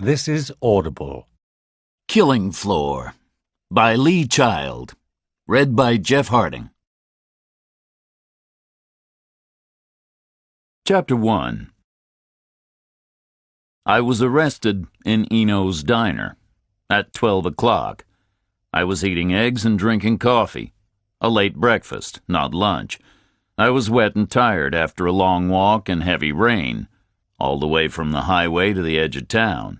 This is Audible. Killing Floor by Lee Child. Read by Jeff Harding. Chapter 1. I was arrested in Eno's diner at 12 o'clock. I was eating eggs and drinking coffee. A late breakfast, not lunch. I was wet and tired after a long walk and heavy rain, all the way from the highway to the edge of town.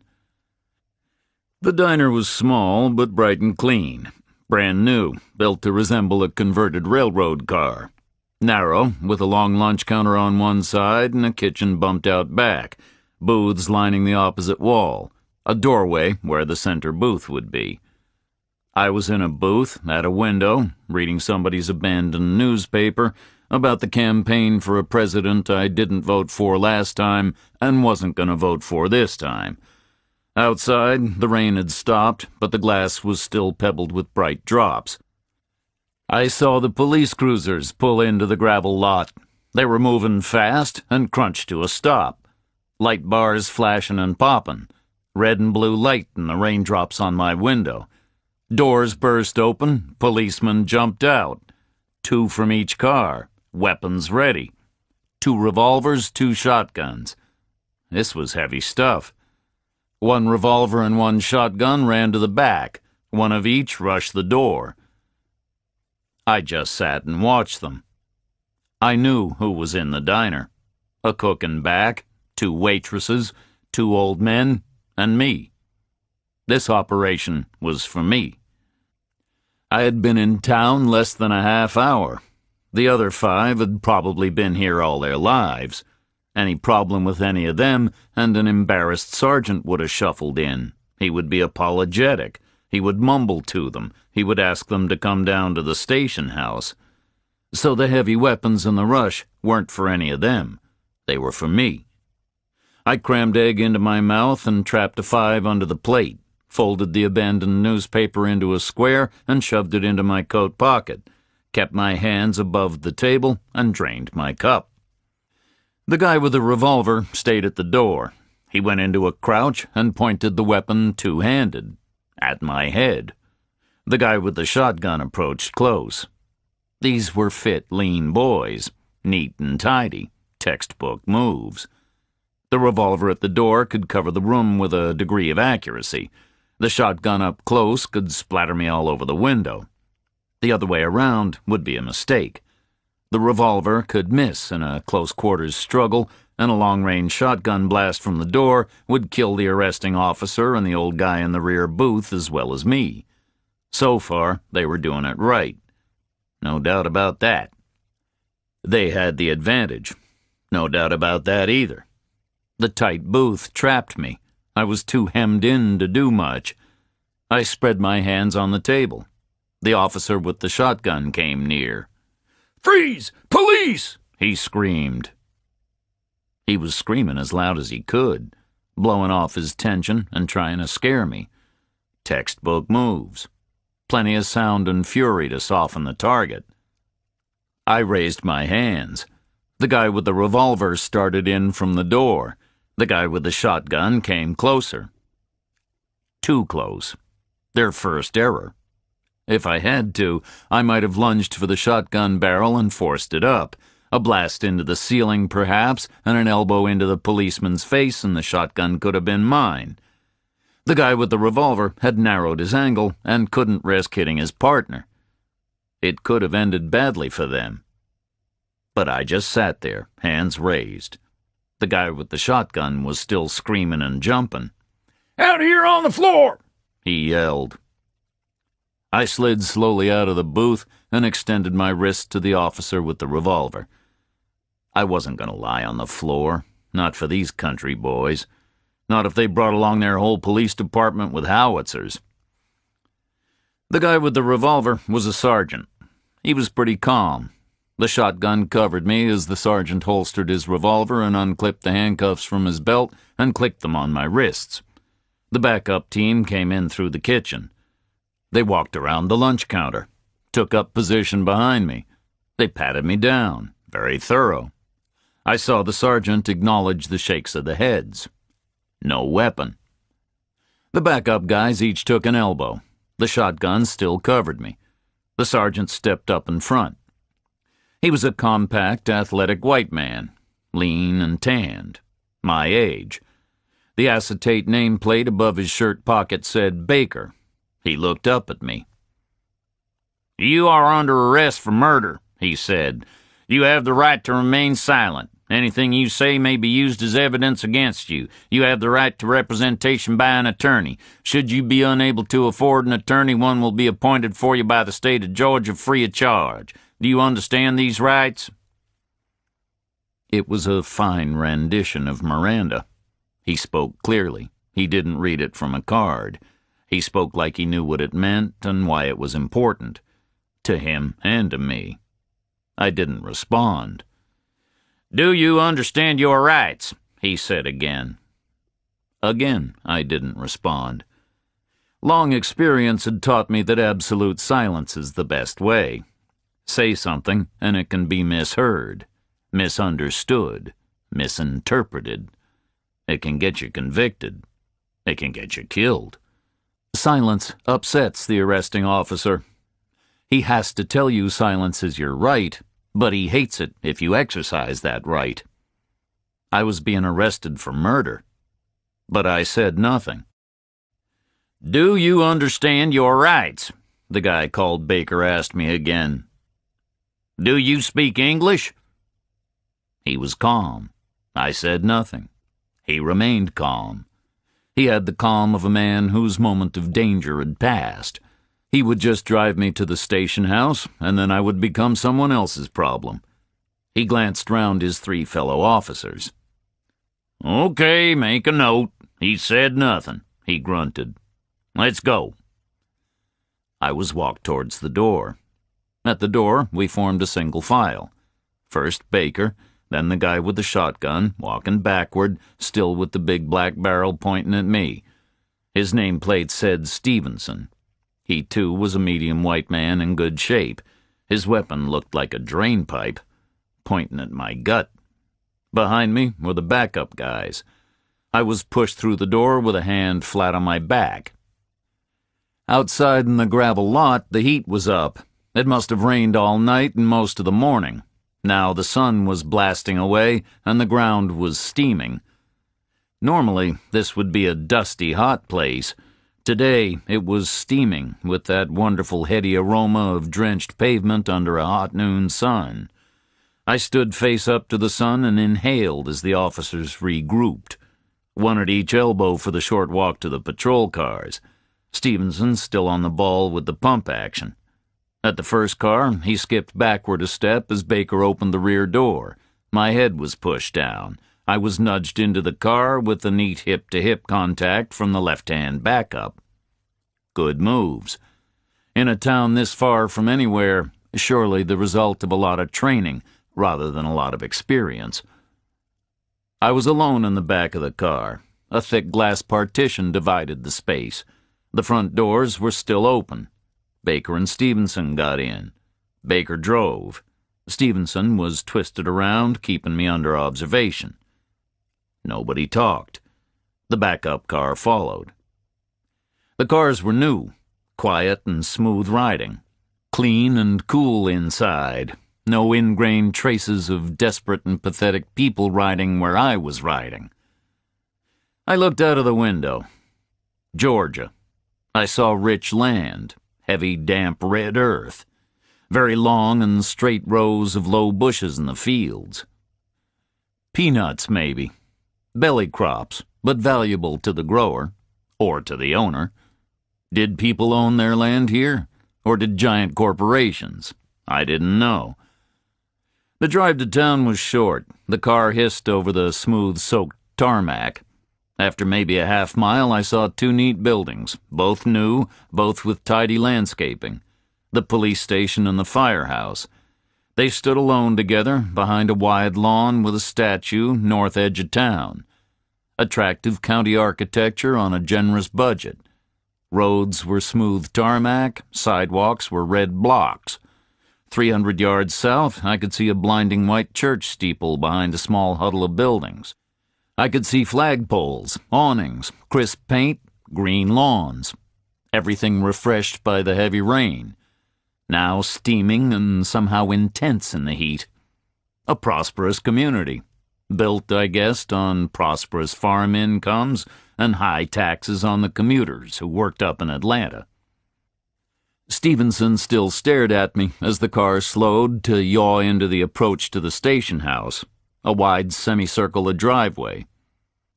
The diner was small but bright and clean, brand new, built to resemble a converted railroad car. Narrow, with a long lunch counter on one side and a kitchen bumped out back, booths lining the opposite wall, a doorway where the center booth would be. I was in a booth, at a window, reading somebody's abandoned newspaper about the campaign for a president I didn't vote for last time and wasn't going to vote for this time. Outside, the rain had stopped, but the glass was still pebbled with bright drops. I saw the police cruisers pull into the gravel lot. They were moving fast and crunched to a stop. Light bars flashing and popping. Red and blue light in the raindrops on my window. Doors burst open. Policemen jumped out. 2 from each car. Weapons ready. 2 revolvers, 2 shotguns. This was heavy stuff. 1 revolver and 1 shotgun ran to the back. 1 of each rushed the door. I just sat and watched them. I knew who was in the diner. A cook in back, 2 waitresses, 2 old men, and me. This operation was for me. I had been in town less than a half hour. The other 5 had probably been here all their lives. Any problem with any of them, and an embarrassed sergeant would have shuffled in. He would be apologetic. He would mumble to them. He would ask them to come down to the station house. So the heavy weapons and the rush weren't for any of them. They were for me. I crammed egg into my mouth and trapped a 5 under the plate, folded the abandoned newspaper into a square and shoved it into my coat pocket, kept my hands above the table, and drained my cup. The guy with the revolver stayed at the door. He went into a crouch and pointed the weapon 2-handed, at my head. The guy with the shotgun approached close. These were fit, lean boys, neat and tidy, textbook moves. The revolver at the door could cover the room with a degree of accuracy. The shotgun up close could splatter me all over the window. The other way around would be a mistake. The revolver could miss in a close-quarters struggle, and a long-range shotgun blast from the door would kill the arresting officer and the old guy in the rear booth as well as me. So far, they were doing it right. No doubt about that. They had the advantage. No doubt about that either. The tight booth trapped me. I was too hemmed in to do much. I spread my hands on the table. The officer with the shotgun came near. "Freeze! Police!" he screamed. He was screaming as loud as he could, blowing off his tension and trying to scare me. Textbook moves. Plenty of sound and fury to soften the target. I raised my hands. The guy with the revolver started in from the door. The guy with the shotgun came closer. Too close. Their first error. If I had to, I might have lunged for the shotgun barrel and forced it up. A blast into the ceiling, perhaps, and an elbow into the policeman's face, and the shotgun could have been mine. The guy with the revolver had narrowed his angle and couldn't risk hitting his partner. It could have ended badly for them. But I just sat there, hands raised. The guy with the shotgun was still screaming and jumping. "Out here on the floor!" he yelled. I slid slowly out of the booth and extended my wrist to the officer with the revolver. I wasn't going to lie on the floor, not for these country boys, not if they brought along their whole police department with howitzers. The guy with the revolver was a sergeant. He was pretty calm. The shotgun covered me as the sergeant holstered his revolver and unclipped the handcuffs from his belt and clicked them on my wrists. The backup team came in through the kitchen. They walked around the lunch counter, took up position behind me. They patted me down, very thorough. I saw the sergeant acknowledge the shakes of the heads. No weapon. The backup guys each took an elbow. The shotgun still covered me. The sergeant stepped up in front. He was a compact, athletic white man, lean and tanned, my age. The acetate nameplate above his shirt pocket said Baker. He looked up at me. "You are under arrest for murder," he said. "You have the right to remain silent. Anything you say may be used as evidence against you. You have the right to representation by an attorney. Should you be unable to afford an attorney, one will be appointed for you by the state of Georgia free of charge. Do you understand these rights?" It was a fine rendition of Miranda. He spoke clearly. He didn't read it from a card. He spoke like he knew what it meant and why it was important. To him and to me. I didn't respond. "Do you understand your rights?" he said again. Again, I didn't respond. Long experience had taught me that absolute silence is the best way. Say something, and it can be misheard, misunderstood, misinterpreted. It can get you convicted. It can get you killed. Silence upsets the arresting officer. He has to tell you silence is your right, but he hates it if you exercise that right. I was being arrested for murder, but I said nothing. "Do you understand your rights?" the guy called Baker asked me again. "Do you speak English?" He was calm. I said nothing. He remained calm. He had the calm of a man whose moment of danger had passed. He would just drive me to the station house, and then I would become someone else's problem. He glanced round his three fellow officers. "Okay, make a note. He said nothing," he grunted. "Let's go." I was walked towards the door. At the door, we formed a single file. First Baker, then the guy with the shotgun, walking backward, still with the big black barrel pointing at me. His nameplate said Stevenson. He, too, was a medium white man in good shape. His weapon looked like a drain pipe, pointing at my gut. Behind me were the backup guys. I was pushed through the door with a hand flat on my back. Outside in the gravel lot, the heat was up. It must have rained all night and most of the morning. Now the sun was blasting away, and the ground was steaming. Normally, this would be a dusty, hot place. Today, it was steaming, with that wonderful heady aroma of drenched pavement under a hot noon sun. I stood face up to the sun and inhaled as the officers regrouped. One at each elbow for the short walk to the patrol cars. Stevenson still on the ball with the pump action. At the first car, he skipped backward a step as Baker opened the rear door. My head was pushed down. I was nudged into the car with the neat hip-to-hip contact from the left-hand backup. Good moves. In a town this far from anywhere, surely the result of a lot of training rather than a lot of experience. I was alone in the back of the car. A thick glass partition divided the space. The front doors were still open. Baker and Stevenson got in. Baker drove. Stevenson was twisted around, keeping me under observation. Nobody talked. The backup car followed. The cars were new, quiet and smooth riding, clean and cool inside. No ingrained traces of desperate and pathetic people riding where I was riding. I looked out of the window. Georgia. I saw rich land, heavy, damp, red earth, very long and straight rows of low bushes in the fields. Peanuts, maybe. Belly crops, but valuable to the grower, or to the owner. Did people own their land here, or did giant corporations? I didn't know. The drive to town was short. The car hissed over the smooth-soaked tarmac. After maybe a half mile, I saw two neat buildings, both new, both with tidy landscaping. The police station and the firehouse. They stood alone together behind a wide lawn with a statue north edge of town. Attractive county architecture on a generous budget. Roads were smooth tarmac, sidewalks were red blocks. 300 yards south, I could see a blinding white church steeple behind a small huddle of buildings. I could see flagpoles, awnings, crisp paint, green lawns, everything refreshed by the heavy rain, now steaming and somehow intense in the heat. A prosperous community, built, I guessed, on prosperous farm incomes and high taxes on the commuters who worked up in Atlanta. Stevenson still stared at me as the car slowed to yaw into the approach to the station house, a wide semicircular driveway.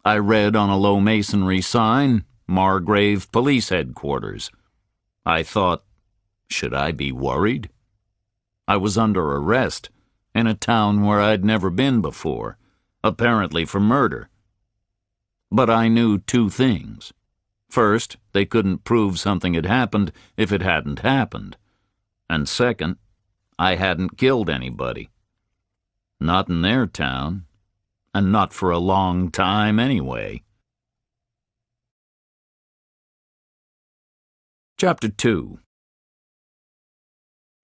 I read on a low masonry sign, Margrave Police Headquarters. I thought, should I be worried? I was under arrest, in a town where I'd never been before, apparently for murder. But I knew two things. First, they couldn't prove something had happened if it hadn't happened. And second, I hadn't killed anybody. Not in their town, and not for a long time anyway. Chapter 2.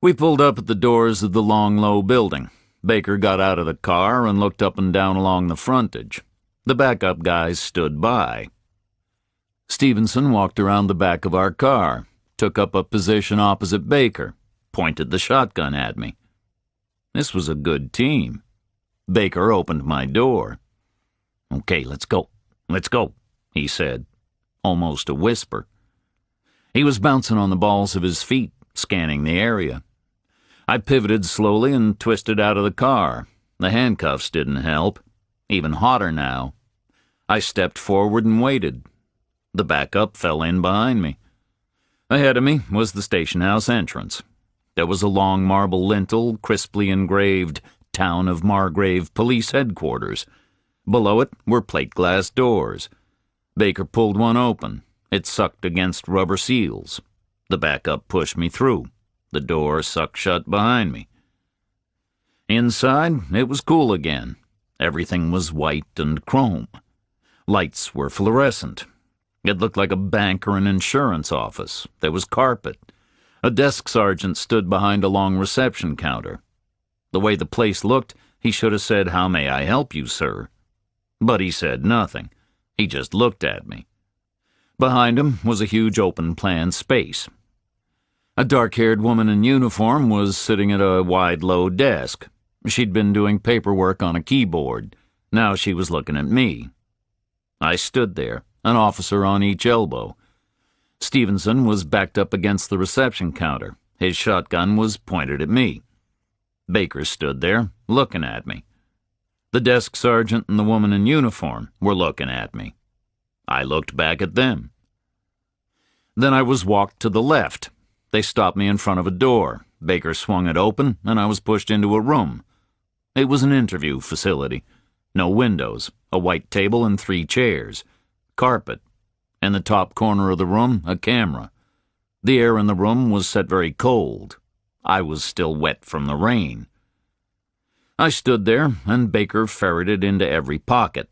We pulled up at the doors of the long, low building. Baker got out of the car and looked up and down along the frontage. The backup guys stood by. Stevenson walked around the back of our car, took up a position opposite Baker, pointed the shotgun at me. This was a good team. Baker opened my door. "Okay, let's go, he said, almost a whisper. He was bouncing on the balls of his feet, scanning the area. I pivoted slowly and twisted out of the car. The handcuffs didn't help. Even hotter now. I stepped forward and waited. The backup fell in behind me. Ahead of me was the station house entrance. There was a long marble lintel, crisply engraved, Town of Margrave Police Headquarters. Below it were plate glass doors. Baker pulled one open. It sucked against rubber seals. The backup pushed me through. The door sucked shut behind me. Inside, it was cool again. Everything was white and chrome. Lights were fluorescent. It looked like a bank or an insurance office. There was carpet. A desk sergeant stood behind a long reception counter. The way the place looked, he should have said, "How may I help you, sir?" But he said nothing. He just looked at me. Behind him was a huge open-plan space. A dark-haired woman in uniform was sitting at a wide, low desk. She'd been doing paperwork on a keyboard. Now she was looking at me. I stood there, an officer on each elbow. Stevenson was backed up against the reception counter. His shotgun was pointed at me. Baker stood there, looking at me. The desk sergeant and the woman in uniform were looking at me. I looked back at them. Then I was walked to the left. They stopped me in front of a door. Baker swung it open, and I was pushed into a room. It was an interview facility. No windows, a white table and 3 chairs. Carpet. In the top corner of the room, a camera. The air in the room was set very cold. I was still wet from the rain. I stood there, and Baker ferreted into every pocket.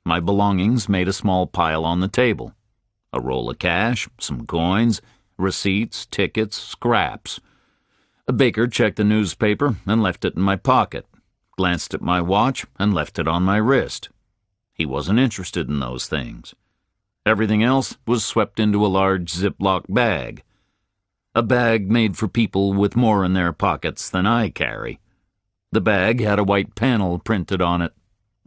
My belongings made a small pile on the table. A roll of cash, some coins, receipts, tickets, scraps. Baker checked the newspaper and left it in my pocket, glanced at my watch and left it on my wrist. He wasn't interested in those things. Everything else was swept into a large Ziploc bag. A bag made for people with more in their pockets than I carry. The bag had a white panel printed on it.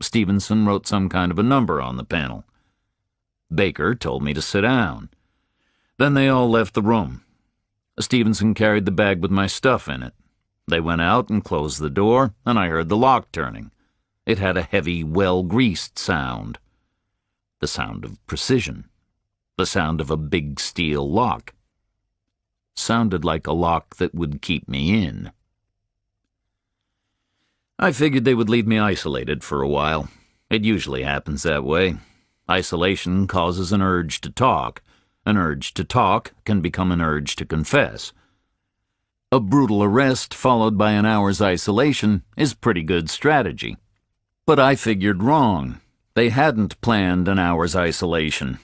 Stevenson wrote some kind of a number on the panel. Baker told me to sit down. Then they all left the room. Stevenson carried the bag with my stuff in it. They went out and closed the door, and I heard the lock turning. It had a heavy, well-greased sound. The sound of precision. The sound of a big steel lock. Sounded like a lock that would keep me in. I figured they would leave me isolated for a while. It usually happens that way. Isolation causes an urge to talk. An urge to talk can become an urge to confess. A brutal arrest followed by an hour's isolation is pretty good strategy. But I figured wrong. They hadn't planned an hour's isolation.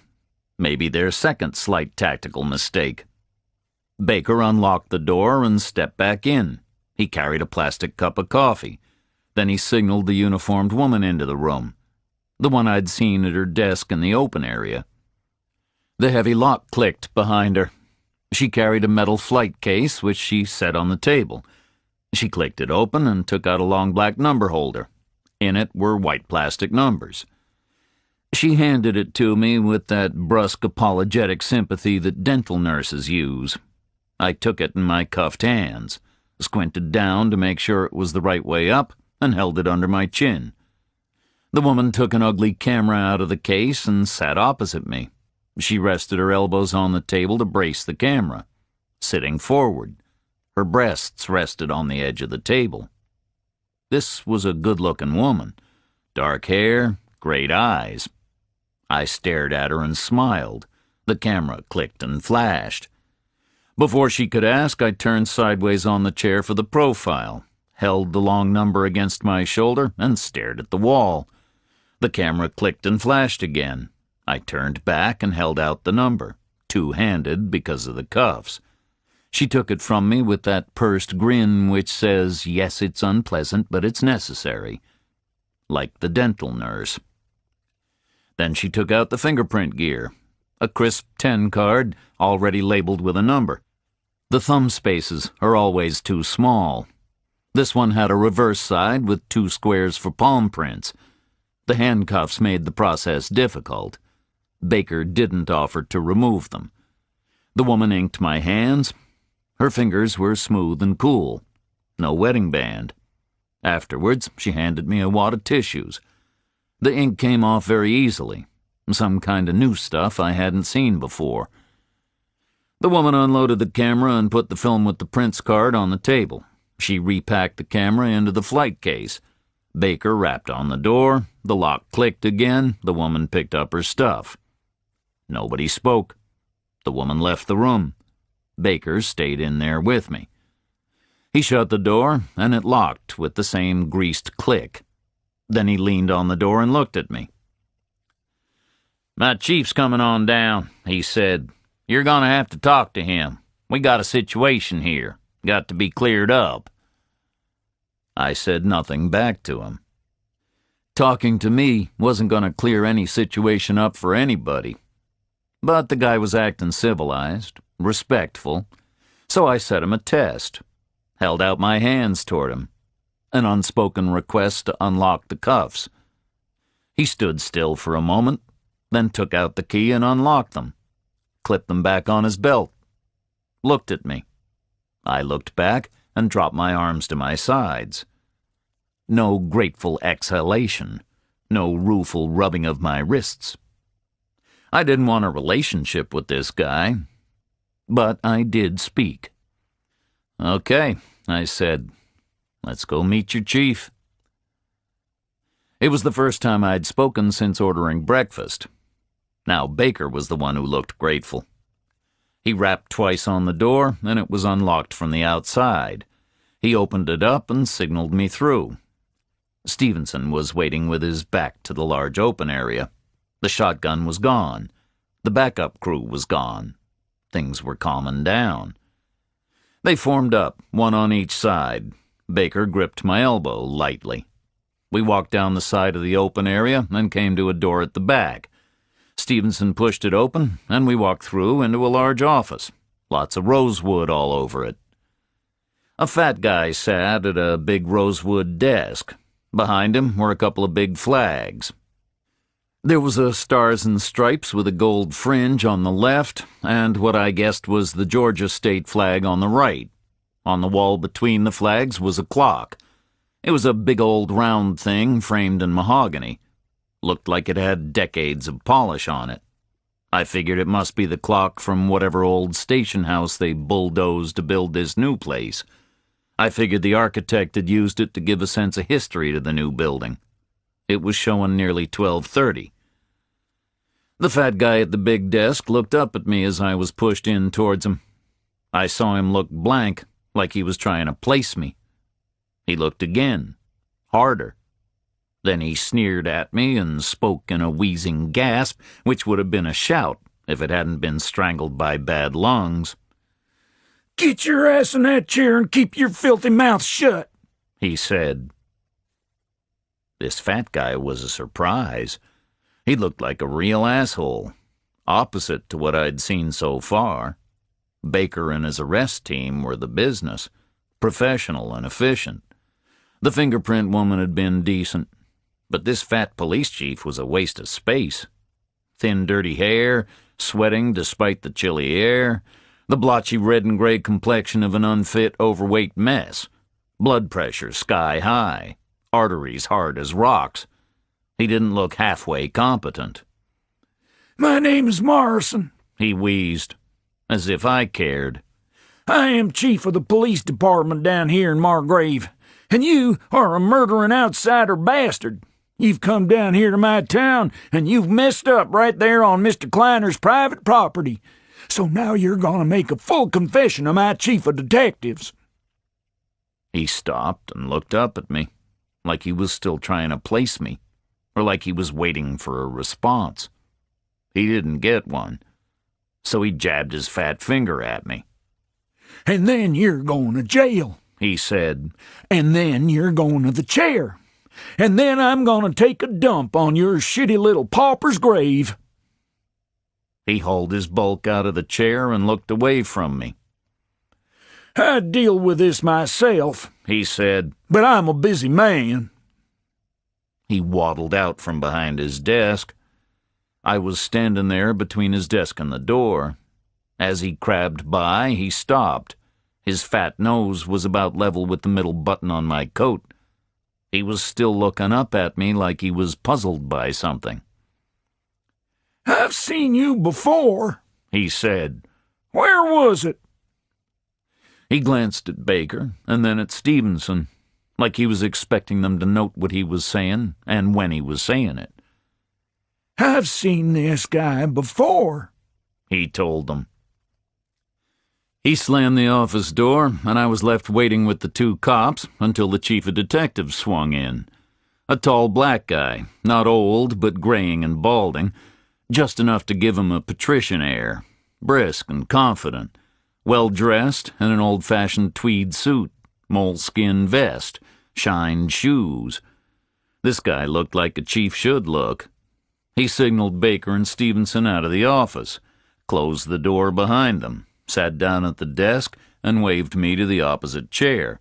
Maybe their second slight tactical mistake. Baker unlocked the door and stepped back in. He carried a plastic cup of coffee. Then he signaled the uniformed woman into the room, the one I'd seen at her desk in the open area. The heavy lock clicked behind her. She carried a metal flight case, which she set on the table. She clicked it open and took out a long black number holder. In it were white plastic numbers. She handed it to me with that brusque apologetic sympathy that dental nurses use. I took it in my cuffed hands, squinted down to make sure it was the right way up, and held it under my chin. The woman took an ugly camera out of the case and sat opposite me. She rested her elbows on the table to brace the camera. Sitting forward, her breasts rested on the edge of the table. This was a good-looking woman. Dark hair, great eyes. I stared at her and smiled. The camera clicked and flashed. Before she could ask, I turned sideways on the chair for the profile, held the long number against my shoulder, and stared at the wall. The camera clicked and flashed again. I turned back and held out the number, two-handed because of the cuffs. She took it from me with that pursed grin which says, yes, it's unpleasant, but it's necessary. Like the dental nurse. Then she took out the fingerprint gear, a crisp 10 card already labeled with a number. The thumb spaces are always too small. This one had a reverse side with 2 squares for palm prints. The handcuffs made the process difficult. Baker didn't offer to remove them. The woman inked my hands. Her fingers were smooth and cool. No wedding band. Afterwards, she handed me a wad of tissues. The ink came off very easily. Some kind of new stuff I hadn't seen before. The woman unloaded the camera and put the film with the prints card on the table. She repacked the camera into the flight case. Baker rapped on the door. The lock clicked again. The woman picked up her stuff. Nobody spoke. The woman left the room. Baker stayed in there with me. He shut the door, and it locked with the same greased click. Then he leaned on the door and looked at me. "My chief's coming on down," he said. "You're going to have to talk to him. We got a situation here. Got to be cleared up." I said nothing back to him. Talking to me wasn't going to clear any situation up for anybody. But the guy was acting civilized, respectful, so I set him a test. Held out my hands toward him. An unspoken request to unlock the cuffs. He stood still for a moment, then took out the key and unlocked them. Clipped them back on his belt. Looked at me. I looked back and dropped my arms to my sides. No grateful exhalation. No rueful rubbing of my wrists. I didn't want a relationship with this guy, but I did speak. "Okay," I said. "Let's go meet your chief." It was the first time I'd spoken since ordering breakfast. Now Baker was the one who looked grateful. He rapped twice on the door, and it was unlocked from the outside. He opened it up and signaled me through. Stevenson was waiting with his back to the large open area. The shotgun was gone. The backup crew was gone. Things were calming down. They formed up, one on each side. Baker gripped my elbow lightly. We walked down the side of the open area and came to a door at the back. Stevenson pushed it open, and we walked through into a large office. Lots of rosewood all over it. A fat guy sat at a big rosewood desk. Behind him were a couple of big flags. There was a Stars and Stripes with a gold fringe on the left, and what I guessed was the Georgia state flag on the right. On the wall between the flags was a clock. It was a big old round thing framed in mahogany. Looked like it had decades of polish on it. I figured it must be the clock from whatever old station house they bulldozed to build this new place. I figured the architect had used it to give a sense of history to the new building. It was showing nearly 12:30. The fat guy at the big desk looked up at me as I was pushed in towards him. I saw him look blank, like he was trying to place me. He looked again, harder. Then he sneered at me and spoke in a wheezing gasp, which would have been a shout if it hadn't been strangled by bad lungs. "Get your ass in that chair and keep your filthy mouth shut," he said. This fat guy was a surprise. He looked like a real asshole. opposite to what I'd seen so far. Baker and his arrest team were the business, professional and efficient. The fingerprint woman had been decent, but this fat police chief was a waste of space. Thin, dirty hair, sweating despite the chilly air, the blotchy red and gray complexion of an unfit, overweight mess, blood pressure sky high, arteries hard as rocks. He didn't look halfway competent. "My name is Morrison," he wheezed, as if I cared. "I am chief of the police department down here in Margrave, and you are a murdering outsider bastard. You've come down here to my town, and you've messed up right there on Mr. Kleiner's private property. So now you're going to make a full confession to my chief of detectives." He stopped and looked up at me, like he was still trying to place me, or like he was waiting for a response. He didn't get one, so he jabbed his fat finger at me. "And then you're going to jail," he said. "And then you're going to the chair. And then I'm going to take a dump on your shitty little pauper's grave." He hauled his bulk out of the chair and looked away from me. "I'd deal with this myself," he said, "but I'm a busy man." He waddled out from behind his desk. I was standing there between his desk and the door. As he crabbed by, he stopped. His fat nose was about level with the middle button on my coat. He was still looking up at me like he was puzzled by something. "I've seen you before," he said. "Where was it?" He glanced at Baker and then at Stevenson, like he was expecting them to note what he was saying and when he was saying it. "I've seen this guy before," he told them. He slammed the office door, and I was left waiting with the two cops until the chief of detectives swung in. A tall black guy, not old but graying and balding, just enough to give him a patrician air, brisk and confident, well-dressed in an old-fashioned tweed suit, moleskin vest, shined shoes. This guy looked like a chief should look. He signaled Baker and Stevenson out of the office, closed the door behind them, sat down at the desk, and waved me to the opposite chair.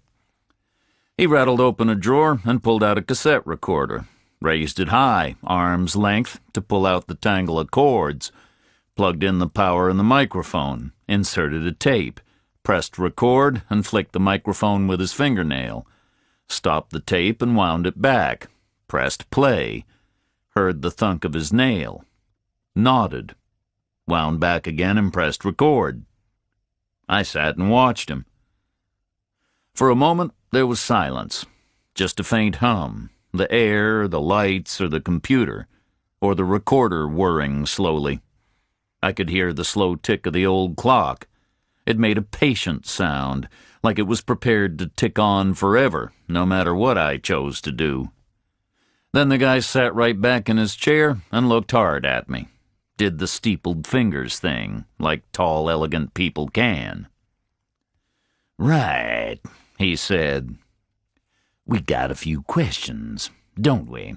He rattled open a drawer and pulled out a cassette recorder, raised it high, arm's length, to pull out the tangle of cords, plugged in the power in the microphone, inserted a tape, pressed record, and flicked the microphone with his fingernail, stopped the tape and wound it back, pressed play, heard the thunk of his nail, nodded, wound back again and pressed record. I sat and watched him. For a moment there was silence, just a faint hum, the air, the lights, or the computer, or the recorder whirring slowly. I could hear the slow tick of the old clock. It made a patient sound, like it was prepared to tick on forever, no matter what I chose to do. Then the guy sat right back in his chair and looked hard at me. Did the steepled fingers thing, like tall, elegant people can. "Right," he said. "We got a few questions, don't we?"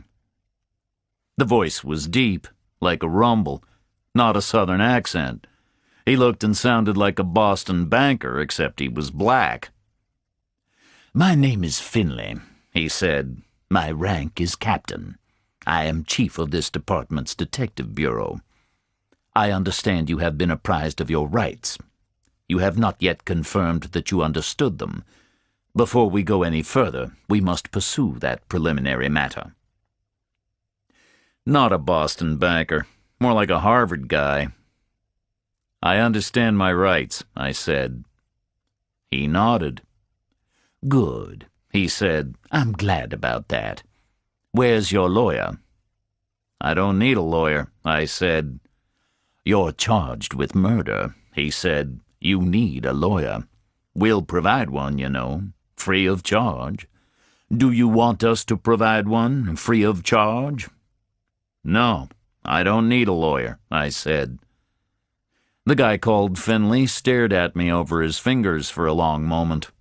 The voice was deep, like a rumble, not a southern accent. He looked and sounded like a Boston banker, except he was black. "My name is Finley," he said. "My rank is captain. I am chief of this department's detective bureau. I understand you have been apprised of your rights. You have not yet confirmed that you understood them. Before we go any further, we must pursue that preliminary matter." Not a Boston banker, more like a Harvard guy. "I understand my rights," I said. He nodded. "Good," he said. "I'm glad about that. Where's your lawyer?" "I don't need a lawyer," I said. "You're charged with murder," he said. "You need a lawyer. We'll provide one, you know, free of charge. Do you want us to provide one, free of charge?" "No, I don't need a lawyer," I said. The guy called Finley stared at me over his fingers for a long moment.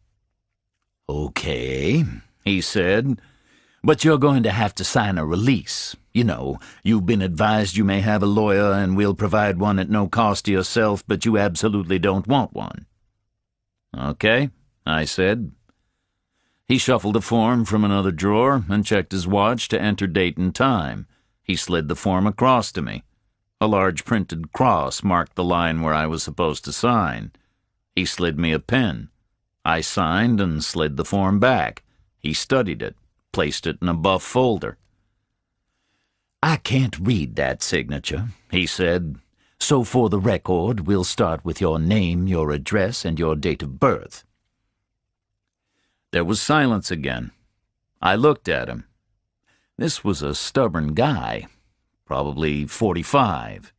"Okay," he said. But you're going to have to sign a release. You know, you've been advised you may have a lawyer and we'll provide one at no cost to yourself, but you absolutely don't want one. Okay, I said. He shuffled a form from another drawer and checked his watch to enter date and time. He slid the form across to me. A large printed cross marked the line where I was supposed to sign. He slid me a pen. I signed and slid the form back. He studied it, placed it in a buff folder. "I can't read that signature," he said, "so for the record we'll start with your name, your address, and your date of birth." There was silence again. I looked at him. This was a stubborn guy, probably 45.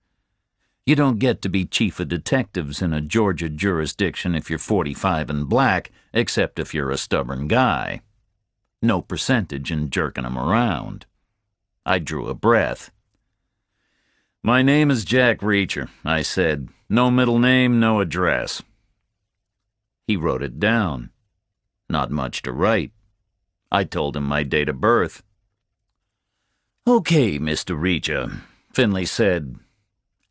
You don't get to be chief of detectives in a Georgia jurisdiction if you're 45 and black, except if you're a stubborn guy. No percentage in jerking him around. I drew a breath. "My name is Jack Reacher," I said. "No middle name, no address." He wrote it down. Not much to write. I told him my date of birth. "Okay, Mr. Reacher," Finley said.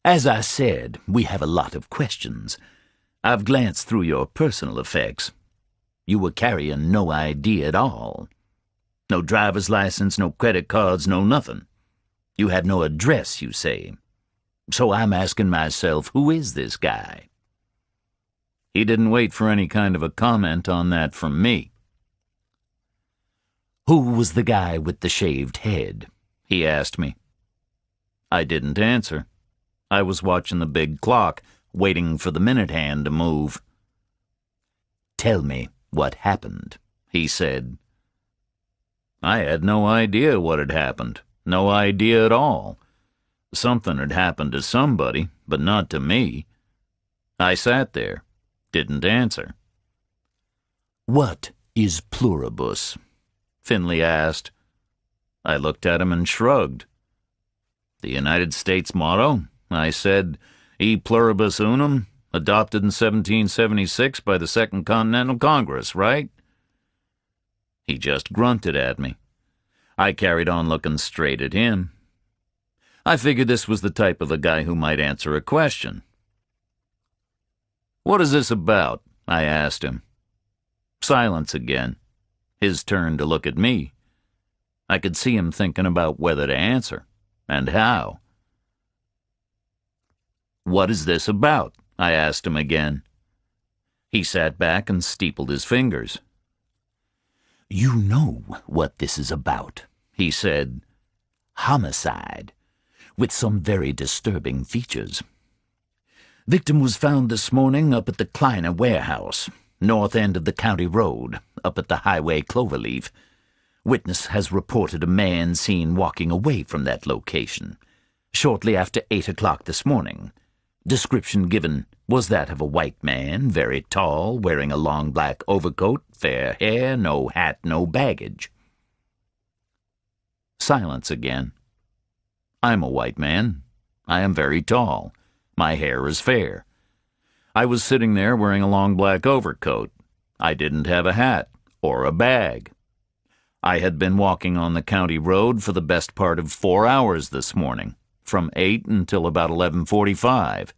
"As I said, we have a lot of questions. I've glanced through your personal effects. You were carrying no ID at all. No driver's license, no credit cards, no nothing. You had no address, you say. So I'm asking myself, who is this guy?" He didn't wait for any kind of a comment on that from me. "Who was the guy with the shaved head?" he asked me. I didn't answer. I was watching the big clock, waiting for the minute hand to move. "Tell me what happened," he said. I had no idea what had happened. No idea at all. Something had happened to somebody, but not to me. I sat there, didn't answer. "What is pluribus?" Finley asked. I looked at him and shrugged. "The United States motto," I said, "E pluribus unum, adopted in 1776 by the Second Continental Congress, right?" He just grunted at me. I carried on looking straight at him. I figured this was the type of a guy who might answer a question. "What is this about?" I asked him. Silence again. His turn to look at me. I could see him thinking about whether to answer, and how. "What is this about?" I asked him again. He sat back and steepled his fingers. "You know what this is about," he said. "Homicide, with some very disturbing features. Victim was found this morning up at the Kleiner warehouse, north end of the county road, up at the highway Cloverleaf. Witness has reported a man seen walking away from that location shortly after 8 o'clock this morning. Description given was that of a white man, very tall, wearing a long black overcoat, fair hair, no hat, no baggage." Silence again. I'm a white man. I am very tall. My hair is fair. I was sitting there wearing a long black overcoat. I didn't have a hat or a bag. I had been walking on the county road for the best part of 4 hours this morning, from 8 until about 11:45.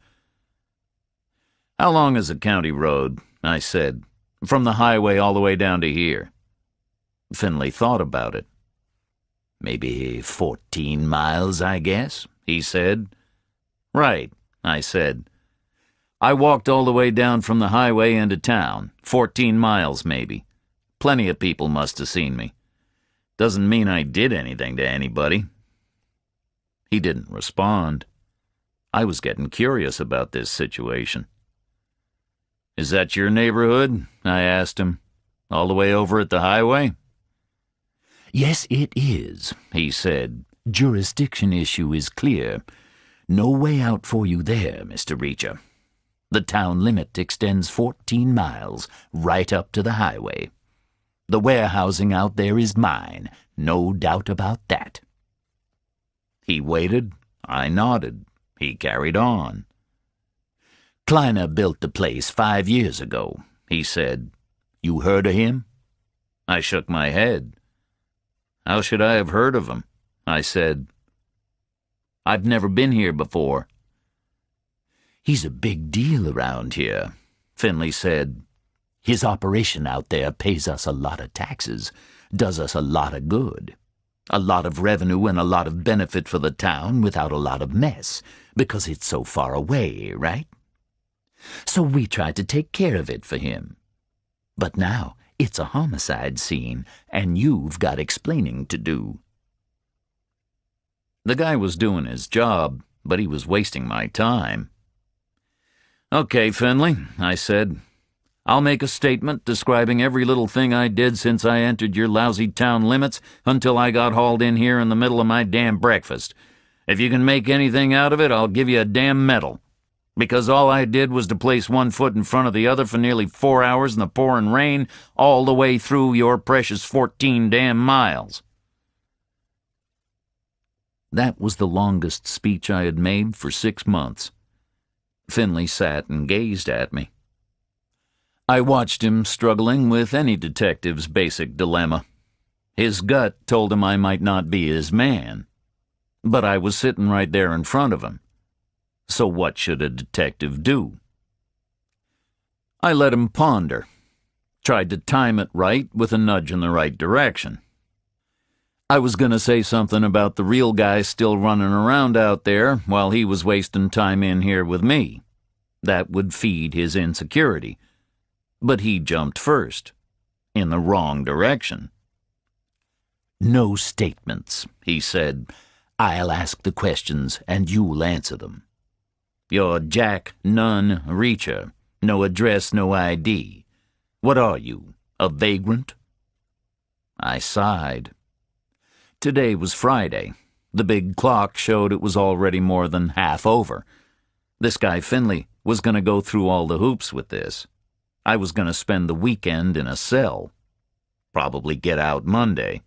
"How long is a county road?" I said. "From the highway all the way down to here?" Finley thought about it. "Maybe 14 miles, I guess," he said. "Right," I said. "I walked all the way down from the highway into town, 14 miles maybe. Plenty of people must have seen me. Doesn't mean I did anything to anybody." He didn't respond. I was getting curious about this situation. "Is that your neighborhood?" I asked him. "All the way over at the highway?" "Yes, it is," he said. "Jurisdiction issue is clear. No way out for you there, Mr. Reacher. The town limit extends 14 miles, right up to the highway. The warehousing out there is mine, no doubt about that." He waited. I nodded. He carried on. "Kleiner built the place 5 years ago," he said. "You heard of him?" I shook my head. How should I have heard of him? I said. I've never been here before. He's a big deal around here, Finley said. His operation out there pays us a lot of taxes, does us a lot of good. A lot of revenue and a lot of benefit for the town without a lot of mess, because it's so far away, right? So we tried to take care of it for him. But now it's a homicide scene, and you've got explaining to do. The guy was doing his job, but he was wasting my time. Okay, Finley, I said. I'll make a statement describing every little thing I did since I entered your lousy town limits until I got hauled in here in the middle of my damn breakfast. If you can make anything out of it, I'll give you a damn medal. Because all I did was to place one foot in front of the other for nearly 4 hours in the pouring rain, all the way through your precious 14 damn miles. That was the longest speech I had made for 6 months. Finley sat and gazed at me. I watched him struggling with any detective's basic dilemma. His gut told him I might not be his man, but I was sitting right there in front of him. So what should a detective do? I let him ponder, tried to time it right with a nudge in the right direction. I was going to say something about the real guy still running around out there while he was wasting time in here with me. That would feed his insecurity. But he jumped first, in the wrong direction. No statements, he said. I'll ask the questions and you'll answer them. You're Jack Nunn Reacher. No address, no ID. What are you, a vagrant? I sighed. Today was Friday. The big clock showed it was already more than half over. This guy Finley was going to go through all the hoops with this. I was going to spend the weekend in a cell. Probably get out Monday.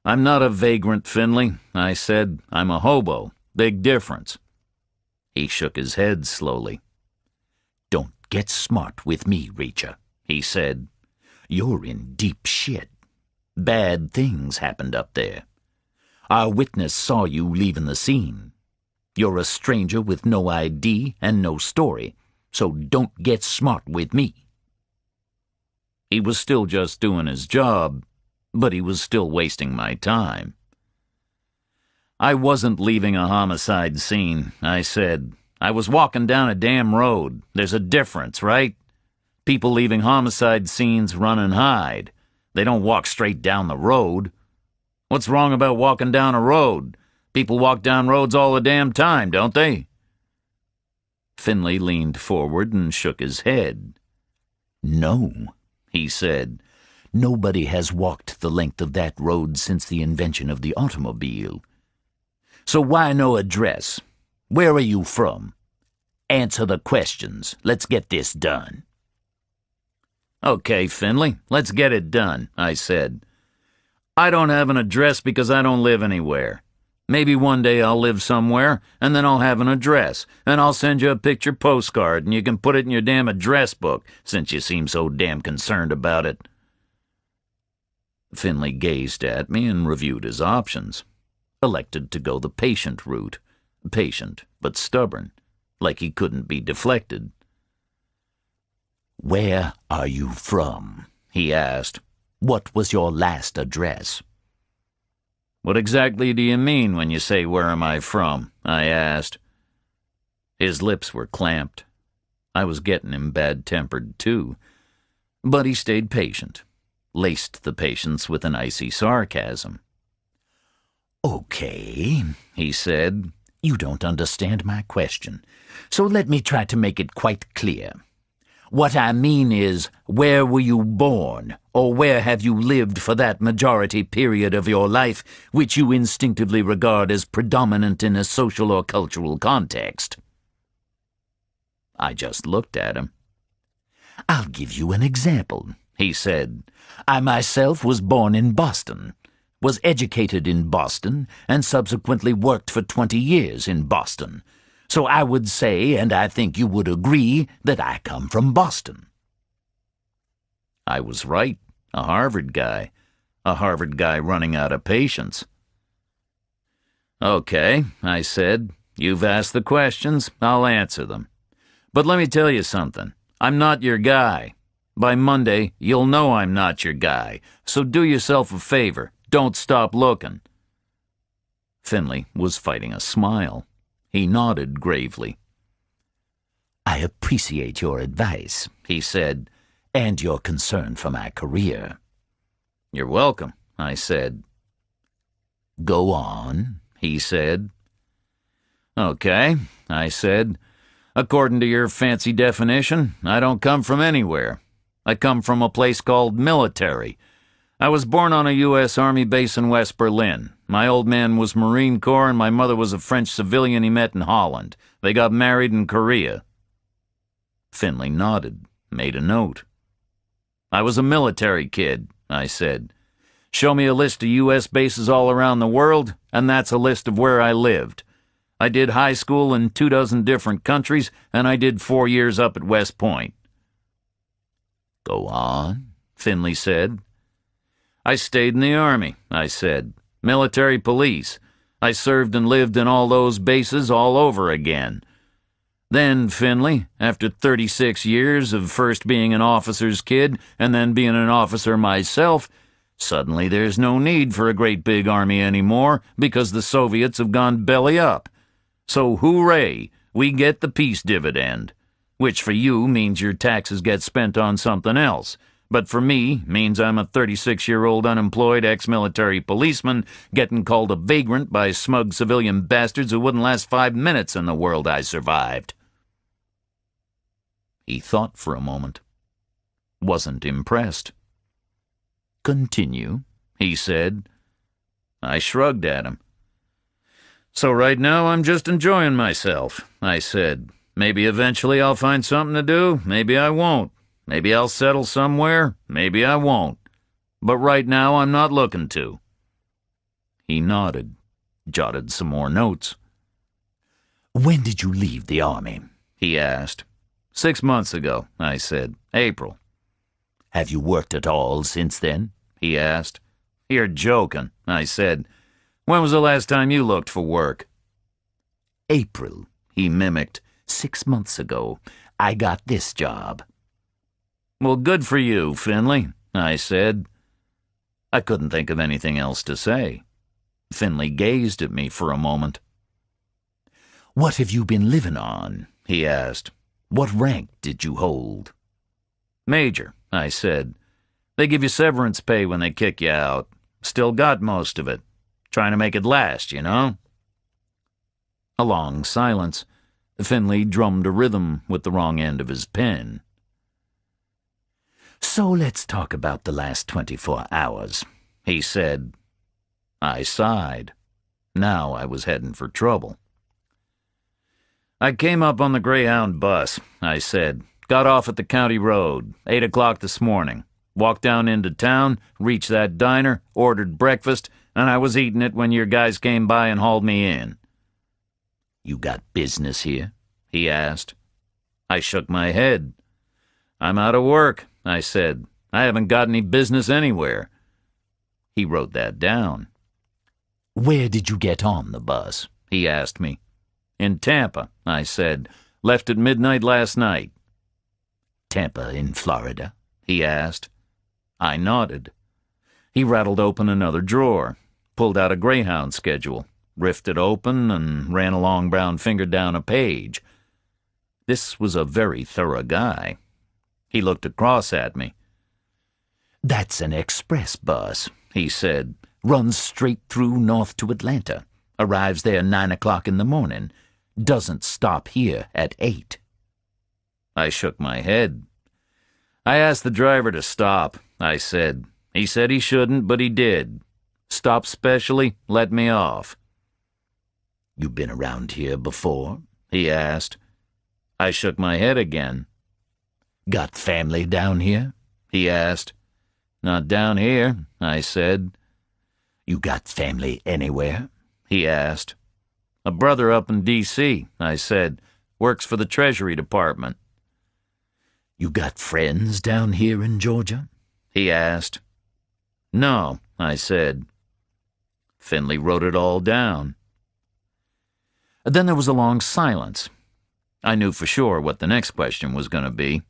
I'm not a vagrant, Finley, I said. I'm a hobo. Big difference. He shook his head slowly. Don't get smart with me, Reacher, he said. You're in deep shit. Bad things happened up there. Our witness saw you leaving the scene. You're a stranger with no ID and no story, so don't get smart with me. He was still just doing his job, but he was still wasting my time. I wasn't leaving a homicide scene, I said. I was walking down a damn road. There's a difference, right? People leaving homicide scenes run and hide. They don't walk straight down the road. What's wrong about walking down a road? People walk down roads all the damn time, don't they? Finley leaned forward and shook his head. No, he said. Nobody has walked the length of that road since the invention of the automobile. So why no address? Where are you from? Answer the questions. Let's get this done. Okay, Finley, let's get it done, I said. I don't have an address because I don't live anywhere. Maybe one day I'll live somewhere, and then I'll have an address, and I'll send you a picture postcard, and you can put it in your damn address book, since you seem so damn concerned about it. Finley gazed at me and reviewed his options. Elected to go the patient route. Patient, but stubborn, like he couldn't be deflected. Where are you from? He asked. What was your last address? What exactly do you mean when you say, where am I from? I asked. His lips were clamped. I was getting him bad-tempered, too. But he stayed patient, laced the patience with an icy sarcasm. Okay, he said. You don't understand my question, so let me try to make it quite clear. What I mean is, where were you born, or where have you lived for that majority period of your life which you instinctively regard as predominant in a social or cultural context? I just looked at him. I'll give you an example, he said. I myself was born in Boston, was educated in Boston, and subsequently worked for 20 years in Boston. So I would say, and I think you would agree, that I come from Boston. I was right, a Harvard guy. a Harvard guy running out of patience. Okay, I said. You've asked the questions, I'll answer them. But let me tell you something. I'm not your guy. By Monday, you'll know I'm not your guy, so do yourself a favor. Don't stop looking. Finley was fighting a smile. He nodded gravely. I appreciate your advice, he said, and your concern for my career. You're welcome, I said. Go on, he said. Okay, I said. According to your fancy definition, I don't come from anywhere. I come from a place called military. I was born on a U.S. Army base in West Berlin. My old man was Marine Corps and my mother was a French civilian he met in Holland. They got married in Korea. Finley nodded, made a note. I was a military kid, I said. Show me a list of U.S. bases all around the world, and that's a list of where I lived. I did high school in 24 different countries, and I did 4 years up at West Point. Go on, Finley said. I stayed in the Army, I said. Military police. I served and lived in all those bases all over again. Then, Finley, after 36 years of first being an officer's kid and then being an officer myself, suddenly there's no need for a great big army anymore because the Soviets have gone belly up. So hooray, we get the peace dividend, which for you means your taxes get spent on something else, but for me means I'm a 36-year-old unemployed ex-military policeman getting called a vagrant by smug civilian bastards who wouldn't last 5 minutes in the world I survived. He thought for a moment. Wasn't impressed. Continue, he said. I shrugged at him. So right now I'm just enjoying myself, I said. Maybe eventually I'll find something to do, maybe I won't. Maybe I'll settle somewhere, maybe I won't. But right now I'm not looking to. He nodded, jotted some more notes. When did you leave the Army? He asked. 6 months ago, I said. April. Have you worked at all since then? He asked. You're joking, I said. When was the last time you looked for work? April, he mimicked. 6 months ago. I got this job. Well, good for you, Finley, I said. I couldn't think of anything else to say. Finley gazed at me for a moment. What have you been living on? He asked. What rank did you hold? Major, I said. They give you severance pay when they kick you out. Still got most of it. Trying to make it last, you know? A long silence. Finley drummed a rhythm with the wrong end of his pen. So let's talk about the last 24 hours, he said. I sighed. Now I was heading for trouble. I came up on the Greyhound bus, I said. Got off at the county road, 8 o'clock this morning. Walked down into town, reached that diner, ordered breakfast, and I was eating it when your guys came by and hauled me in. You got business here? He asked. I shook my head. I'm out of work, I said. I haven't got any business anywhere. He wrote that down. Where did you get on the bus? He asked me. In Tampa, I said. Left at midnight last night. Tampa in Florida? He asked. I nodded. He rattled open another drawer, pulled out a Greyhound schedule, riffed it open, and ran a long brown finger down a page. This was a very thorough guy. He looked across at me. That's an express bus, he said. Runs straight through north to Atlanta. Arrives there 9 o'clock in the morning. Doesn't stop here at 8. I shook my head. I asked the driver to stop, I said. He said he shouldn't, but he did. Stop specially, let me off. You been around here before? He asked. I shook my head again. Got family down here? He asked. Not down here, I said. You got family anywhere? He asked. A brother up in D.C., I said. Works for the Treasury Department. You got friends down here in Georgia? He asked. No, I said. Finley wrote it all down. Then there was a long silence. I knew for sure what the next question was going to be.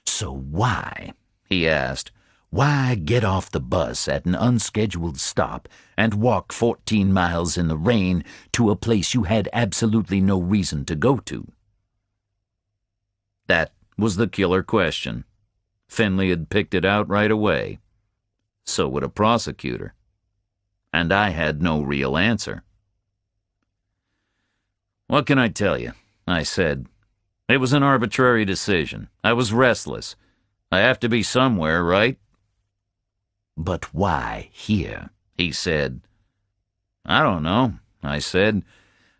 "So why," he asked, "why get off the bus at an unscheduled stop and walk 14 miles in the rain to a place you had absolutely no reason to go to?" That was the killer question. Finley had picked it out right away. So would a prosecutor. And I had no real answer. "What can I tell you?" I said. "It was an arbitrary decision. I was restless. I have to be somewhere, right?" "But why here?" he said. "I don't know," I said.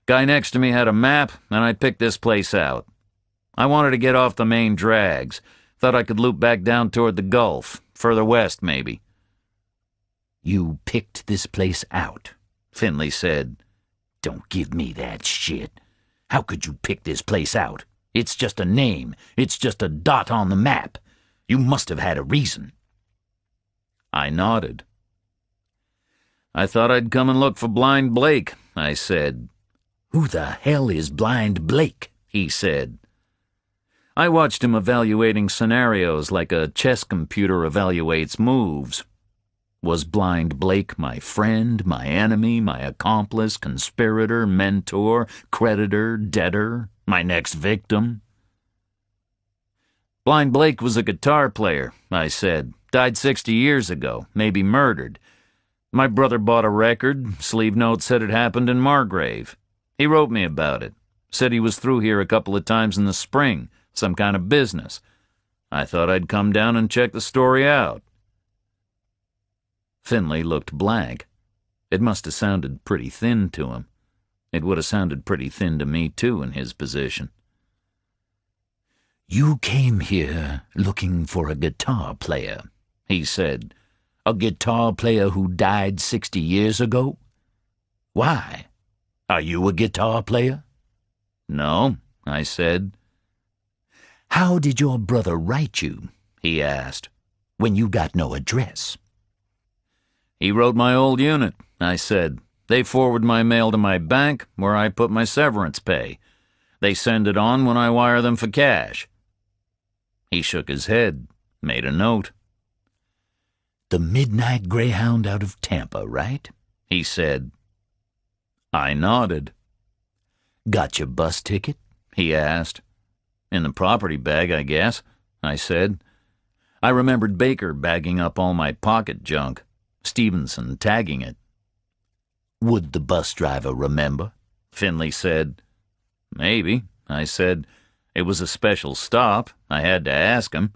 "Guy next to me had a map, and I picked this place out. I wanted to get off the main drags. Thought I could loop back down toward the Gulf, further west maybe." "You picked this place out," Finley said. "Don't give me that shit. How could you pick this place out? It's just a name. It's just a dot on the map. You must have had a reason." I nodded. "I thought I'd come and look for Blind Blake," I said. "Who the hell is Blind Blake?" he said. I watched him evaluating scenarios like a chess computer evaluates moves. Was Blind Blake my friend, my enemy, my accomplice, conspirator, mentor, creditor, debtor, my next victim? "Blind Blake was a guitar player," I said. "Died 60 years ago, maybe murdered. My brother bought a record. Sleeve note said it happened in Margrave. He wrote me about it. Said he was through here a couple of times in the spring, some kind of business. I thought I'd come down and check the story out." Finley looked blank. It must have sounded pretty thin to him. It would have sounded pretty thin to me, too, in his position. "You came here looking for a guitar player," he said. "A guitar player who died 60 years ago? Why? Are you a guitar player?" "No," I said. "How did your brother write you," he asked, "when you got no address?" "He wrote my old unit," I said. "They forward my mail to my bank, where I put my severance pay. They send it on when I wire them for cash." He shook his head, made a note. "The Midnight Greyhound out of Tampa, right?" he said. I nodded. "Got your bus ticket?" he asked. "In the property bag, I guess," I said. I remembered Baker bagging up all my pocket junk, Stevenson tagging it. "Would the bus driver remember?" Finley said. "Maybe," I said. "It was a special stop. I had to ask him."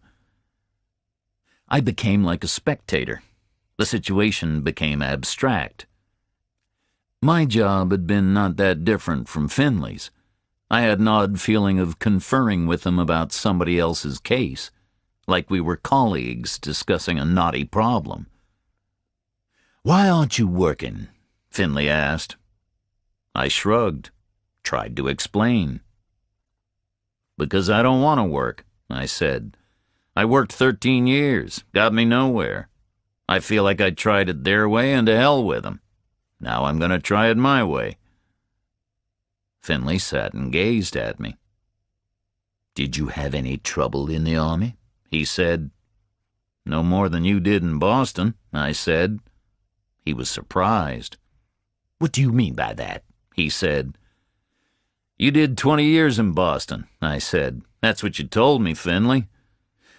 I became like a spectator. The situation became abstract. My job had been not that different from Finley's. I had an odd feeling of conferring with him about somebody else's case, like we were colleagues discussing a knotty problem. "Why aren't you working?" Finley asked. I shrugged, tried to explain. "Because I don't want to work," I said. "I worked 13 years, got me nowhere. I feel like I tried it their way and to hell with them. Now I'm going to try it my way." Finley sat and gazed at me. "Did you have any trouble in the Army?" he said. "No more than you did in Boston," I said. He was surprised. "What do you mean by that?" he said. "You did 20 years in Boston," I said. "That's what you told me, Finley.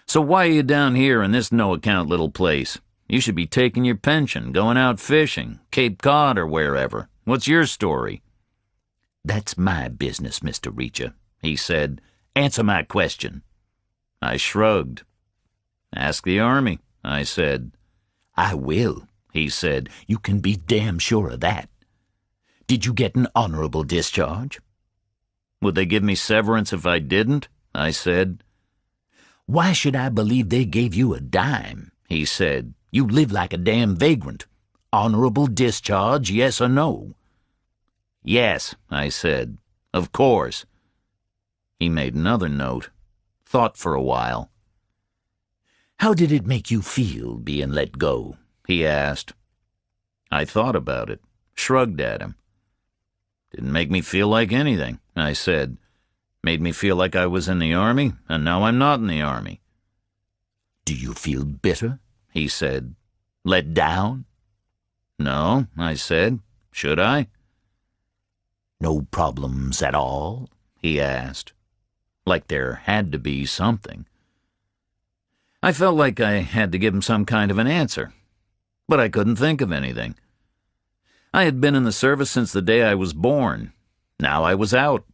So why are you down here in this no-account little place? You should be taking your pension, going out fishing, Cape Cod or wherever. What's your story?" "That's my business, Mr. Reacher," he said. "Answer my question." I shrugged. "Ask the Army," I said. "I will," he said. "You can be damn sure of that. Did you get an honorable discharge?" "Would they give me severance if I didn't?" I said. "Why should I believe they gave you a dime?" he said. "You live like a damn vagrant. Honorable discharge, yes or no?" "Yes," I said. "Of course." He made another note, thought for a while. "How did it make you feel being let go?" he asked. I thought about it, shrugged at him. Didn't make me feel like anything, I said. Made me feel like I was in the Army, and now I'm not in the Army. Do you feel bitter? He said. Let down? No, I said. Should I? No problems at all? He asked. Like there had to be something. I felt like I had to give him some kind of an answer, but I couldn't think of anything. I had been in the service since the day I was born. Now I was out.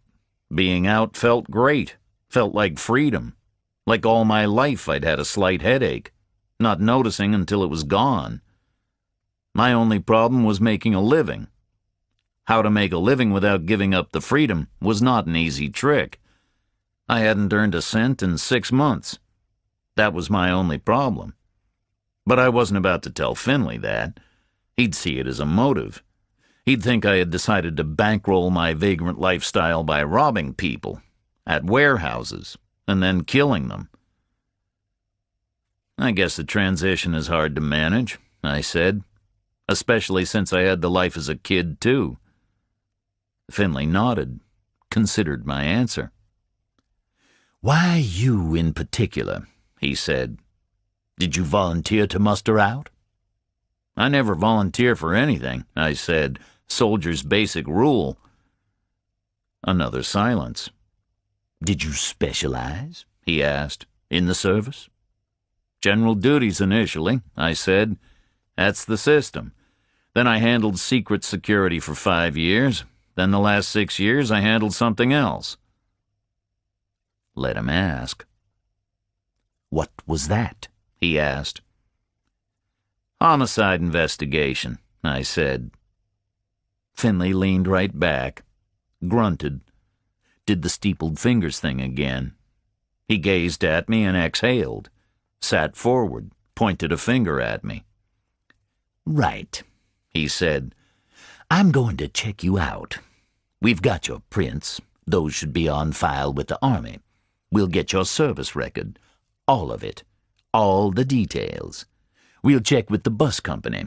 Being out felt great, felt like freedom. Like all my life I'd had a slight headache, not noticing until it was gone. My only problem was making a living. How to make a living without giving up the freedom was not an easy trick. I hadn't earned a cent in 6 months. That was my only problem. But I wasn't about to tell Finley that. He'd see it as a motive. He'd think I had decided to bankroll my vagrant lifestyle by robbing people at warehouses and then killing them. I guess the transition is hard to manage, I said, especially since I had the life as a kid, too. Finley nodded, considered my answer. Why you in particular? He said. Did you volunteer to muster out? I never volunteer for anything, I said. Soldier's basic rule. Another silence. Did you specialize? He asked. In the service? General duties initially, I said. That's the system. Then I handled secret security for 5 years. Then the last 6 years I handled something else. Let him ask. What was that? He asked. Homicide investigation, I said. Finley leaned right back, grunted, did the steepled fingers thing again. He gazed at me and exhaled, sat forward, pointed a finger at me. Right, he said. I'm going to check you out. We've got your prints. Those should be on file with the Army. We'll get your service record. All of it. All the details. We'll check with the bus company.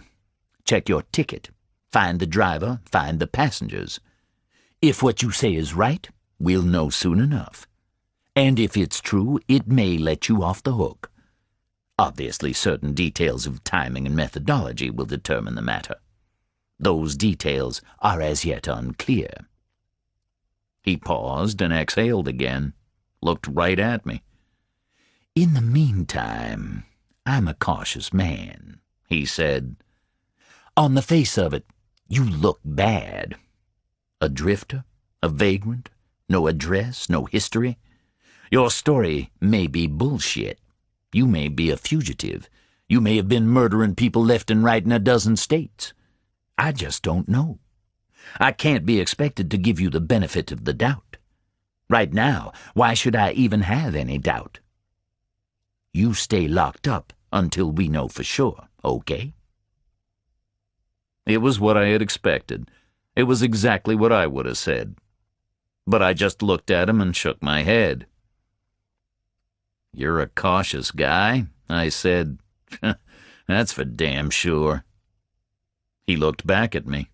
Check your ticket. Find the driver. Find the passengers. If what you say is right, we'll know soon enough. And if it's true, it may let you off the hook. Obviously, certain details of timing and methodology will determine the matter. Those details are as yet unclear. He paused and exhaled again, looked right at me. In the meantime, I'm a cautious man, he said. On the face of it, you look bad. A drifter, a vagrant, no address, no history. Your story may be bullshit. You may be a fugitive. You may have been murdering people left and right in a dozen states. I just don't know. I can't be expected to give you the benefit of the doubt. Right now, why should I even have any doubt? You stay locked up until we know for sure, okay? It was what I had expected. It was exactly what I would have said. But I just looked at him and shook my head. You're a cautious guy, I said. That's for damn sure. He looked back at me.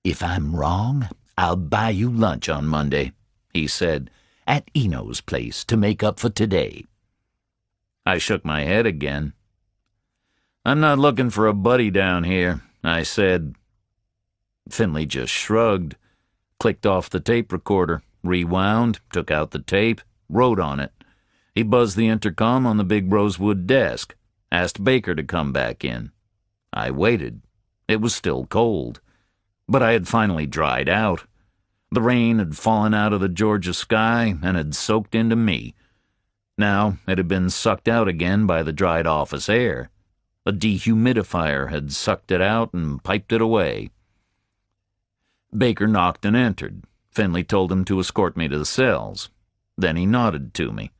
If I'm wrong, I'll buy you lunch on Monday, he said, at Eno's place to make up for today. I shook my head again. I'm not looking for a buddy down here, I said. Finley just shrugged, clicked off the tape recorder, rewound, took out the tape, wrote on it. He buzzed the intercom on the big rosewood desk, asked Baker to come back in. I waited. It was still cold, but I had finally dried out. The rain had fallen out of the Georgia sky and had soaked into me. Now it had been sucked out again by the dried office air. A dehumidifier had sucked it out and piped it away. Baker knocked and entered. Finley told him to escort me to the cells. Then he nodded to me.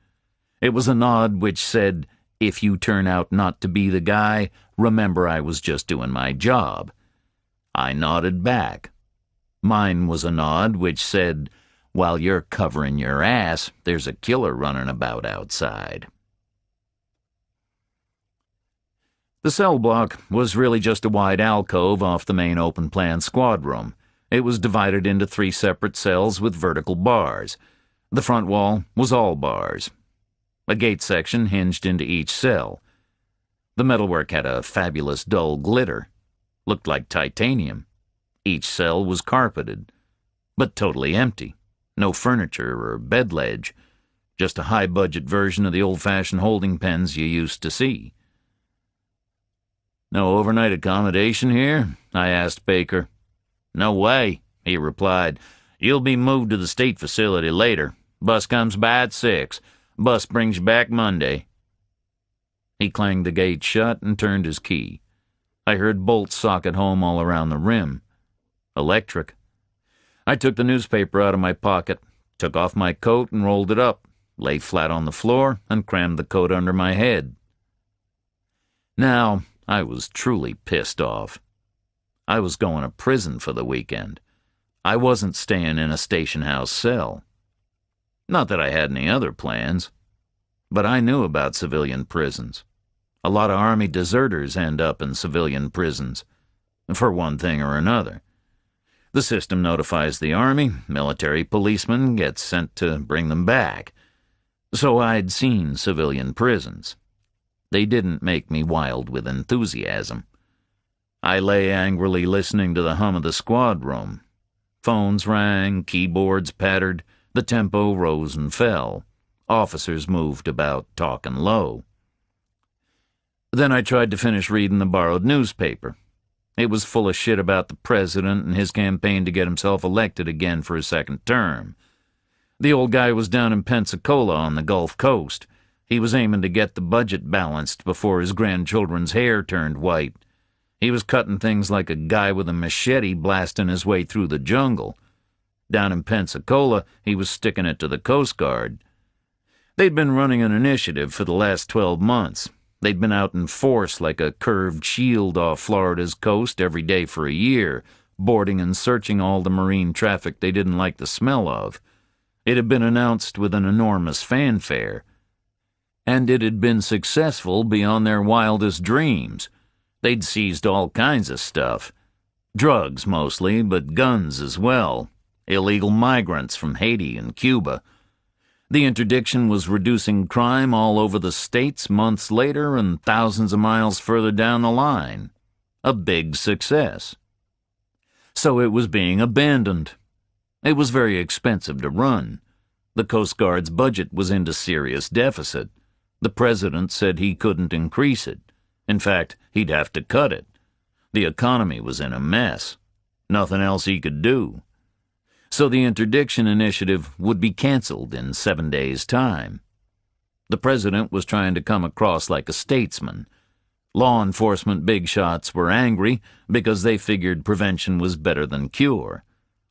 It was a nod which said, if you turn out not to be the guy, remember I was just doing my job. I nodded back. Mine was a nod which said, while you're covering your ass, there's a killer running about outside. The cell block was really just a wide alcove off the main open-plan squad room. It was divided into 3 separate cells with vertical bars. The front wall was all bars. A gate section hinged into each cell. The metalwork had a fabulous dull glitter. Looked like titanium. Each cell was carpeted, but totally empty. No furniture or bed ledge. Just a high-budget version of the old-fashioned holding pens you used to see. "No overnight accommodation here?" I asked Baker. "No way," he replied. "You'll be moved to the state facility later. Bus comes by at 6. Bus brings you back Monday." He clanged the gate shut and turned his key. I heard bolts socket home all around the rim. Electric. I took the newspaper out of my pocket, took off my coat and rolled it up, lay flat on the floor, and crammed the coat under my head. Now, I was truly pissed off. I was going to prison for the weekend. I wasn't staying in a station house cell. Not that I had any other plans, but I knew about civilian prisons. A lot of Army deserters end up in civilian prisons, for one thing or another. The system notifies the Army, military policemen get sent to bring them back. So I'd seen civilian prisons. They didn't make me wild with enthusiasm. I lay angrily listening to the hum of the squad room. Phones rang, keyboards pattered, the tempo rose and fell. Officers moved about, talking low. Then I tried to finish reading the borrowed newspaper. It was full of shit about the president and his campaign to get himself elected again for a second term. The old guy was down in Pensacola on the Gulf Coast. He was aiming to get the budget balanced before his grandchildren's hair turned white. He was cutting things like a guy with a machete blasting his way through the jungle. Down in Pensacola, he was sticking it to the Coast Guard. They'd been running an initiative for the last 12 months. They'd been out in force like a curved shield off Florida's coast every day for a year, boarding and searching all the marine traffic they didn't like the smell of. It had been announced with an enormous fanfare. And it had been successful beyond their wildest dreams. They'd seized all kinds of stuff. Drugs mostly, but guns as well. Illegal migrants from Haiti and Cuba. The interdiction was reducing crime all over the states months later and thousands of miles further down the line. A big success. So it was being abandoned. It was very expensive to run. The Coast Guard's budget was into serious deficit. The president said he couldn't increase it. In fact, he'd have to cut it. The economy was in a mess. Nothing else he could do. So the interdiction initiative would be canceled in 7 days' time. The president was trying to come across like a statesman. Law enforcement big shots were angry because they figured prevention was better than cure.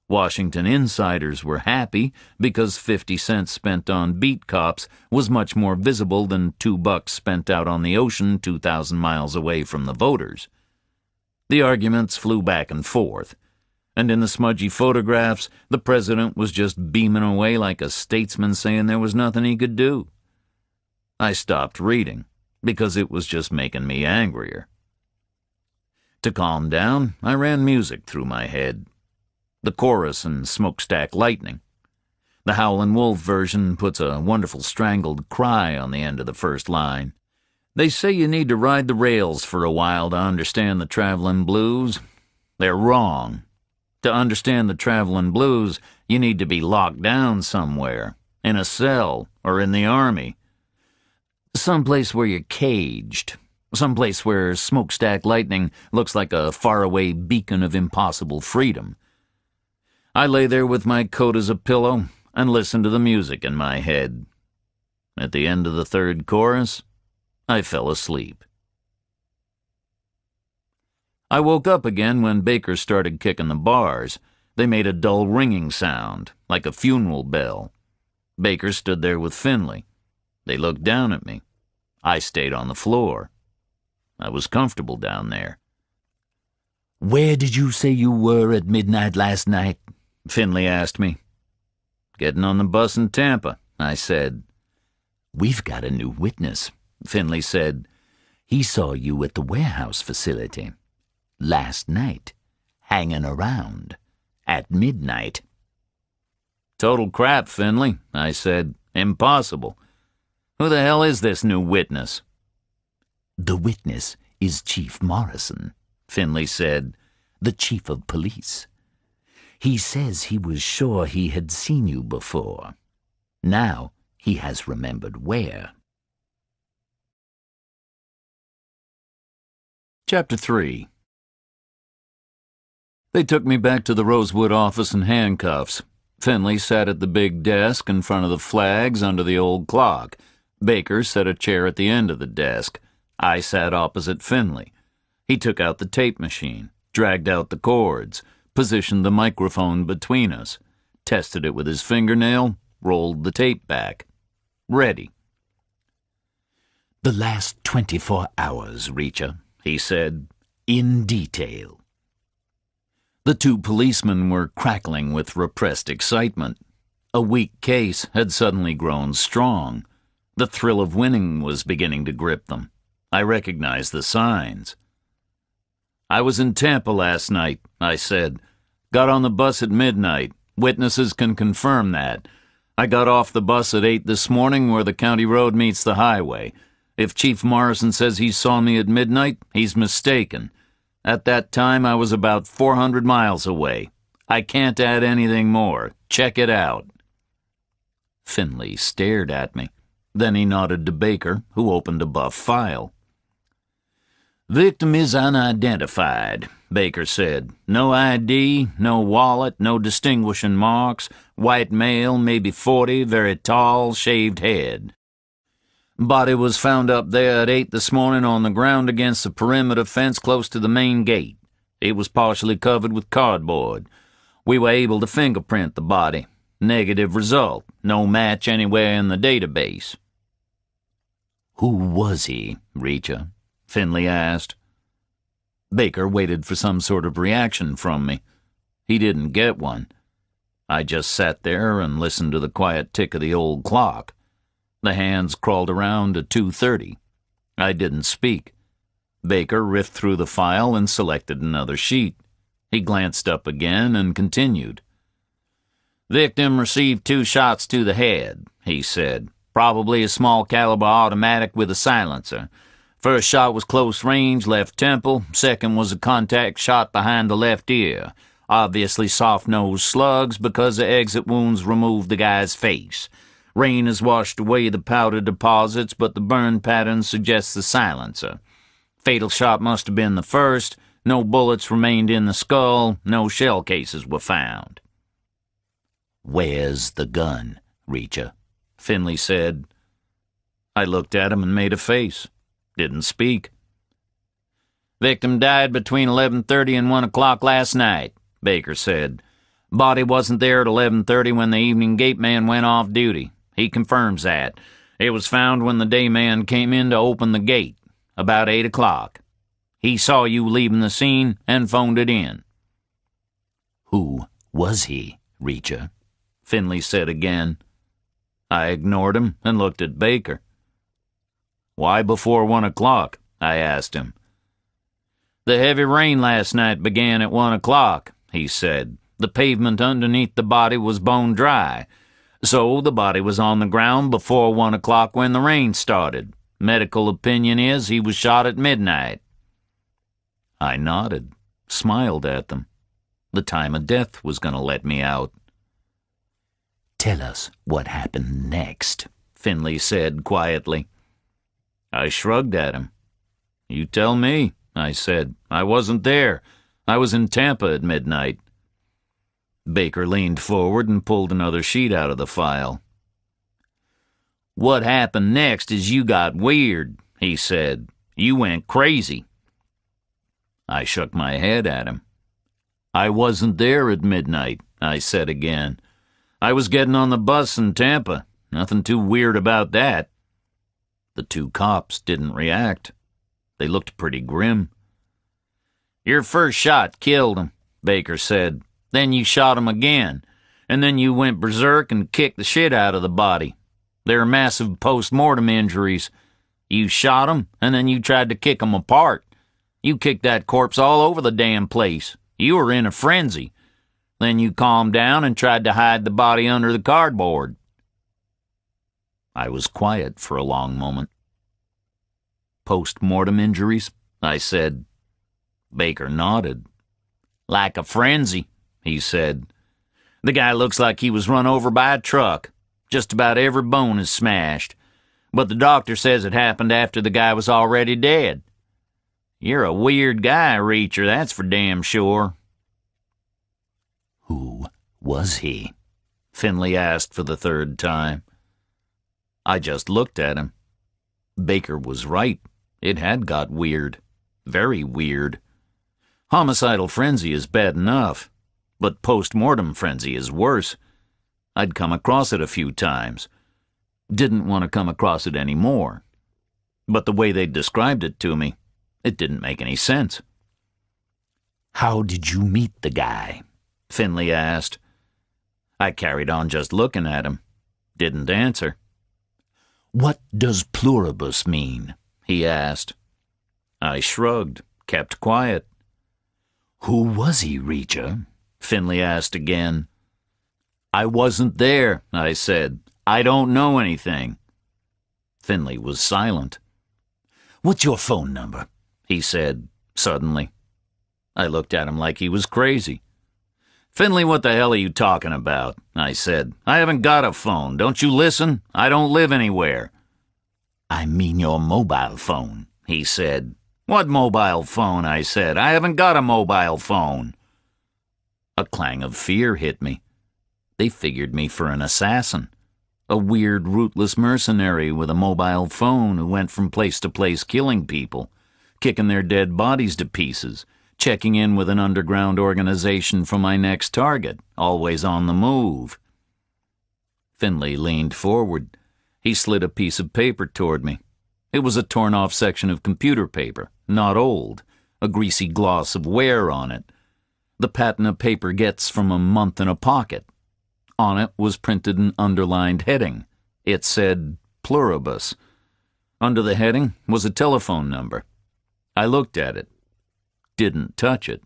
Washington insiders were happy because 50 cents spent on beat cops was much more visible than $2 spent out on the ocean 2,000 miles away from the voters. The arguments flew back and forth, and in the smudgy photographs, the president was just beaming away like a statesman saying there was nothing he could do. I stopped reading because it was just making me angrier. To calm down, I ran music through my head. The chorus in Smokestack Lightning. The Howlin' Wolf version puts a wonderful strangled cry on the end of the first line. They say you need to ride the rails for a while to understand the travelin' blues. They're wrong. To understand the travelin' blues, you need to be locked down somewhere, in a cell or in the army. Someplace where you're caged. Someplace where Smokestack Lightning looks like a faraway beacon of impossible freedom. I lay there with my coat as a pillow and listened to the music in my head. At the end of the third chorus, I fell asleep. I woke up again when Baker started kicking the bars. They made a dull ringing sound, like a funeral bell. Baker stood there with Finley. They looked down at me. I stayed on the floor. I was comfortable down there. "Where did you say you were at midnight last night?" Finley asked me. "Getting on the bus in Tampa," I said. "We've got a new witness," Finley said. He saw you at the warehouse facility last night, hanging around at midnight." "Total crap, Finley," I said. "Impossible. Who the hell is this new witness?" "The witness is Chief Morrison," Finley said, "the chief of police. He says he was sure he had seen you before. Now he has remembered where." Chapter 3. They took me back to the Rosewood office in handcuffs. Finley sat at the big desk in front of the flags under the old clock. Baker set a chair at the end of the desk. I sat opposite Finley. He took out the tape machine, dragged out the cords, positioned the microphone between us, tested it with his fingernail, rolled the tape back. Ready. "The last 24 hours, Reacher," he said, "in detail." The two policemen were crackling with repressed excitement. A weak case had suddenly grown strong. The thrill of winning was beginning to grip them. I recognized the signs. "I was in Tampa last night," I said. "Got on the bus at midnight. Witnesses can confirm that. I got off the bus at 8 this morning where the county road meets the highway. If Chief Morrison says he saw me at midnight, he's mistaken. At that time, I was about 400 miles away. I can't add anything more. Check it out." Finley stared at me. Then he nodded to Baker, who opened a buff file. "Victim is unidentified," Baker said. "No ID, no wallet, no distinguishing marks. White male, maybe 40, very tall, shaved head. Body was found up there at 8 this morning on the ground against the perimeter fence close to the main gate. It was partially covered with cardboard. We were able to fingerprint the body. Negative result. No match anywhere in the database." "Who was he, Reacher?" Finley asked. Baker waited for some sort of reaction from me. He didn't get one. I just sat there and listened to the quiet tick of the old clock. The hands crawled around to 2:30. I didn't speak. Baker riffed through the file and selected another sheet. He glanced up again and continued. "Victim received 2 shots to the head," he said. "Probably a small caliber automatic with a silencer. First shot was close range, left temple. Second was a contact shot behind the left ear. Obviously soft-nosed slugs because the exit wounds removed the guy's face. Rain has washed away the powder deposits, but the burn pattern suggests the silencer. Fatal shot must have been the first. No bullets remained in the skull. No shell cases were found." "Where's the gun, Reacher?" Finley said. I looked at him and made a face. Didn't speak. "Victim died between 11:30 and 1 o'clock last night," Baker said. "Body wasn't there at 11:30 when the evening gate man went off duty. He confirms that. It was found when the day man came in to open the gate, about 8 o'clock. He saw you leaving the scene and phoned it in." "Who was he, Reacher?" Finley said again. I ignored him and looked at Baker. "Why before 1 o'clock?" I asked him. "The heavy rain last night began at 1 o'clock, he said. The pavement underneath the body was bone dry. So the body was on the ground before 1 o'clock when the rain started. Medical opinion is he was shot at midnight." I nodded, smiled at them. The time of death was going to let me out. "Tell us what happened next," Finley said quietly. I shrugged at him. "You tell me," I said. "I wasn't there. I was in Tampa at midnight." Baker leaned forward and pulled another sheet out of the file. "What happened next is you got weird," he said. "You went crazy." I shook my head at him. "I wasn't there at midnight," I said again. "I was getting on the bus in Tampa. Nothing too weird about that." The 2 cops didn't react. They looked pretty grim. "Your first shot killed him," Baker said. "Then you shot him again, and then you went berserk and kicked the shit out of the body. There are massive post-mortem injuries. You shot 'em, and then you tried to kick 'em apart. You kicked that corpse all over the damn place. You were in a frenzy. Then you calmed down and tried to hide the body under the cardboard." I was quiet for a long moment. "Post-mortem injuries?" I said. Baker nodded. "Like a frenzy," he said. "The guy looks like he was run over by a truck. Just about every bone is smashed. But the doctor says it happened after the guy was already dead. You're a weird guy, Reacher, that's for damn sure." "Who was he?" Finley asked for the third time. I just looked at him. Baker was right. It had got weird. Very weird. Homicidal frenzy is bad enough, but post-mortem frenzy is worse. I'd come across it a few times. Didn't want to come across it anymore. But the way they described it to me, it didn't make any sense. "How did you meet the guy?" Finley asked. I carried on just looking at him. Didn't answer. "What does pluribus mean?" he asked. I shrugged, kept quiet. "Who was he, Reacher?" Finley asked again. "I wasn't there," I said. "I don't know anything." Finley was silent. "What's your phone number?" he said, suddenly. I looked at him like he was crazy. "Finley, what the hell are you talking about?" I said. "I haven't got a phone. Don't you listen? I don't live anywhere." "I mean your mobile phone," he said. "What mobile phone?" I said. "I haven't got a mobile phone." A clang of fear hit me. They figured me for an assassin. A weird, rootless mercenary with a mobile phone who went from place to place killing people, kicking their dead bodies to pieces, checking in with an underground organization for my next target, always on the move. Finley leaned forward. He slid a piece of paper toward me. It was a torn-off section of computer paper, not old, a greasy gloss of wear on it. The pattern a paper gets from a month in a pocket. On it was printed an underlined heading. It said, "Pluribus." Under the heading was a telephone number. I looked at it. Didn't touch it.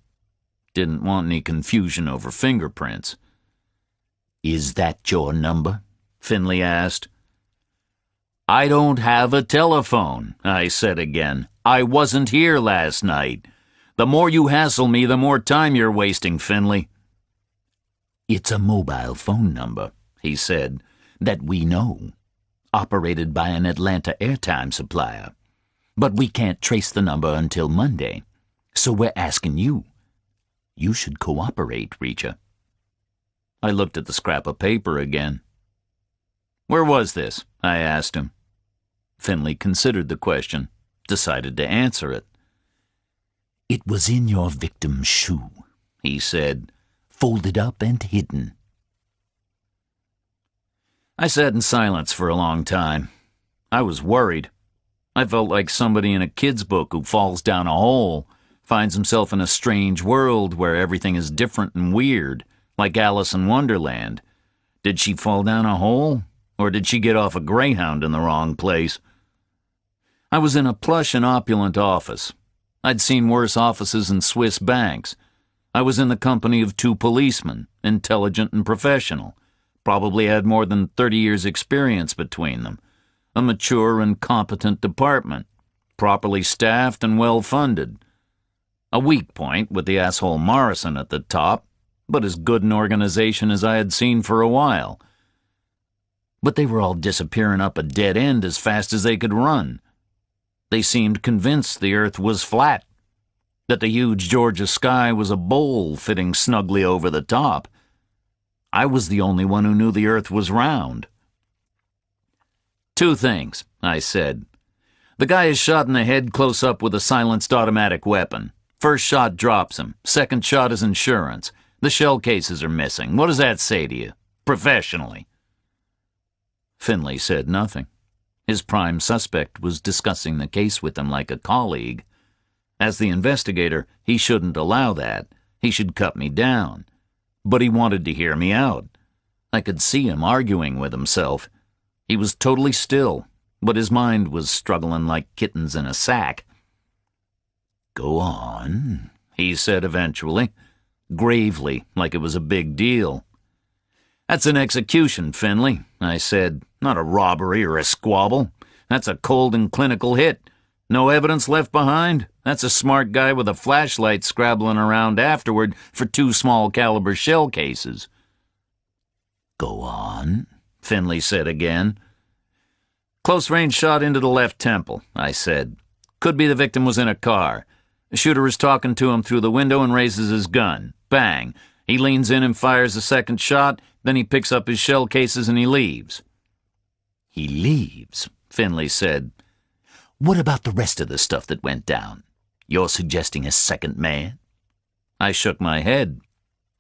Didn't want any confusion over fingerprints. "Is that your number?" Finley asked. "I don't have a telephone," I said again. "I wasn't here last night. The more you hassle me, the more time you're wasting, Finley." "It's a mobile phone number," he said, "that we know, operated by an Atlanta airtime supplier. But we can't trace the number until Monday, so we're asking you. You should cooperate, Reacher." I looked at the scrap of paper again. "Where was this?" I asked him. Finley considered the question, decided to answer it. "It was in your victim's shoe," he said, "folded up and hidden." I sat in silence for a long time. I was worried. I felt like somebody in a kid's book who falls down a hole, finds himself in a strange world where everything is different and weird, like Alice in Wonderland. Did she fall down a hole, or did she get off a Greyhound in the wrong place? I was in a plush and opulent office. I'd seen worse offices in Swiss banks. I was in the company of 2 policemen, intelligent and professional, probably had more than 30 years' experience between them, a mature and competent department, properly staffed and well-funded. A weak point with the asshole Morrison at the top, but as good an organization as I had seen for a while. But they were all disappearing up a dead end as fast as they could run. They seemed convinced the earth was flat, that the huge Georgia sky was a bowl fitting snugly over the top. I was the only one who knew the earth was round. "2 things," I said. "The guy is shot in the head close up with a silenced automatic weapon. First shot drops him. Second shot is insurance. The shell cases are missing. What does that say to you, professionally?" Finley said nothing. His prime suspect was discussing the case with him like a colleague. As the investigator, he shouldn't allow that. He should cut me down. But he wanted to hear me out. I could see him arguing with himself. He was totally still, but his mind was struggling like kittens in a sack. "Go on," he said eventually, gravely, like it was a big deal. "That's an execution, Finley," I said. "Not a robbery or a squabble. That's a cold and clinical hit. No evidence left behind? That's a smart guy with a flashlight scrabbling around afterward for 2 small-caliber shell cases." "Go on," Finley said again. "Close-range shot into the left temple," I said. "Could be the victim was in a car. The shooter is talking to him through the window and raises his gun. Bang. He leans in and fires a second shot, then he picks up his shell cases and he leaves." "He leaves," Finley said. "What about the rest of the stuff that went down? You're suggesting a second man?" I shook my head.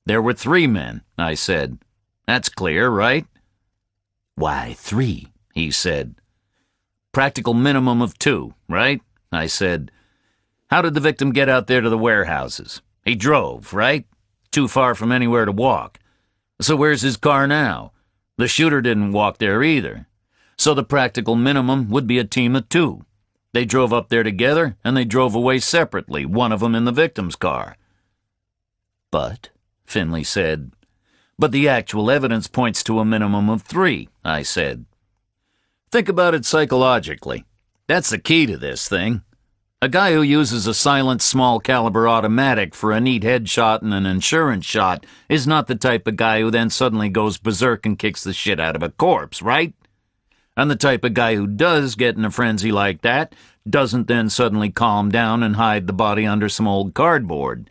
"There were 3 men," I said. "That's clear, right?" "Why 3?" he said. "Practical minimum of 2, right?" I said. "How did the victim get out there to the warehouses? He drove, right? Too far from anywhere to walk. So where's his car now? The shooter didn't walk there either. So the practical minimum would be a team of 2. They drove up there together, and they drove away separately, one of them in the victim's car." "But," Finley said. "But the actual evidence points to a minimum of 3, I said. "Think about it psychologically. That's the key to this thing. A guy who uses a silent small-caliber automatic for a neat headshot and an insurance shot is not the type of guy who then suddenly goes berserk and kicks the shit out of a corpse, right? And the type of guy who does get in a frenzy like that doesn't then suddenly calm down and hide the body under some old cardboard.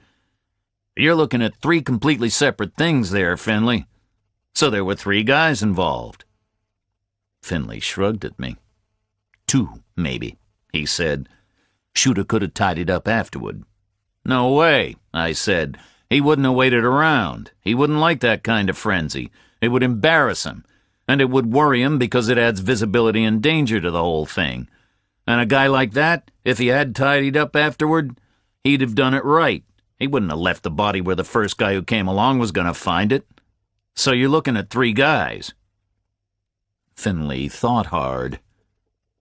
You're looking at 3 completely separate things there, Finley. So there were 3 guys involved." Finley shrugged at me. 2, maybe," he said. "Shooter could have tied it up afterward." "No way," I said. "He wouldn't have waited around. He wouldn't like that kind of frenzy. It would embarrass him. And it would worry him because it adds visibility and danger to the whole thing. And a guy like that, if he had tidied up afterward, he'd have done it right. He wouldn't have left the body where the first guy who came along was going to find it. So you're looking at 3 guys." Finley thought hard.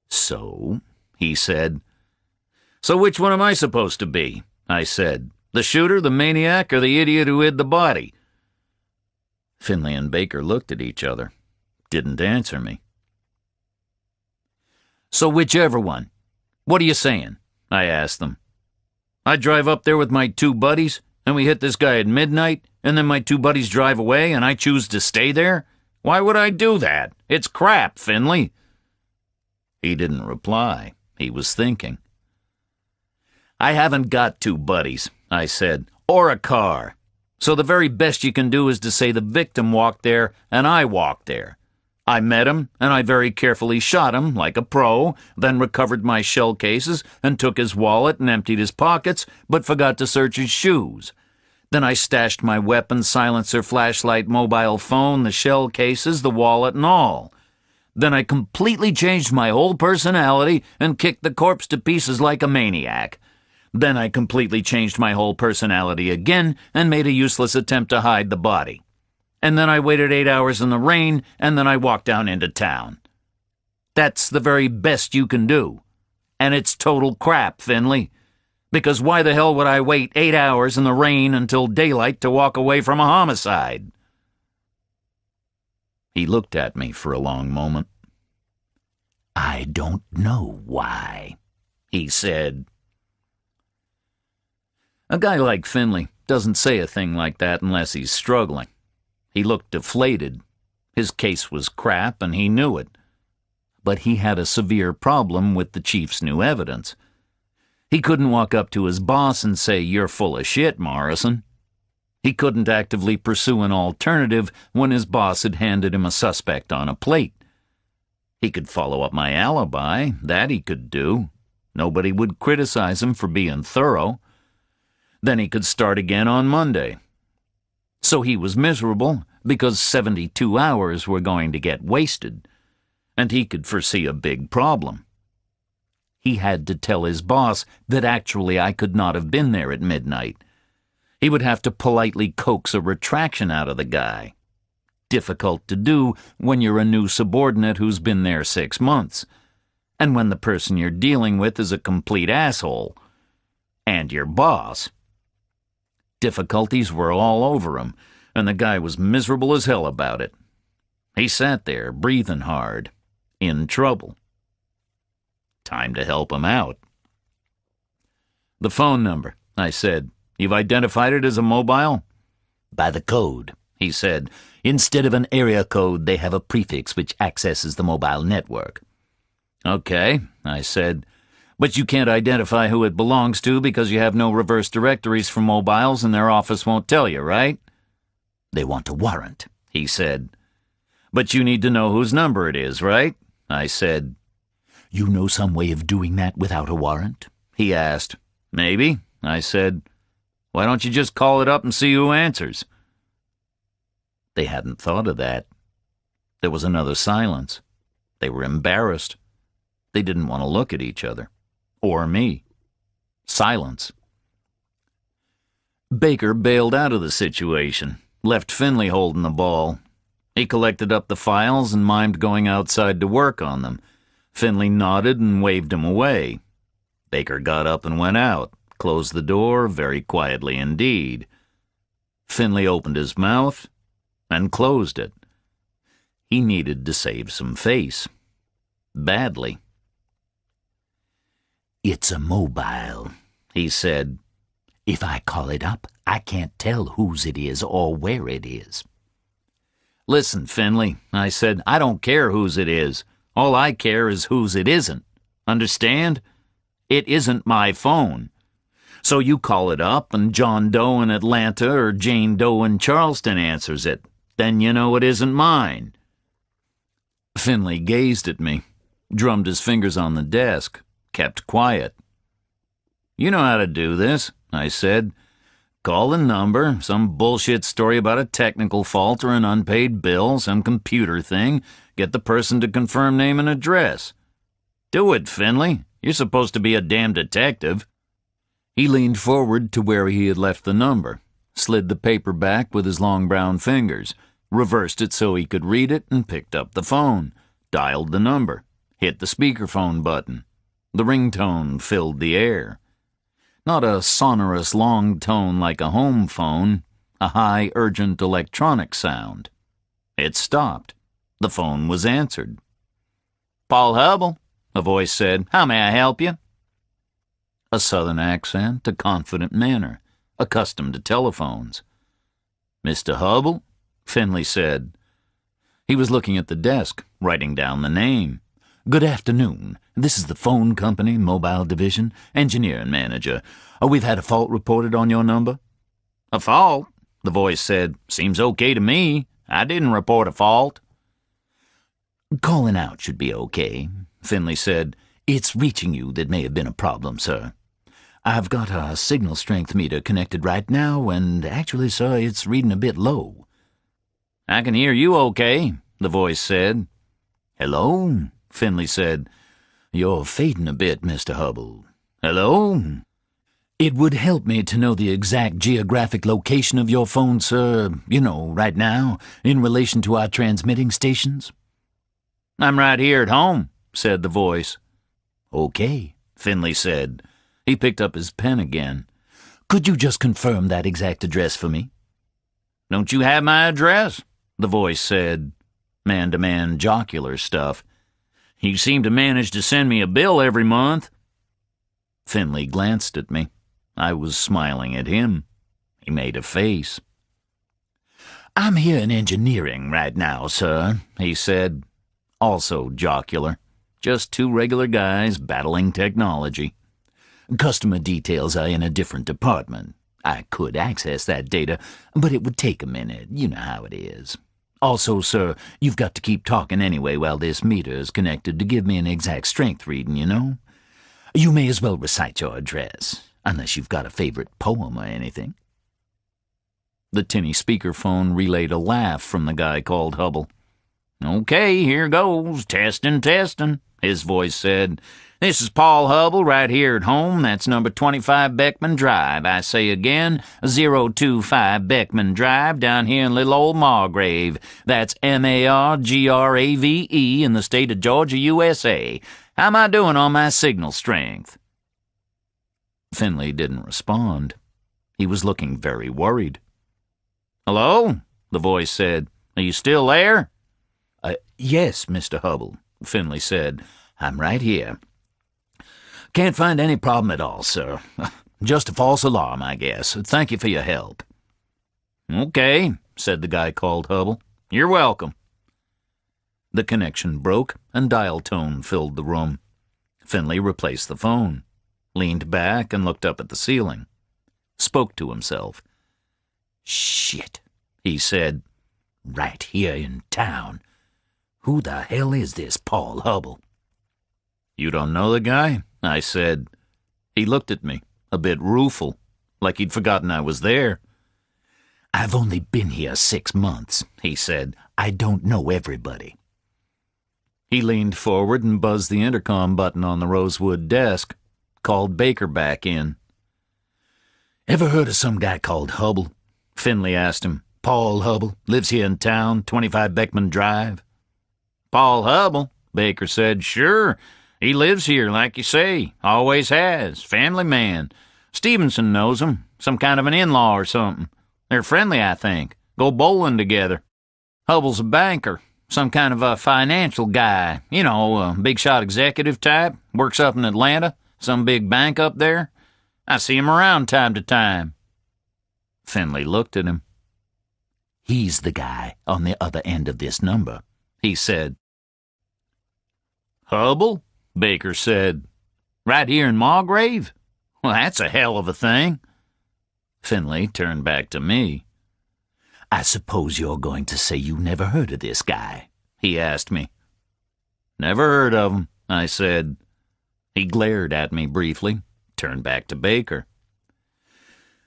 "So?" he said. "So which one am I supposed to be?" I said. "The shooter, the maniac, or the idiot who hid the body?" Finley and Baker looked at each other. Didn't answer me. "So whichever one. What are you saying?" I asked them. "I drive up there with my 2 buddies, and we hit this guy at midnight, and then my 2 buddies drive away, and I choose to stay there? Why would I do that? It's crap, Finley." He didn't reply. He was thinking. "I haven't got 2 buddies," I said, "or a car. So the very best you can do is to say the victim walked there and I walked there. I met him, and I very carefully shot him, like a pro, then recovered my shell cases and took his wallet and emptied his pockets, but forgot to search his shoes. Then I stashed my weapon, silencer, flashlight, mobile phone, the shell cases, the wallet, and all. Then I completely changed my whole personality and kicked the corpse to pieces like a maniac. Then I completely changed my whole personality again and made a useless attempt to hide the body. And then I waited 8 hours in the rain, and then I walked down into town. That's the very best you can do. And it's total crap, Finley. Because why the hell would I wait 8 hours in the rain until daylight to walk away from a homicide?" He looked at me for a long moment. "I don't know why," he said. A guy like Finley doesn't say a thing like that unless he's struggling. He looked deflated. His case was crap, and he knew it. But he had a severe problem with the chief's new evidence. He couldn't walk up to his boss and say, "You're full of shit, Morrison." He couldn't actively pursue an alternative when his boss had handed him a suspect on a plate. He could follow up my alibi, that he could do. Nobody would criticize him for being thorough. Then he could start again on Monday. So he was miserable because 72 hours were going to get wasted, and he could foresee a big problem. He had to tell his boss that actually I could not have been there at midnight. He would have to politely coax a retraction out of the guy. Difficult to do when you're a new subordinate who's been there 6 months. And when the person you're dealing with is a complete asshole. And your boss. Difficulties were all over him, and the guy was miserable as hell about it. He sat there, breathing hard, in trouble. Time to help him out. "The phone number," I said. "You've identified it as a mobile?" "By the code," he said. "Instead of an area code, they have a prefix which accesses the mobile network." "Okay," I said. "But you can't identify who it belongs to because you have no reverse directories for mobiles and their office won't tell you, right?" "They want a warrant," he said. "But you need to know whose number it is, right?" I said. "You know some way of doing that without a warrant?" he asked. "Maybe," I said. "Why don't you just call it up and see who answers?" They hadn't thought of that. There was another silence. They were embarrassed. They didn't want to look at each other. Or me. Silence. Baker bailed out of the situation, left Finley holding the ball. He collected up the files and mimed going outside to work on them. Finley nodded and waved him away. Baker got up and went out, closed the door very quietly indeed. Finley opened his mouth and closed it. He needed to save some face. Badly. "It's a mobile," he said. "If I call it up, I can't tell whose it is or where it is." "Listen, Finley," I said, "I don't care whose it is. All I care is whose it isn't. Understand? It isn't my phone. So you call it up and John Doe in Atlanta or Jane Doe in Charleston answers it. Then you know it isn't mine." Finley gazed at me, drummed his fingers on the desk, kept quiet. "You know how to do this," I said. "Call the number, some bullshit story about a technical fault or an unpaid bill, some computer thing, get the person to confirm name and address. Do it, Finley. You're supposed to be a damn detective." He leaned forward to where he had left the number, slid the paper back with his long brown fingers, reversed it so he could read it, and picked up the phone, dialed the number, hit the speakerphone button. The ringtone filled the air. Not a sonorous long tone like a home phone, a high, urgent electronic sound. It stopped. The phone was answered. "Paul Hubble," a voice said. "How may I help you?" A southern accent, a confident manner, accustomed to telephones. "Mr. Hubble?" Finley said. He was looking at the desk, writing down the name. "Good afternoon. This is the phone company, mobile division, engineer and manager. We've had a fault reported on your number." "A fault?" the voice said. "Seems okay to me. I didn't report a fault." "Calling out should be okay," Finley said. "It's reaching you that may have been a problem, sir. I've got a signal strength meter connected right now, and actually, sir, it's reading a bit low." "I can hear you okay," the voice said. "Hello?" Finley said. "You're fading a bit, Mr. Hubble." "Hello?" "It would help me to know the exact geographic location of your phone, sir, right now, in relation to our transmitting stations." "I'm right here at home," said the voice. "Okay," Finley said. He picked up his pen again. "Could you just confirm that exact address for me?" "Don't you have my address?" the voice said. Man-to-man jocular stuff. "You seem to manage to send me a bill every month." Finley glanced at me. I was smiling at him. He made a face. "I'm here in engineering right now, sir," he said. Also jocular. Just two regular guys battling technology. "Customer details are in a different department. I could access that data, but it would take a minute. You know how it is. Also, sir, you've got to keep talking anyway while this meter is connected to give me an exact strength reading, You may as well recite your address, unless you've got a favorite poem or anything." The tinny speakerphone relayed a laugh from the guy called Hubble. "Okay, here goes. Testing, testing." his voice said. "This is Paul Hubble right here at home. That's number 25 Beckman Drive. I say again, 025 Beckman Drive down here in little old Margrave. That's Margrave in the state of Georgia, USA. How am I doing on my signal strength?" Finley didn't respond. He was looking very worried. "Hello?" the voice said. "Are you still there?" Yes, Mr. Hubble," Finley said. "I'm right here. Can't find any problem at all, sir. Just a false alarm, I guess. Thank you for your help." "Okay," said the guy called Hubble. "You're welcome." The connection broke and dial tone filled the room. Finley replaced the phone, leaned back and looked up at the ceiling. Spoke to himself. "Shit," he said. "Right here in town. Who the hell is this Paul Hubble?" "You don't know the guy?" I said. He looked at me, a bit rueful, like he'd forgotten I was there. "I've only been here 6 months," he said. "I don't know everybody." He leaned forward and buzzed the intercom button on the rosewood desk, called Baker back in. "Ever heard of some guy called Hubble?" Finley asked him. "Paul Hubble, lives here in town, 25 Beckman Drive." "Paul Hubble," Baker said. "Sure. He lives here, like you say. Always has. Family man. Stevenson knows him. Some kind of an in-law or something. They're friendly, I think. Go bowling together. Hubble's a banker. Some kind of a financial guy. You know, a big-shot executive type. Works up in Atlanta. Some big bank up there. I see him around time to time." Finley looked at him. "He's the guy on the other end of this number," he said. "Hubble?" Baker said. "Right here in Margrave? Well, that's a hell of a thing." Finley turned back to me. "I suppose you're going to say you never heard of this guy?" he asked me. "Never heard of him," I said. He glared at me briefly, turned back to Baker.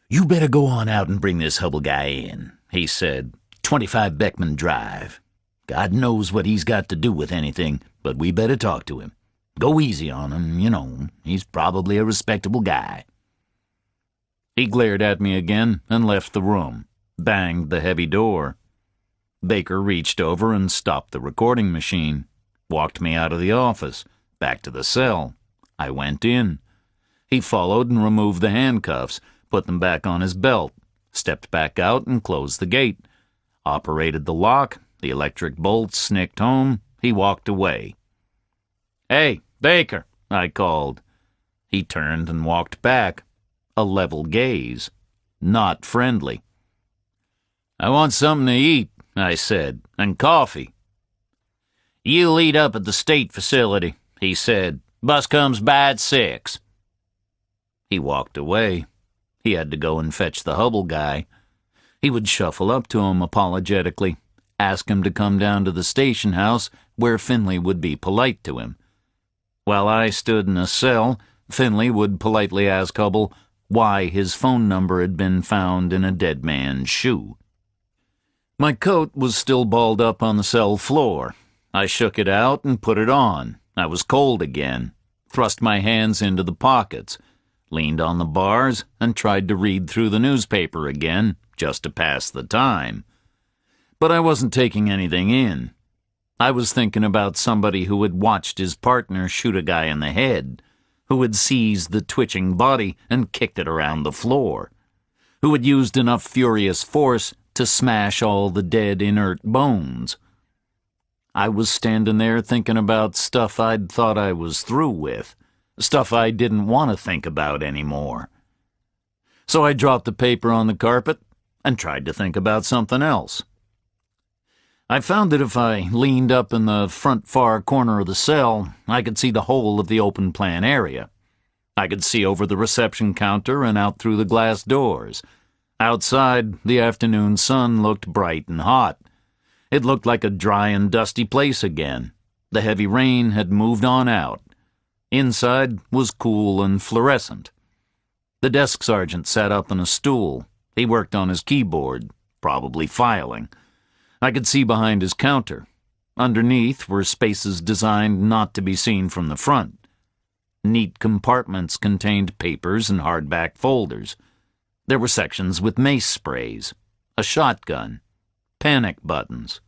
"You better go on out and bring this Hubble guy in," he said. 25 Beckman Drive. God knows what he's got to do with anything, but we better talk to him. Go easy on him, you know. He's probably a respectable guy." He glared at me again and left the room, banged the heavy door. Baker reached over and stopped the recording machine, walked me out of the office, back to the cell. I went in. He followed and removed the handcuffs, put them back on his belt, stepped back out and closed the gate, operated the lock, the electric bolts snicked home. He walked away. "Hey, Baker," I called. He turned and walked back, a level gaze, not friendly. "I want something to eat," I said, "and coffee." "You'll eat up at the state facility," he said. "Bus comes by at 6. He walked away. He had to go and fetch the Hubble guy. He would shuffle up to him apologetically, ask him to come down to the station house where Finley would be polite to him. While I stood in a cell, Finley would politely ask Hubble why his phone number had been found in a dead man's shoe. My coat was still balled up on the cell floor. I shook it out and put it on. I was cold again, thrust my hands into the pockets, leaned on the bars, and tried to read through the newspaper again, just to pass the time. But I wasn't taking anything in. I was thinking about somebody who had watched his partner shoot a guy in the head, who had seized the twitching body and kicked it around the floor, who had used enough furious force to smash all the dead inert bones. I was standing there thinking about stuff I'd thought I was through with, stuff I didn't want to think about anymore. So I dropped the paper on the carpet and tried to think about something else. I found that if I leaned up in the front far corner of the cell, I could see the whole of the open plan area. I could see over the reception counter and out through the glass doors. Outside, the afternoon sun looked bright and hot. It looked like a dry and dusty place again. The heavy rain had moved on out. Inside was cool and fluorescent. The desk sergeant sat up on a stool. He worked on his keyboard, probably filing. I could see behind his counter. Underneath were spaces designed not to be seen from the front. Neat compartments contained papers and hardback folders. There were sections with mace sprays, a shotgun, panic buttons.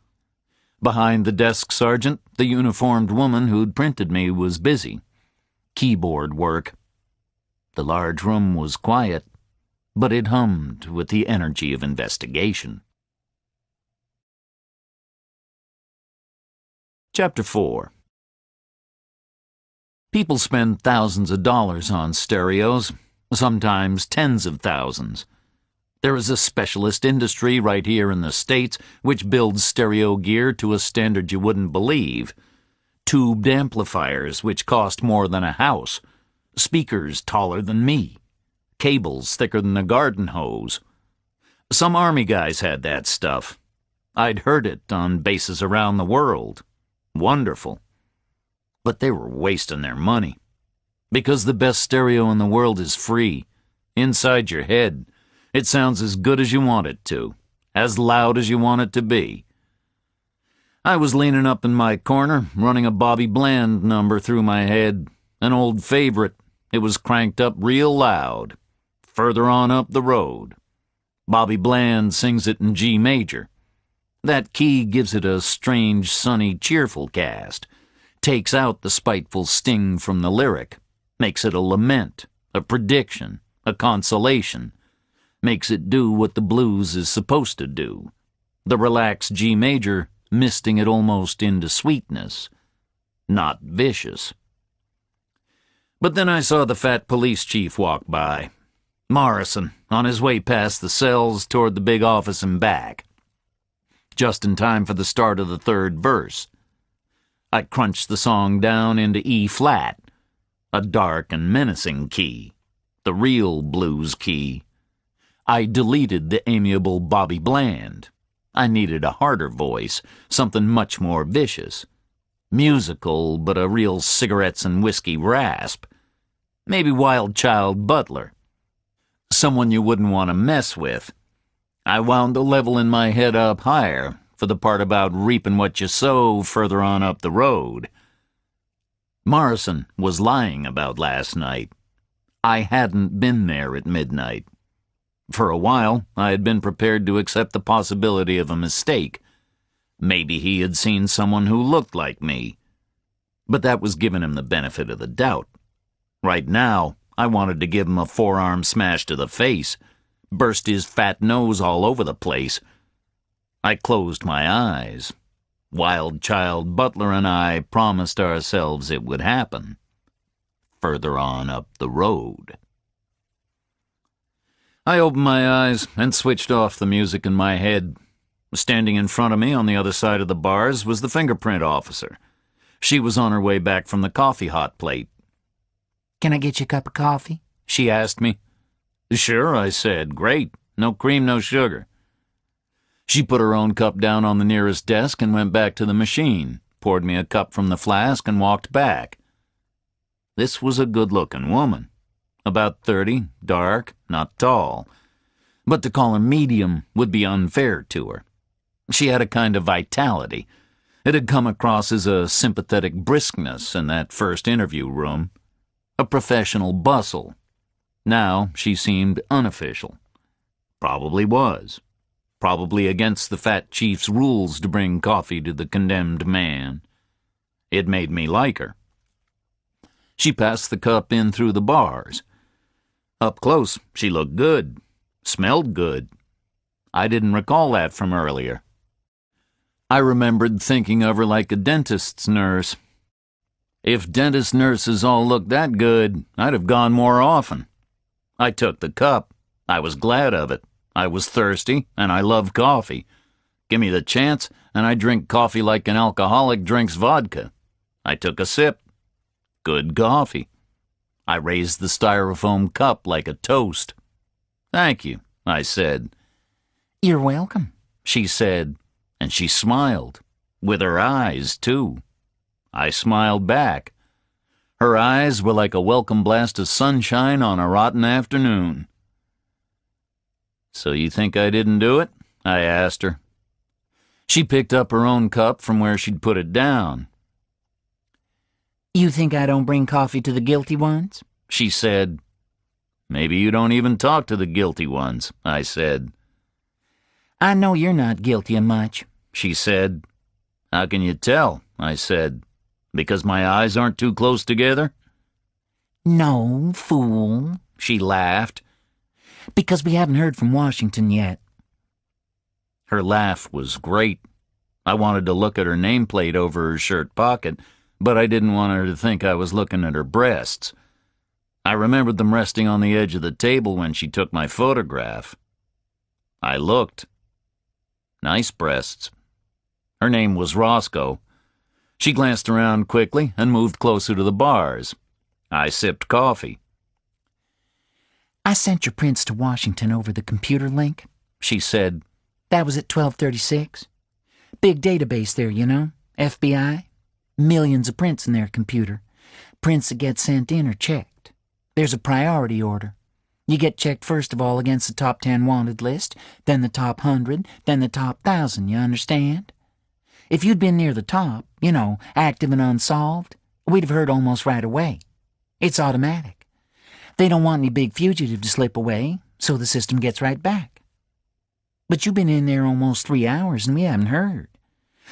Behind the desk sergeant, the uniformed woman who'd printed me was busy. Keyboard work. The large room was quiet, but it hummed with the energy of investigation. Chapter 4. People spend thousands of dollars on stereos, sometimes tens of thousands. There is a specialist industry right here in the States which builds stereo gear to a standard you wouldn't believe. Tubed amplifiers which cost more than a house. Speakers taller than me. Cables thicker than a garden hose. Some army guys had that stuff. I'd heard it on bases around the world. Wonderful. But they were wasting their money. Because the best stereo in the world is free. Inside your head. It sounds as good as you want it to. As loud as you want it to be. I was leaning up in my corner, running a Bobby Bland number through my head. An old favorite. It was cranked up real loud. Further on up the road. Bobby Bland sings it in G major. That key gives it a strange, sunny, cheerful cast. Takes out the spiteful sting from the lyric. Makes it a lament, a prediction, a consolation. Makes it do what the blues is supposed to do. The relaxed G major misting it almost into sweetness. Not vicious. But then I saw the fat police chief walk by. Morrison, on his way past the cells toward the big office and back. Just in time for the start of the third verse. I crunched the song down into E flat, a dark and menacing key, the real blues key. I deleted the amiable Bobby Bland. I needed a harder voice, something much more vicious. Musical, but a real cigarettes and whiskey rasp. Maybe Wild Child Butler. Someone you wouldn't want to mess with. I wound the level in my head up higher for the part about reaping what you sow further on up the road. Morrison was lying about last night. I hadn't been there at midnight. For a while, I had been prepared to accept the possibility of a mistake. Maybe he had seen someone who looked like me. But that was giving him the benefit of the doubt. Right now, I wanted to give him a forearm smash to the face, burst his fat nose all over the place. I closed my eyes. Wild Child Butler and I promised ourselves it would happen. Further on up the road. I opened my eyes and switched off the music in my head. Standing in front of me on the other side of the bars was the fingerprint officer. She was on her way back from the coffee hot plate. "Can I get you a cup of coffee?" she asked me. "Sure," I said. "Great. No cream, no sugar." She put her own cup down on the nearest desk and went back to the machine, poured me a cup from the flask, and walked back. This was a good-looking woman. About 30, dark, not tall. But to call her medium would be unfair to her. She had a kind of vitality. It had come across as a sympathetic briskness in that first interview room. A professional bustle. Now she seemed unofficial. Probably was. Probably against the fat chief's rules to bring coffee to the condemned man. It made me like her. She passed the cup in through the bars. Up close, she looked good. Smelled good. I didn't recall that from earlier. I remembered thinking of her like a dentist's nurse. If dentist nurses all looked that good, I'd have gone more often. I took the cup. I was glad of it. I was thirsty, and I love coffee. Give me the chance, and I drink coffee like an alcoholic drinks vodka. I took a sip. Good coffee. I raised the styrofoam cup like a toast. "Thank you," I said. "You're welcome," she said, and she smiled. With her eyes, too. I smiled back. Her eyes were like a welcome blast of sunshine on a rotten afternoon. "So you think I didn't do it?" I asked her. She picked up her own cup from where she'd put it down. "You think I don't bring coffee to the guilty ones?" She said. "Maybe you don't even talk to the guilty ones," I said. "I know you're not guilty of much," she said. "How can you tell?" I said. "Because my eyes aren't too close together?" "No, fool," she laughed. "Because we haven't heard from Washington yet." Her laugh was great. I wanted to look at her nameplate over her shirt pocket, but I didn't want her to think I was looking at her breasts. I remembered them resting on the edge of the table when she took my photograph. I looked. Nice breasts. Her name was Roscoe. She glanced around quickly and moved closer to the bars. I sipped coffee. "I sent your prints to Washington over the computer link," she said. "That was at 12:36. Big database there, you know, FBI. Millions of prints in their computer. Prints that get sent in are checked. There's a priority order. You get checked first of all against the top 10 wanted list, then the top 100, then the top 1,000, you understand? If you'd been near the top, you know, active and unsolved, we'd have heard almost right away. It's automatic. They don't want any big fugitive to slip away, so the system gets right back. But you've been in there almost 3 hours and we haven't heard.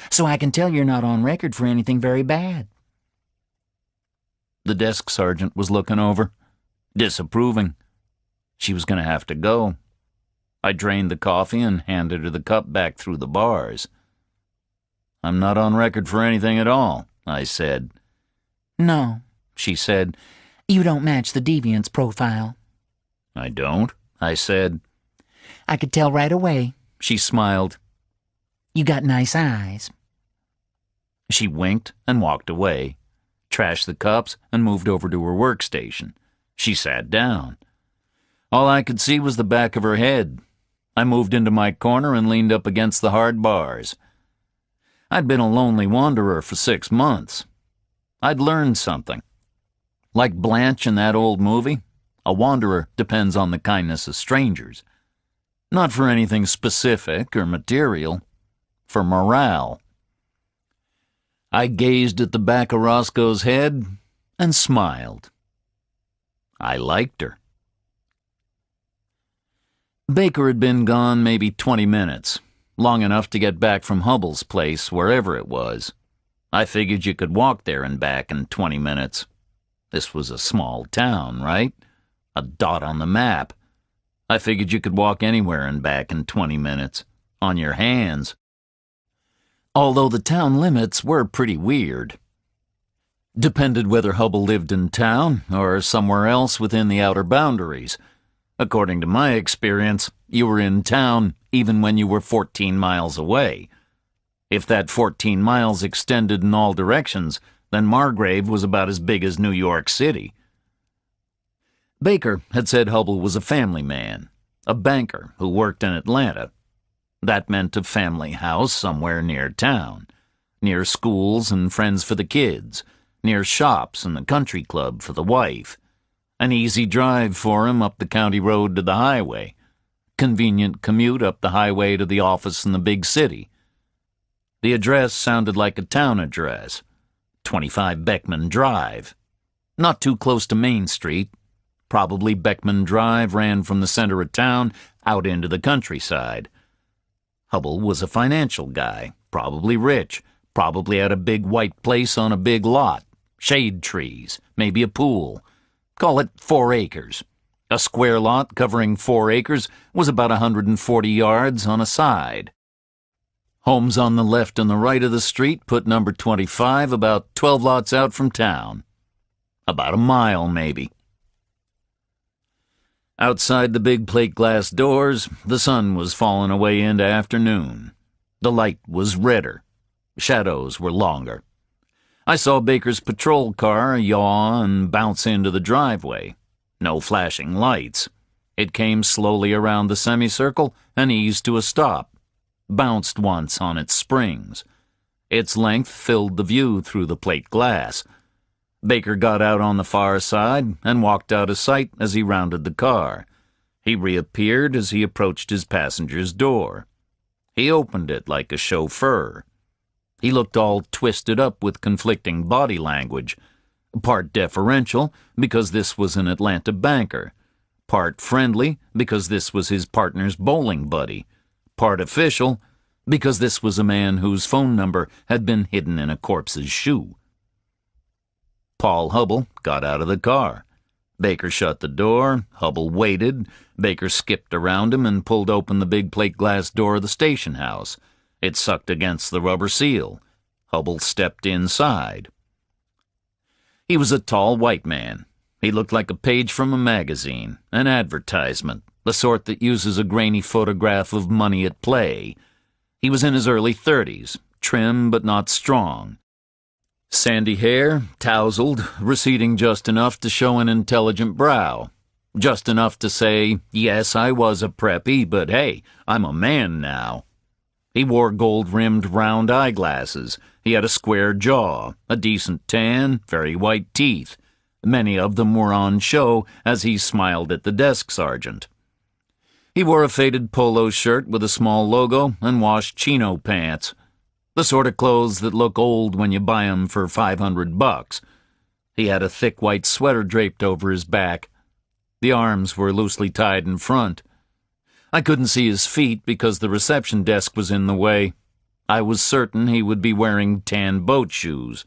So I can tell you're not on record for anything very bad." The desk sergeant was looking over, disapproving. She was going to have to go. I drained the coffee and handed her the cup back through the bars. "I'm not on record for anything at all," I said. "No," she said. "You don't match the deviant's profile." "I don't," I said. "I could tell right away," she smiled. "You got nice eyes." She winked and walked away, trashed the cups, and moved over to her workstation. She sat down. All I could see was the back of her head. I moved into my corner and leaned up against the hard bars. I'd been a lonely wanderer for 6 months. I'd learned something. Like Blanche in that old movie, a wanderer depends on the kindness of strangers. Not for anything specific or material, for morale. I gazed at the back of Roscoe's head and smiled. I liked her. Baker had been gone maybe 20 minutes, long enough to get back from Hubbell's place, wherever it was. I figured you could walk there and back in 20 minutes. This was a small town, right? A dot on the map. I figured you could walk anywhere and back in 20 minutes, on your hands. Although the town limits were pretty weird. Depended whether Hubbell lived in town or somewhere else within the outer boundaries. According to my experience, you were in town even when you were 14 miles away. If that 14 miles extended in all directions, then Margrave was about as big as New York City. Baker had said Hubbell was a family man, a banker who worked in Atlanta. That meant a family house somewhere near town, near schools and friends for the kids, near shops and the country club for the wife. An easy drive for him up the county road to the highway. Convenient commute up the highway to the office in the big city. The address sounded like a town address. 25 Beckman Drive. Not too close to Main Street. Probably Beckman Drive ran from the center of town out into the countryside. Hubbell was a financial guy, probably rich, probably had a big white place on a big lot, shade trees, maybe a pool. Call it 4 acres. A square lot covering 4 acres was about 140 yards on a side. Homes on the left and the right of the street put number 25 about 12 lots out from town. About a mile, maybe. Outside the big plate glass doors, the sun was falling away into afternoon. The light was redder. Shadows were longer. I saw Baker's patrol car yaw and bounce into the driveway. No flashing lights. It came slowly around the semicircle and eased to a stop. Bounced once on its springs. Its length filled the view through the plate glass. Baker got out on the far side and walked out of sight as he rounded the car. He reappeared as he approached his passenger's door. He opened it like a chauffeur. He looked all twisted up with conflicting body language, part deferential because this was an Atlanta banker, part friendly because this was his partner's bowling buddy, part official because this was a man whose phone number had been hidden in a corpse's shoe. Paul Hubble got out of the car. Baker shut the door. Hubble waited. Baker skipped around him and pulled open the big plate glass door of the station house. It sucked against the rubber seal. Hubble stepped inside. He was a tall white man. He looked like a page from a magazine, an advertisement, the sort that uses a grainy photograph of money at play. He was in his early 30s, trim but not strong. Sandy hair, tousled, receding just enough to show an intelligent brow. Just enough to say, yes, I was a preppy, but hey, I'm a man now. He wore gold-rimmed round eyeglasses. He had a square jaw, a decent tan, very white teeth. Many of them were on show as he smiled at the desk sergeant. He wore a faded polo shirt with a small logo and washed chino pants, the sort of clothes that look old when you buy 'em for $500. He had a thick white sweater draped over his back. The arms were loosely tied in front. I couldn't see his feet because the reception desk was in the way. I was certain he would be wearing tan boat shoes.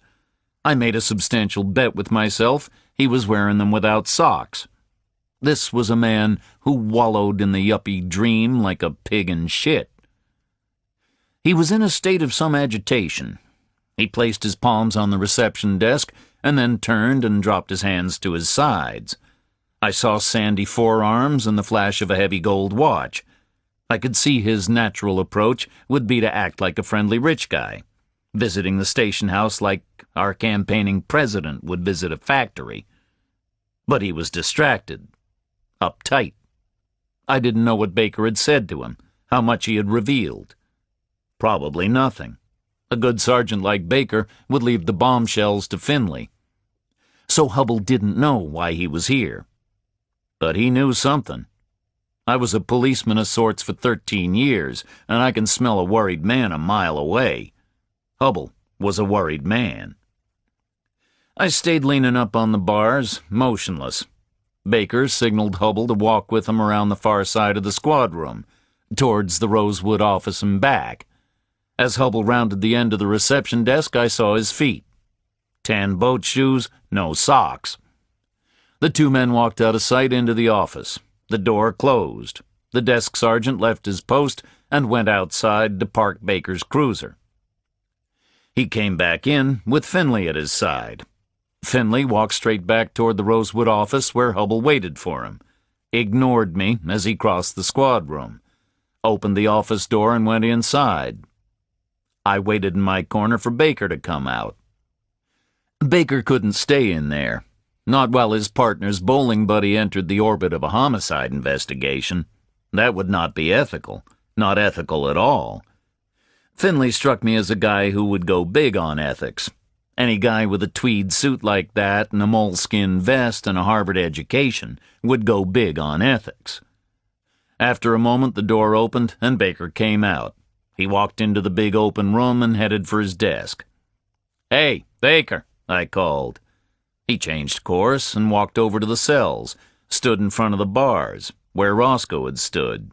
I made a substantial bet with myself he was wearing them without socks. This was a man who wallowed in the yuppie dream like a pig in shit. He was in a state of some agitation. He placed his palms on the reception desk and then turned and dropped his hands to his sides. I saw sandy forearms and the flash of a heavy gold watch. I could see his natural approach would be to act like a friendly rich guy, visiting the station house like our campaigning president would visit a factory. But he was distracted, uptight. I didn't know what Baker had said to him, how much he had revealed. Probably nothing. A good sergeant like Baker would leave the bombshells to Finley. So Hubble didn't know why he was here. But he knew something. I was a policeman of sorts for 13 years, and I can smell a worried man a mile away. Hubble was a worried man. I stayed leaning up on the bars, motionless. Baker signaled Hubble to walk with him around the far side of the squad room, towards the Rosewood office and back. As Hubble rounded the end of the reception desk, I saw his feet. Tan boat shoes, no socks. The two men walked out of sight into the office. The door closed. The desk sergeant left his post and went outside to park Baker's cruiser. He came back in with Finley at his side. Finley walked straight back toward the Rosewood office where Hubble waited for him, ignored me as he crossed the squad room, opened the office door and went inside. I waited in my corner for Baker to come out. Baker couldn't stay in there. Not while his partner's bowling buddy entered the orbit of a homicide investigation. That would not be ethical. Not ethical at all. Finley struck me as a guy who would go big on ethics. Any guy with a tweed suit like that and a moleskin vest and a Harvard education would go big on ethics. After a moment, the door opened and Baker came out. He walked into the big open room and headed for his desk. "Hey, Baker," I called. He changed course and walked over to the cells, stood in front of the bars, where Roscoe had stood.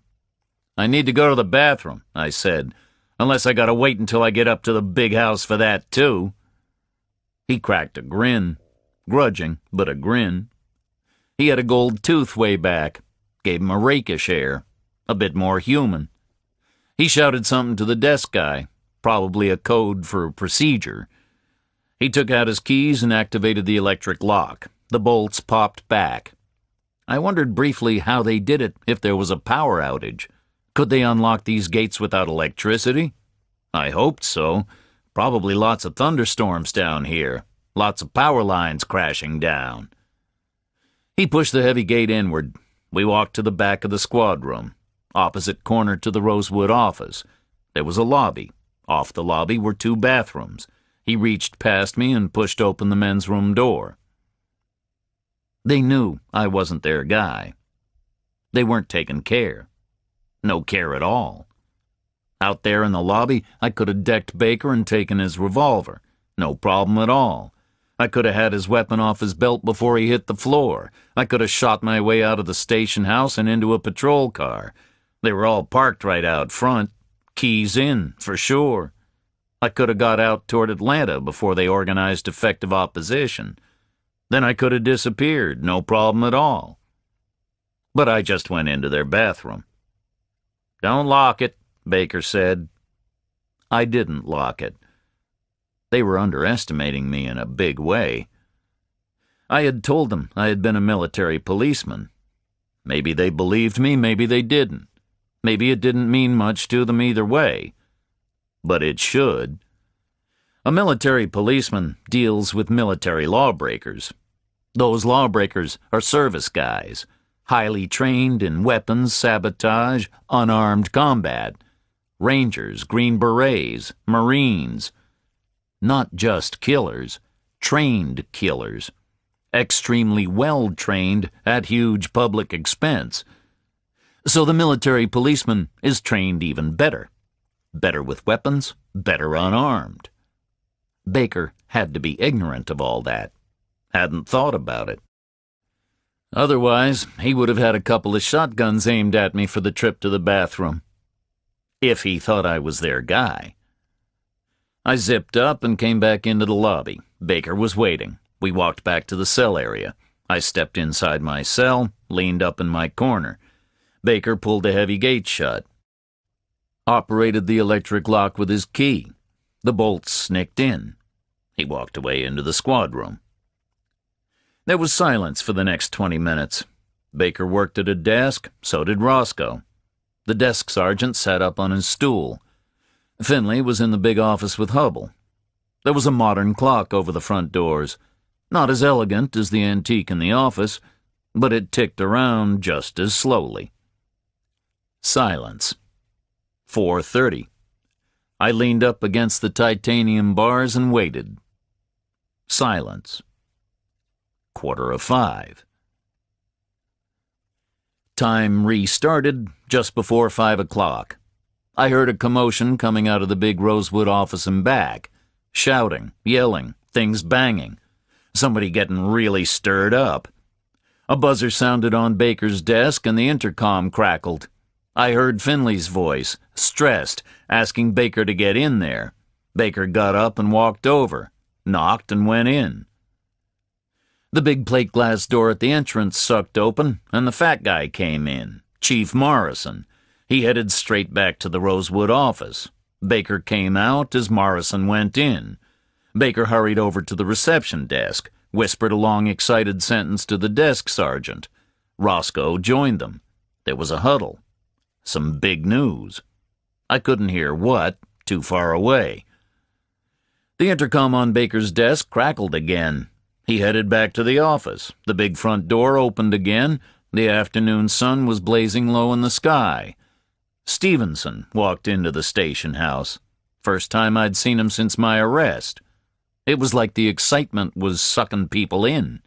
"I need to go to the bathroom," I said, "unless I gotta wait until I get up to the big house for that, too." He cracked a grin, grudging, but a grin. He had a gold tooth way back, gave him a rakish air, a bit more human. He shouted something to the desk guy, probably a code for a procedure. He took out his keys and activated the electric lock. The bolts popped back. I wondered briefly how they did it if there was a power outage. Could they unlock these gates without electricity? I hoped so. Probably lots of thunderstorms down here. Lots of power lines crashing down. He pushed the heavy gate inward. We walked to the back of the squad room, opposite corner to the Rosewood office. There was a lobby. Off the lobby were two bathrooms. He reached past me and pushed open the men's room door. They knew I wasn't their guy. They weren't taking care. No care at all. Out there in the lobby, I could have decked Baker and taken his revolver. No problem at all. I could have had his weapon off his belt before he hit the floor. I could have shot my way out of the station house and into a patrol car. They were all parked right out front. Keys in, for sure. I could have got out toward Atlanta before they organized effective opposition. Then I could have disappeared, no problem at all. But I just went into their bathroom. "Don't lock it," Baker said. I didn't lock it. They were underestimating me in a big way. I had told them I had been a military policeman. Maybe they believed me, maybe they didn't. Maybe it didn't mean much to them either way. But it should. A military policeman deals with military lawbreakers. Those lawbreakers are service guys, highly trained in weapons, sabotage, unarmed combat. Rangers, Green Berets, Marines. Not just killers, trained killers. Extremely well-trained at huge public expense. So the military policeman is trained even better. Better with weapons, better unarmed. Baker had to be ignorant of all that. Hadn't thought about it. Otherwise, he would have had a couple of shotguns aimed at me for the trip to the bathroom. If he thought I was their guy. I zipped up and came back into the lobby. Baker was waiting. We walked back to the cell area. I stepped inside my cell, leaned up in my corner. Baker pulled the heavy gate shut. Operated the electric lock with his key. The bolts snicked in. He walked away into the squad room. There was silence for the next 20 minutes. Baker worked at a desk, so did Roscoe. The desk sergeant sat up on his stool. Finley was in the big office with Hubble. There was a modern clock over the front doors, not as elegant as the antique in the office, but it ticked around just as slowly. Silence. 4:30. I leaned up against the titanium bars and waited. Silence. 4:45. Time restarted just before 5 o'clock. I heard a commotion coming out of the big Rosewood office and back. Shouting, yelling, things banging. Somebody getting really stirred up. A buzzer sounded on Baker's desk and the intercom crackled. I heard Finley's voice, stressed, asking Baker to get in there. Baker got up and walked over, knocked and went in. The big plate glass door at the entrance sucked open, and the fat guy came in, Chief Morrison. He headed straight back to the Rosewood office. Baker came out as Morrison went in. Baker hurried over to the reception desk, whispered a long, excited sentence to the desk sergeant. Roscoe joined them. There was a huddle. Some big news. I couldn't hear what, too far away. The intercom on Baker's desk crackled again. He headed back to the office. The big front door opened again. The afternoon sun was blazing low in the sky. Stevenson walked into the station house. First time I'd seen him since my arrest. It was like the excitement was sucking people in.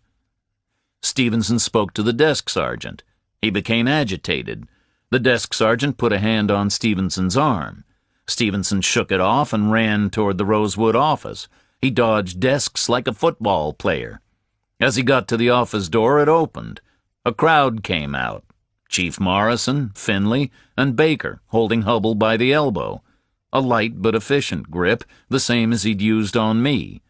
Stevenson spoke to the desk sergeant. He became agitated. The desk sergeant put a hand on Stevenson's arm. Stevenson shook it off and ran toward the Rosewood office. He dodged desks like a football player. As he got to the office door, it opened. A crowd came out. Chief Morrison, Finley, and Baker holding Hubble by the elbow. A light but efficient grip, the same as he'd used on me.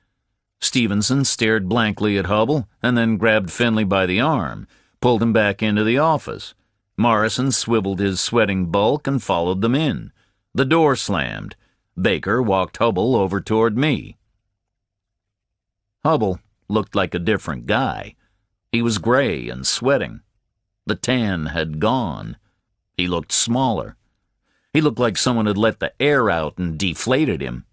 Stevenson stared blankly at Hubble and then grabbed Finley by the arm, pulled him back into the office. Morrison swiveled his sweating bulk and followed them in. The door slammed. Baker walked Hubble over toward me. Hubble looked like a different guy. He was gray and sweating. The tan had gone. He looked smaller. He looked like someone had let the air out and deflated him.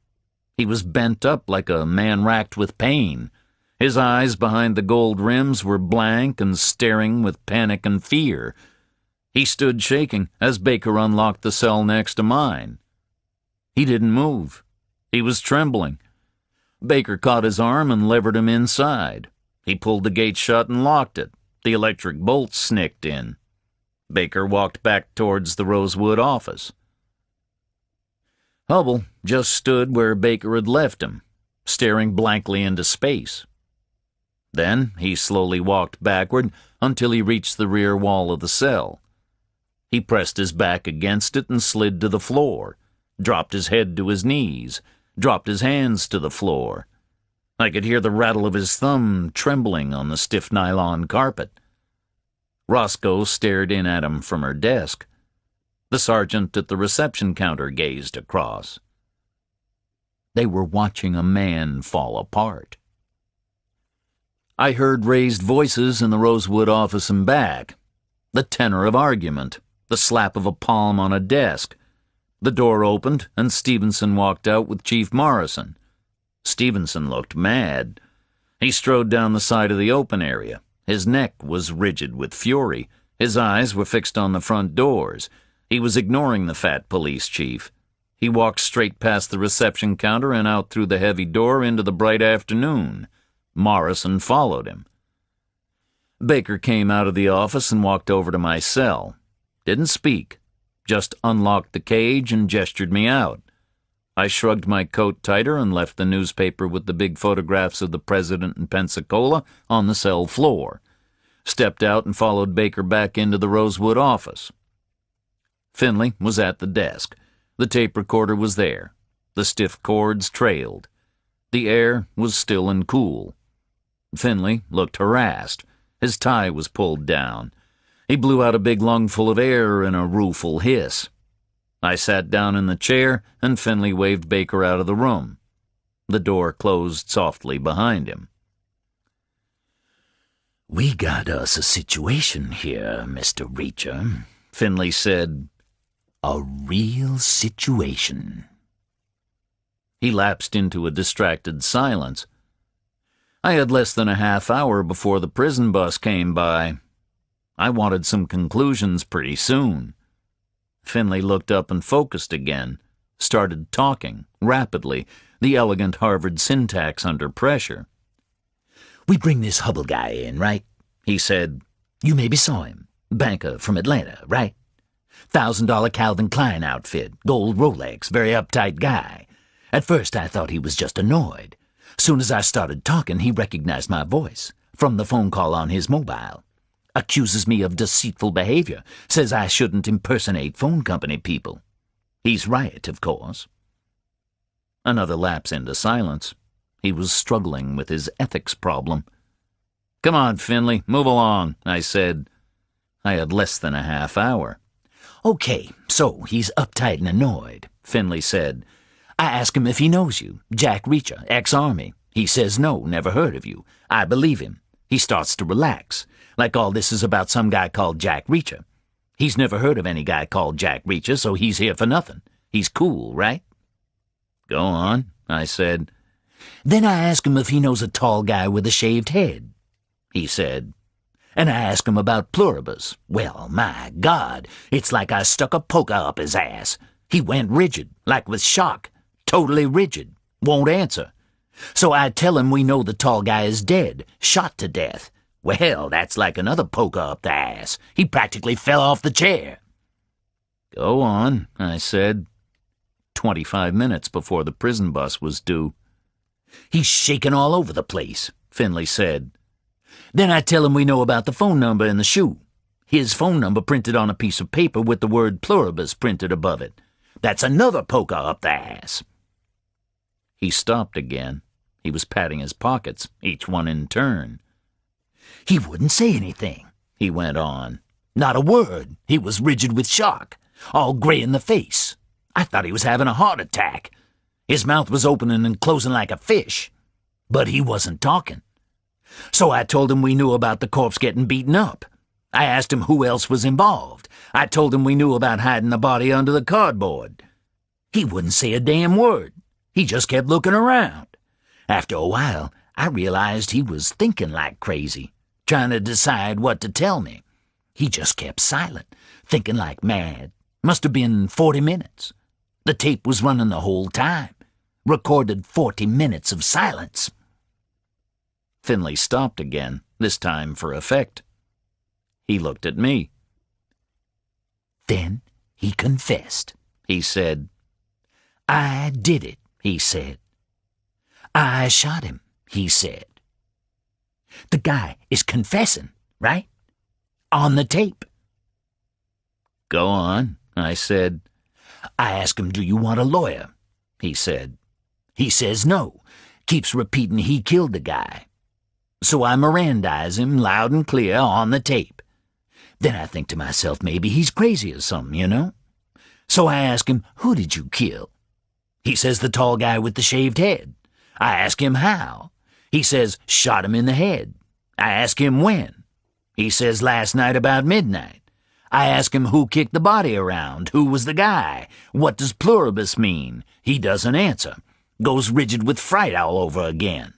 He was bent up like a man racked with pain. His eyes behind the gold rims were blank and staring with panic and fear. He stood shaking as Baker unlocked the cell next to mine. He didn't move. He was trembling. Baker caught his arm and levered him inside. He pulled the gate shut and locked it. The electric bolts snicked in. Baker walked back towards the Rosewood office. Hubble just stood where Baker had left him, staring blankly into space. Then he slowly walked backward until he reached the rear wall of the cell. He pressed his back against it and slid to the floor, dropped his head to his knees, dropped his hands to the floor. I could hear the rattle of his thumb trembling on the stiff nylon carpet. Roscoe stared in at him from her desk. The sergeant at the reception counter gazed across. They were watching a man fall apart. I heard raised voices in the Rosewood office and back, the tenor of argument, the slap of a palm on a desk. The door opened, and Stevenson walked out with Chief Morrison. Stevenson looked mad. He strode down the side of the open area. His neck was rigid with fury. His eyes were fixed on the front doors. He was ignoring the fat police chief. He walked straight past the reception counter and out through the heavy door into the bright afternoon. Morrison followed him. Baker came out of the office and walked over to my cell. Didn't speak, just unlocked the cage and gestured me out. I shrugged my coat tighter and left the newspaper with the big photographs of the president in Pensacola on the cell floor. Stepped out and followed Baker back into the Rosewood office. Finley was at the desk. The tape recorder was there. The stiff cords trailed. The air was still and cool. Finley looked harassed. His tie was pulled down. He blew out a big lungful of air in a rueful hiss. I sat down in the chair, and Finley waved Baker out of the room. The door closed softly behind him. "We got us a situation here, Mr. Reacher," Finley said. "A real situation." He lapsed into a distracted silence. I had less than a half hour before the prison bus came by. I wanted some conclusions pretty soon. Finley looked up and focused again, started talking, rapidly, the elegant Harvard syntax under pressure. "We bring this Hubble guy in, right?" he said. "You maybe saw him. Banker from Atlanta, right? $1,000 Calvin Klein outfit, gold Rolex, very uptight guy. At first I thought he was just annoyed. Soon as I started talking, he recognized my voice from the phone call on his mobile. Accuses me of deceitful behavior, says I shouldn't impersonate phone company people. He's right, of course." Another lapse into silence. He was struggling with his ethics problem. "Come on, Finley, move along," I said. I had less than a half hour. "Okay, so he's uptight and annoyed," Finley said. "I ask him if he knows you, Jack Reacher, ex-Army. He says no, never heard of you. I believe him. He starts to relax, like all this is about some guy called Jack Reacher. He's never heard of any guy called Jack Reacher, so he's here for nothing. He's cool, right?" "Go on," I said. "Then I ask him if he knows a tall guy with a shaved head. He said. And I ask him about pluribus. Well, my God, it's like I stuck a poker up his ass. He went rigid, like with shock. Totally rigid. Won't answer. So I tell him we know the tall guy is dead, shot to death. Well, that's like another poker up the ass. He practically fell off the chair." "Go on," I said. 25 minutes before the prison bus was due. "He's shaking all over the place," Finley said. "Then I tell him we know about the phone number in the shoe. His phone number printed on a piece of paper with the word pluribus printed above it. That's another poker up the ass." He stopped again. He was patting his pockets, each one in turn. "He wouldn't say anything," he went on. "Not a word. He was rigid with shock, all gray in the face. I thought he was having a heart attack. His mouth was opening and closing like a fish. But he wasn't talking. So I told him we knew about the corpse getting beaten up. I asked him who else was involved. I told him we knew about hiding the body under the cardboard. He wouldn't say a damn word. He just kept looking around. After a while, I realized he was thinking like crazy, trying to decide what to tell me. He just kept silent, thinking like mad. Must have been 40 minutes. The tape was running the whole time. Recorded 40 minutes of silence." Finley stopped again, this time for effect. He looked at me. "Then he confessed," he said. I did it, he said. I shot him, he said. The guy is confessing, right? On the tape. Go on, I said. I asked him, do you want a lawyer? He said. He says no, keeps repeating he killed the guy. So I Mirandize him loud and clear on the tape. Then I think to myself, maybe he's crazy or something, you know? So I ask him, who did you kill? He says the tall guy with the shaved head. I ask him how. He says, shot him in the head. I ask him when. He says last night about midnight. I ask him who kicked the body around, who was the guy, what does pluribus mean? He doesn't answer. Goes rigid with fright all over again.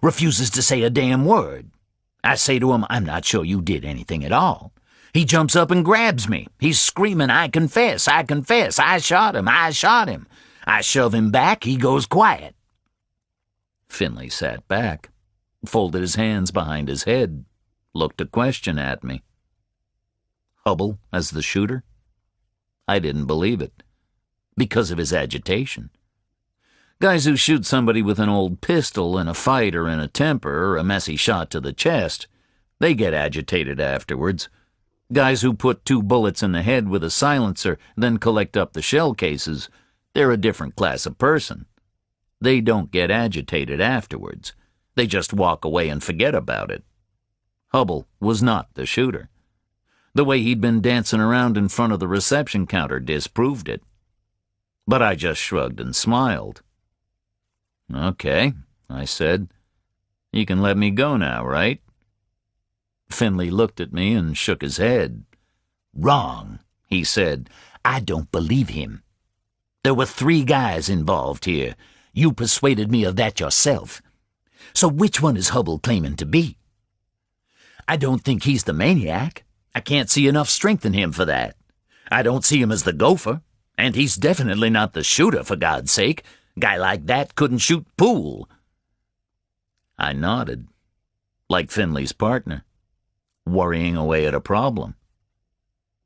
Refuses to say a damn word. I say to him, I'm not sure you did anything at all. He jumps up and grabs me. He's screaming, I confess, I confess, I shot him, I shot him. I shove him back, he goes quiet. Finley sat back, folded his hands behind his head, looked a question at me. Hubble as the shooter? I didn't believe it, because of his agitation. Guys who shoot somebody with an old pistol in a fight or in a temper or a messy shot to the chest, they get agitated afterwards. Guys who put 2 bullets in the head with a silencer, then collect up the shell cases, they're a different class of person. They don't get agitated afterwards. They just walk away and forget about it. Hubble was not the shooter. The way he'd been dancing around in front of the reception counter disproved it. But I just shrugged and smiled. Okay, I said. You can let me go now, right? Finley looked at me and shook his head. Wrong, he said. I don't believe him. There were 3 guys involved here. You persuaded me of that yourself. So which one is Hubble claiming to be? I don't think he's the maniac. I can't see enough strength in him for that. I don't see him as the gopher, and he's definitely not the shooter, for God's sake. Guy like that couldn't shoot pool. I nodded, like Finley's partner, worrying away at a problem.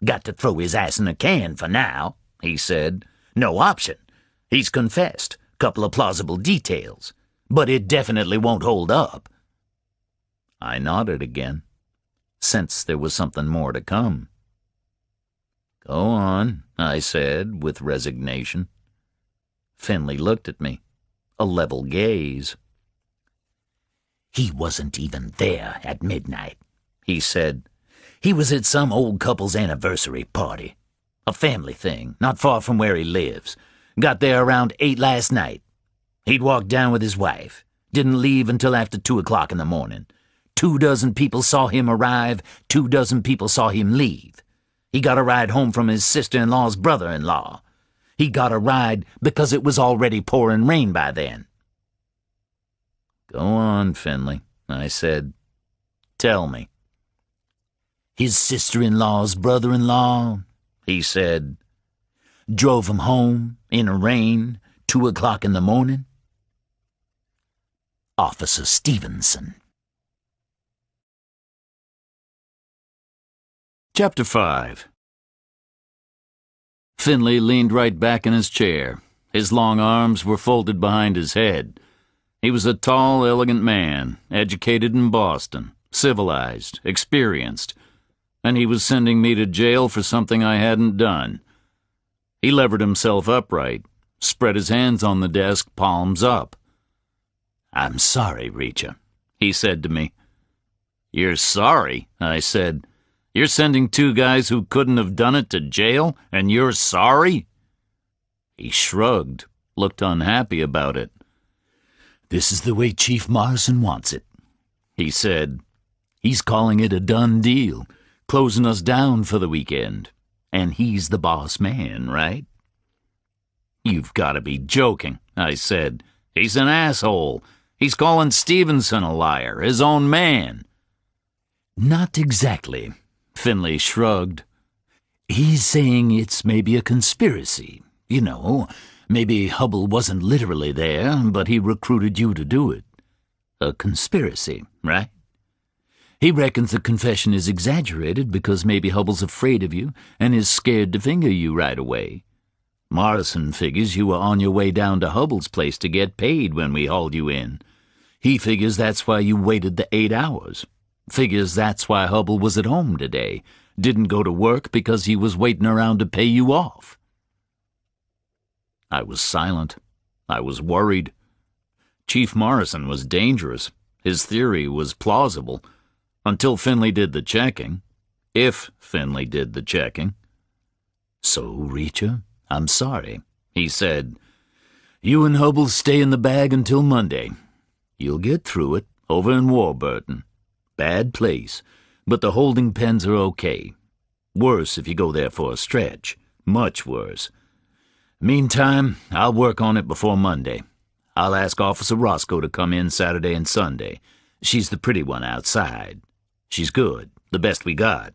Got to throw his ass in a can for now, he said. No option. He's confessed. Couple of plausible details. But it definitely won't hold up. I nodded again, sensed there was something more to come. Go on, I said, with resignation. Finley looked at me, a level gaze. He wasn't even there at midnight, he said. He was at some old couple's anniversary party. A family thing, not far from where he lives. Got there around 8 last night. He'd walked down with his wife. Didn't leave until after 2 o'clock in the morning. 24 people saw him arrive. 24 people saw him leave. He got a ride home from his sister-in-law's brother-in-law. He got a ride because it was already pouring rain by then. Go on, Finley, I said. Tell me. His sister-in-law's brother-in-law, he said, drove him home in the rain, 2 o'clock in the morning. Officer Stevenson. Chapter 5. Finley leaned right back in his chair. His long arms were folded behind his head. He was a tall, elegant man, educated in Boston, civilized, experienced, and he was sending me to jail for something I hadn't done. He levered himself upright, spread his hands on the desk, palms up. I'm sorry, Reacher, he said to me. You're sorry, I said. You're sending 2 guys who couldn't have done it to jail, and you're sorry? He shrugged, looked unhappy about it. This is the way Chief Morrison wants it, he said. He's calling it a done deal, closing us down for the weekend. And he's the boss man, right? You've got to be joking, I said. He's an asshole. He's calling Stevenson a liar, his own man. Not exactly, Finley shrugged. He's saying it's maybe a conspiracy. You know, maybe Hubble wasn't literally there, but he recruited you to do it. A conspiracy, right? He reckons the confession is exaggerated because maybe Hubble's afraid of you and is scared to finger you right away. Morrison figures you were on your way down to Hubbell's place to get paid when we hauled you in. He figures that's why you waited the 8 hours. Figures that's why Hubbell was at home today. Didn't go to work because he was waiting around to pay you off. I was silent. I was worried. Chief Morrison was dangerous. His theory was plausible. Until Finley did the checking. If Finley did the checking. So, Reacher, I'm sorry, he said. You and Hubbell stay in the bag until Monday. You'll get through it, over in Warburton. Bad place, but the holding pens are okay. Worse if you go there for a stretch. Much worse. Meantime, I'll work on it before Monday. I'll ask Officer Roscoe to come in Saturday and Sunday. She's the pretty one outside. She's good, the best we got.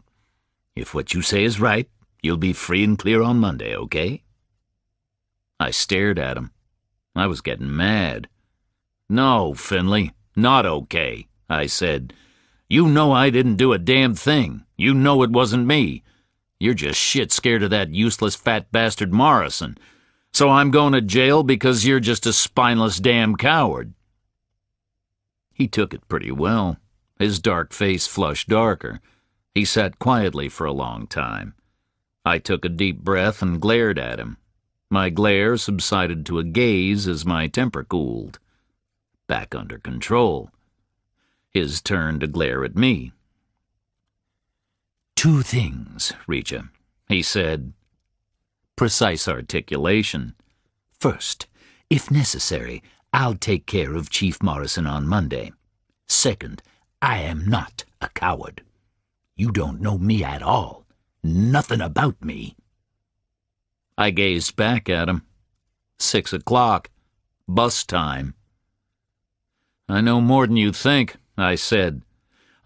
If what you say is right, you'll be free and clear on Monday, okay? I stared at him. I was getting mad. No, Finley, not okay, I said. You know I didn't do a damn thing. You know it wasn't me. You're just shit scared of that useless fat bastard Morrison. So I'm going to jail because you're just a spineless damn coward. He took it pretty well. His dark face flushed darker. He sat quietly for a long time. I took a deep breath and glared at him. My glare subsided to a gaze as my temper cooled. Back under control. His turn to glare at me. 2 things, Reacher, he said. Precise articulation. First, if necessary, I'll take care of Chief Morrison on Monday. Second, I am not a coward. You don't know me at all. Nothing about me. I gazed back at him. 6 o'clock. Bus time. I know more than you think, I said.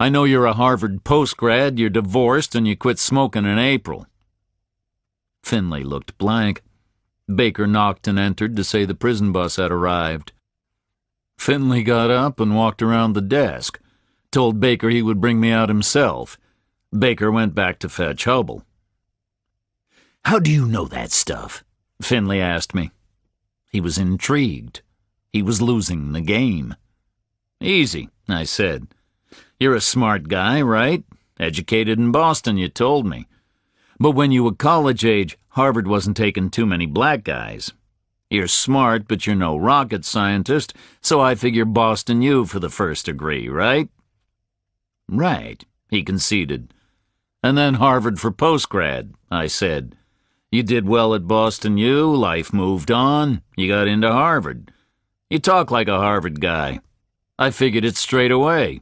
I know you're a Harvard postgrad, you're divorced, and you quit smoking in April. Finley looked blank. Baker knocked and entered to say the prison bus had arrived. Finley got up and walked around the desk, told Baker he would bring me out himself. Baker went back to fetch Hubbell. How do you know that stuff? Finley asked me. He was intrigued. He was losing the game. Easy, I said. You're a smart guy, right? Educated in Boston, you told me. But when you were college age, Harvard wasn't taking too many black guys. You're smart, but you're no rocket scientist, so I figure Boston U for the first degree, right? Right, he conceded. And then Harvard for postgrad, I said. You did well at Boston U, life moved on, you got into Harvard. You talk like a Harvard guy. I figured it straight away.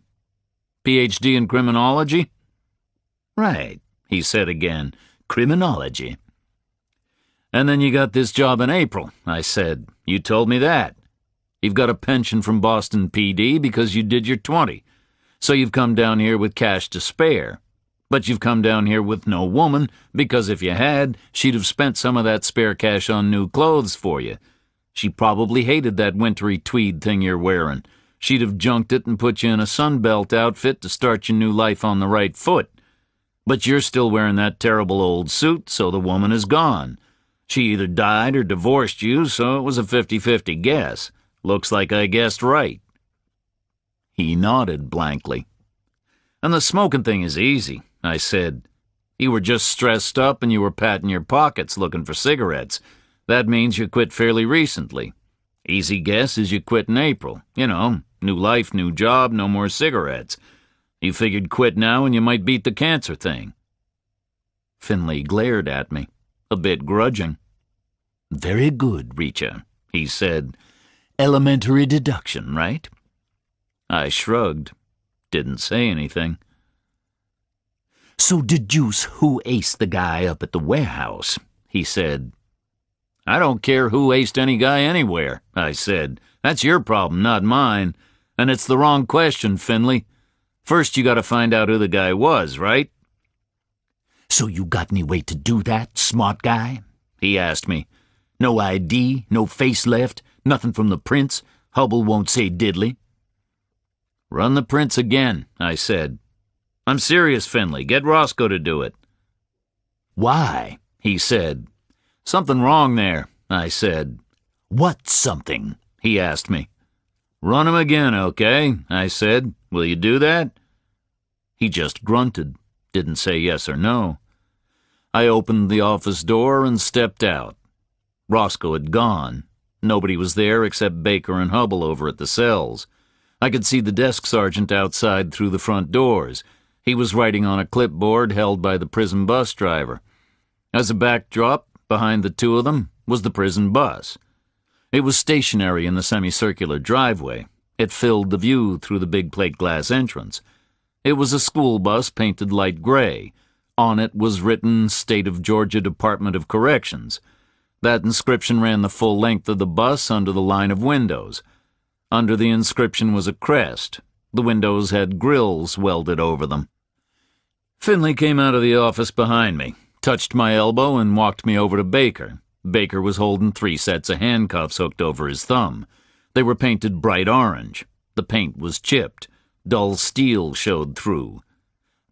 Ph.D. in criminology? Right, he said again. Criminology. And then you got this job in April, I said. You told me that. You've got a pension from Boston PD because you did your 20. So you've come down here with cash to spare. But you've come down here with no woman because if you had, she'd have spent some of that spare cash on new clothes for you. She probably hated that wintry tweed thing you're wearing. She'd have junked it and put you in a Sunbelt outfit to start your new life on the right foot. But you're still wearing that terrible old suit, so the woman is gone. She either died or divorced you, so it was a 50-50 guess. Looks like I guessed right. He nodded blankly. And the smoking thing is easy, I said. You were just stressed up and you were patting your pockets looking for cigarettes. That means you quit fairly recently. Easy guess is you quit in April. You know, new life, new job, no more cigarettes. You figured quit now and you might beat the cancer thing. Finley glared at me, a bit grudging. Very good, Reacher, he said. Elementary deduction, right? I shrugged. Didn't say anything. So deduce who aced the guy up at the warehouse, he said. I don't care who aced any guy anywhere, I said. That's your problem, not mine. And it's the wrong question, Finley. First you gotta find out who the guy was, right? So you got any way to do that, smart guy? He asked me. No ID, no face left, nothing from the prints. Hubbell won't say diddly. Run the prints again, I said. I'm serious, Finley. Get Roscoe to do it. Why? He said. "Something wrong there," I said. "What's something?" he asked me. "Run him again, okay?" I said. "Will you do that?" He just grunted, didn't say yes or no. I opened the office door and stepped out. Roscoe had gone. Nobody was there except Baker and Hubble over at the cells. I could see the desk sergeant outside through the front doors. He was writing on a clipboard held by the prison bus driver. As a backdrop, behind the two of them, was the prison bus. It was stationary in the semicircular driveway. It filled the view through the big plate glass entrance. It was a school bus painted light gray. On it was written State of Georgia Department of Corrections. That inscription ran the full length of the bus under the line of windows. Under the inscription was a crest. The windows had grills welded over them. Finley came out of the office behind me, touched my elbow, and walked me over to Baker. Baker was holding 3 sets of handcuffs hooked over his thumb. They were painted bright orange. The paint was chipped. Dull steel showed through.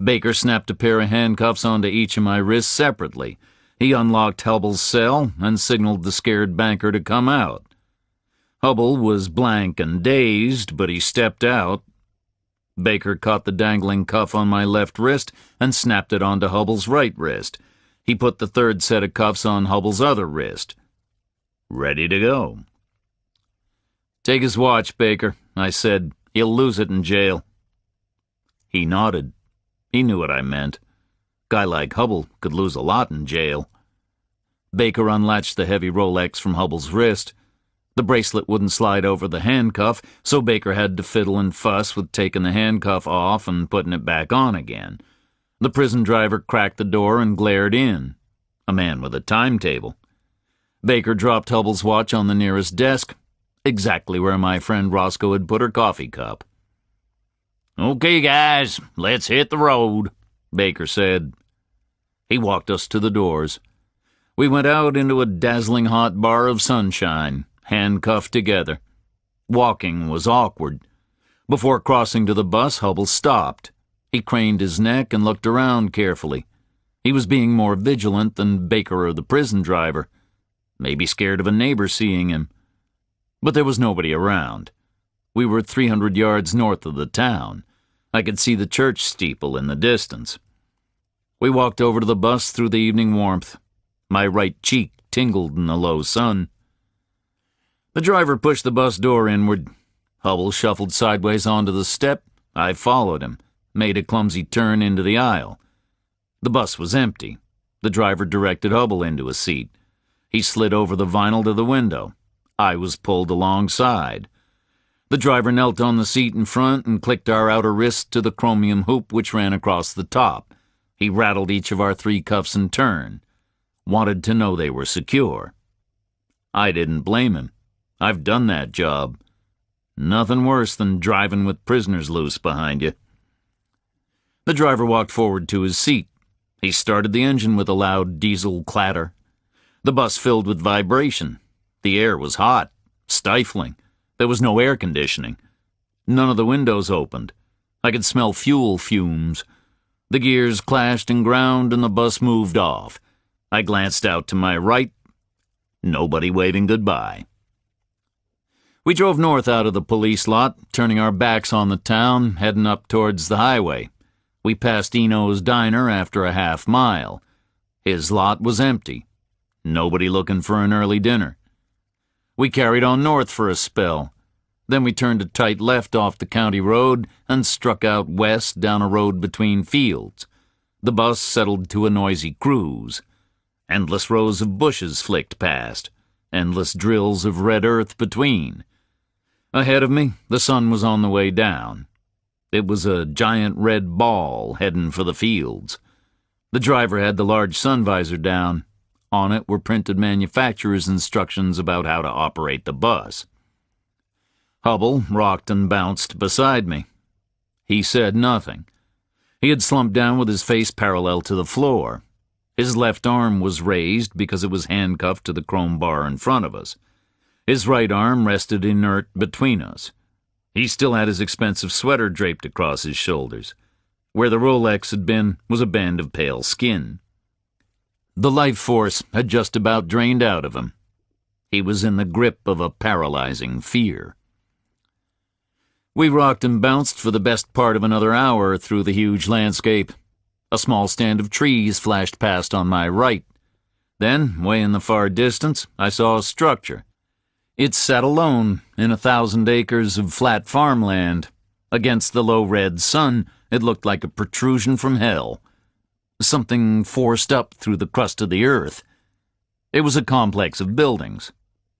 Baker snapped a pair of handcuffs onto each of my wrists separately. He unlocked Hubble's cell and signaled the scared banker to come out. Hubble was blank and dazed, but he stepped out. Baker caught the dangling cuff on my left wrist and snapped it onto Hubble's right wrist. He put the 3rd set of cuffs on Hubble's other wrist. Ready to go. "Take his watch, Baker," I said. "He'll lose it in jail." He nodded. He knew what I meant. Guy like Hubble could lose a lot in jail. Baker unlatched the heavy Rolex from Hubble's wrist. The bracelet wouldn't slide over the handcuff, so Baker had to fiddle and fuss with taking the handcuff off and putting it back on again. The prison driver cracked the door and glared in. A man with a timetable. Baker dropped Hubble's watch on the nearest desk, exactly where my friend Roscoe had put her coffee cup. "Okay, guys, let's hit the road," Baker said. He walked us to the doors. We went out into a dazzling hot bar of sunshine, handcuffed together. Walking was awkward. Before crossing to the bus, Hubble stopped. He craned his neck and looked around carefully. He was being more vigilant than Baker or the prison driver. Maybe scared of a neighbor seeing him. But there was nobody around. We were 300 yards north of the town. I could see the church steeple in the distance. We walked over to the bus through the evening warmth. My right cheek tingled in the low sun. The driver pushed the bus door inward. Hubble shuffled sideways onto the step. I followed him, made a clumsy turn into the aisle. The bus was empty. The driver directed Hubble into a seat. He slid over the vinyl to the window. I was pulled alongside. The driver knelt on the seat in front and clicked our outer wrists to the chromium hoop which ran across the top. He rattled each of our 3 cuffs in turn. Wanted to know they were secure. I didn't blame him. I've done that job. Nothing worse than driving with prisoners loose behind you. The driver walked forward to his seat. He started the engine with a loud diesel clatter. The bus filled with vibration. The air was hot, stifling. There was no air conditioning. None of the windows opened. I could smell fuel fumes. The gears clashed and ground, and the bus moved off. I glanced out to my right. Nobody waving goodbye. We drove north out of the police lot, turning our backs on the town, heading up towards the highway. We passed Eno's diner after a half-mile. His lot was empty. Nobody looking for an early dinner. We carried on north for a spell. Then we turned a tight left off the county road and struck out west down a road between fields. The bus settled to a noisy cruise. Endless rows of bushes flicked past, endless drills of red earth between. Ahead of me, the sun was on the way down. It was a giant red ball heading for the fields. The driver had the large sun visor down. On it were printed manufacturer's instructions about how to operate the bus. Hubble rocked and bounced beside me. He said nothing. He had slumped down with his face parallel to the floor. His left arm was raised because it was handcuffed to the chrome bar in front of us. His right arm rested inert between us. He still had his expensive sweater draped across his shoulders. Where the Rolex had been was a band of pale skin. The life force had just about drained out of him. He was in the grip of a paralyzing fear. We rocked and bounced for the best part of another hour through the huge landscape. A small stand of trees flashed past on my right. Then, way in the far distance, I saw a structure. It sat alone in 1,000 acres of flat farmland. Against the low red sun, it looked like a protrusion from hell. Something forced up through the crust of the earth. It was a complex of buildings.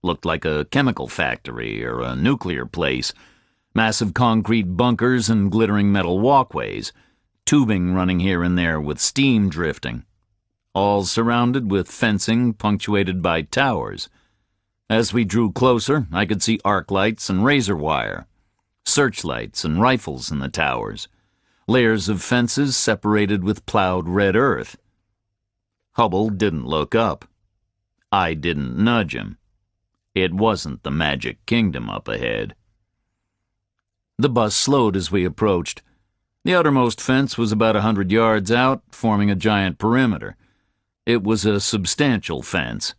Looked like a chemical factory or a nuclear place. Massive concrete bunkers and glittering metal walkways. Tubing running here and there with steam drifting. All surrounded with fencing punctuated by towers. As we drew closer, I could see arc lights and razor wire. Searchlights and rifles in the towers. Layers of fences separated with plowed red earth. Hubble didn't look up. I didn't nudge him. It wasn't the Magic Kingdom up ahead. The bus slowed as we approached. The outermost fence was about 100 yards out, forming a giant perimeter. It was a substantial fence,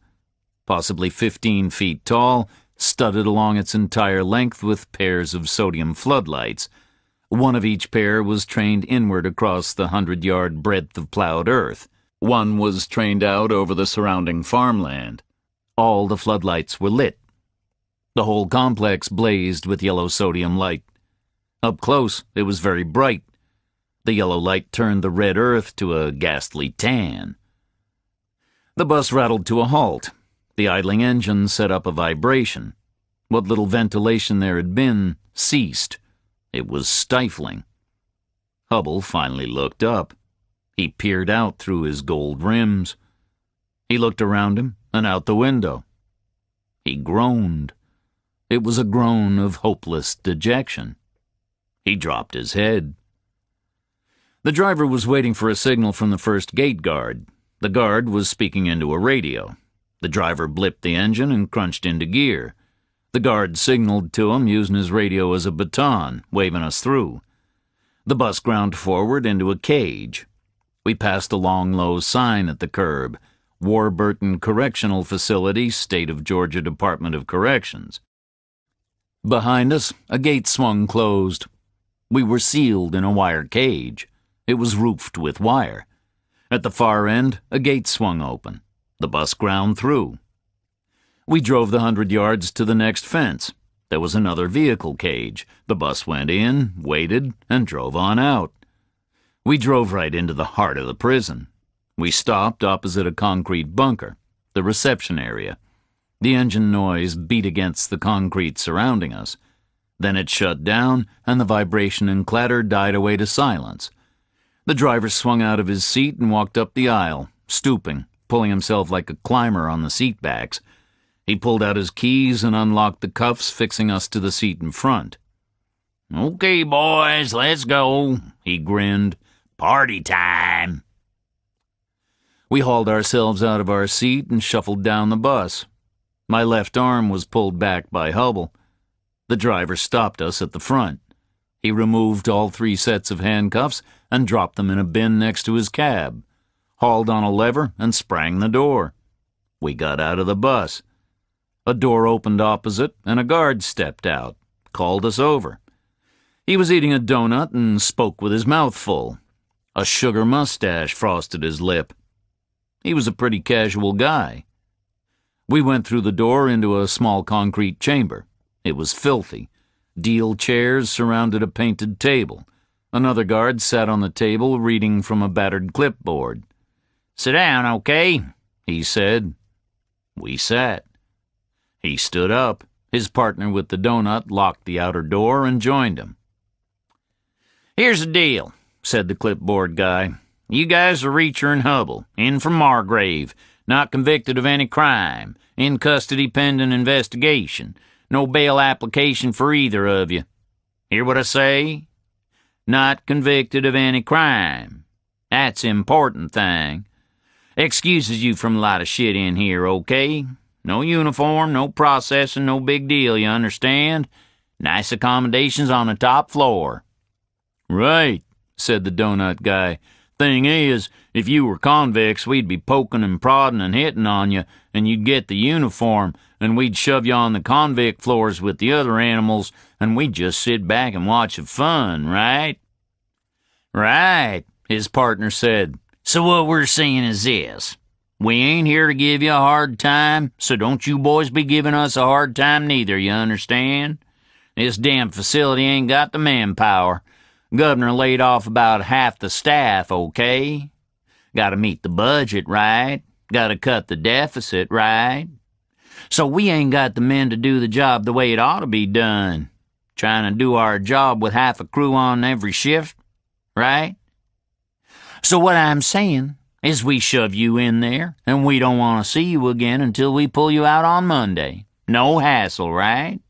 possibly 15 feet tall, studded along its entire length with pairs of sodium floodlights. One of each pair was trained inward across the 100-yard breadth of plowed earth. One was trained out over the surrounding farmland. All the floodlights were lit. The whole complex blazed with yellow sodium light. Up close, it was very bright. The yellow light turned the red earth to a ghastly tan. The bus rattled to a halt. The idling engine set up a vibration. What little ventilation there had been ceased. It was stifling. Hubble finally looked up. He peered out through his gold rims. He looked around him and out the window. He groaned. It was a groan of hopeless dejection. He dropped his head. The driver was waiting for a signal from the first gate guard. The guard was speaking into a radio. The driver blipped the engine and crunched into gear. The guard signaled to him using his radio as a baton, waving us through. The bus ground forward into a cage. We passed a long, low sign at the curb. Warburton Correctional Facility, State of Georgia Department of Corrections. Behind us, a gate swung closed. We were sealed in a wire cage. It was roofed with wire. At the far end, a gate swung open. The bus ground through. We drove the 100 yards to the next fence. There was another vehicle cage. The bus went in, waited, and drove on out. We drove right into the heart of the prison. We stopped opposite a concrete bunker, the reception area. The engine noise beat against the concrete surrounding us. Then it shut down, and the vibration and clatter died away to silence. The driver swung out of his seat and walked up the aisle, stooping, pulling himself like a climber on the seat backs. He pulled out his keys and unlocked the cuffs, fixing us to the seat in front. "Okay, boys, let's go," he grinned. "Party time." We hauled ourselves out of our seat and shuffled down the bus. My left arm was pulled back by Hubble. The driver stopped us at the front. He removed all 3 sets of handcuffs and dropped them in a bin next to his cab, hauled on a lever and sprang the door. We got out of the bus. A door opened opposite and a guard stepped out, called us over. He was eating a donut and spoke with his mouth full. A sugar mustache frosted his lip. He was a pretty casual guy. We went through the door into a small concrete chamber. It was filthy. Deal chairs surrounded a painted table. Another guard sat on the table reading from a battered clipboard. "Sit down, okay?" he said. We sat. He stood up. His partner with the donut locked the outer door and joined him. "Here's the deal," said the clipboard guy. "You guys are Reacher and Hubble, in from Margrave, not convicted of any crime, in custody pending investigation. No bail application for either of you. Hear what I say? Not convicted of any crime. That's the important thing. Excuses you from a lot of shit in here, okay? No uniform, no processing, no big deal, you understand? Nice accommodations on the top floor." "Right," said the donut guy. Thing is, if you were convicts, we'd be poking and prodding and hitting on you, and you'd get the uniform, and we'd shove you on the convict floors with the other animals, and we'd just sit back and watch the fun, right? Right, his partner said. So what we're saying is this. We ain't here to give you a hard time, so don't you boys be giving us a hard time neither, you understand? This damn facility ain't got the manpower. Governor laid off about half the staff, okay? Gotta meet the budget, right? Gotta cut the deficit, right? So we ain't got the men to do the job the way it ought to be done. Trying to do our job with half a crew on every shift, right? So what I'm saying is we shove you in there, and we don't want to see you again until we pull you out on Monday. No hassle, right?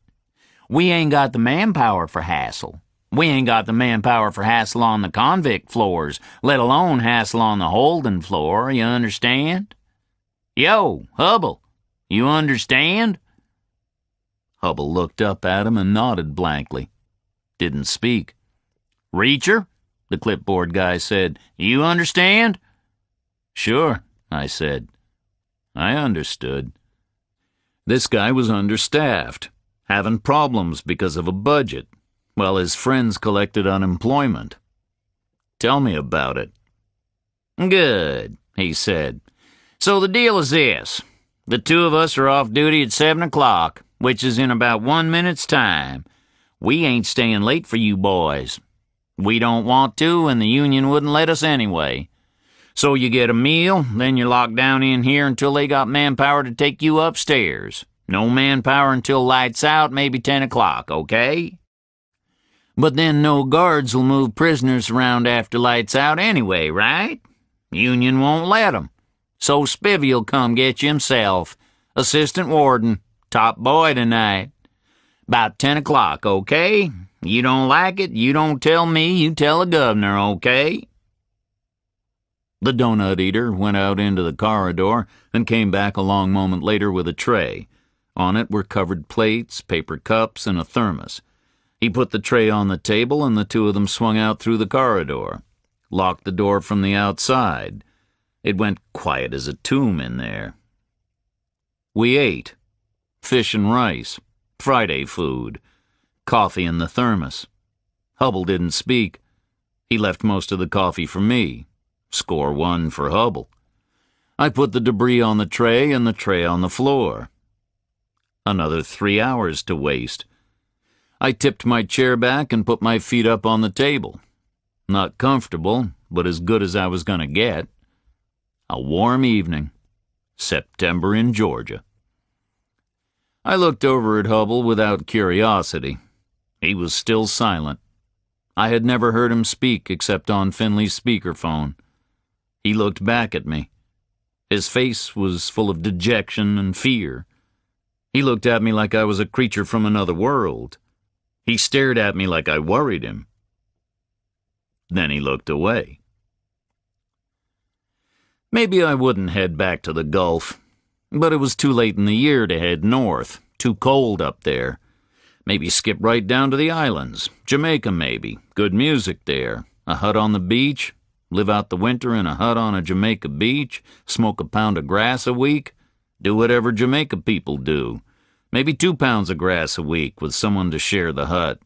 We ain't got the manpower for hassle. We ain't got the manpower for hassle on the convict floors, let alone hassle on the holding floor, you understand? Yo, Hubble, you understand? Hubble looked up at him and nodded blankly. Didn't speak. Reacher, the clipboard guy said, you understand? Sure, I said. I understood. This guy was understaffed, having problems because of a budget, while his friends collected unemployment. Tell me about it. Good, he said. So the deal is this. The two of us are off duty at 7 o'clock, which is in about 1 minute's time. We ain't staying late for you boys. We don't want to, and the union wouldn't let us anyway. So you get a meal, then you're locked down in here until they got manpower to take you upstairs. No manpower until lights out, maybe 10 o'clock, okay? But then no guards will move prisoners around after lights out anyway, right? Union won't let 'em. So Spivvy'll come get you himself. Assistant warden, top boy tonight. About 10 o'clock, okay? You don't like it, you don't tell me, you tell the governor, okay? The donut eater went out into the corridor and came back a long moment later with a tray. On it were covered plates, paper cups, and a thermos. He put the tray on the table, and the two of them swung out through the corridor, locked the door from the outside. It went quiet as a tomb in there. We ate. Fish and rice, Friday food, coffee in the thermos. Hubble didn't speak. He left most of the coffee for me. Score 1 for Hubble. I put the debris on the tray and the tray on the floor. Another 3 hours to waste. I tipped my chair back and put my feet up on the table. Not comfortable, but as good as I was going to get. A warm evening. September in Georgia. I looked over at Hubble without curiosity. He was still silent. I had never heard him speak except on Finley's speakerphone. He looked back at me. His face was full of dejection and fear. He looked at me like I was a creature from another world. He stared at me like I worried him. Then he looked away. Maybe I wouldn't head back to the Gulf, but it was too late in the year to head north, too cold up there. Maybe skip right down to the islands, Jamaica maybe, good music there, a hut on the beach, live out the winter in a hut on a Jamaica beach, smoke a pound of grass a week, do whatever Jamaica people do. Maybe 2 pounds of grass a week with someone to share the hut.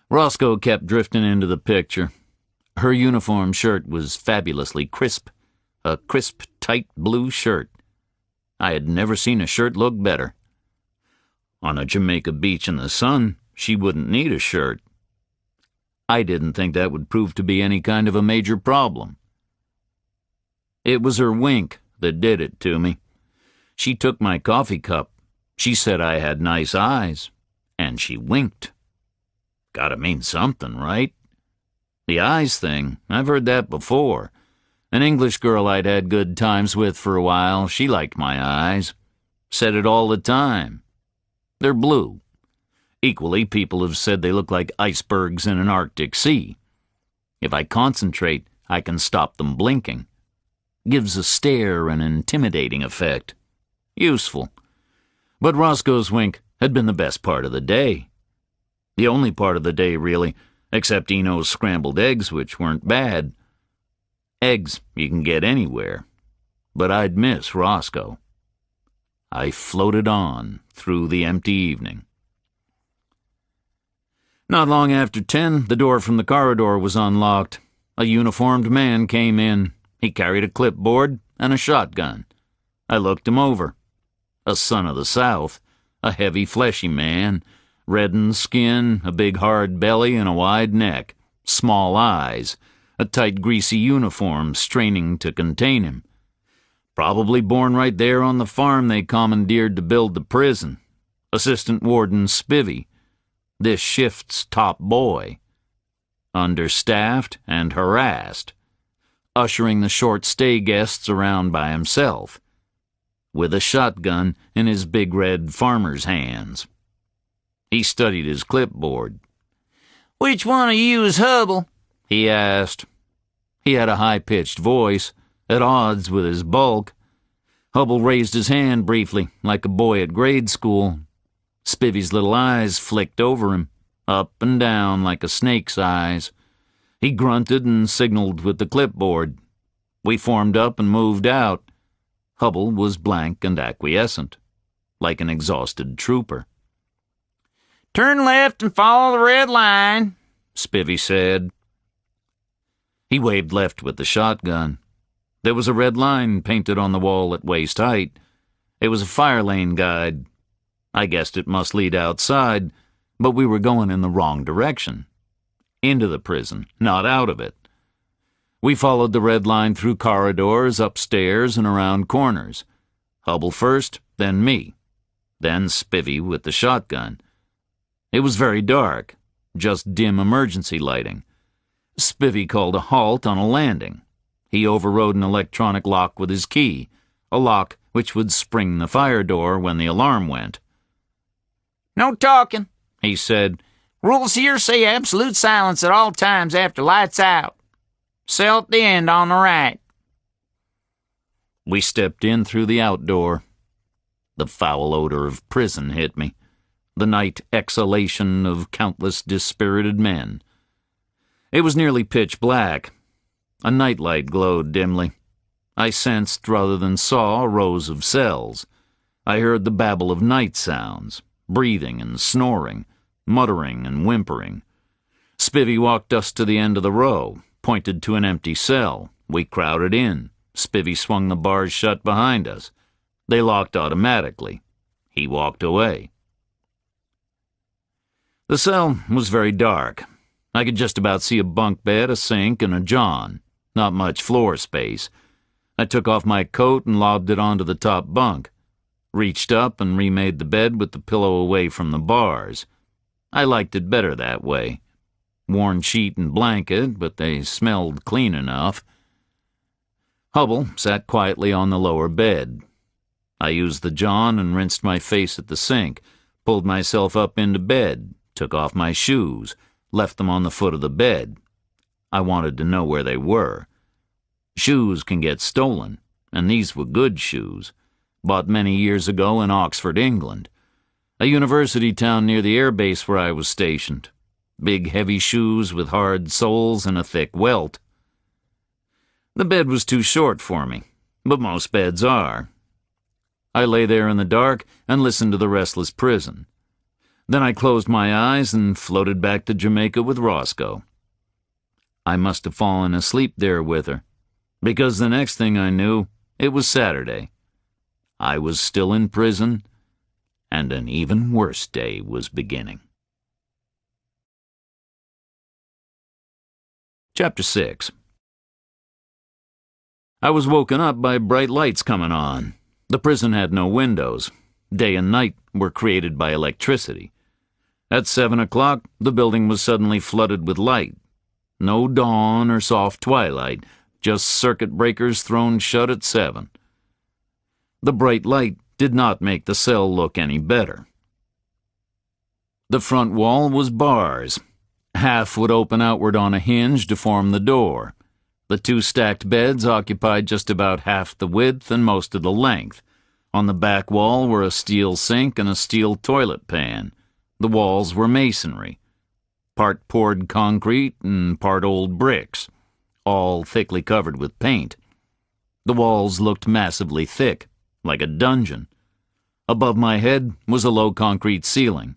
Roscoe kept drifting into the picture. Her uniform shirt was fabulously crisp. A crisp, tight blue shirt. I had never seen a shirt look better. On a Jamaica beach in the sun, she wouldn't need a shirt. I didn't think that would prove to be any kind of a major problem. It was her wink that did it to me. She took my coffee cup. She said I had nice eyes, and she winked. Gotta mean something, right? The eyes thing, I've heard that before. An English girl I'd had good times with for a while, she liked my eyes. Said it all the time. They're blue. Equally, people have said they look like icebergs in an Arctic sea. If I concentrate, I can stop them blinking. Gives a stare an intimidating effect. Useful. But Roscoe's wink had been the best part of the day. The only part of the day, really, except Eno's scrambled eggs, which weren't bad. Eggs you can get anywhere, but I'd miss Roscoe. I floated on through the empty evening. Not long after 10, the door from the corridor was unlocked. A uniformed man came in. He carried a clipboard and a shotgun. I looked him over. A son of the South, a heavy, fleshy man, reddened skin, a big hard belly and a wide neck, small eyes, a tight greasy uniform straining to contain him. Probably born right there on the farm they commandeered to build the prison. Assistant Warden Spivey, this shift's top boy. Understaffed and harassed, ushering the short-stay guests around by himself, with a shotgun in his big red farmer's hands. He studied his clipboard. "Which one of you is Hubble?" he asked. He had a high-pitched voice, at odds with his bulk. Hubble raised his hand briefly, like a boy at grade school. Spivvy's little eyes flicked over him, up and down like a snake's eyes. He grunted and signaled with the clipboard. We formed up and moved out. Hubble was blank and acquiescent, like an exhausted trooper. "Turn left and follow the red line," Spivvy said. He waved left with the shotgun. There was a red line painted on the wall at waist height. It was a fire lane guide. I guessed it must lead outside, but we were going in the wrong direction. Into the prison, not out of it. We followed the red line through corridors, upstairs, and around corners. Hubble first, then me, then Spivvy with the shotgun. It was very dark, just dim emergency lighting. Spivvy called a halt on a landing. He overrode an electronic lock with his key, a lock which would spring the fire door when the alarm went. "No talking," he said. "Rules here say absolute silence at all times after lights out. Cell at the end on the right." We stepped in through the outdoor. The foul odor of prison hit me, the night exhalation of countless dispirited men. It was nearly pitch black. A nightlight glowed dimly. I sensed rather than saw rows of cells. I heard the babble of night sounds, breathing and snoring, muttering and whimpering. Spivvy walked us to the end of the row, pointed to an empty cell. We crowded in. Spivvy swung the bars shut behind us. They locked automatically. He walked away. The cell was very dark. I could just about see a bunk bed, a sink, and a john. Not much floor space. I took off my coat and lobbed it onto the top bunk. Reached up and remade the bed with the pillow away from the bars. I liked it better that way. Worn sheet and blanket, but they smelled clean enough. Hubble sat quietly on the lower bed. I used the john and rinsed my face at the sink, pulled myself up into bed, took off my shoes, left them on the foot of the bed. I wanted to know where they were. Shoes can get stolen, and these were good shoes, bought many years ago in Oxford, England, a university town near the air base where I was stationed. Big, heavy shoes with hard soles and a thick welt. The bed was too short for me, but most beds are. I lay there in the dark and listened to the restless prison. Then I closed my eyes and floated back to Jamaica with Roscoe. I must have fallen asleep there with her, because the next thing I knew, it was Saturday. I was still in prison, and an even worse day was beginning. Chapter 6. I was woken up by bright lights coming on. The prison had no windows. Day and night were created by electricity. At 7 o'clock, the building was suddenly flooded with light. No dawn or soft twilight, just circuit breakers thrown shut at 7. The bright light did not make the cell look any better. The front wall was bars. Half would open outward on a hinge to form the door. The two stacked beds occupied just about half the width and most of the length. On the back wall were a steel sink and a steel toilet pan. The walls were masonry, part poured concrete and part old bricks. all thickly covered with paint. The walls looked massively thick, like a dungeon. Above my head was a low concrete ceiling.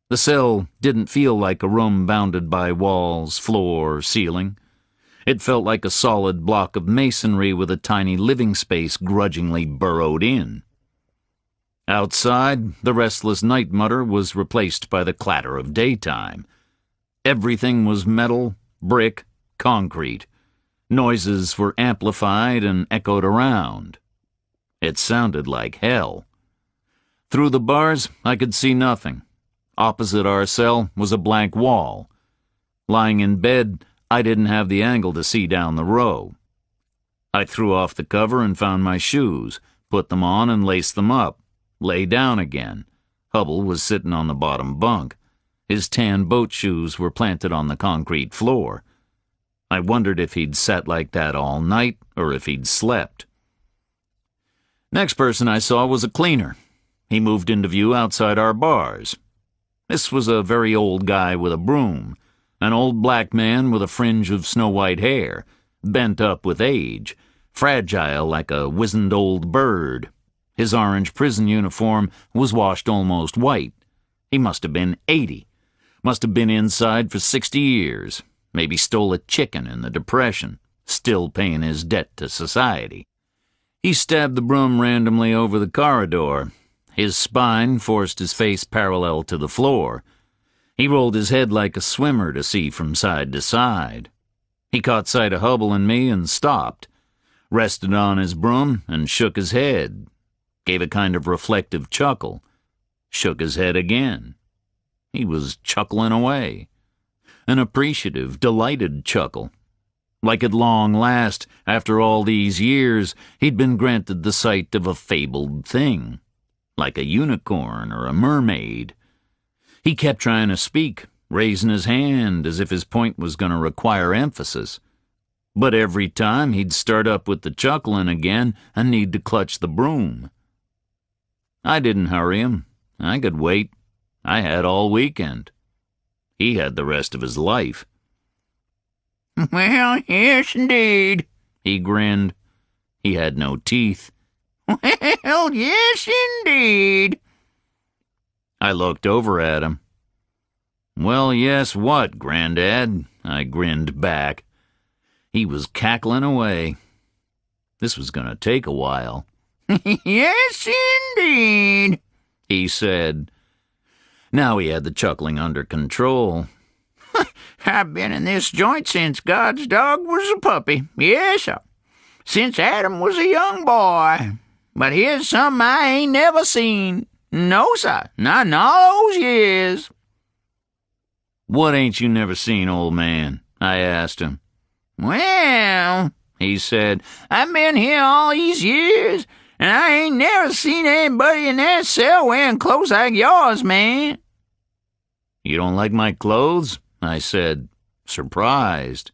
The cell didn't feel like a room bounded by walls, floor, ceiling. It felt like a solid block of masonry with a tiny living space grudgingly burrowed in. Outside, the restless night mutter was replaced by the clatter of daytime. Everything was metal, brick, concrete. Noises were amplified and echoed around. It sounded like hell. Through the bars, I could see nothing. Opposite our cell was a blank wall. Lying in bed, I didn't have the angle to see down the row. I threw off the cover and found my shoes, put them on and laced them up, lay down again. Hubble was sitting on the bottom bunk. His tan boat shoes were planted on the concrete floor. I wondered if he'd sat like that all night or if he'd slept. Next person I saw was a cleaner. He moved into view outside our bars. This was a very old guy with a broom, an old black man with a fringe of snow-white hair, bent up with age, fragile like a wizened old bird. His orange prison uniform was washed almost white. He must have been 80. Must have been inside for 60 years. Maybe stole a chicken in the Depression, still paying his debt to society. He stabbed the broom randomly over the corridor. His spine forced his face parallel to the floor. He rolled his head like a swimmer to see from side to side. He caught sight of Hubble and me and stopped, rested on his broom and shook his head, gave a kind of reflective chuckle, shook his head again. He was chuckling away. An appreciative, delighted chuckle. Like at long last, after all these years, he'd been granted the sight of a fabled thing, like a unicorn or a mermaid. He kept trying to speak, raising his hand as if his point was going to require emphasis. But every time he'd start up with the chuckling again and need to clutch the broom. I didn't hurry him. I could wait. I had all weekend. He had the rest of his life. Well, yes, indeed, he grinned. He had no teeth. Well, yes, indeed. I looked over at him. Well, yes, what, Granddad? I grinned back. He was cackling away. This was going to take a while. Yes, indeed, he said. Now he had the chuckling under control. I've been in this joint since God's dog was a puppy. Yes, sir. Since Adam was a young boy. But here's something I ain't never seen. No, sir. Not in all those years. What ain't you never seen, old man? I asked him. Well, he said, I've been here all these years, and I ain't never seen anybody in that cell wearing clothes like yours, man. You don't like my clothes? I said, surprised.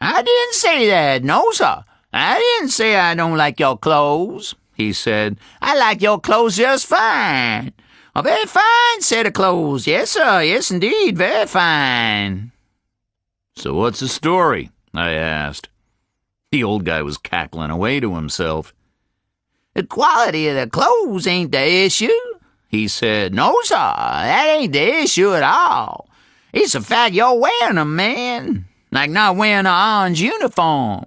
I didn't say that, no, sir. I didn't say I don't like your clothes, he said. I like your clothes just fine. A very fine set of clothes. Yes, sir. Yes, indeed. Very fine. So what's the story? I asked. The old guy was cackling away to himself. The quality of the clothes ain't the issue, he said. No, sir. That ain't the issue at all. It's the fact you're wearing them, man. Like not wearing an orange uniform.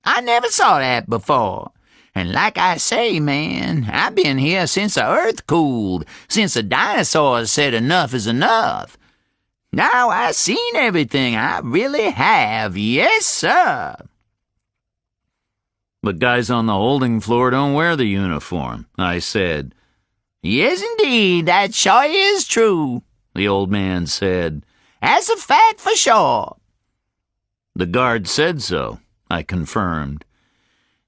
I never saw that before. And like I say, man, I've been here since the earth cooled, since the dinosaurs said enough is enough. Now I've seen everything. I really have. Yes, sir. But guys on the holding floor don't wear the uniform, I said. Yes, indeed. That sure is true, the old man said. That's a fact for sure. The guard said so, I confirmed.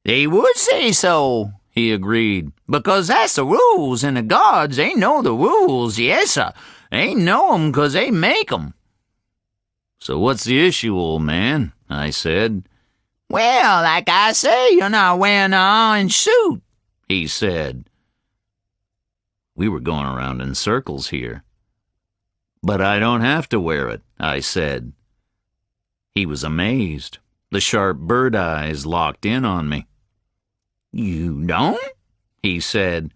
They would say so, he agreed, because that's the rules, and the guards, they know the rules, yes, sir. They know 'em 'cause they make 'em. So what's the issue, old man? I said. Well, like I say, you're not wearing an orange suit, he said. We were going around in circles here. But I don't have to wear it, I said. He was amazed. The sharp bird eyes locked in on me. "You don't?" he said.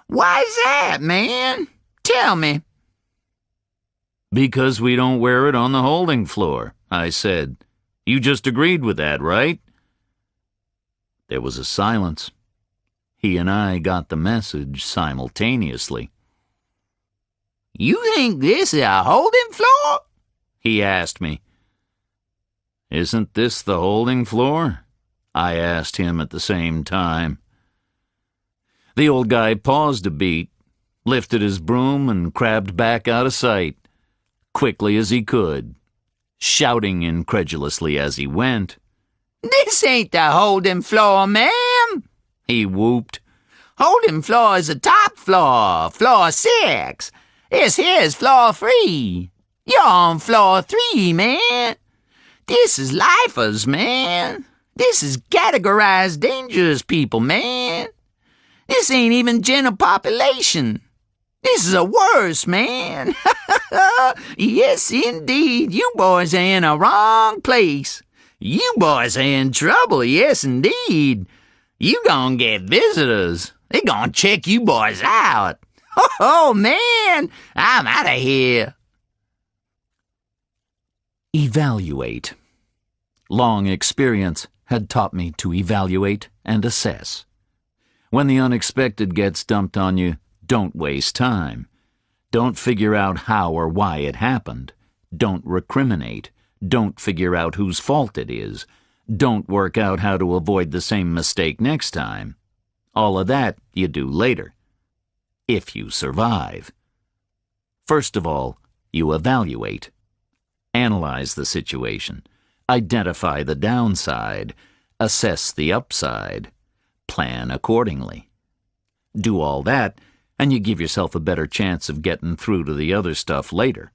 "Why's that, man? Tell me." "Because we don't wear it on the holding floor," I said. "You just agreed with that, right?" There was a silence. He and I got the message simultaneously. "You think this is a holding floor?" he asked me. "Isn't this the holding floor?" I asked him at the same time. The old guy paused a beat, lifted his broom, and crabbed back out of sight, quickly as he could, shouting incredulously as he went. "This ain't the holding floor, ma'am," he whooped. "Holding floor is the top floor, floor 6. This here's floor 3. You're on floor 3, man. This is lifers, man. This is categorized dangerous people, man. This ain't even general population. This is a worse, man. Yes, indeed, you boys are in a wrong place. You boys are in trouble, yes, indeed. You gonna get visitors. They gonna check you boys out. Oh, man, I'm out of here." Evaluate. Long experience had taught me to evaluate and assess. When the unexpected gets dumped on you, don't waste time. Don't figure out how or why it happened. Don't recriminate. Don't figure out whose fault it is. Don't work out how to avoid the same mistake next time. All of that you do later, if you survive. First of all, you evaluate. Analyze the situation. Identify the downside. Assess the upside. Plan accordingly. Do all that, and you give yourself a better chance of getting through to the other stuff later.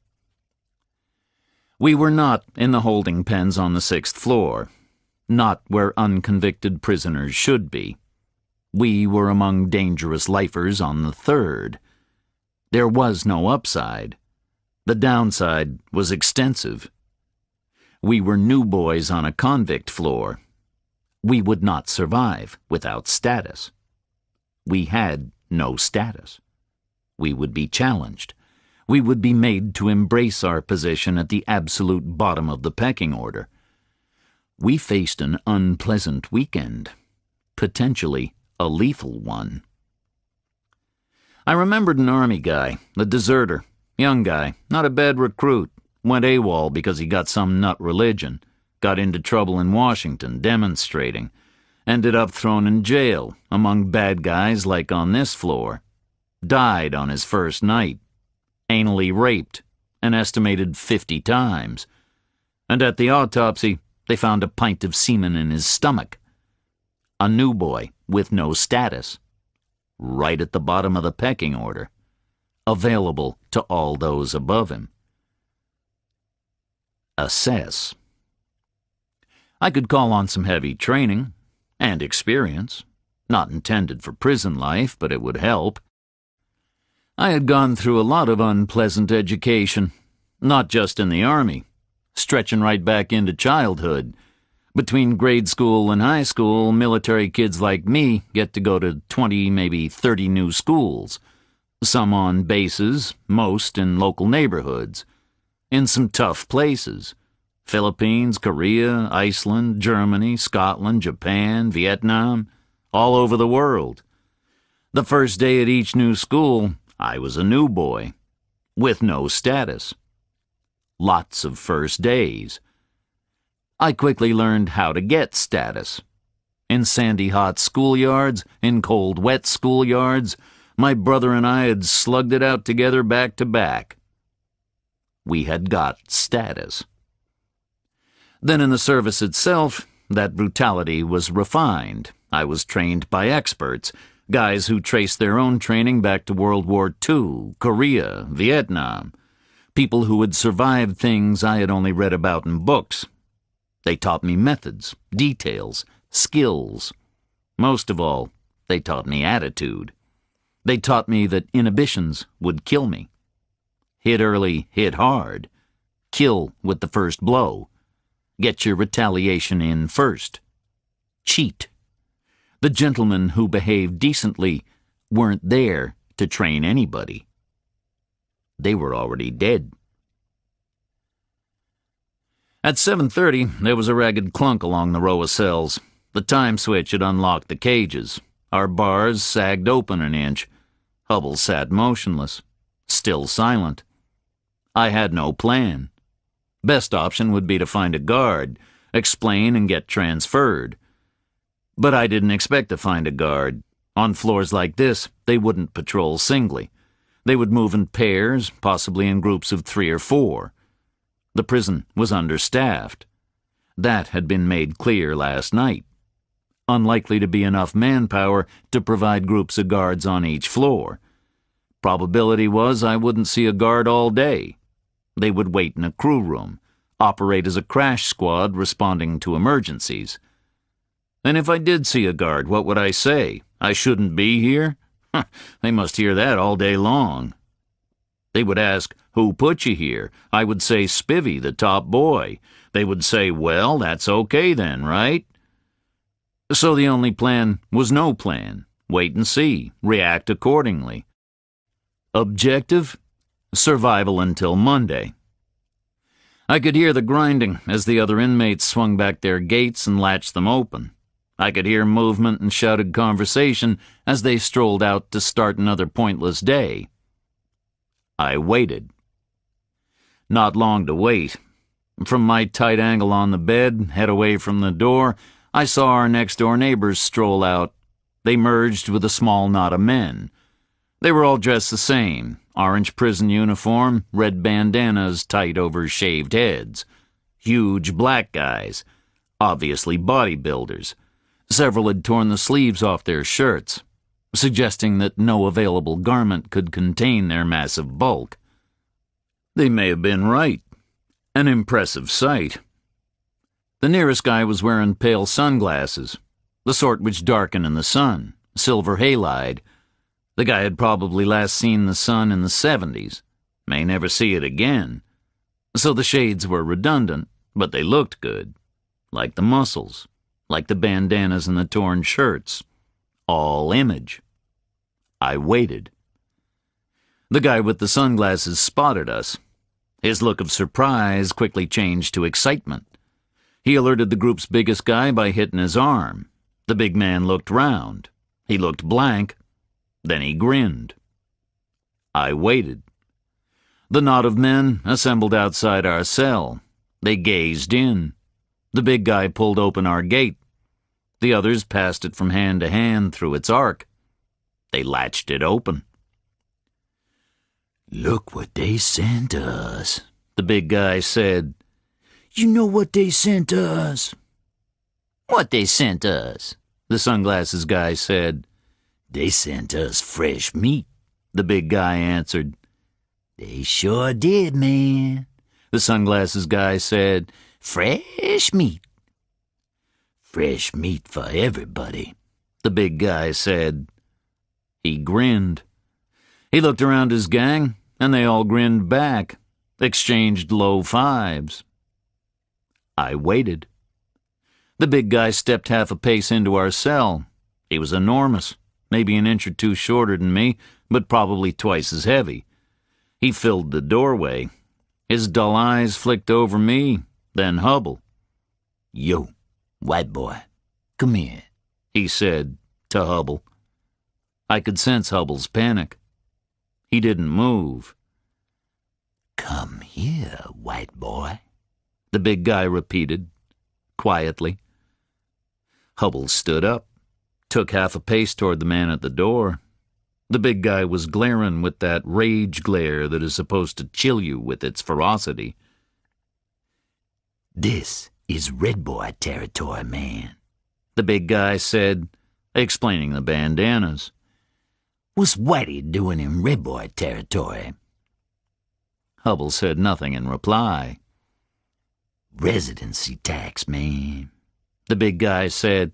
We were not in the holding pens on the 6th floor, not where unconvicted prisoners should be. We were among dangerous lifers on the 3rd. There was no upside. The downside was extensive. We were new boys on a convict floor. We would not survive without status. We had no status. We would be challenged. We would be made to embrace our position at the absolute bottom of the pecking order. We faced an unpleasant weekend, potentially a lethal one. I remembered an army guy, a deserter, young guy, not a bad recruit, went AWOL because he got some nut religion, got into trouble in Washington demonstrating, ended up thrown in jail among bad guys like on this floor, died on his first night, anally raped an estimated 50 times, and at the autopsy they found a pint of semen in his stomach. A new boy with no status, right at the bottom of the pecking order, available to all those above him. Assess. I could call on some heavy training and experience, not intended for prison life, but it would help. I had gone through a lot of unpleasant education, not just in the Army, stretching right back into childhood. Between grade school and high school, military kids like me get to go to 20, maybe 30 new schools, some on bases, most in local neighborhoods, in some tough places. Philippines, Korea, Iceland, Germany, Scotland, Japan, Vietnam, all over the world. The first day at each new school, I was a new boy, with no status. Lots of first days. I quickly learned how to get status. In sandy hot schoolyards, in cold wet schoolyards, my brother and I had slugged it out together back to back. We had got status. Then in the service itself, that brutality was refined. I was trained by experts, guys who traced their own training back to World War II, Korea, Vietnam, people who had survived things I had only read about in books. They taught me methods, details, skills. Most of all, they taught me attitude. They taught me that inhibitions would kill me. Hit early, hit hard. Kill with the first blow. Get your retaliation in first. Cheat. The gentlemen who behaved decently weren't there to train anybody. They were already dead. At 7:30, there was a ragged clunk along the row of cells. The time switch had unlocked the cages. Our bars sagged open an inch. Hubble sat motionless, still silent. I had no plan. Best option would be to find a guard, explain and get transferred. But I didn't expect to find a guard. On floors like this, they wouldn't patrol singly. They would move in pairs, possibly in groups of 3 or 4. The prison was understaffed. That had been made clear last night. Unlikely to be enough manpower to provide groups of guards on each floor. Probability was I wouldn't see a guard all day. They would wait in a crew room, operate as a crash squad responding to emergencies. And if I did see a guard, what would I say? I shouldn't be here? They must hear that all day long. They would ask, "Who put you here?" I would say, "Spivvy, the top boy." They would say, "Well, that's okay then, right?" So the only plan was no plan. Wait and see, react accordingly. Objective? Survival until Monday. I could hear the grinding as the other inmates swung back their gates and latched them open. I could hear movement and shouted conversation as they strolled out to start another pointless day. I waited. Not long to wait. From my tight angle on the bed, head away from the door, I saw our next-door neighbors stroll out. They merged with a small knot of men. They were all dressed the same, orange prison uniform, red bandanas tight over shaved heads. Huge black guys, obviously bodybuilders. Several had torn the sleeves off their shirts, suggesting that no available garment could contain their massive bulk. They may have been right. An impressive sight. The nearest guy was wearing pale sunglasses, the sort which darken in the sun, silver halide. The guy had probably last seen the sun in the 70s, may never see it again. So the shades were redundant, but they looked good, like the muscles, like the bandanas and the torn shirts. All image. I waited. The guy with the sunglasses spotted us. His look of surprise quickly changed to excitement. He alerted the group's biggest guy by hitting his arm. The big man looked round. He looked blank. Then he grinned. I waited. The knot of men assembled outside our cell. They gazed in. The big guy pulled open our gate. The others passed it from hand to hand through its arc. They latched it open. "Look what they sent us," the big guy said. "You know what they sent us?" "What they sent us?" the sunglasses guy said. "They sent us fresh meat," the big guy answered. "They sure did, man," the sunglasses guy said. "Fresh meat." "Fresh meat for everybody," the big guy said. He grinned. He looked around his gang, and they all grinned back, exchanged low fives. I waited. The big guy stepped half a pace into our cell. He was enormous, maybe an inch or two shorter than me, but probably twice as heavy. He filled the doorway. His dull eyes flicked over me, then Hubble. "Yo, white boy, come here," he said to Hubble. I could sense Hubble's panic. He didn't move. "Come here, white boy," the big guy repeated, quietly. Hubble stood up, took half a pace toward the man at the door. The big guy was glaring with that rage glare that is supposed to chill you with its ferocity. "This is Red Boy territory, man," the big guy said, explaining the bandanas. "What's Whitey doing in Red Boy territory?" Hubble said nothing in reply. "Residency tax, man," the big guy said.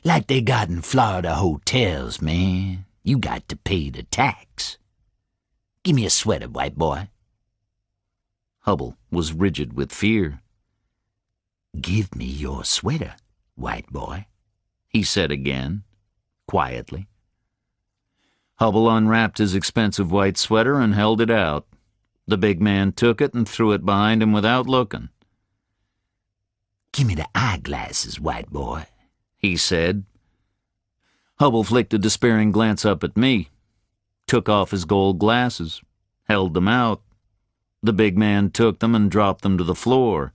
"Like they got in Florida hotels, man. You got to pay the tax. Give me a sweater, white boy." Hubble was rigid with fear. Give me your sweater, white boy, he said again, quietly. Hubble unwrapped his expensive white sweater and held it out. The big man took it and threw it behind him without looking. Give me the eyeglasses, white boy, he said. Hubble flicked a despairing glance up at me, took off his gold glasses, held them out. The big man took them and dropped them to the floor,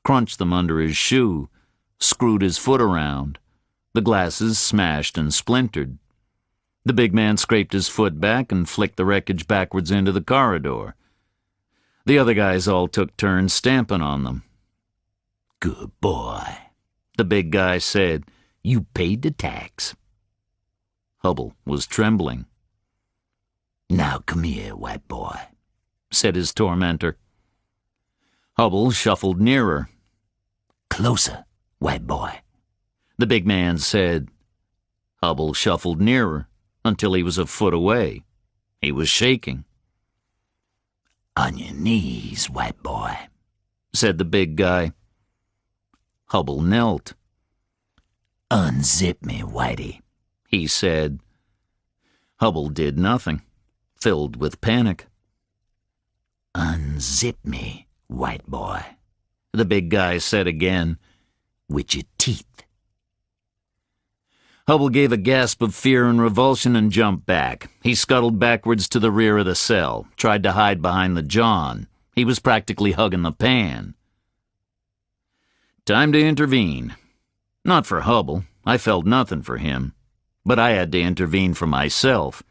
crunched them under his shoe, screwed his foot around. The glasses smashed and splintered. The big man scraped his foot back and flicked the wreckage backwards into the corridor. The other guys all took turns stamping on them. Good boy, the big guy said. You paid the tax. Hubble was trembling. Now come here, white boy, said his tormentor. Hubble shuffled nearer. Closer, white boy, the big man said. Hubble shuffled nearer until he was a foot away. He was shaking. On your knees, white boy, said the big guy. Hubble knelt. Unzip me, Whitey, he said. Hubble did nothing, filled with panic. Unzip me, white boy, the big guy said again. With your teeth. Hubble gave a gasp of fear and revulsion and jumped back. He scuttled backwards to the rear of the cell, tried to hide behind the john. He was practically hugging the pan. Time to intervene. Not for Hubble. I felt nothing for him. But I had to intervene for myself.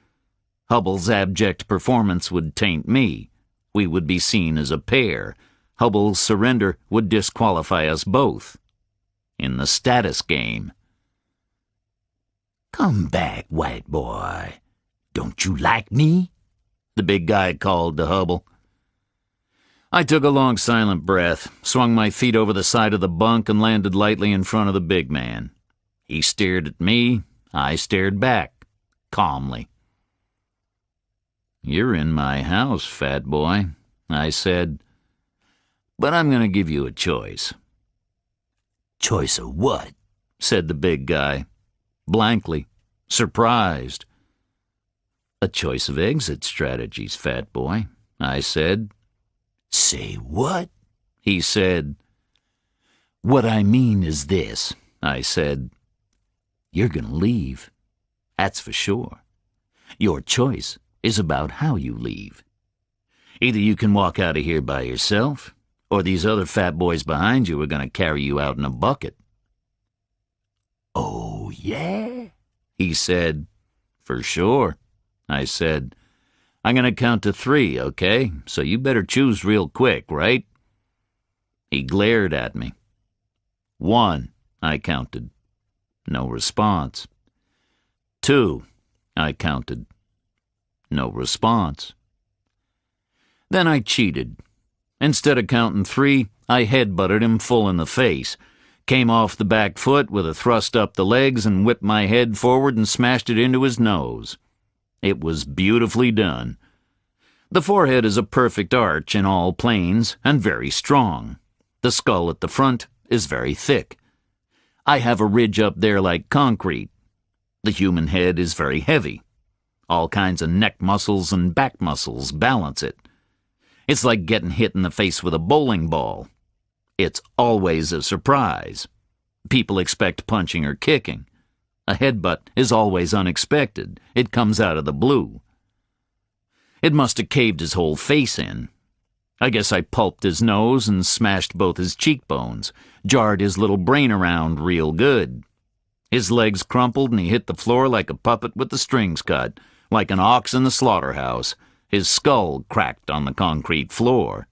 Hubble's abject performance would taint me. We would be seen as a pair. Hubble's surrender would disqualify us both. In the status game. Come back, white boy. Don't you like me? The big guy called to Hubble. I took a long silent breath, swung my feet over the side of the bunk and landed lightly in front of the big man. He stared at me. I stared back, calmly. You're in my house, fat boy, I said. But I'm going to give you a choice. Choice of what? Said the big guy, blankly, surprised. A choice of exit strategies, fat boy, I said. Say what? He said. What I mean is this, I said. You're gonna leave. That's for sure. Your choice is about how you leave. Either you can walk out of here by yourself, or these other fat boys behind you are gonna carry you out in a bucket. Oh, yeah? He said. For sure, I said. I'm going to count to 3, okay? So you better choose real quick, right? He glared at me. 1, I counted. No response. 2, I counted. No response. Then I cheated. Instead of counting 3, I headbutted him full in the face, came off the back foot with a thrust up the legs and whipped my head forward and smashed it into his nose. It was beautifully done. The forehead is a perfect arch in all planes and very strong. The skull at the front is very thick. I have a ridge up there like concrete. The human head is very heavy. All kinds of neck muscles and back muscles balance it. It's like getting hit in the face with a bowling ball. It's always a surprise. People expect punching or kicking. A headbutt is always unexpected. It comes out of the blue. It must have caved his whole face in. I guess I pulped his nose and smashed both his cheekbones, jarred his little brain around real good. His legs crumpled and he hit the floor like a puppet with the strings cut, like an ox in the slaughterhouse. His skull cracked on the concrete floor.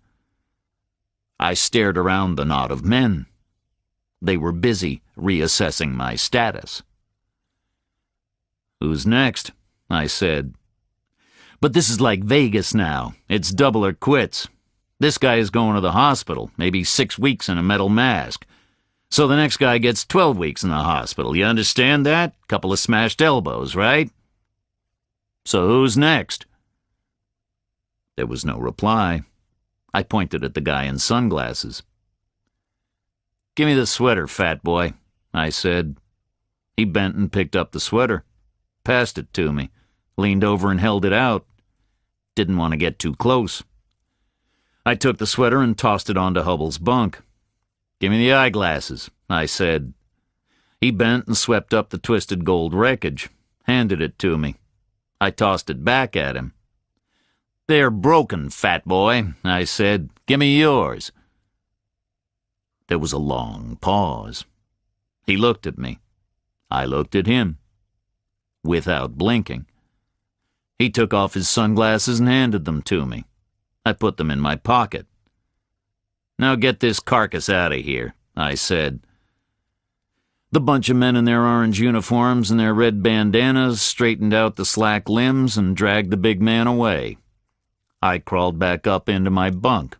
I stared around the knot of men. They were busy reassessing my status. Who's next? I said. But this is like Vegas now. It's double or quits. This guy is going to the hospital, maybe 6 weeks in a metal mask. So the next guy gets 12 weeks in the hospital. You understand that? Couple of smashed elbows, right? So who's next? There was no reply. I pointed at the guy in sunglasses. "Give me the sweater, fat boy," I said. He bent and picked up the sweater, passed it to me, leaned over and held it out. Didn't want to get too close. I took the sweater and tossed it onto Hubble's bunk. "Give me the eyeglasses," I said. He bent and swept up the twisted gold wreckage, handed it to me. I tossed it back at him. "They're broken, fat boy," I said. "Give me yours." There was a long pause. He looked at me. I looked at him. Without blinking. He took off his sunglasses and handed them to me. I put them in my pocket. "Now get this carcass out of here," I said. The bunch of men in their orange uniforms and their red bandanas straightened out the slack limbs and dragged the big man away. I crawled back up into my bunk.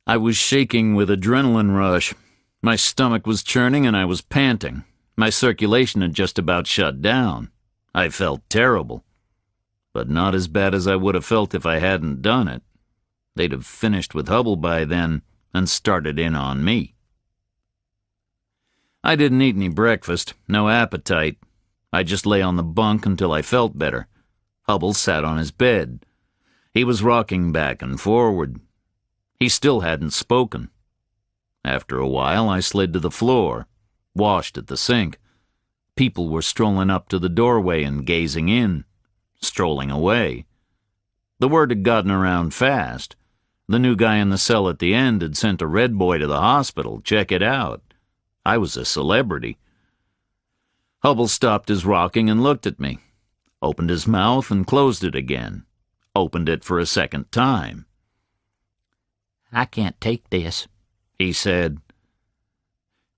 I was shaking with adrenaline rush. My stomach was churning and I was panting. My circulation had just about shut down. I felt terrible, but not as bad as I would have felt if I hadn't done it. They'd have finished with Hubble by then and started in on me. I didn't eat any breakfast, no appetite. I just lay on the bunk until I felt better. Hubble sat on his bed. He was rocking back and forward. He still hadn't spoken. After a while, I slid to the floor, washed at the sink. People were strolling up to the doorway and gazing in, strolling away. The word had gotten around fast. The new guy in the cell at the end had sent a red boy to the hospital. Check it out. I was a celebrity. Hubble stopped his rocking and looked at me, opened his mouth and closed it again, opened it for a second time. "I can't take this," he said.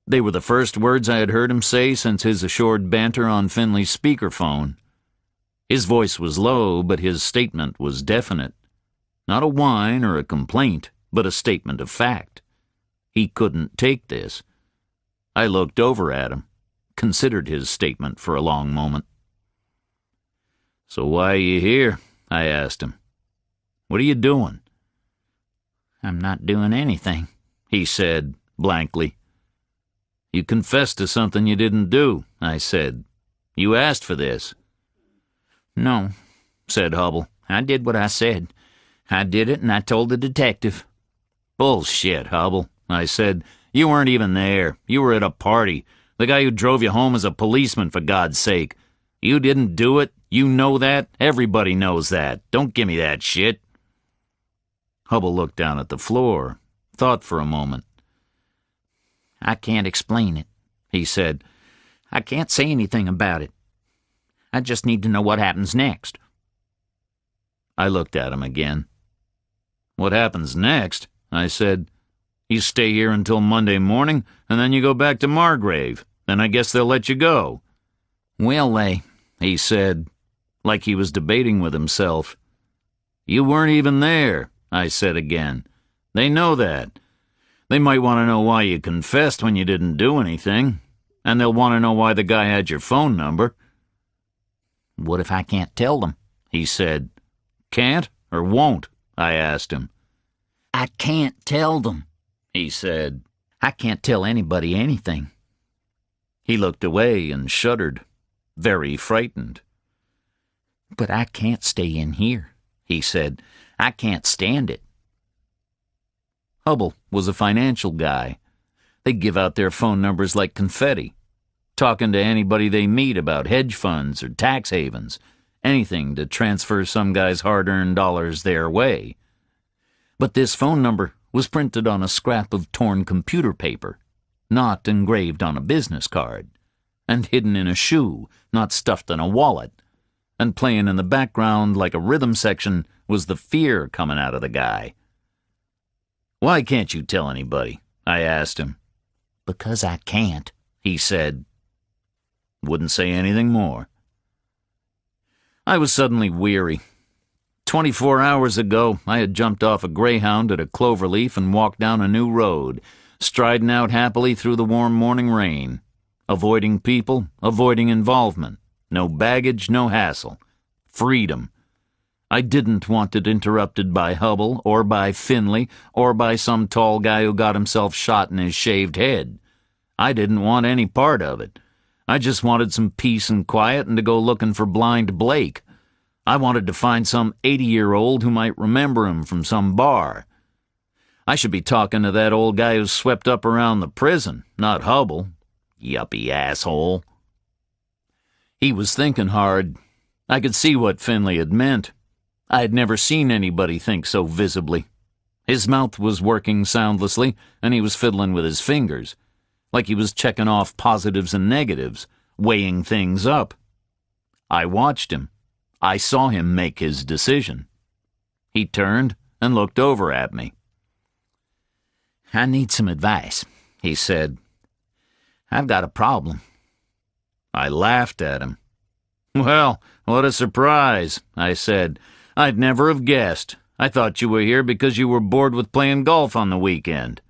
They were the first words I had heard him say since his assured banter on Finley's speakerphone. His voice was low, but his statement was definite. Not a whine or a complaint, but a statement of fact. He couldn't take this. I looked over at him, considered his statement for a long moment. "So why are you here?" I asked him. "What are you doing?" "I'm not doing anything," he said blankly. "You confessed to something you didn't do," I said. "You asked for this." "No," said Hubble. "I did what I said. I did it and I told the detective." "Bullshit, Hubble," I said. "You weren't even there. You were at a party. The guy who drove you home is a policeman, for God's sake. You didn't do it. You know that. Everybody knows that. Don't give me that shit." Hubble looked down at the floor, thought for a moment. "I can't explain it," he said. "I can't say anything about it. I just need to know what happens next." I looked at him again. "What happens next?" I said. "You stay here until Monday morning, and then you go back to Margrave. Then I guess they'll let you go." "Will they?" he said, like he was debating with himself. "You weren't even there," I said again. "They know that. They might want to know why you confessed when you didn't do anything, and they'll want to know why the guy had your phone number." "What if I can't tell them?" he said. "Can't or won't?" I asked him. "I can't tell them," he said. "I can't tell anybody anything." He looked away and shuddered, very frightened. "But I can't stay in here," he said. "I can't stand it." Hubble was a financial guy. They give out their phone numbers like confetti, talking to anybody they meet about hedge funds or tax havens, anything to transfer some guy's hard-earned dollars their way. But this phone number was printed on a scrap of torn computer paper, not engraved on a business card, and hidden in a shoe, not stuffed in a wallet. And playing in the background like a rhythm section was the fear coming out of the guy. "Why can't you tell anybody?" I asked him. "Because I can't," he said. Wouldn't say anything more. I was suddenly weary. 24 hours ago, I had jumped off a Greyhound at a cloverleaf and walked down a new road, striding out happily through the warm morning rain, avoiding people, avoiding involvement. No baggage, no hassle. Freedom. I didn't want it interrupted by Hubble, or by Finley, or by some tall guy who got himself shot in his shaved head. I didn't want any part of it. I just wanted some peace and quiet and to go looking for blind Blake. I wanted to find some 80-year-old who might remember him from some bar. I should be talking to that old guy who swept up around the prison, not Hubble. Yuppie asshole. He was thinking hard. I could see what Finley had meant. I had never seen anybody think so visibly. His mouth was working soundlessly, and he was fiddling with his fingers, like he was checking off positives and negatives, weighing things up. I watched him. I saw him make his decision. He turned and looked over at me. "I need some advice," he said. "I've got a problem." I laughed at him. "Well, what a surprise," I said. "I'd never have guessed. I thought you were here because you were bored with playing golf on the weekend."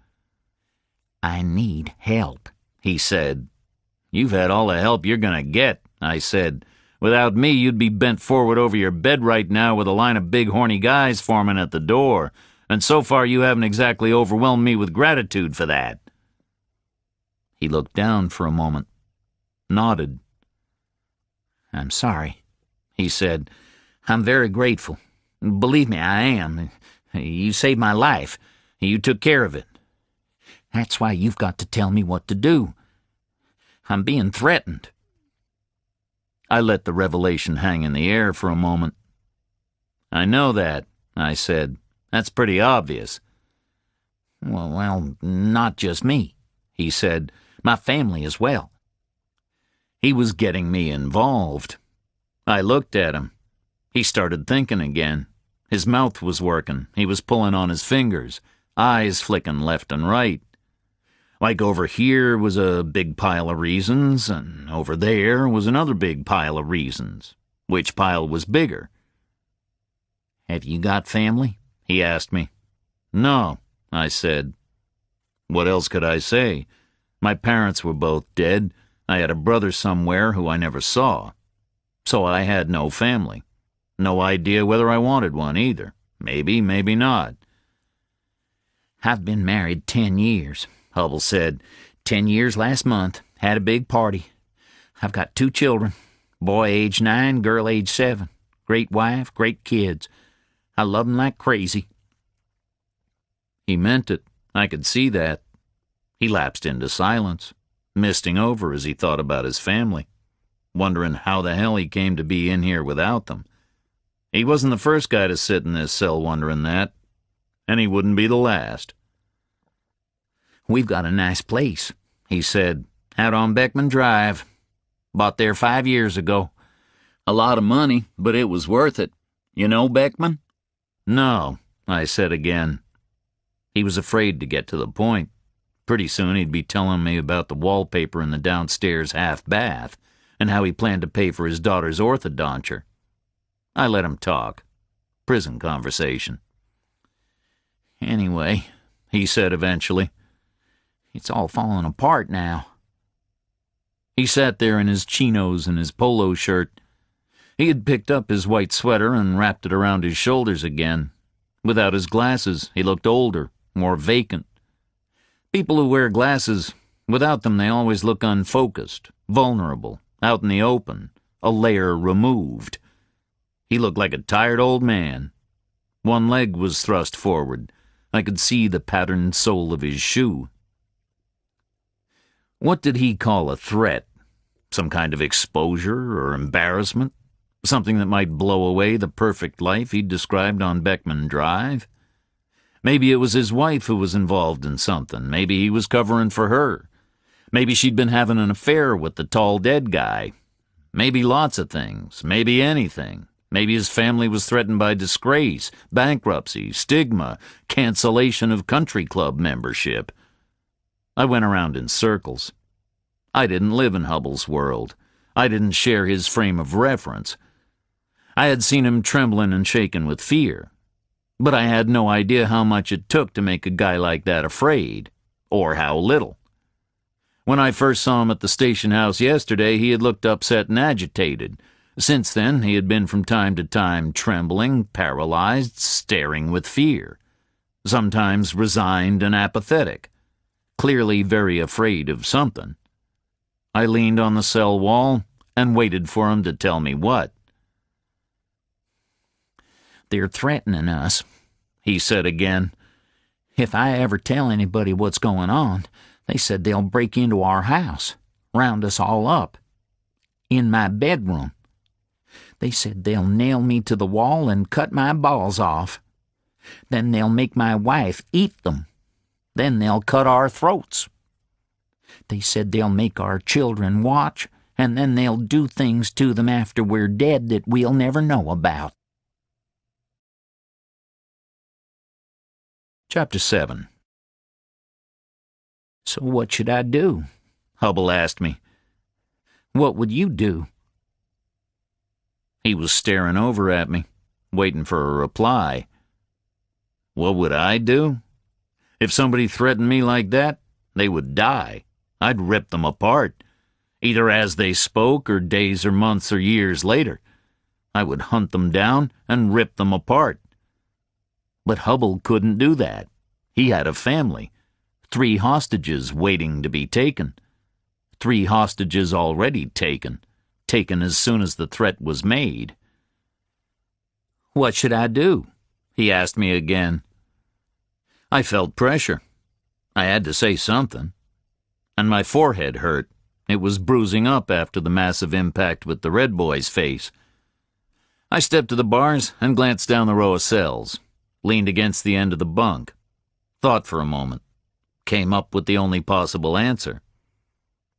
"I need help," he said. "You've had all the help you're going to get," I said. "Without me, you'd be bent forward over your bed right now with a line of big horny guys forming at the door, and so far you haven't exactly overwhelmed me with gratitude for that." He looked down for a moment, nodded. "I'm sorry," he said. "I'm very grateful. Believe me, I am. You saved my life. You took care of it. That's why you've got to tell me what to do. I'm being threatened." I let the revelation hang in the air for a moment. "I know that," I said. "That's pretty obvious." Well, not just me," he said. "My family as well." He was getting me involved. I looked at him. He started thinking again. His mouth was working. He was pulling on his fingers, eyes flicking left and right. Like over here was a big pile of reasons, and over there was another big pile of reasons. Which pile was bigger? "Have you got family?" he asked me. "No," I said. What else could I say? My parents were both dead. I had a brother somewhere who I never saw. So I had no family. No idea whether I wanted one either. Maybe, maybe not. "I've been married 10 years, Hubble said. 10 years last month. Had a big party. I've got 2 children. Boy age 9, girl age 7. Great wife, great kids. I love 'em like crazy." He meant it. I could see that. He lapsed into silence, misting over as he thought about his family, wondering how the hell he came to be in here without them. He wasn't the first guy to sit in this cell wondering that, and he wouldn't be the last. "We've got a nice place," he said, "out on Beckman Drive. Bought there 5 years ago. A lot of money, but it was worth it. You know Beckman?" "No," I said again. He was afraid to get to the point. Pretty soon he'd be telling me about the wallpaper in the downstairs half bath and how he planned to pay for his daughter's orthodonture. I let him talk. Prison conversation. "Anyway," he said eventually, "it's all falling apart now." He sat there in his chinos and his polo shirt. He had picked up his white sweater and wrapped it around his shoulders again. Without his glasses, he looked older, more vacant. People who wear glasses, without them they always look unfocused, vulnerable, out in the open, a layer removed. He looked like a tired old man. One leg was thrust forward. I could see the patterned sole of his shoe. What did he call a threat? Some kind of exposure or embarrassment? Something that might blow away the perfect life he'd described on Beckman Drive? Maybe it was his wife who was involved in something. Maybe he was covering for her. Maybe she'd been having an affair with the tall dead guy. Maybe lots of things. Maybe anything. Maybe his family was threatened by disgrace, bankruptcy, stigma, cancellation of country club membership. I went around in circles. I didn't live in Hubble's world. I didn't share his frame of reference. I had seen him trembling and shaken with fear. But I had no idea how much it took to make a guy like that afraid, or how little. When I first saw him at the station house yesterday, he had looked upset and agitated. Since then, he had been from time to time trembling, paralyzed, staring with fear, sometimes resigned and apathetic, clearly very afraid of something. I leaned on the cell wall and waited for him to tell me what. "They're threatening us," he said again. "If I ever tell anybody what's going on, they said they'll break into our house, round us all up. In my bedroom. They said they'll nail me to the wall and cut my balls off. Then they'll make my wife eat them. Then they'll cut our throats. They said they'll make our children watch, and then they'll do things to them after we're dead that we'll never know about." Chapter 7. "So what should I do?" Hubble asked me. "What would you do?" He was staring over at me, waiting for a reply. What would I do? If somebody threatened me like that, they would die. I'd rip them apart, either as they spoke or days or months or years later. I would hunt them down and rip them apart. But Hubble couldn't do that. He had a family, 3 hostages waiting to be taken. 3 hostages already taken as soon as the threat was made. "What should I do?" he asked me again. I felt pressure. I had to say something. And my forehead hurt. It was bruising up after the massive impact with the Red Boy's face. I stepped to the bars and glanced down the row of cells, leaned against the end of the bunk, thought for a moment, came up with the only possible answer.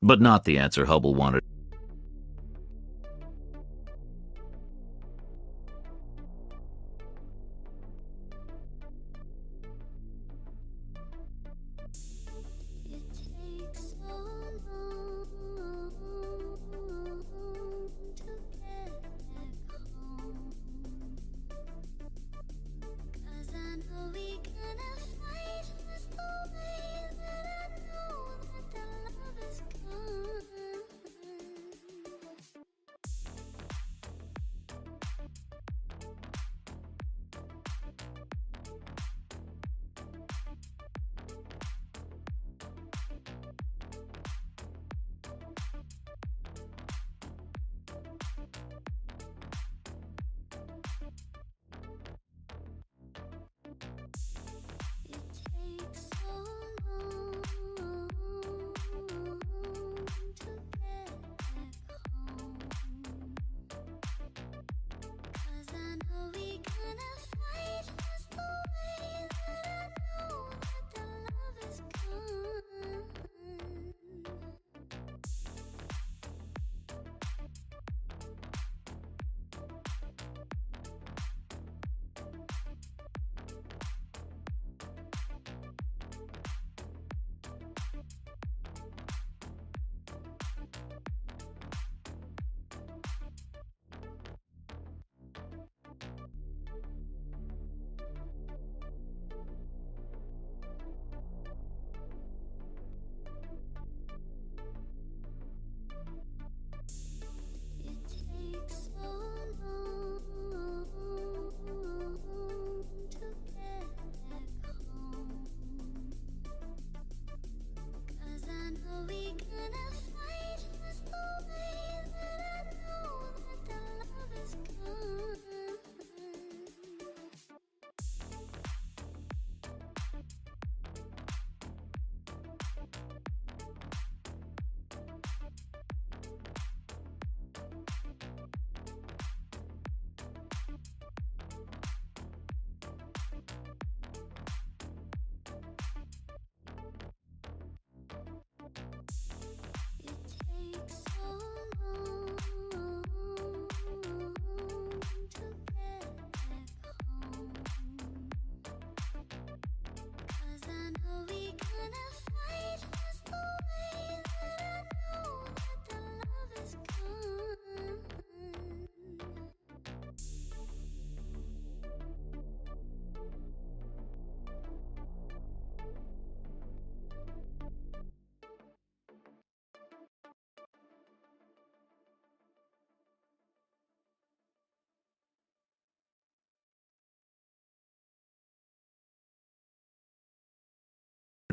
But not the answer Hubble wanted.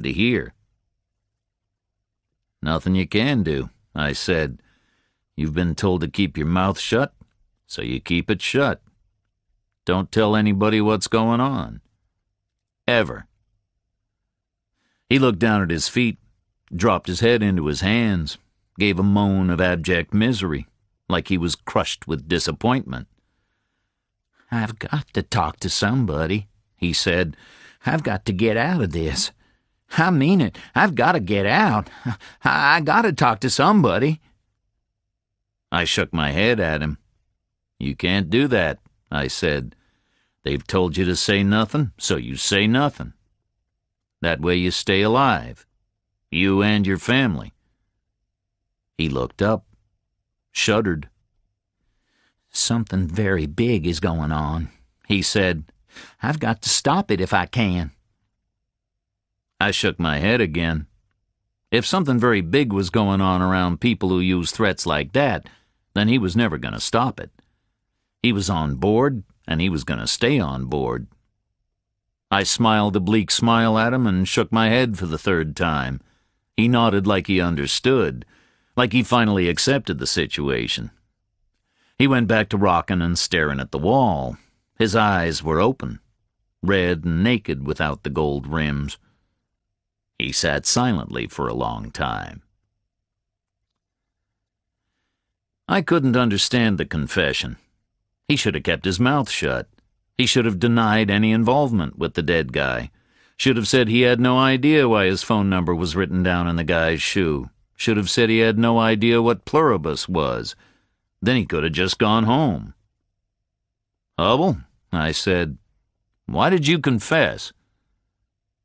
to hear. "Nothing you can do," I said. "You've been told to keep your mouth shut, so you keep it shut. Don't tell anybody what's going on. Ever." He looked down at his feet, dropped his head into his hands, gave a moan of abject misery, like he was crushed with disappointment. "I've got to talk to somebody," he said. "I've got to get out of this. I mean it. I've got to get out. I got to talk to somebody." I shook my head at him. "You can't do that," I said. "They've told you to say nothing, so you say nothing. That way you stay alive. You and your family." He looked up, shuddered. "Something very big is going on," he said. "I've got to stop it if I can." I shook my head again. If something very big was going on around people who use threats like that, then he was never going to stop it. He was on board, and he was going to stay on board. I smiled a bleak smile at him and shook my head for the third time. He nodded like he understood, like he finally accepted the situation. He went back to rocking and staring at the wall. His eyes were open, red and naked without the gold rims. He sat silently for a long time. I couldn't understand the confession. He should have kept his mouth shut. He should have denied any involvement with the dead guy. Should have said he had no idea why his phone number was written down in the guy's shoe. Should have said he had no idea what pluribus was. Then he could have just gone home. "Hubble," I said, "why did you confess?"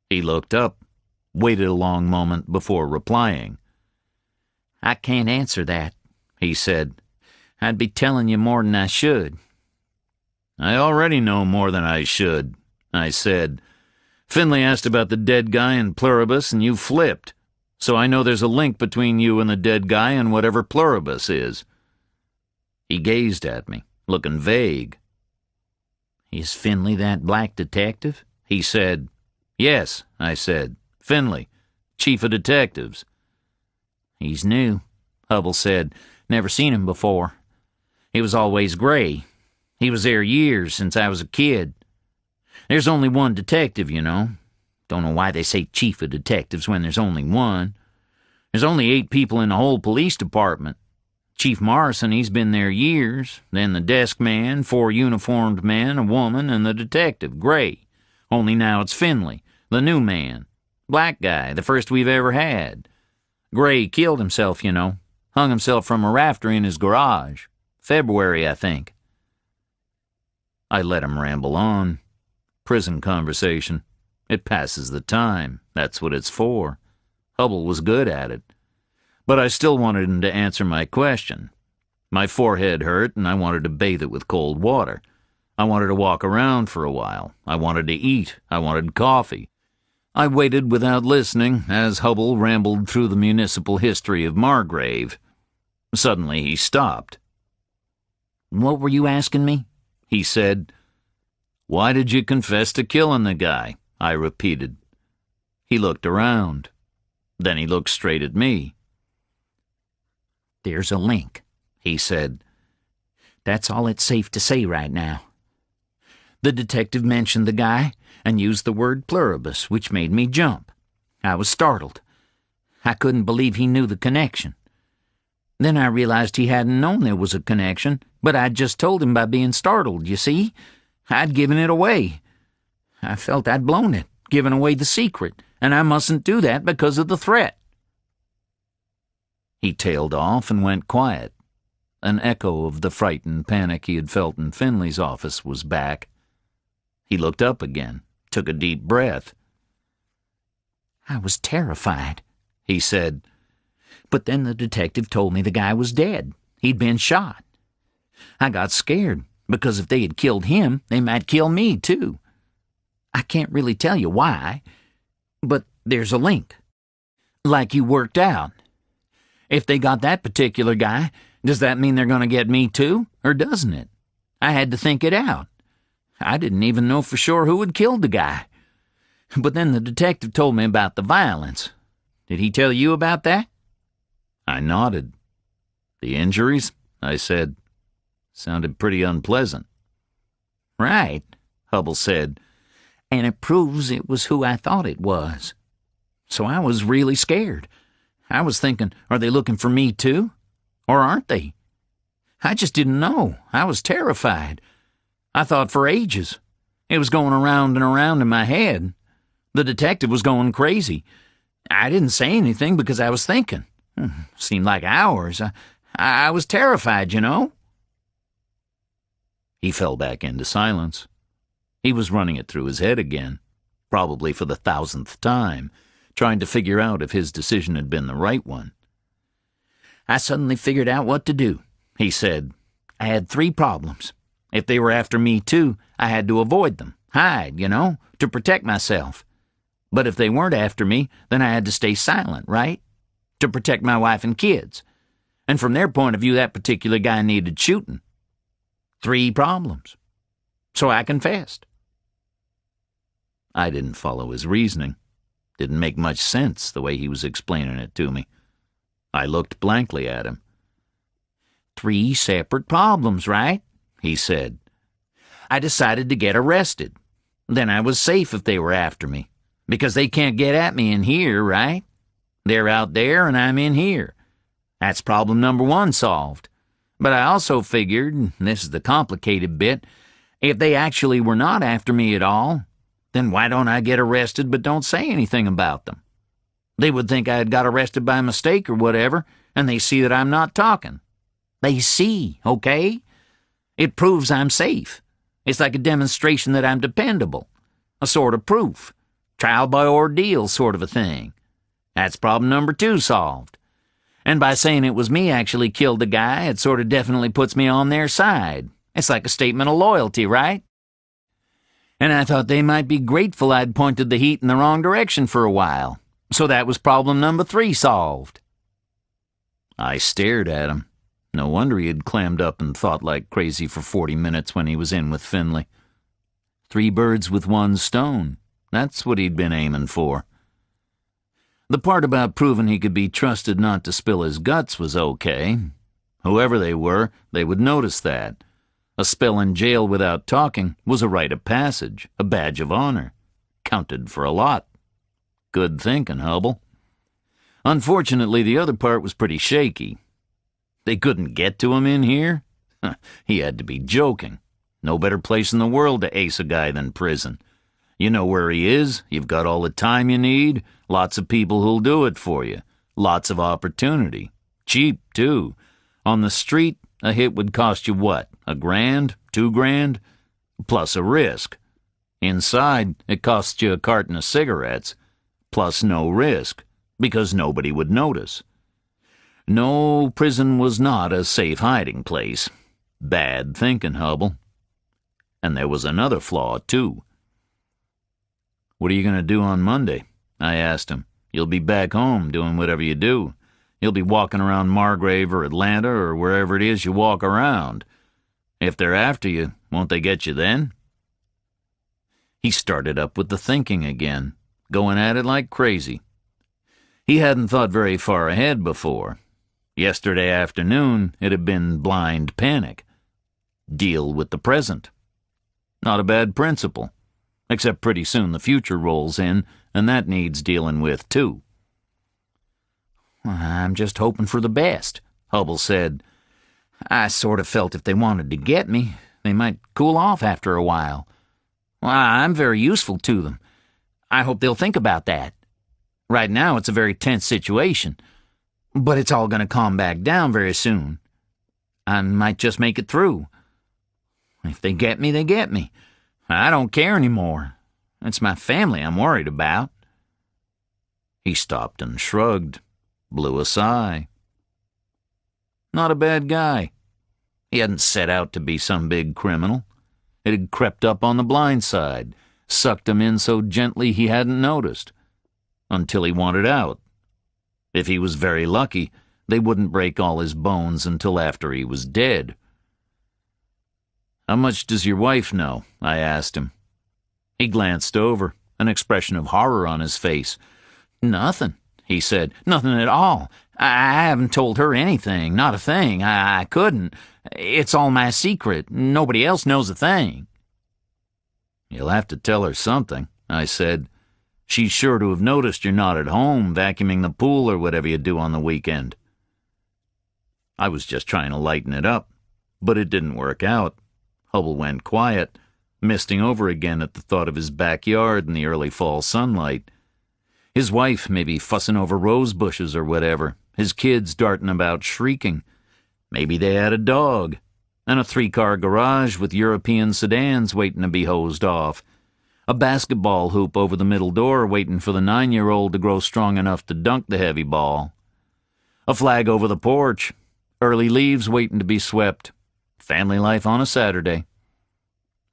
He looked up, waited a long moment before replying. "I can't answer that," he said. "I'd be telling you more than I should." "I already know more than I should," I said. "Finley asked about the dead guy and pluribus, and you flipped. So I know there's a link between you and the dead guy and whatever pluribus is." He gazed at me, looking vague. "Is Finley that black detective?" He said. "Yes," I said. "Finley, chief of detectives." "He's new," Hubble said. "Never seen him before. He was always gray. He was there years, since I was a kid. There's only one detective, you know. Don't know why they say chief of detectives when there's only one. There's only 8 people in the whole police department. Chief Morrison, he's been there years. Then the desk man, 4 uniformed men, a woman, and the detective, Gray. Only now it's Finley, the new man. Black guy, the first we've ever had. Gray killed himself, you know. Hung himself from a rafter in his garage. February, I think." I let him ramble on. Prison conversation. It passes the time. That's what it's for. Hubble was good at it. But I still wanted him to answer my question. My forehead hurt, and I wanted to bathe it with cold water. I wanted to walk around for a while. I wanted to eat. I wanted coffee. I waited without listening as Hubble rambled through the municipal history of Margrave. Suddenly he stopped. "What were you asking me?" He said. "Why did you confess to killing the guy?" I repeated. He looked around. Then he looked straight at me. "There's a link," he said. "That's all it's safe to say right now. The detective mentioned the guy and used the word pluribus, which made me jump. I was startled. I couldn't believe he knew the connection. Then I realized he hadn't known there was a connection, but I'd just told him by being startled, you see? I'd given it away. I felt I'd blown it, given away the secret, and I mustn't do that because of the threat." He tailed off and went quiet. An echo of the frightened panic he had felt in Finley's office was back. He looked up again, took a deep breath. "I was terrified," he said. "But then the detective told me the guy was dead. He'd been shot. I got scared, because if they had killed him, they might kill me, too. I can't really tell you why, but there's a link. Like you worked out. If they got that particular guy, does that mean they're going to get me, too, or doesn't it? I had to think it out. I didn't even know for sure who had killed the guy. But then the detective told me about the violence. Did he tell you about that? I nodded. The injuries? I said. Sounded pretty unpleasant. Right, Hubble said. And it proves it was who I thought it was. So I was really scared. I was thinking, are they looking for me too? Or aren't they? I just didn't know. I was terrified. I thought for ages. It was going around and around in my head. The detective was going crazy. I didn't say anything because I was thinking. Seemed like hours. I was terrified, you know. He fell back into silence. He was running it through his head again, probably for the 1,000th time, trying to figure out if his decision had been the right one. I suddenly figured out what to do, he said. I had 3 problems. If they were after me too, I had to avoid them, hide, you know, to protect myself. But if they weren't after me, then I had to stay silent, right? To protect my wife and kids. And from their point of view, that particular guy needed shooting. 3 problems. So I confessed. I didn't follow his reasoning. Didn't make much sense the way he was explaining it to me. I looked blankly at him. 3 separate problems, right? He said. I decided to get arrested. Then I was safe if they were after me. Because they can't get at me in here, right? They're out there and I'm in here. That's problem number 1 solved. But I also figured, and this is the complicated bit, if they actually were not after me at all, then why don't I get arrested but don't say anything about them? They would think I had got arrested by mistake or whatever, and they see that I'm not talking. They see, okay? It proves I'm safe. It's like a demonstration that I'm dependable. A sort of proof. Trial by ordeal sort of a thing. That's problem number 2 solved. And by saying it was me actually killed the guy, it sort of definitely puts me on their side. It's like a statement of loyalty, right? And I thought they might be grateful I'd pointed the heat in the wrong direction for a while. So that was problem number 3 solved. I stared at him. No wonder he had clammed up and thought like crazy for 40 minutes when he was in with Finley. 3 birds with 1 stone. That's what he'd been aiming for. The part about proving he could be trusted not to spill his guts was okay. Whoever they were, they would notice that. A spell in jail without talking was a rite of passage, a badge of honor. Counted for a lot. Good thinking, Hubble. Unfortunately, the other part was pretty shaky. They couldn't get to him in here? He had to be joking. No better place in the world to ace a guy than prison. You know where he is, you've got all the time you need, lots of people who'll do it for you, lots of opportunity. Cheap, too. On the street, a hit would cost you what, $1,000, $2,000? Plus a risk. Inside, it costs you a carton of cigarettes, plus no risk, because nobody would notice. No, prison was not a safe hiding place. Bad thinking, Hubble. And there was another flaw, too. What are you going to do on Monday? I asked him. You'll be back home doing whatever you do. You'll be walking around Margrave or Atlanta or wherever it is you walk around. If they're after you, won't they get you then? He started up with the thinking again, going at it like crazy. He hadn't thought very far ahead before. Yesterday afternoon, it had been blind panic. Deal with the present. Not a bad principle. Except pretty soon the future rolls in, and that needs dealing with, too. I'm just hoping for the best, Hubble said. I sort of felt if they wanted to get me, they might cool off after a while. Well, I'm very useful to them. I hope they'll think about that. Right now it's a very tense situation, but it's all going to calm back down very soon. I might just make it through. If they get me, they get me. I don't care anymore. It's my family I'm worried about. He stopped and shrugged, blew a sigh. Not a bad guy. He hadn't set out to be some big criminal. It had crept up on the blind side, sucked him in so gently he hadn't noticed, until he wanted out. If he was very lucky, they wouldn't break all his bones until after he was dead. How much does your wife know? I asked him. He glanced over, an expression of horror on his face. "Nothing," he said. "Nothing at all. I haven't told her anything, not a thing. I couldn't. It's all my secret. Nobody else knows a thing." "You'll have to tell her something," I said. "She's sure to have noticed you're not at home, vacuuming the pool or whatever you do on the weekend." I was just trying to lighten it up, but it didn't work out. Hubble went quiet, misting over again at the thought of his backyard in the early fall sunlight. His wife maybe fussing over rose bushes or whatever, his kids darting about shrieking. Maybe they had a dog, and a 3-car garage with European sedans waiting to be hosed off. A basketball hoop over the middle door waiting for the 9-year-old to grow strong enough to dunk the heavy ball. A flag over the porch, early leaves waiting to be swept. Family life on a Saturday.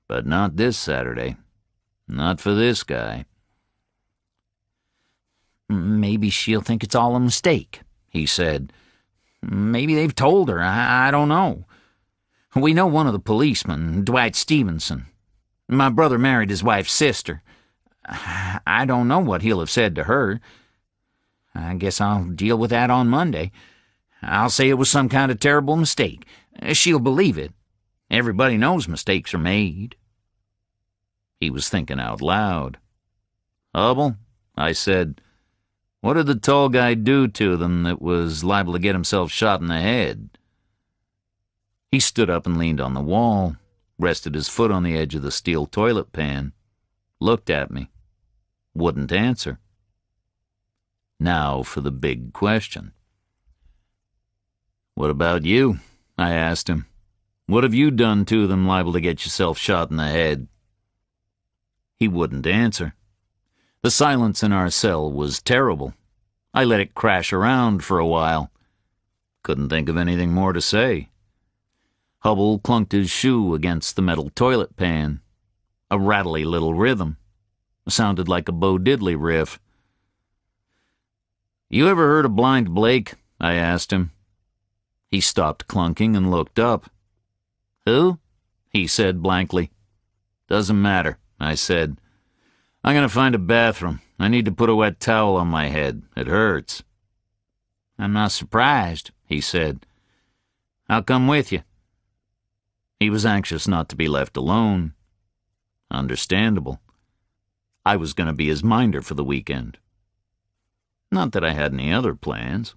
But not this Saturday. Not for this guy. "Maybe she'll think it's all a mistake," he said. "Maybe they've told her. I don't know. We know one of the policemen, Dwight Stevenson. My brother married his wife's sister. I don't know what he'll have said to her. I guess I'll deal with that on Monday. I'll say it was some kind of terrible mistake. She'll believe it. Everybody knows mistakes are made." He was thinking out loud. "Hubble," I said, "what did the tall guy do to them that was liable to get himself shot in the head?" He stood up and leaned on the wall, rested his foot on the edge of the steel toilet pan, looked at me, wouldn't answer. Now for the big question. "What about you?" I asked him. "What have you done to them liable to get yourself shot in the head?" He wouldn't answer. The silence in our cell was terrible. I let it crash around for a while. Couldn't think of anything more to say. Hubble clunked his shoe against the metal toilet pan. A rattly little rhythm. Sounded like a Bo Diddley riff. "You ever heard of Blind Blake?" I asked him. He stopped clunking and looked up. "Who?" he said blankly. "Doesn't matter," I said. "I'm going to find a bathroom. I need to put a wet towel on my head. It hurts." "I'm not surprised," he said. "I'll come with you." He was anxious not to be left alone. Understandable. I was going to be his minder for the weekend. Not that I had any other plans.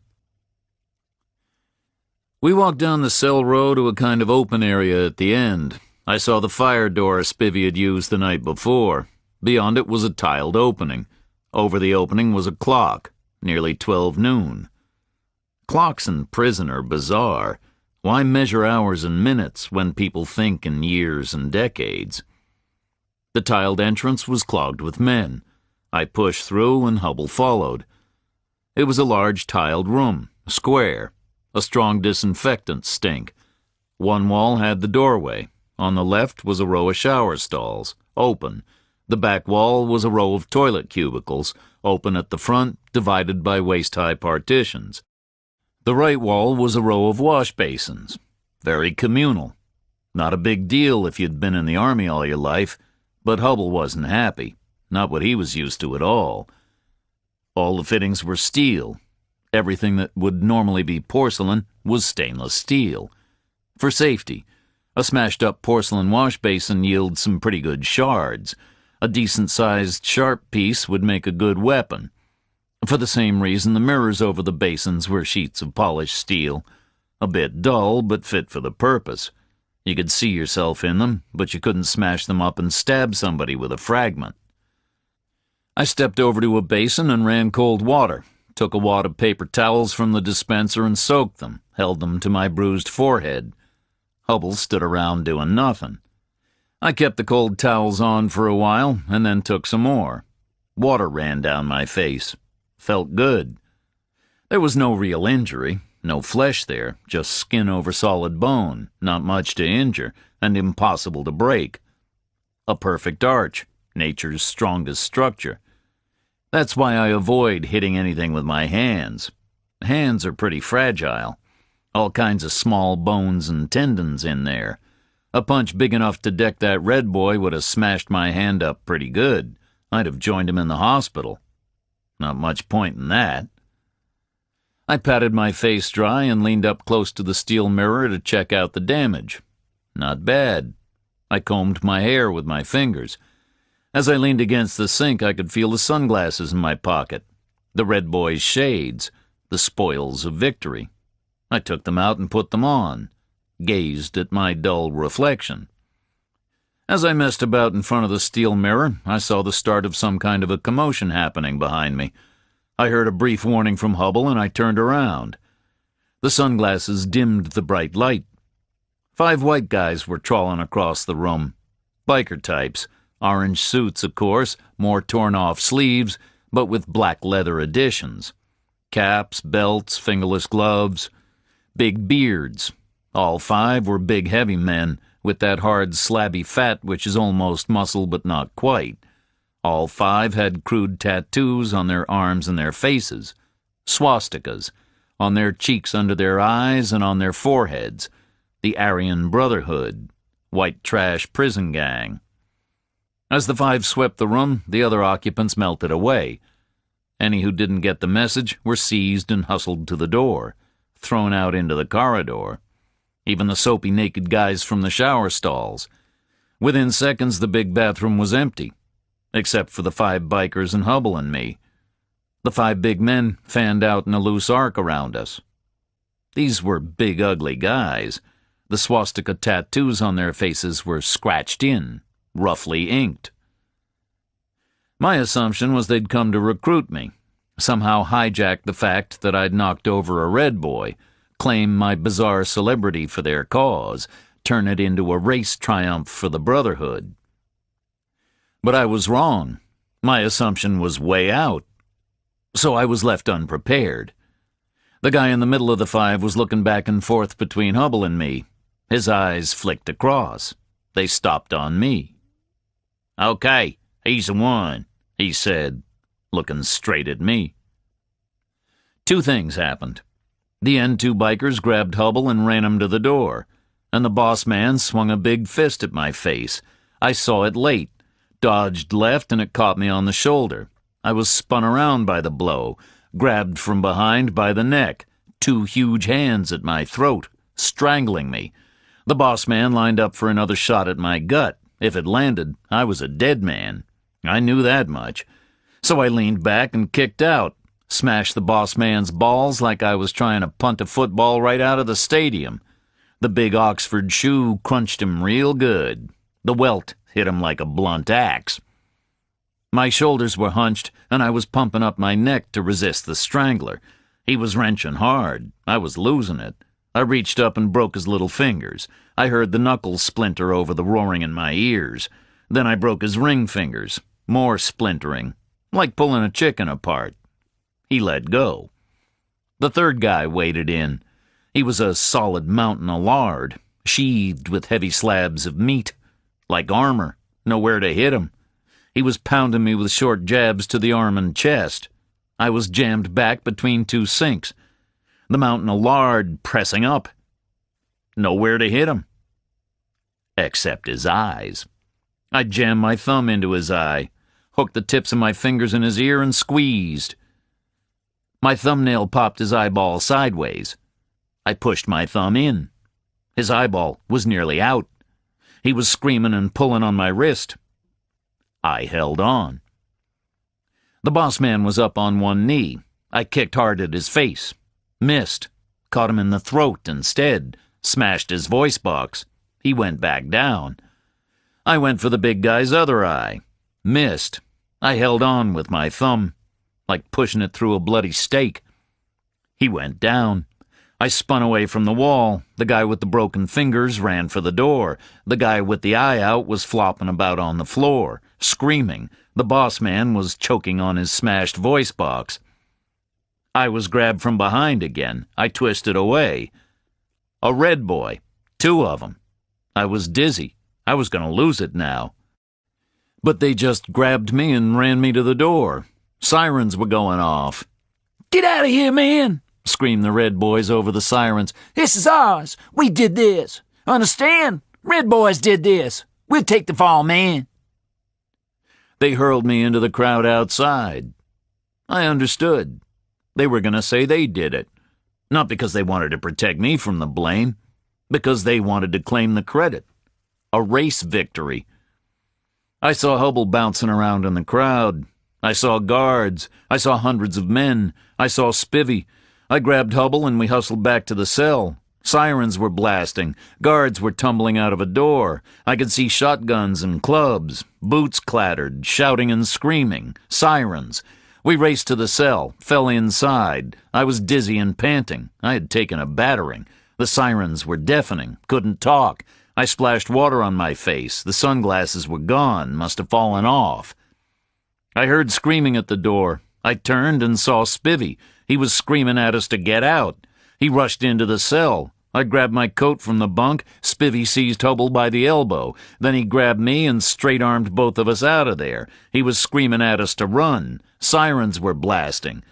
We walked down the cell row to a kind of open area at the end. I saw the fire door Spivvy had used the night before. Beyond it was a tiled opening. Over the opening was a clock, nearly 12 noon. Clocks in prison are bizarre. Why measure hours and minutes when people think in years and decades? The tiled entrance was clogged with men. I pushed through and Hubble followed. It was a large tiled room, square, a strong disinfectant stink. One wall had the doorway. On the left was a row of shower stalls, open. The back wall was a row of toilet cubicles, open at the front, divided by waist-high partitions. The right wall was a row of wash basins. Very communal. Not a big deal if you'd been in the army all your life, but Hubble wasn't happy. Not what he was used to at all. All the fittings were steel. Everything that would normally be porcelain was stainless steel. For safety, a smashed-up porcelain wash basin yields some pretty good shards. A decent-sized sharp piece would make a good weapon. For the same reason, the mirrors over the basins were sheets of polished steel. A bit dull, but fit for the purpose. You could see yourself in them, but you couldn't smash them up and stab somebody with a fragment. I stepped over to a basin and ran cold water, took a wad of paper towels from the dispenser and soaked them, held them to my bruised forehead. Hubble stood around doing nothing. I kept the cold towels on for a while and then took some more. Water ran down my face. Felt good. There was no real injury, no flesh there, just skin over solid bone, not much to injure, and impossible to break. A perfect arch, nature's strongest structure. That's why I avoid hitting anything with my hands. Hands are pretty fragile. All kinds of small bones and tendons in there. A punch big enough to deck that red boy would have smashed my hand up pretty good. I'd have joined him in the hospital. Not much point in that. I patted my face dry and leaned up close to the steel mirror to check out the damage. Not bad. I combed my hair with my fingers. As I leaned against the sink, I could feel the sunglasses in my pocket, the red boy's shades, the spoils of victory. I took them out and put them on, gazed at my dull reflection. As I messed about in front of the steel mirror, I saw the start of some kind of a commotion happening behind me. I heard a brief warning from Hubble, and I turned around. The sunglasses dimmed the bright light. 5 white guys were trawling across the room. Biker types, orange suits, of course, more torn-off sleeves, but with black leather additions. Caps, belts, fingerless gloves, big beards. All 5 were big, heavy men, with that hard, slabby fat which is almost muscle but not quite. All 5 had crude tattoos on their arms and their faces, swastikas, on their cheeks under their eyes and on their foreheads, the Aryan Brotherhood, white trash prison gang. As the 5 swept the room, the other occupants melted away. Any who didn't get the message were seized and hustled to the door, thrown out into the corridor. Even the soapy naked guys from the shower stalls. Within seconds, the big bathroom was empty, except for the 5 bikers and Hubble and me. The 5 big men fanned out in a loose arc around us. These were big, ugly guys. The swastika tattoos on their faces were scratched in, roughly inked. My assumption was they'd come to recruit me, somehow hijack the fact that I'd knocked over a red boy, claim my bizarre celebrity for their cause, turn it into a race triumph for the Brotherhood. But I was wrong. My assumption was way out. So I was left unprepared. The guy in the middle of the 5 was looking back and forth between Hubble and me. His eyes flicked across. They stopped on me. "Okay, he's the one," he said, looking straight at me. 2 things happened. The N2 bikers grabbed Hubble and ran him to the door, and the boss man swung a big fist at my face. I saw it late, dodged left, and it caught me on the shoulder. I was spun around by the blow, grabbed from behind by the neck, 2 huge hands at my throat, strangling me. The boss man lined up for another shot at my gut. If it landed, I was a dead man. I knew that much. So I leaned back and kicked out, smashed the boss man's balls like I was trying to punt a football right out of the stadium. The big Oxford shoe crunched him real good. The welt hit him like a blunt axe. My shoulders were hunched, and I was pumping up my neck to resist the strangler. He was wrenching hard. I was losing it. I reached up and broke his little fingers. I heard the knuckles splinter over the roaring in my ears. Then I broke his ring fingers. More splintering, like pulling a chicken apart. He let go. The 3rd guy waded in. He was a solid mountain of lard, sheathed with heavy slabs of meat. Like armor, nowhere to hit him. He was pounding me with short jabs to the arm and chest. I was jammed back between 2 sinks. The mountain of lard pressing up. Nowhere to hit him. Except his eyes. I jammed my thumb into his eye, hooked the tips of my fingers in his ear, and squeezed. My thumbnail popped his eyeball sideways. I pushed my thumb in. His eyeball was nearly out. He was screaming and pulling on my wrist. I held on. The boss man was up on one knee. I kicked hard at his face. Missed. Caught him in the throat instead. Smashed his voice box. He went back down. I went for the big guy's other eye. Missed. I held on with my thumb, like pushing it through a bloody steak. He went down. I spun away from the wall. The guy with the broken fingers ran for the door. The guy with the eye out was flopping about on the floor, screaming. The boss man was choking on his smashed voice box. I was grabbed from behind again. I twisted away. A red boy. 2 of them. I was dizzy. I was going to lose it now. But they just grabbed me and ran me to the door. Sirens were going off. "Get out of here, man!" screamed the red boys over the sirens. "This is ours. We did this. Understand? Red boys did this. We'll take the fall, man." They hurled me into the crowd outside. I understood. They were going to say they did it. Not because they wanted to protect me from the blame, because they wanted to claim the credit. A race victory. I saw Hubble bouncing around in the crowd. I saw guards. I saw hundreds of men. I saw Spivvy. I grabbed Hubble and we hustled back to the cell. Sirens were blasting. Guards were tumbling out of a door. I could see shotguns and clubs. Boots clattered, shouting and screaming. Sirens. We raced to the cell, fell inside. I was dizzy and panting. I had taken a battering. The sirens were deafening, couldn't talk. I splashed water on my face. The sunglasses were gone, must have fallen off. I heard screaming at the door. I turned and saw Spivvy. He was screaming at us to get out. He rushed into the cell. I grabbed my coat from the bunk. Spivvy seized Hubble by the elbow. Then he grabbed me and straight-armed both of us out of there. He was screaming at us to run. Sirens were blasting.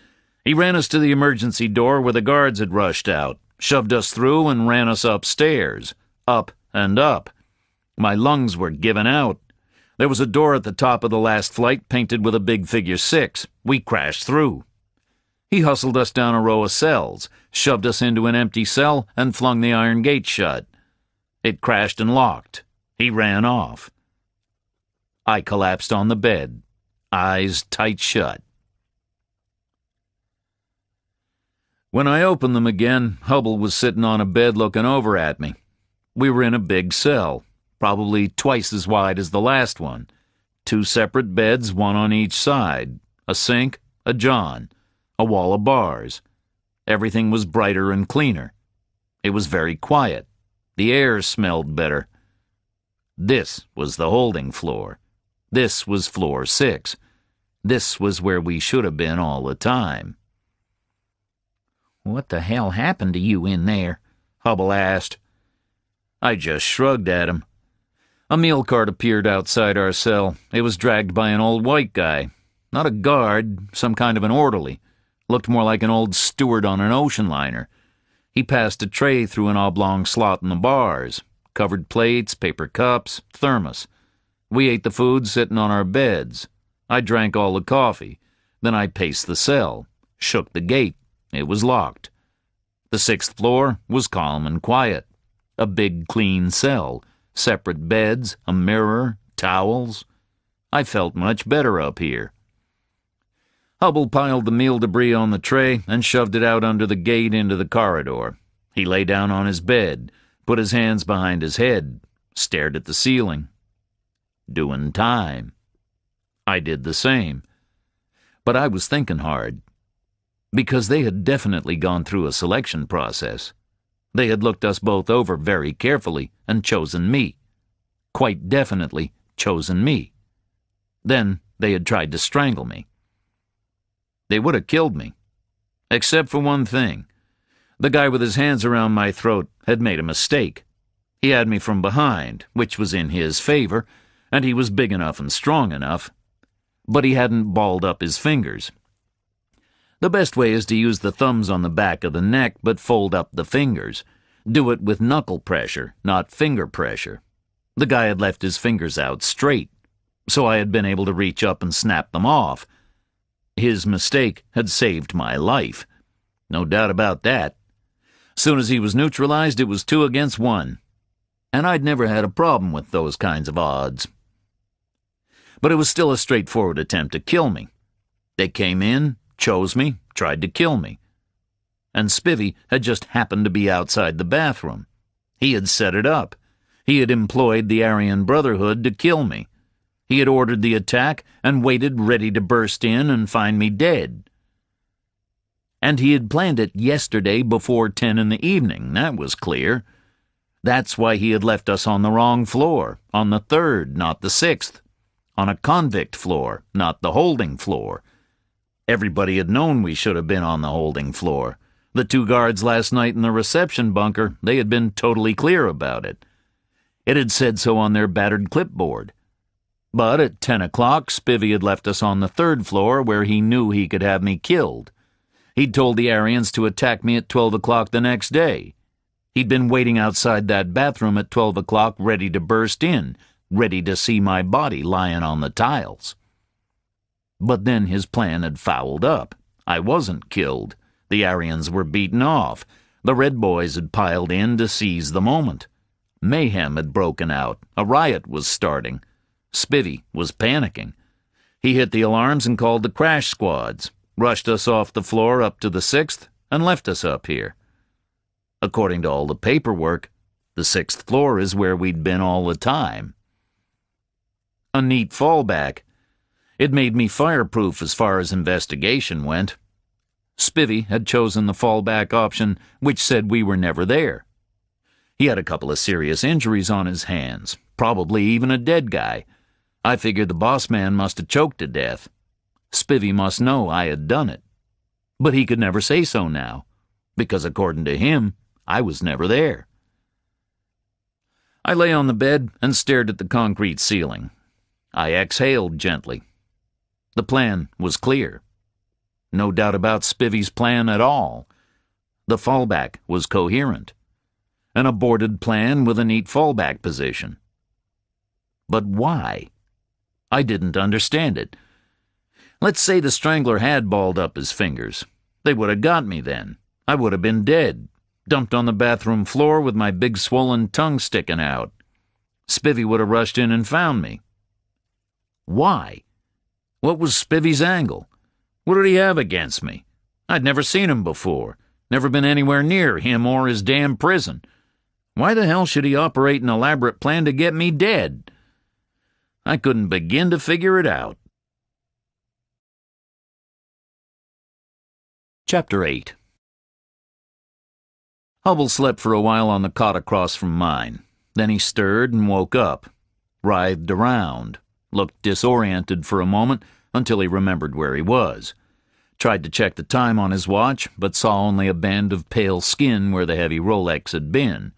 He ran us to the emergency door where the guards had rushed out, shoved us through and ran us upstairs. Up and up. My lungs were giving out. There was a door at the top of the last flight painted with a big figure 6. We crashed through. He hustled us down a row of cells, shoved us into an empty cell, and flung the iron gate shut. It crashed and locked. He ran off. I collapsed on the bed, eyes tight shut. When I opened them again, Hubble was sitting on a bed looking over at me. We were in a big cell, probably twice as wide as the last one. 2 separate beds, one on each side. A sink, a john, a wall of bars. Everything was brighter and cleaner. It was very quiet. The air smelled better. This was the holding floor. This was floor 6. This was where we should have been all the time. "What the hell happened to you in there?" Hubble asked. I just shrugged at him. A meal cart appeared outside our cell. It was dragged by an old white guy. Not a guard, some kind of an orderly. Looked more like an old steward on an ocean liner. He passed a tray through an oblong slot in the bars. Covered plates, paper cups, thermos. We ate the food sitting on our beds. I drank all the coffee. Then I paced the cell. Shook the gate. It was locked. The 6th floor was calm and quiet. A big, clean cell. Separate beds, a mirror, towels. I felt much better up here. Hubble piled the meal debris on the tray and shoved it out under the gate into the corridor. He lay down on his bed, put his hands behind his head, stared at the ceiling. Doing time. I did the same. But I was thinking hard. Because they had definitely gone through a selection process. They had looked us both over very carefully and chosen me. Quite definitely chosen me. Then they had tried to strangle me. They would have killed me. Except for one thing. The guy with his hands around my throat had made a mistake. He had me from behind, which was in his favor, and he was big enough and strong enough. But he hadn't balled up his fingers. The best way is to use the thumbs on the back of the neck, but fold up the fingers. Do it with knuckle pressure, not finger pressure. The guy had left his fingers out straight, so I had been able to reach up and snap them off. His mistake had saved my life. No doubt about that. Soon as he was neutralized, it was 2 against 1. And I'd never had a problem with those kinds of odds. But it was still a straightforward attempt to kill me. They came in, chose me, tried to kill me. And Spivvy had just happened to be outside the bathroom. He had set it up. He had employed the Aryan Brotherhood to kill me. He had ordered the attack and waited ready to burst in and find me dead. And he had planned it yesterday before 10 in the evening, that was clear. That's why he had left us on the wrong floor, on the 3rd, not the 6th. On a convict floor, not the holding floor. Everybody had known we should have been on the holding floor. The 2 guards last night in the reception bunker, they had been totally clear about it. It had said so on their battered clipboard. But at 10 o'clock, Spivvy had left us on the 3rd floor where he knew he could have me killed. He'd told the Aryans to attack me at 12 o'clock the next day. He'd been waiting outside that bathroom at 12 o'clock ready to burst in, ready to see my body lying on the tiles. But then his plan had fouled up. I wasn't killed. The Aryans were beaten off. The Red Boys had piled in to seize the moment. Mayhem had broken out. A riot was starting. Spivvy was panicking. He hit the alarms and called the crash squads, rushed us off the floor up to the 6th, and left us up here. According to all the paperwork, the 6th floor is where we'd been all the time. A neat fallback. It made me fireproof as far as investigation went. Spivvy had chosen the fallback option, which said we were never there. He had a couple of serious injuries on his hands, probably even a dead guy. I figured the boss man must have choked to death. Spivvy must know I had done it. But he could never say so now, because according to him, I was never there. I lay on the bed and stared at the concrete ceiling. I exhaled gently. The plan was clear. No doubt about Spivvy's plan at all. The fallback was coherent. An aborted plan with a neat fallback position. But why? I didn't understand it. Let's say the strangler had balled up his fingers. They would have got me then. I would have been dead, dumped on the bathroom floor with my big swollen tongue sticking out. Spivvy would have rushed in and found me. Why? What was Spivvy's angle? What did he have against me? I'd never seen him before, never been anywhere near him or his damn prison. Why the hell should he operate an elaborate plan to get me dead? I couldn't begin to figure it out. Chapter 8. Hubble slept for a while on the cot across from mine. Then he stirred and woke up, writhed around, looked disoriented for a moment until he remembered where he was. Tried to check the time on his watch, but saw only a band of pale skin where the heavy Rolex had been.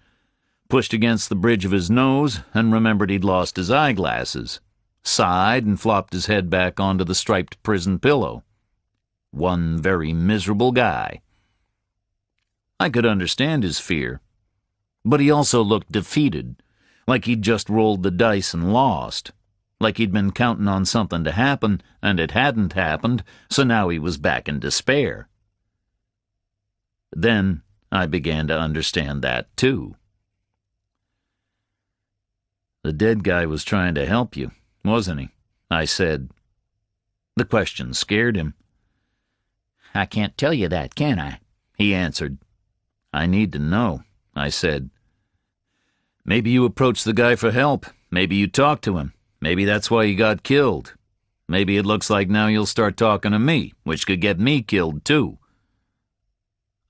Pushed against the bridge of his nose and remembered he'd lost his eyeglasses. Sighed and flopped his head back onto the striped prison pillow. One very miserable guy. I could understand his fear, but he also looked defeated, like he'd just rolled the dice and lost, like he'd been counting on something to happen and it hadn't happened, so now he was back in despair. Then I began to understand that too. The dead guy was trying to help you, wasn't he? I said. The question scared him. I can't tell you that, can I? He answered. I need to know, I said. Maybe you approached the guy for help. Maybe you talked to him. Maybe that's why he got killed. Maybe it looks like now you'll start talking to me, which could get me killed too.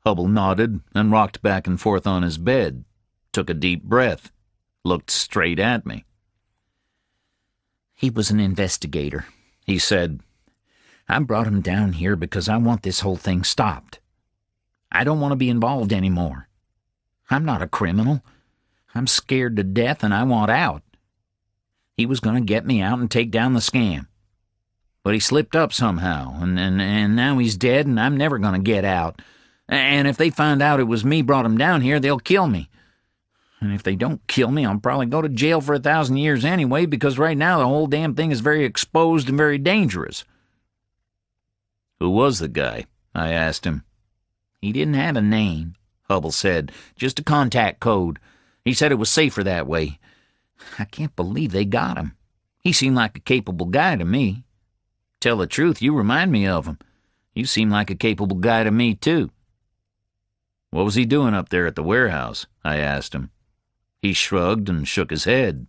Hubble nodded and rocked back and forth on his bed, took a deep breath, looked straight at me. He was an investigator, he said. I brought him down here because I want this whole thing stopped. I don't want to be involved anymore. I'm not a criminal. I'm scared to death and I want out. He was going to get me out and take down the scam. But he slipped up somehow, and now he's dead and I'm never going to get out. And if they find out it was me brought him down here, they'll kill me. And if they don't kill me, I'll probably go to jail for 1,000 years anyway, because right now the whole damn thing is very exposed and very dangerous. Who was the guy? I asked him. He didn't have a name, Hubble said, just a contact code. He said it was safer that way. I can't believe they got him. He seemed like a capable guy to me. Tell the truth, you remind me of him. You seem like a capable guy to me, too. What was he doing up there at the warehouse? I asked him. He shrugged and shook his head.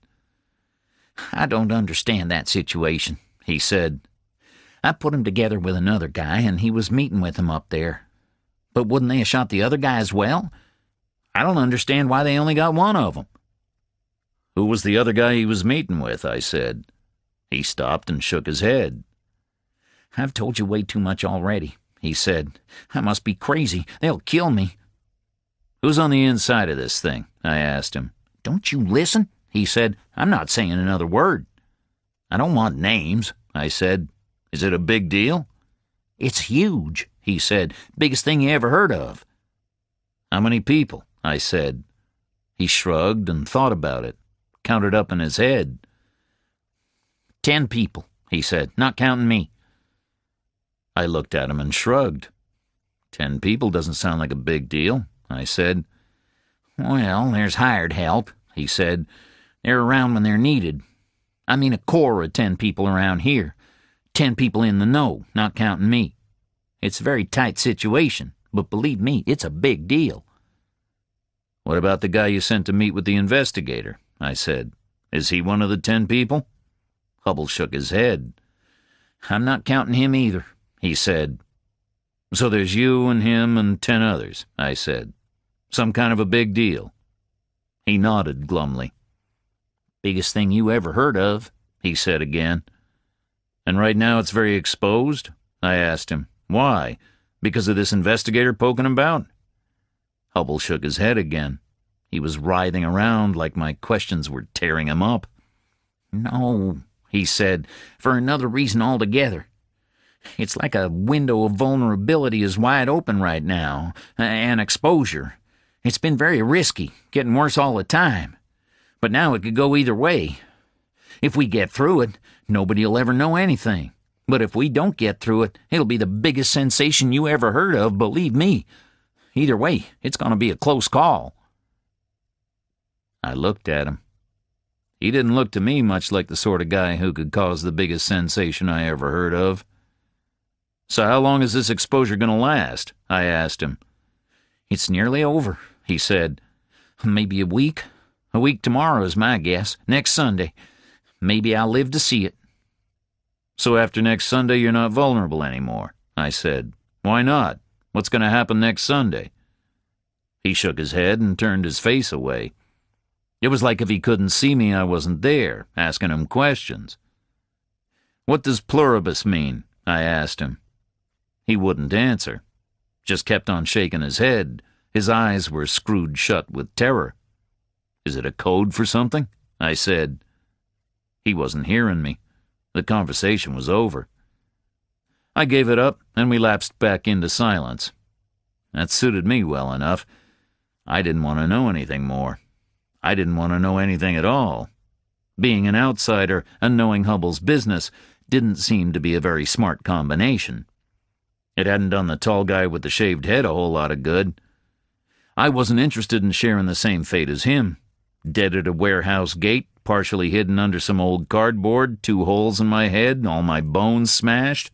I don't understand that situation, he said. I put him together with another guy, and he was meeting with him up there. But wouldn't they have shot the other guy as well? I don't understand why they only got one of them. Who was the other guy he was meeting with? I said. He stopped and shook his head. I've told you way too much already, he said. I must be crazy. They'll kill me. Who's on the inside of this thing? I asked him. Don't you listen? He said. I'm not saying another word. I don't want names, I said. Is it a big deal? It's huge, he said. Biggest thing you ever heard of. How many people? I said. He shrugged and thought about it, counted up in his head. 10 people, he said, not counting me. I looked at him and shrugged. 10 people doesn't sound like a big deal, I said. Well, there's hired help, he said. They're around when they're needed. I mean a core of 10 people around here. 10 people in the know, not counting me. It's a very tight situation, but believe me, it's a big deal. What about the guy you sent to meet with the investigator? I said. Is he one of the 10 people? Hubble shook his head. I'm not counting him either, he said. So there's you and him and 10 others, I said. Some kind of a big deal. He nodded glumly. Biggest thing you ever heard of, he said again. And right now it's very exposed? I asked him. Why? Because of this investigator poking about? Hubble shook his head again. He was writhing around like my questions were tearing him up. No, he said, for another reason altogether. It's like a window of vulnerability is wide open right now, and exposure. It's been very risky, getting worse all the time. But now it could go either way. If we get through it, nobody'll ever know anything. But if we don't get through it, it'll be the biggest sensation you ever heard of, believe me. Either way, it's going to be a close call. I looked at him. He didn't look to me much like the sort of guy who could cause the biggest sensation I ever heard of. So how long is this exposure going to last? I asked him. It's nearly over, he said. Maybe a week. A week tomorrow is my guess. Next Sunday. Maybe I'll live to see it. So after next Sunday you're not vulnerable anymore, I said. Why not? What's going to happen next Sunday? He shook his head and turned his face away. It was like if he couldn't see me, I wasn't there, asking him questions. What does pluribus mean? I asked him. He wouldn't answer. Just kept on shaking his head. His eyes were screwed shut with terror. Is it a code for something? I said. He wasn't hearing me. The conversation was over. I gave it up, and we lapsed back into silence. That suited me well enough. I didn't want to know anything more. I didn't want to know anything at all. Being an outsider and knowing Hubble's business didn't seem to be a very smart combination. It hadn't done the tall guy with the shaved head a whole lot of good. I wasn't interested in sharing the same fate as him. Dead at a warehouse gate, partially hidden under some old cardboard, 2 holes in my head, all my bones smashed.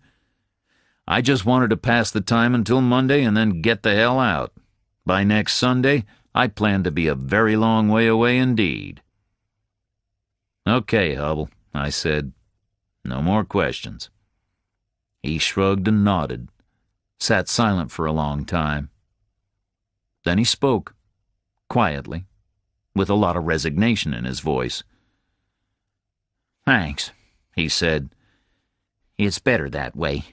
I just wanted to pass the time until Monday and then get the hell out. By next Sunday, I planned to be a very long way away indeed. Okay, Hubble, I said. No more questions. He shrugged and nodded, sat silent for a long time. Then he spoke, quietly, with a lot of resignation in his voice. Thanks, he said. It's better that way.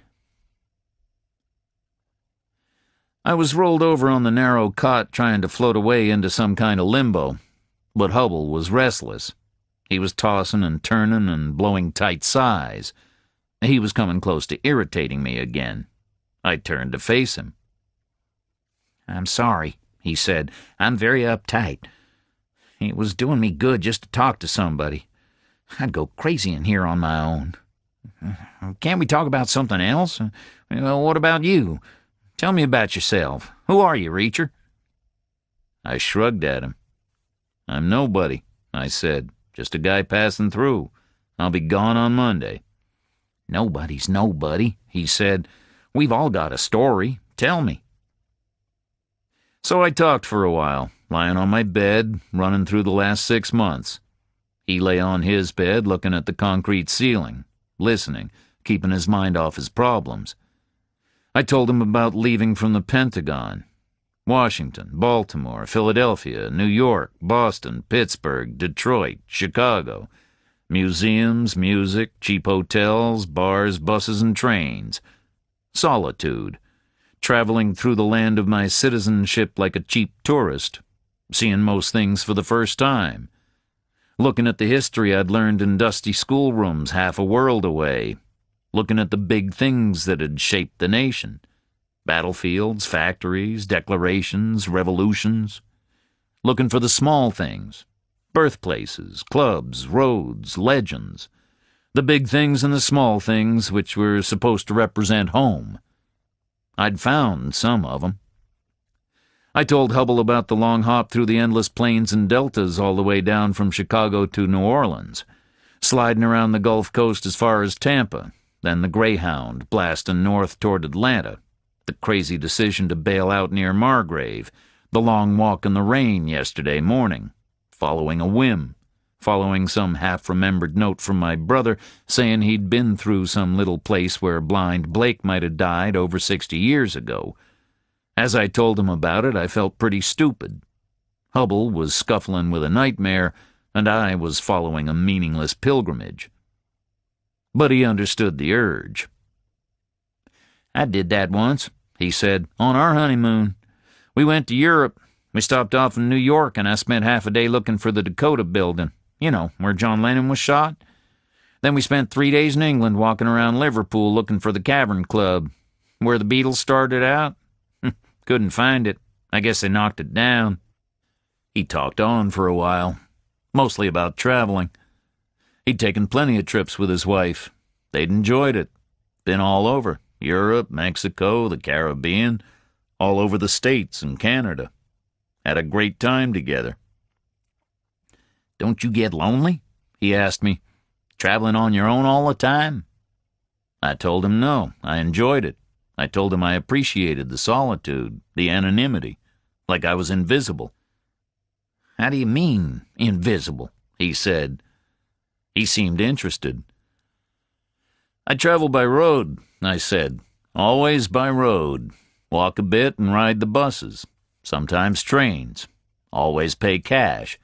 I was rolled over on the narrow cot trying to float away into some kind of limbo, but Hubble was restless. He was tossing and turning and blowing tight sighs. He was coming close to irritating me again. I turned to face him. I'm sorry, he said. I'm very uptight. It was doing me good just to talk to somebody. I'd go crazy in here on my own. Can't we talk about something else? Well, what about you? Tell me about yourself. Who are you, Reacher? I shrugged at him. I'm nobody, I said. Just a guy passing through. I'll be gone on Monday. Nobody's nobody, he said. We've all got a story. Tell me. So I talked for a while, lying on my bed, running through the last 6 months. He lay on his bed, looking at the concrete ceiling, listening, keeping his mind off his problems. I told him about leaving from the Pentagon. Washington, Baltimore, Philadelphia, New York, Boston, Pittsburgh, Detroit, Chicago. Museums, music, cheap hotels, bars, buses, and trains. Solitude. Traveling through the land of my citizenship like a cheap tourist. Seeing most things for the first time. Looking at the history I'd learned in dusty schoolrooms half a world away. Looking at the big things that had shaped the nation. Battlefields, factories, declarations, revolutions. Looking for the small things. Birthplaces, clubs, roads, legends. The big things and the small things which were supposed to represent home. I'd found some of them. I told Hubble about the long hop through the endless plains and deltas all the way down from Chicago to New Orleans, sliding around the Gulf Coast as far as Tampa, then the Greyhound blasting north toward Atlanta, the crazy decision to bail out near Margrave, the long walk in the rain yesterday morning, following a whim, following some half-remembered note from my brother saying he'd been through some little place where blind Blake might have died over 60 years ago. As I told him about it, I felt pretty stupid. Hubble was scuffling with a nightmare, and I was following a meaningless pilgrimage. But he understood the urge. "I did that once," he said, "on our honeymoon. We went to Europe. We stopped off in New York, and I spent half a day looking for the Dakota Building, you know, where John Lennon was shot. Then we spent 3 days in England walking around Liverpool looking for the Cavern Club, where the Beatles started out. Couldn't find it. I guess they knocked it down." He talked on for a while, mostly about traveling. He'd taken plenty of trips with his wife. They'd enjoyed it. Been all over. Europe, Mexico, the Caribbean, all over the States and Canada. Had a great time together. "Don't you get lonely?" he asked me. "Traveling on your own all the time?" I told him no, I enjoyed it. I told him I appreciated the solitude, the anonymity, like I was invisible. "How do you mean, invisible?" he said. He seemed interested. "I travel by road," I said. "Always by road. Walk a bit and ride the buses. Sometimes trains. Always pay cash.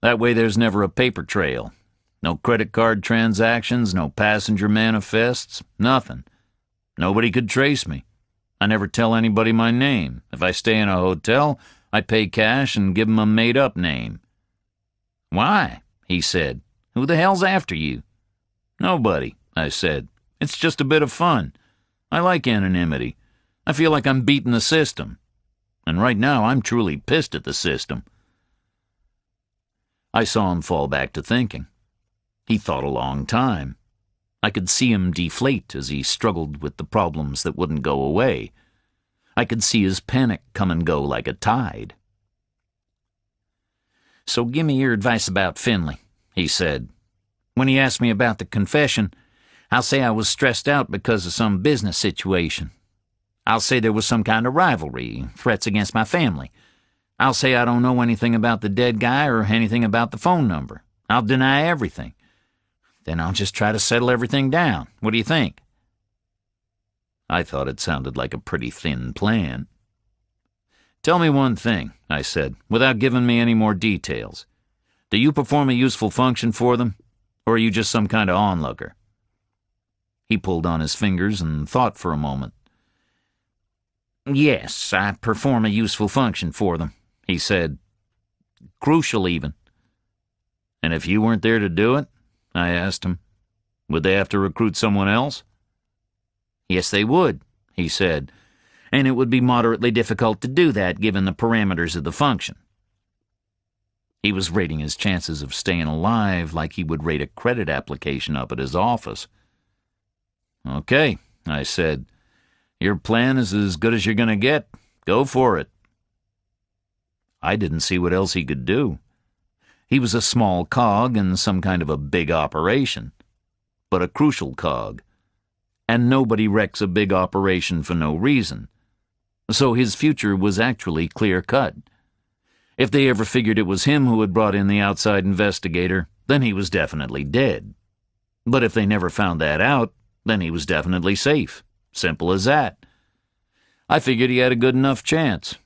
That way there's never a paper trail. No credit card transactions, no passenger manifests, nothing. Nobody could trace me. I never tell anybody my name. If I stay in a hotel, I pay cash and give 'em a made-up name." "Why?" he said. "Who the hell's after you?" "Nobody," I said. "It's just a bit of fun. I like anonymity. I feel like I'm beating the system. And right now I'm truly pissed at the system." I saw him fall back to thinking. He thought a long time. I could see him deflate as he struggled with the problems that wouldn't go away. I could see his panic come and go like a tide. "So give me your advice about Finley," he said. "When he asked me about the confession, I'll say I was stressed out because of some business situation. I'll say there was some kind of rivalry, threats against my family. I'll say I don't know anything about the dead guy or anything about the phone number. I'll deny everything. Then I'll just try to settle everything down. What do you think?" I thought it sounded like a pretty thin plan. "Tell me one thing," I said, without giving me any more details. "Do you perform a useful function for them, or are you just some kind of onlooker?" He pulled on his fingers and thought for a moment. "Yes, I perform a useful function for them," he said. "Crucial, even." "And if you weren't there to do it?" I asked him. "Would they have to recruit someone else?" "Yes, they would," he said, "and it would be moderately difficult to do that given the parameters of the function." He was rating his chances of staying alive like he would rate a credit application up at his office. "Okay," I said. "Your plan is as good as you're going to get. Go for it." I didn't see what else he could do. He was a small cog in some kind of a big operation, but a crucial cog. And nobody wrecks a big operation for no reason. So his future was actually clear-cut. If they ever figured it was him who had brought in the outside investigator, then he was definitely dead. But if they never found that out, then he was definitely safe. Simple as that. I figured he had a good enough chance,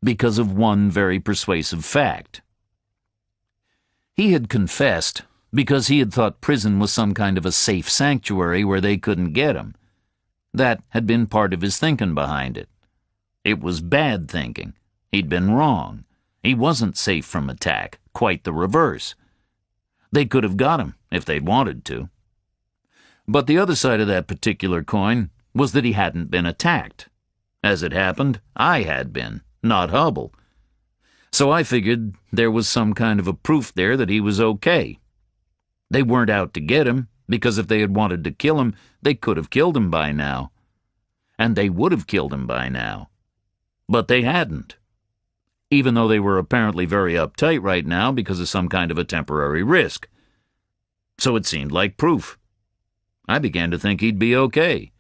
because of one very persuasive fact. He had confessed because he had thought prison was some kind of a safe sanctuary where they couldn't get him. That had been part of his thinking behind it. It was bad thinking. He'd been wrong. He wasn't safe from attack, quite the reverse. They could have got him if they'd wanted to. But the other side of that particular coin was that he hadn't been attacked. As it happened, I had been, not Hubble. So I figured there was some kind of a proof there that he was okay. They weren't out to get him, because if they had wanted to kill him, they could have killed him by now. And they would have killed him by now. But they hadn't. Even though they were apparently very uptight right now because of some kind of a temporary risk. So it seemed like proof. I began to think he'd be okay.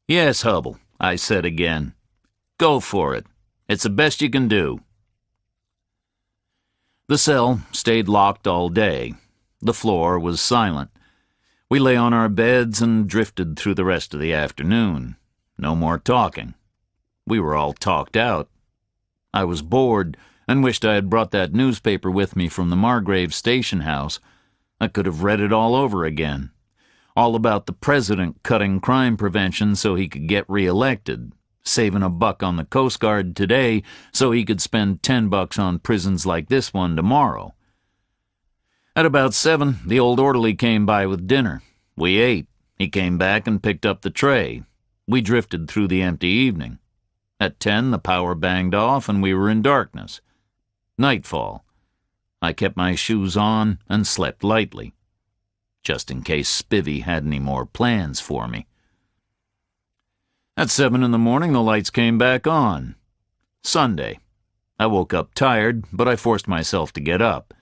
"Yes, Hubble," I said again. "Go for it. It's the best you can do." The cell stayed locked all day. The floor was silent. We lay on our beds and drifted through the rest of the afternoon. No more talking. We were all talked out. I was bored and wished I had brought that newspaper with me from the Margrave station house. I could have read it all over again. All about the president cutting crime prevention so he could get reelected, saving $1 on the Coast Guard today so he could spend $10 on prisons like this one tomorrow. At about 7, the old orderly came by with dinner. We ate. He came back and picked up the tray. We drifted through the empty evening. At 10, the power banged off and we were in darkness. Nightfall. I kept my shoes on and slept lightly, just in case Spivvy had any more plans for me. At 7 in the morning, the lights came back on. Sunday. I woke up tired, but I forced myself to get up.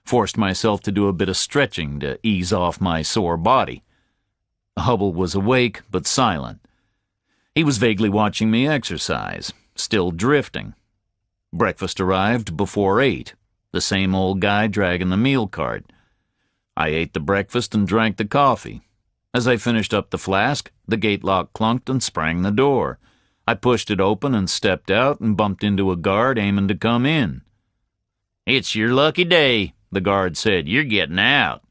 Forced myself to do a bit of stretching to ease off my sore body. Hubble was awake, but silent. He was vaguely watching me exercise, still drifting. Breakfast arrived before 8, the same old guy dragging the meal cart. I ate the breakfast and drank the coffee. As I finished up the flask, the gate lock clunked and sprang the door. I pushed it open and stepped out and bumped into a guard aiming to come in. "It's your lucky day," the guard said. "You're getting out."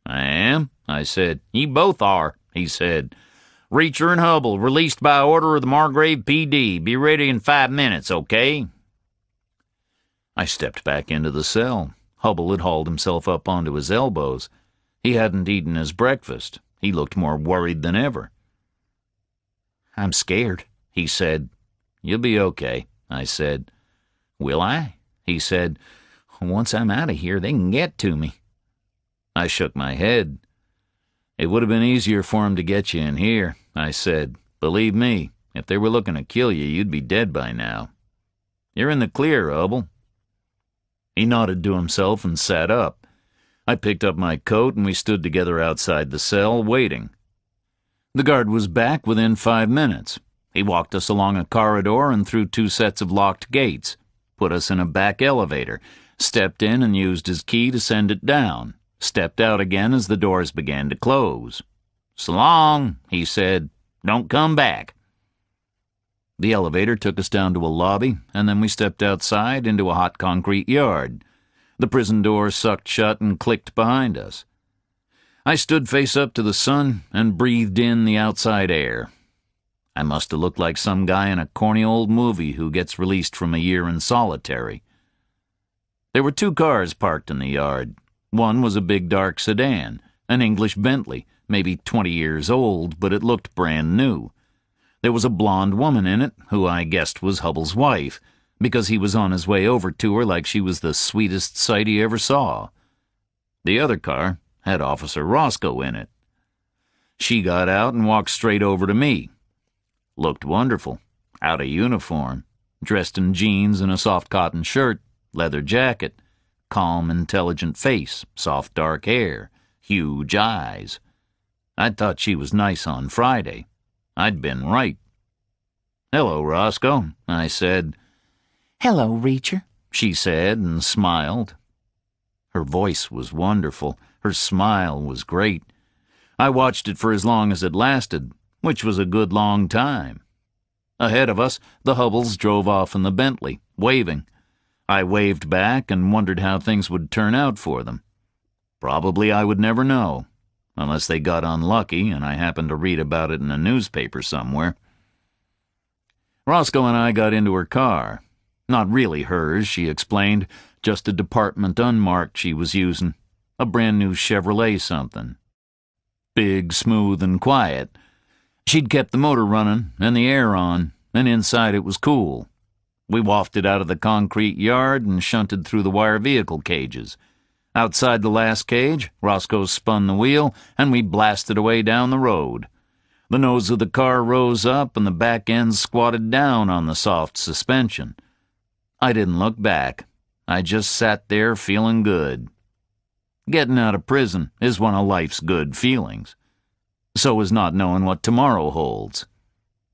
"I am," I said. "You both are," he said. "Reacher and Hubble, released by order of the Margrave PD. Be ready in 5 minutes, okay?" I stepped back into the cell. Hubble had hauled himself up onto his elbows. He hadn't eaten his breakfast. He looked more worried than ever. "I'm scared," he said. "You'll be okay," I said. "Will I?" he said. "Once I'm out of here, they can get to me." I shook my head. "It would have been easier for him to get you in here," I said. "Believe me, if they were looking to kill you, you'd be dead by now. You're in the clear, Hubble." He nodded to himself and sat up. I picked up my coat and we stood together outside the cell, waiting. The guard was back within 5 minutes. He walked us along a corridor and through 2 sets of locked gates, put us in a back elevator, stepped in and used his key to send it down, stepped out again as the doors began to close. "So long," he said. "Don't come back." The elevator took us down to a lobby, and then we stepped outside into a hot concrete yard. The prison door sucked shut and clicked behind us. I stood face up to the sun and breathed in the outside air. I must have looked like some guy in a corny old movie who gets released from a year in solitary. There were 2 cars parked in the yard. One was a big dark sedan, an English Bentley, maybe 20 years old, but it looked brand new. There was a blonde woman in it, who I guessed was Hubble's wife, because he was on his way over to her like she was the sweetest sight he ever saw. The other car had Officer Roscoe in it. She got out and walked straight over to me. Looked wonderful, out of uniform, dressed in jeans and a soft cotton shirt, leather jacket, calm, intelligent face, soft dark hair, huge eyes. I'd thought she was nice on Friday. I'd been right. "Hello, Roscoe," I said. "Hello, Reacher," she said and smiled. Her voice was wonderful. Her smile was great. I watched it for as long as it lasted, which was a good long time. Ahead of us, the Hubbles drove off in the Bentley, waving. I waved back and wondered how things would turn out for them. Probably I would never know, unless they got unlucky and I happened to read about it in a newspaper somewhere. Roscoe and I got into her car. Not really hers, she explained, just a department unmarked she was using, a brand new Chevrolet something. Big, smooth, and quiet. She'd kept the motor running and the air on, and inside it was cool. We wafted out of the concrete yard and shunted through the wire vehicle cages. Outside the last cage, Roscoe spun the wheel, and we blasted away down the road. The nose of the car rose up, and the back end squatted down on the soft suspension. I didn't look back. I just sat there feeling good. Getting out of prison is one of life's good feelings. So is not knowing what tomorrow holds.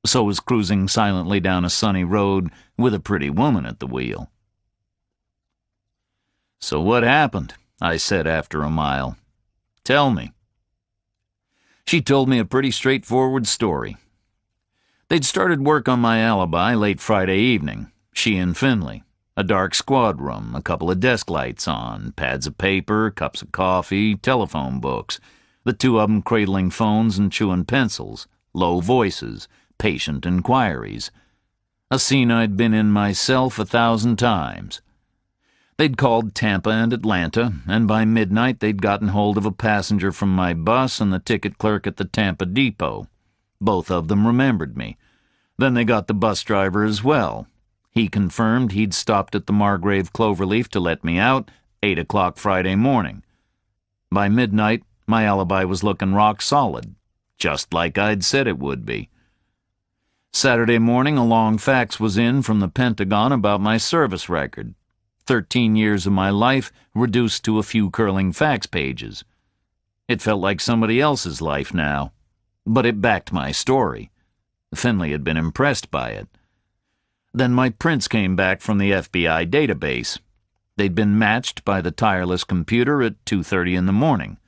So is cruising silently down a sunny road with a pretty woman at the wheel. "So what happened?" I said after a mile. "Tell me." She told me a pretty straightforward story. They'd started work on my alibi late Friday evening, she and Finley. A dark squad room, a couple of desk lights on, pads of paper, cups of coffee, telephone books, the two of them cradling phones and chewing pencils, low voices, patient inquiries. A scene I'd been in myself 1,000 times. They'd called Tampa and Atlanta, and by midnight they'd gotten hold of a passenger from my bus and the ticket clerk at the Tampa depot. Both of them remembered me. Then they got the bus driver as well. He confirmed he'd stopped at the Margrave Cloverleaf to let me out, 8 o'clock Friday morning. By midnight, my alibi was looking rock solid, just like I'd said it would be. Saturday morning, a long fax was in from the Pentagon about my service record. 13 years of my life reduced to a few curling fax pages. It felt like somebody else's life now, but it backed my story. Finley had been impressed by it. Then my prints came back from the FBI database. They'd been matched by the tireless computer at 2:30 in the morning.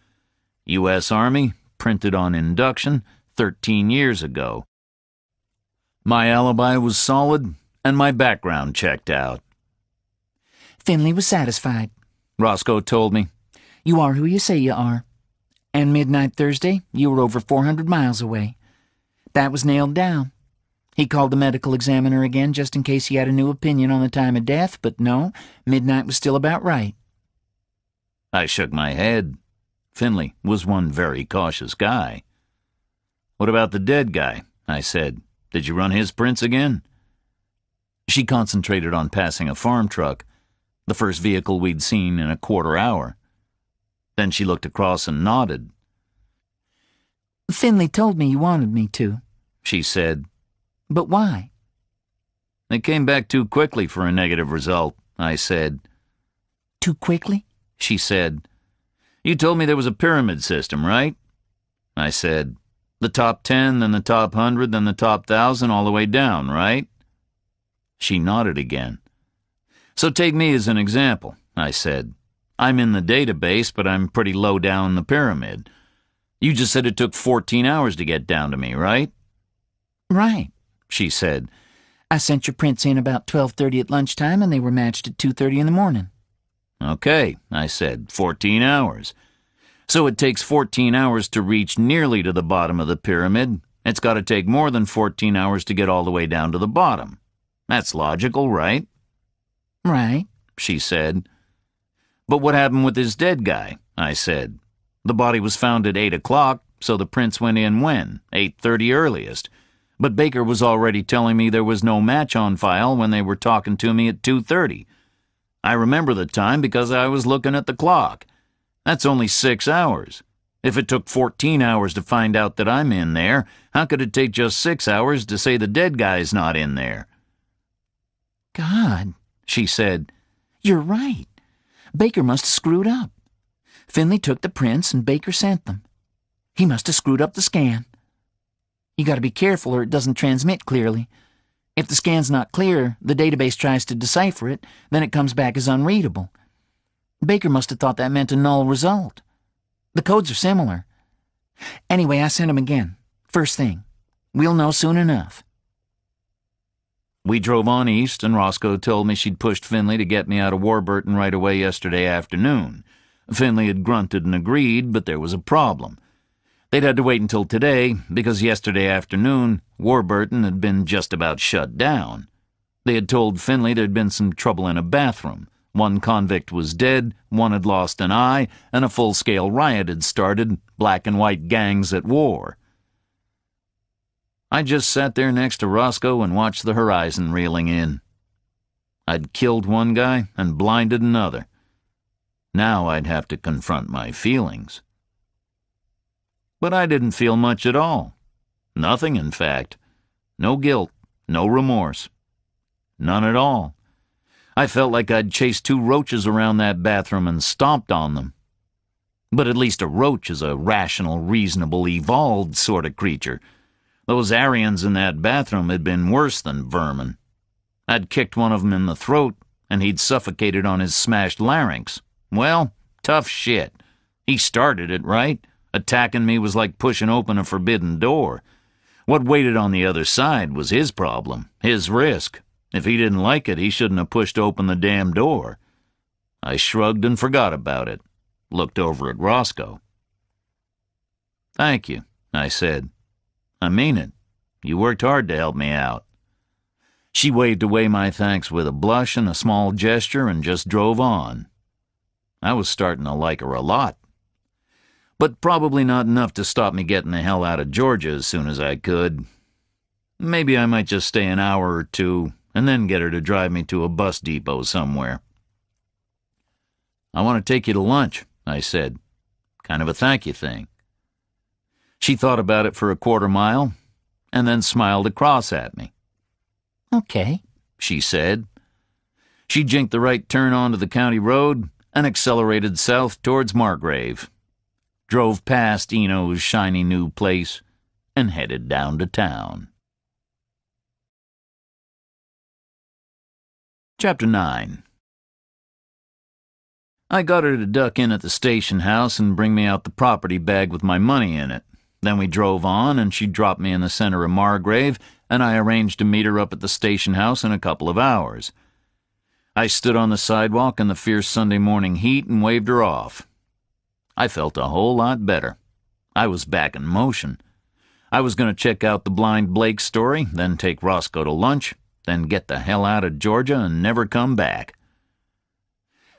U.S. Army, printed on induction, 13 years ago. My alibi was solid, and my background checked out. Finley was satisfied, Roscoe told me. "You are who you say you are. And midnight Thursday, you were over 400 miles away. That was nailed down. He called the medical examiner again just in case he had a new opinion on the time of death, but no, midnight was still about right." I shook my head. Finley was one very cautious guy. "What about the dead guy?" I said. "Did you run his prints again?" She concentrated on passing a farm truck, the first vehicle we'd seen in a quarter hour. Then she looked across and nodded. "Finley told me you wanted me to," she said. "But why?" "They came back too quickly for a negative result," I said. "Too quickly?" She said. "You told me there was a pyramid system, right?" I said. "The top 10, then the top 100, then the top 1,000, all the way down, right?" She nodded again. "So take me as an example," I said. "I'm in the database, but I'm pretty low down the pyramid. You just said it took 14 hours to get down to me, right?" "Right," she said. "I sent your prints in about 12:30 at lunchtime, and they were matched at 2:30 in the morning." "Okay," I said, 14 hours. So it takes 14 hours to reach nearly to the bottom of the pyramid. It's got to take more than 14 hours to get all the way down to the bottom. That's logical, right?" "Right," she said. "But what happened with this dead guy?" I said. "The body was found at 8 o'clock, so the prints went in when? 8:30 earliest. But Baker was already telling me there was no match on file when they were talking to me at 2:30. I remember the time because I was looking at the clock. That's only 6 hours. If it took 14 hours to find out that I'm in there, how could it take just 6 hours to say the dead guy's not in there?" "God," she said. "You're right. Baker must have screwed up. Finley took the prints and Baker sent them. He must have screwed up the scan. You got to be careful or it doesn't transmit clearly. If the scan's not clear, the database tries to decipher it, then it comes back as unreadable. Baker must have thought that meant a null result. The codes are similar. Anyway, I sent him again. First thing. We'll know soon enough." We drove on east, and Roscoe told me she'd pushed Finley to get me out of Warburton right away yesterday afternoon. Finley had grunted and agreed, but there was a problem. They'd had to wait until today, because yesterday afternoon, Warburton had been just about shut down. They had told Finley there'd been some trouble in a bathroom. One convict was dead, one had lost an eye, and a full-scale riot had started, black and white gangs at war. I just sat there next to Roscoe and watched the horizon reeling in. I'd killed one guy and blinded another. Now I'd have to confront my feelings. But I didn't feel much at all. Nothing, in fact. No guilt, no remorse. None at all. I felt like I'd chased 2 roaches around that bathroom and stomped on them. But at least a roach is a rational, reasonable, evolved sort of creature. Those Aryans in that bathroom had been worse than vermin. I'd kicked one of them in the throat, and he'd suffocated on his smashed larynx. Well, tough shit. He started it, right? Attacking me was like pushing open a forbidden door. What waited on the other side was his problem, his risk. If he didn't like it, he shouldn't have pushed open the damn door. I shrugged and forgot about it. Looked over at Roscoe. "Thank you," I said. "I mean it. You worked hard to help me out." She waved away my thanks with a blush and a small gesture and just drove on. I was starting to like her a lot. But probably not enough to stop me getting the hell out of Georgia as soon as I could. Maybe I might just stay an hour or 2 and then get her to drive me to a bus depot somewhere. "I want to take you to lunch," I said. "Kind of a thank you thing." She thought about it for a 1/4 mile and then smiled across at me. Okay, she said. She jinked the right turn onto the county road and accelerated south towards Margrave. Drove past Eno's shiny new place and headed down to town. Chapter 9. I got her to duck in at the station house and bring me out the property bag with my money in it. Then we drove on, and she dropped me in the center of Margrave, and I arranged to meet her up at the station house in a couple of hours. I stood on the sidewalk in the fierce Sunday morning heat and waved her off. I felt a whole lot better. I was back in motion. I was going to check out the Blind Blake story, then take Roscoe to lunch, then get the hell out of Georgia and never come back.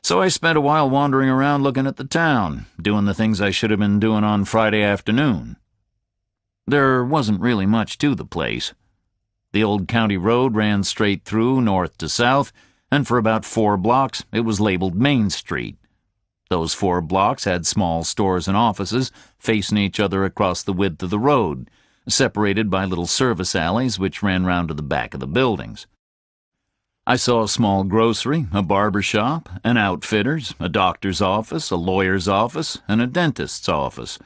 So I spent a while wandering around looking at the town, doing the things I should have been doing on Friday afternoon. There wasn't really much to the place. The old county road ran straight through, north to south, and for about 4 blocks it was labeled Main Street. Those 4 blocks had small stores and offices facing each other across the width of the road, separated by little service alleys which ran round to the back of the buildings. I saw a small grocery, a barber shop, an outfitter's, a doctor's office, a lawyer's office, and a dentist's office.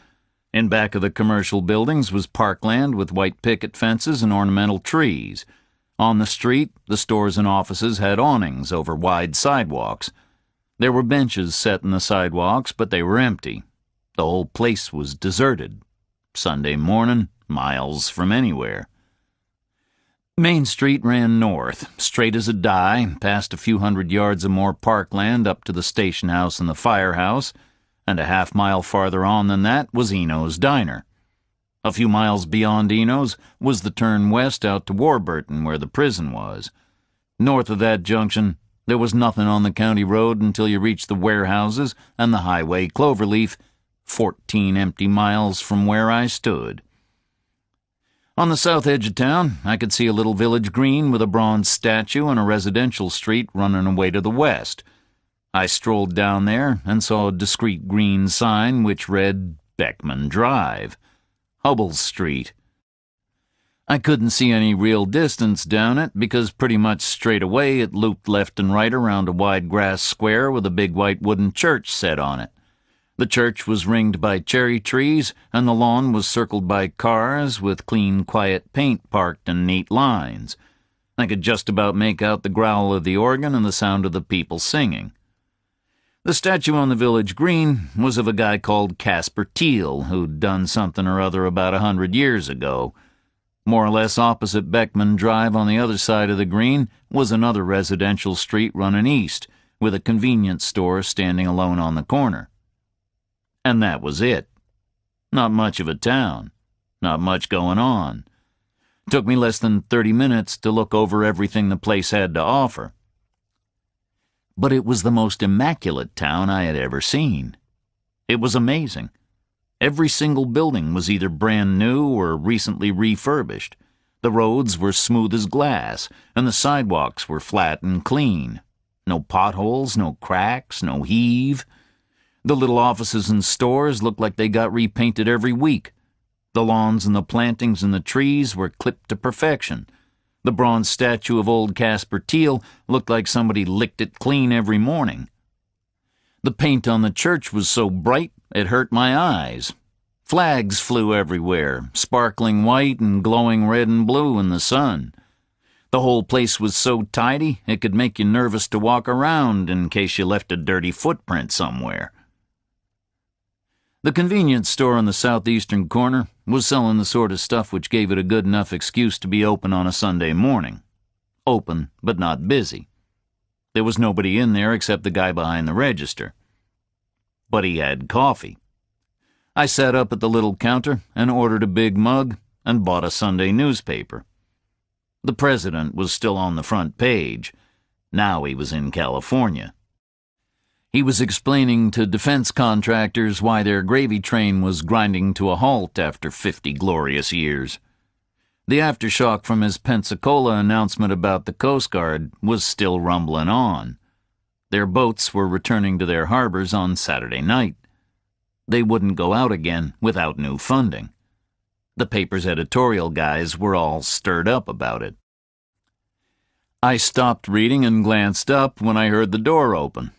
In back of the commercial buildings was parkland with white picket fences and ornamental trees. On the street, the stores and offices had awnings over wide sidewalks. There were benches set in the sidewalks, but they were empty. The whole place was deserted. Sunday morning, miles from anywhere. Main Street ran north, straight as a die, past a few hundred yards of more parkland up to the station house and the firehouse, and a half-mile farther on than that was Eno's Diner. A few miles beyond Eno's was the turn west out to Warburton, where the prison was. North of that junction, there was nothing on the county road until you reached the warehouses and the highway Cloverleaf, 14 empty miles from where I stood. On the south edge of town, I could see a little village green with a bronze statue and a residential street running away to the west. I strolled down there and saw a discreet green sign which read Beckman Drive, Hubbell's Street. I couldn't see any real distance down it because pretty much straight away it looped left and right around a wide grass square with a big white wooden church set on it. The church was ringed by cherry trees, and the lawn was circled by cars with clean, quiet paint parked in neat lines. I could just about make out the growl of the organ and the sound of the people singing. The statue on the village green was of a guy called Casper Teal, who'd done something or other about 100 years ago. More or less opposite Beckman Drive on the other side of the green was another residential street running east, with a convenience store standing alone on the corner. And that was it. Not much of a town. Not much going on. It took me less than 30 minutes to look over everything the place had to offer. But it was the most immaculate town I had ever seen. It was amazing. Every single building was either brand new or recently refurbished. The roads were smooth as glass, and the sidewalks were flat and clean. No potholes, no cracks, no heave. The little offices and stores looked like they got repainted every week. The lawns and the plantings and the trees were clipped to perfection. The bronze statue of old Casper Teal looked like somebody licked it clean every morning. The paint on the church was so bright it hurt my eyes. Flags flew everywhere, sparkling white and glowing red and blue in the sun. The whole place was so tidy it could make you nervous to walk around in case you left a dirty footprint somewhere. The convenience store on the southeastern corner was selling the sort of stuff which gave it a good enough excuse to be open on a Sunday morning. Open, but not busy. There was nobody in there except the guy behind the register. But he had coffee. I sat up at the little counter and ordered a big mug and bought a Sunday newspaper. The president was still on the front page. Now he was in California. He was explaining to defense contractors why their gravy train was grinding to a halt after 50 glorious years. The aftershock from his Pensacola announcement about the Coast Guard was still rumbling on. Their boats were returning to their harbors on Saturday night. They wouldn't go out again without new funding. The paper's editorial guys were all stirred up about it. I stopped reading and glanced up when I heard the door open.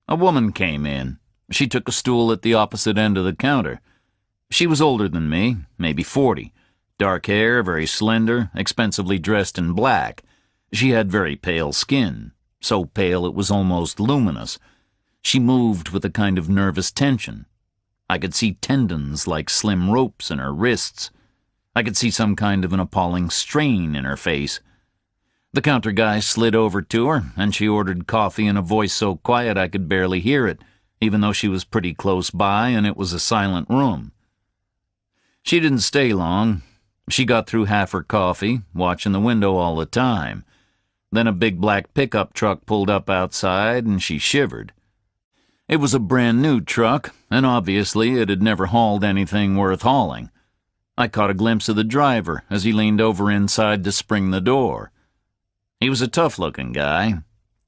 A woman came in. She took a stool at the opposite end of the counter. She was older than me, maybe 40. Dark hair, very slender, expensively dressed in black. She had very pale skin, so pale it was almost luminous. She moved with a kind of nervous tension. I could see tendons like slim ropes in her wrists. I could see some kind of an appalling strain in her face. The counter guy slid over to her, and she ordered coffee in a voice so quiet I could barely hear it, even though she was pretty close by and it was a silent room. She didn't stay long. She got through half her coffee, watching the window all the time. Then a big black pickup truck pulled up outside, and she shivered. It was a brand-new truck, and obviously it had never hauled anything worth hauling. I caught a glimpse of the driver as he leaned over inside to spring the door. He was a tough-looking guy,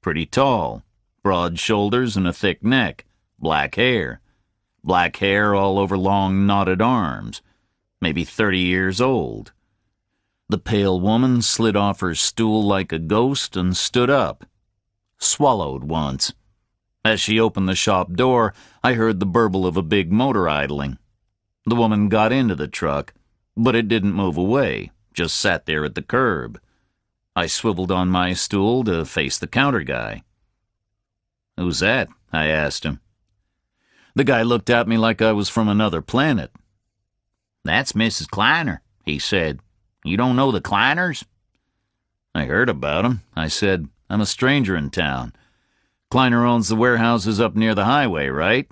pretty tall, broad shoulders and a thick neck, black hair all over long knotted arms, maybe 30 years old. The pale woman slid off her stool like a ghost and stood up. Swallowed once. As she opened the shop door, I heard the burble of a big motor idling. The woman got into the truck, but it didn't move away, just sat there at the curb. I swiveled on my stool to face the counter guy. "Who's that?" I asked him. The guy looked at me like I was from another planet. "That's Mrs. Kleiner," he said. "You don't know the Kleiners?" "I heard about 'em," I said. "I'm a stranger in town. Kleiner owns the warehouses up near the highway, right?"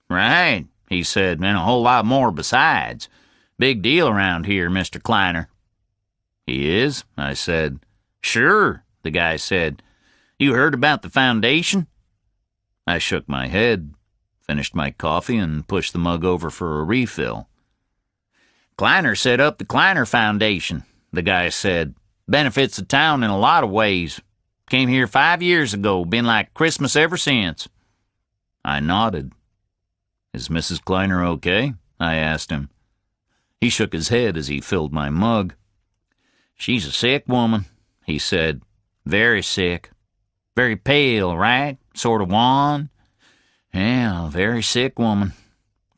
"Right," he said, "and a whole lot more besides. Big deal around here, Mr. Kleiner." "He is?" I said. "Sure," the guy said. "You heard about the foundation?" I shook my head, finished my coffee, and pushed the mug over for a refill. "Kleiner set up the Kleiner Foundation," the guy said. "Benefits the town in a lot of ways. Came here 5 years ago, been like Christmas ever since." I nodded. "Is Mrs. Kleiner okay?" I asked him. He shook his head as he filled my mug. "She's a sick woman," he said. "Very sick. Very pale, right? Sort of wan. Yeah, very sick woman.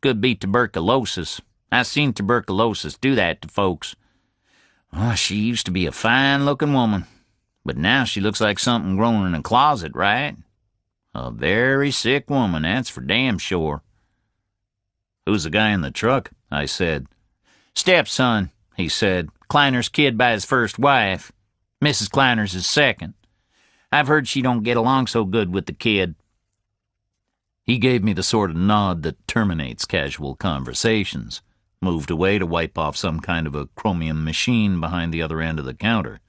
Could be tuberculosis. I've seen tuberculosis do that to folks. Oh, she used to be a fine-looking woman, but now she looks like something grown in a closet, right? A very sick woman, that's for damn sure." "Who's the guy in the truck?" I said. "Stepson," he said. "Kleiner's kid by his first wife. Mrs. Kleiner's his second. I've heard she don't get along so good with the kid." He gave me the sort of nod that terminates casual conversations, moved away to wipe off some kind of a chromium machine behind the other end of the counter.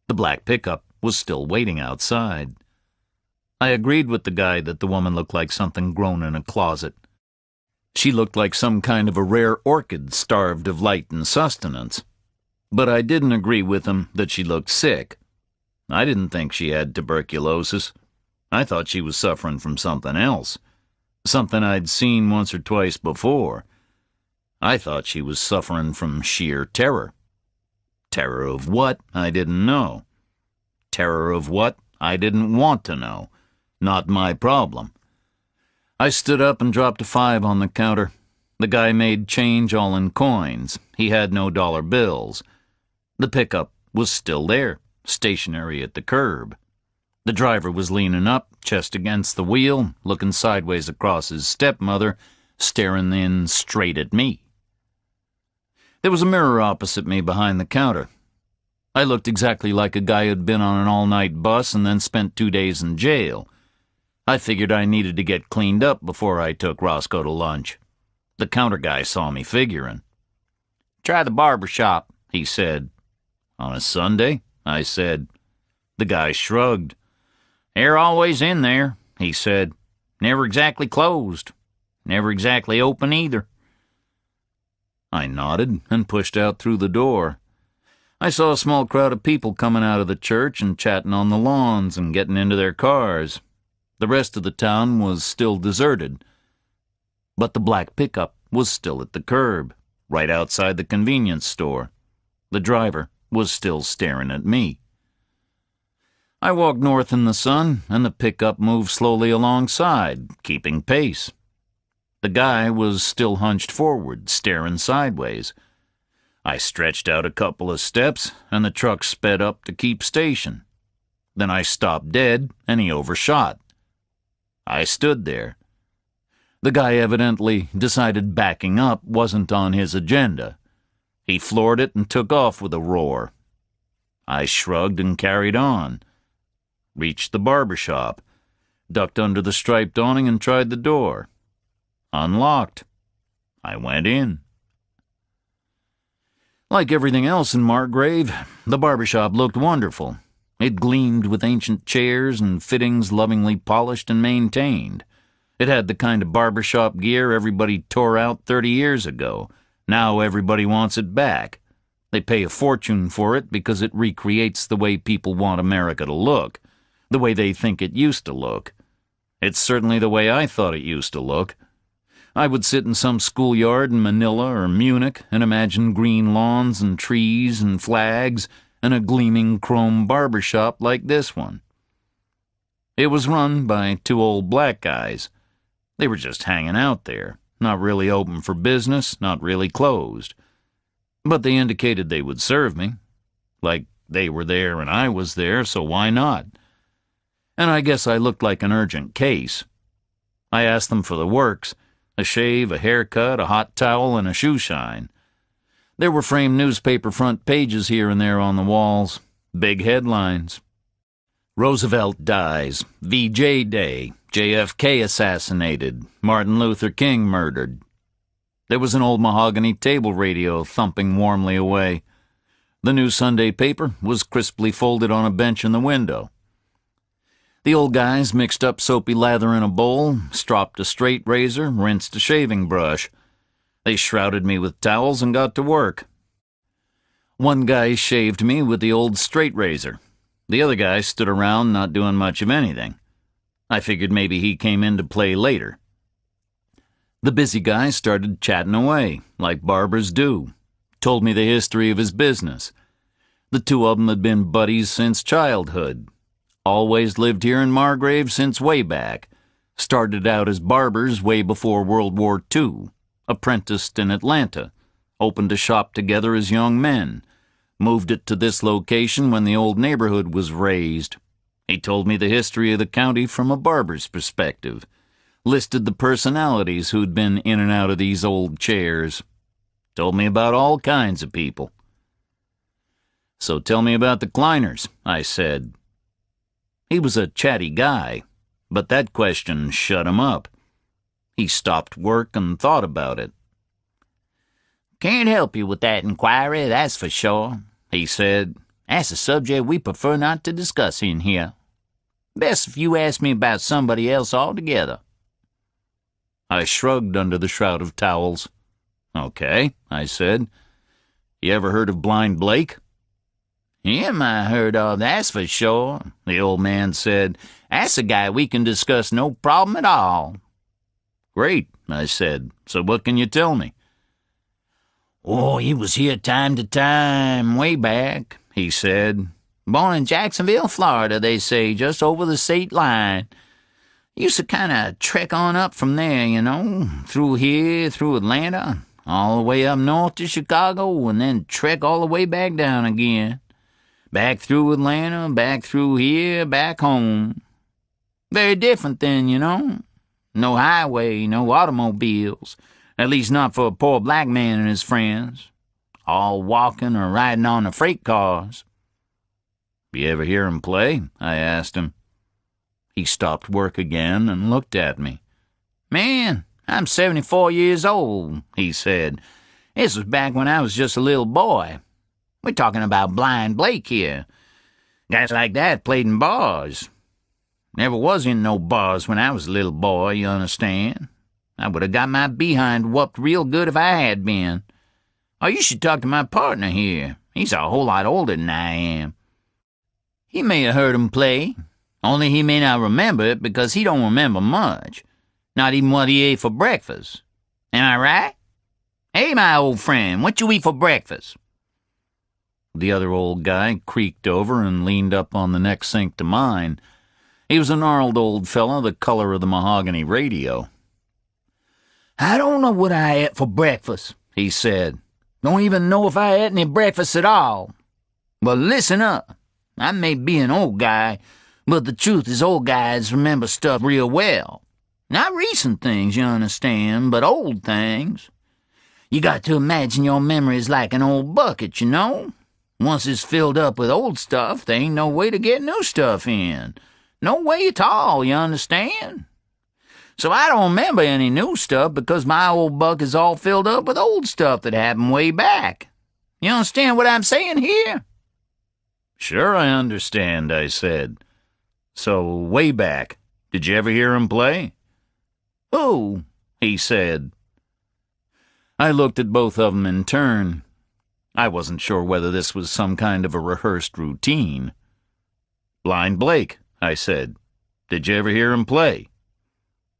The black pickup was still waiting outside. I agreed with the guy that the woman looked like something grown in a closet. She looked like some kind of a rare orchid starved of light and sustenance. But I didn't agree with him that she looked sick. I didn't think she had tuberculosis. I thought she was suffering from something else. something I'd seen once or twice before. I thought she was suffering from sheer terror. Terror of what? I didn't know. Terror of what? I didn't want to know. Not my problem. I stood up and dropped a 5 on the counter. The guy made change all in coins. He had no dollar bills. The pickup was still there, stationary at the curb. The driver was leaning up, chest against the wheel, looking sideways across his stepmother, staring in straight at me. There was a mirror opposite me behind the counter. I looked exactly like a guy who'd been on an all-night bus and then spent 2 days in jail. I figured I needed to get cleaned up before I took Roscoe to lunch. The counter guy saw me figuring. Try the barber shop, he said. On a Sunday? I said. The guy shrugged. They're always in there, he said. Never exactly closed. Never exactly open either. I nodded and pushed out through the door. I saw a small crowd of people coming out of the church and chatting on the lawns and getting into their cars. The rest of the town was still deserted. But the black pickup was still at the curb, right outside the convenience store. The driver was still staring at me. I walked north in the sun, and the pickup moved slowly alongside, keeping pace. The guy was still hunched forward, staring sideways. I stretched out a couple of steps, and the truck sped up to keep station. Then I stopped dead, and he overshot. I stood there. The guy evidently decided backing up wasn't on his agenda. He floored it and took off with a roar. I shrugged and carried on. Reached the barber shop, ducked under the striped awning and tried the door. Unlocked. I went in. Like everything else in Margrave, the barber shop looked wonderful. It gleamed with ancient chairs and fittings lovingly polished and maintained. It had the kind of barbershop gear everybody tore out 30 years ago. Now everybody wants it back. They pay a fortune for it because it recreates the way people want America to look, the way they think it used to look. It's certainly the way I thought it used to look. I would sit in some schoolyard in Manila or Munich and imagine green lawns and trees and flags and a gleaming chrome barber shop like this one. It was run by 2 old black guys. They were just hanging out there, not really open for business, not really closed. But they indicated they would serve me. Like they were there and I was there, so why not? And I guess I looked like an urgent case. I asked them for the works, a shave, a haircut, a hot towel, and a shoe shine. There were framed newspaper front pages here and there on the walls, big headlines. Roosevelt dies, VJ Day, JFK assassinated, Martin Luther King murdered. There was an old mahogany table radio thumping warmly away. The new Sunday paper was crisply folded on a bench in the window. The old guys mixed up soapy lather in a bowl, stropped a straight razor, rinsed a shaving brush. They shrouded me with towels and got to work. One guy shaved me with the old straight razor. The other guy stood around not doing much of anything. I figured maybe he came in to play later. The busy guy started chatting away, like barbers do. Told me the history of his business. The 2 of them had been buddies since childhood. Always lived here in Margrave since way back. Started out as barbers way before World War II. Apprenticed in Atlanta. Opened a shop together as young men. Moved it to this location when the old neighborhood was raised. He told me the history of the county from a barber's perspective. Listed the personalities who'd been in and out of these old chairs. Told me about all kinds of people. So tell me about the Kleiners, I said. He was a chatty guy, but that question shut him up. He stopped work and thought about it. Can't help you with that inquiry, that's for sure, he said. That's a subject we prefer not to discuss in here. Best if you ask me about somebody else altogether. I shrugged under the shroud of towels. Okay, I said. You ever heard of Blind Blake? Him I heard of, that's for sure, the old man said. That's a guy we can discuss no problem at all. Great, I said. So what can you tell me? Oh, he was here time to time, way back, he said. Born in Jacksonville, Florida, they say, just over the state line. Used to kind of trek on up from there, you know, through here, through Atlanta, all the way up north to Chicago, and then trek all the way back down again. Back through Atlanta, back through here, back home. Very different then, you know. No highway, no automobiles, at least not for a poor black man and his friends. All walking or riding on the freight cars. You ever hear him play? I asked him. He stopped work again and looked at me. Man, I'm 74 years old, he said. This was back when I was just a little boy. We're talking about Blind Blake here. Guys like that played in bars. Never was in no bars when I was a little boy, you understand. I would have got my behind whooped real good if I had been. Oh, you should talk to my partner here. He's a whole lot older than I am. He may have heard him play, only he may not remember it because he don't remember much. Not even what he ate for breakfast. Am I right? Hey, my old friend, what you eat for breakfast? The other old guy creaked over and leaned up on the next sink to mine. He was a gnarled old fellow, the color of the mahogany radio. I don't know what I ate for breakfast, he said. Don't even know if I ate any breakfast at all. But listen up. I may be an old guy, but the truth is old guys remember stuff real well. Not recent things, you understand, but old things. You got to imagine your memory is like an old bucket, you know? Once it's filled up with old stuff, there ain't no way to get new stuff in. No way at all, you understand? So I don't remember any new stuff because my old bucket is all filled up with old stuff that happened way back. You understand what I'm saying here? Sure, I understand, I said. So, way back, did you ever hear him play? Who? He said. I looked at both of them in turn. I wasn't sure whether this was some kind of a rehearsed routine. Blind Blake, I said. Did you ever hear him play?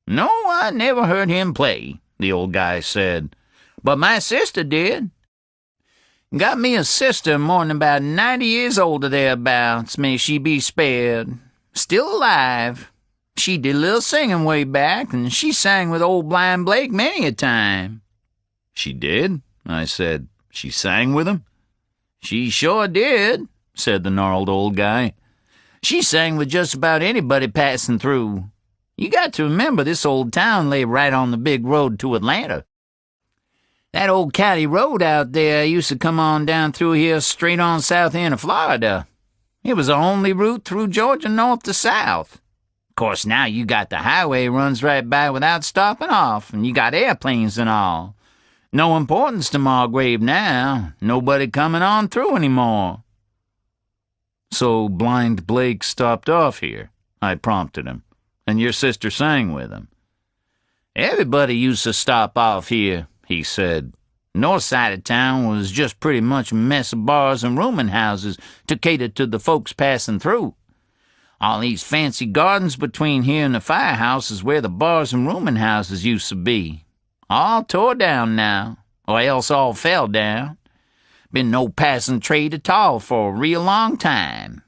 No, I never heard him play, the old guy said. But my sister did. Got me a sister more'n about 90 years old or thereabouts, may she be spared. Still alive. She did a little singing way back, and she sang with old Blind Blake many a time. She did? I said. She sang with him? She sure did, said the gnarled old guy. She sang with just about anybody passing through. You got to remember this old town lay right on the big road to Atlanta. That old county road out there used to come on down through here straight on south end of Florida. It was the only route through Georgia north to south. Of course, now you got the highway runs right by without stopping off, and you got airplanes and all. No importance to Margrave now. Nobody coming on through anymore. So Blind Blake stopped off here, I prompted him, and your sister sang with him. Everybody used to stop off here, he said. North side of town was just pretty much a mess of bars and rooming houses to cater to the folks passing through. All these fancy gardens between here and the firehouse is where the bars and rooming houses used to be. All tore down now, or else all fell down. Been no passing trade at all for a real long time.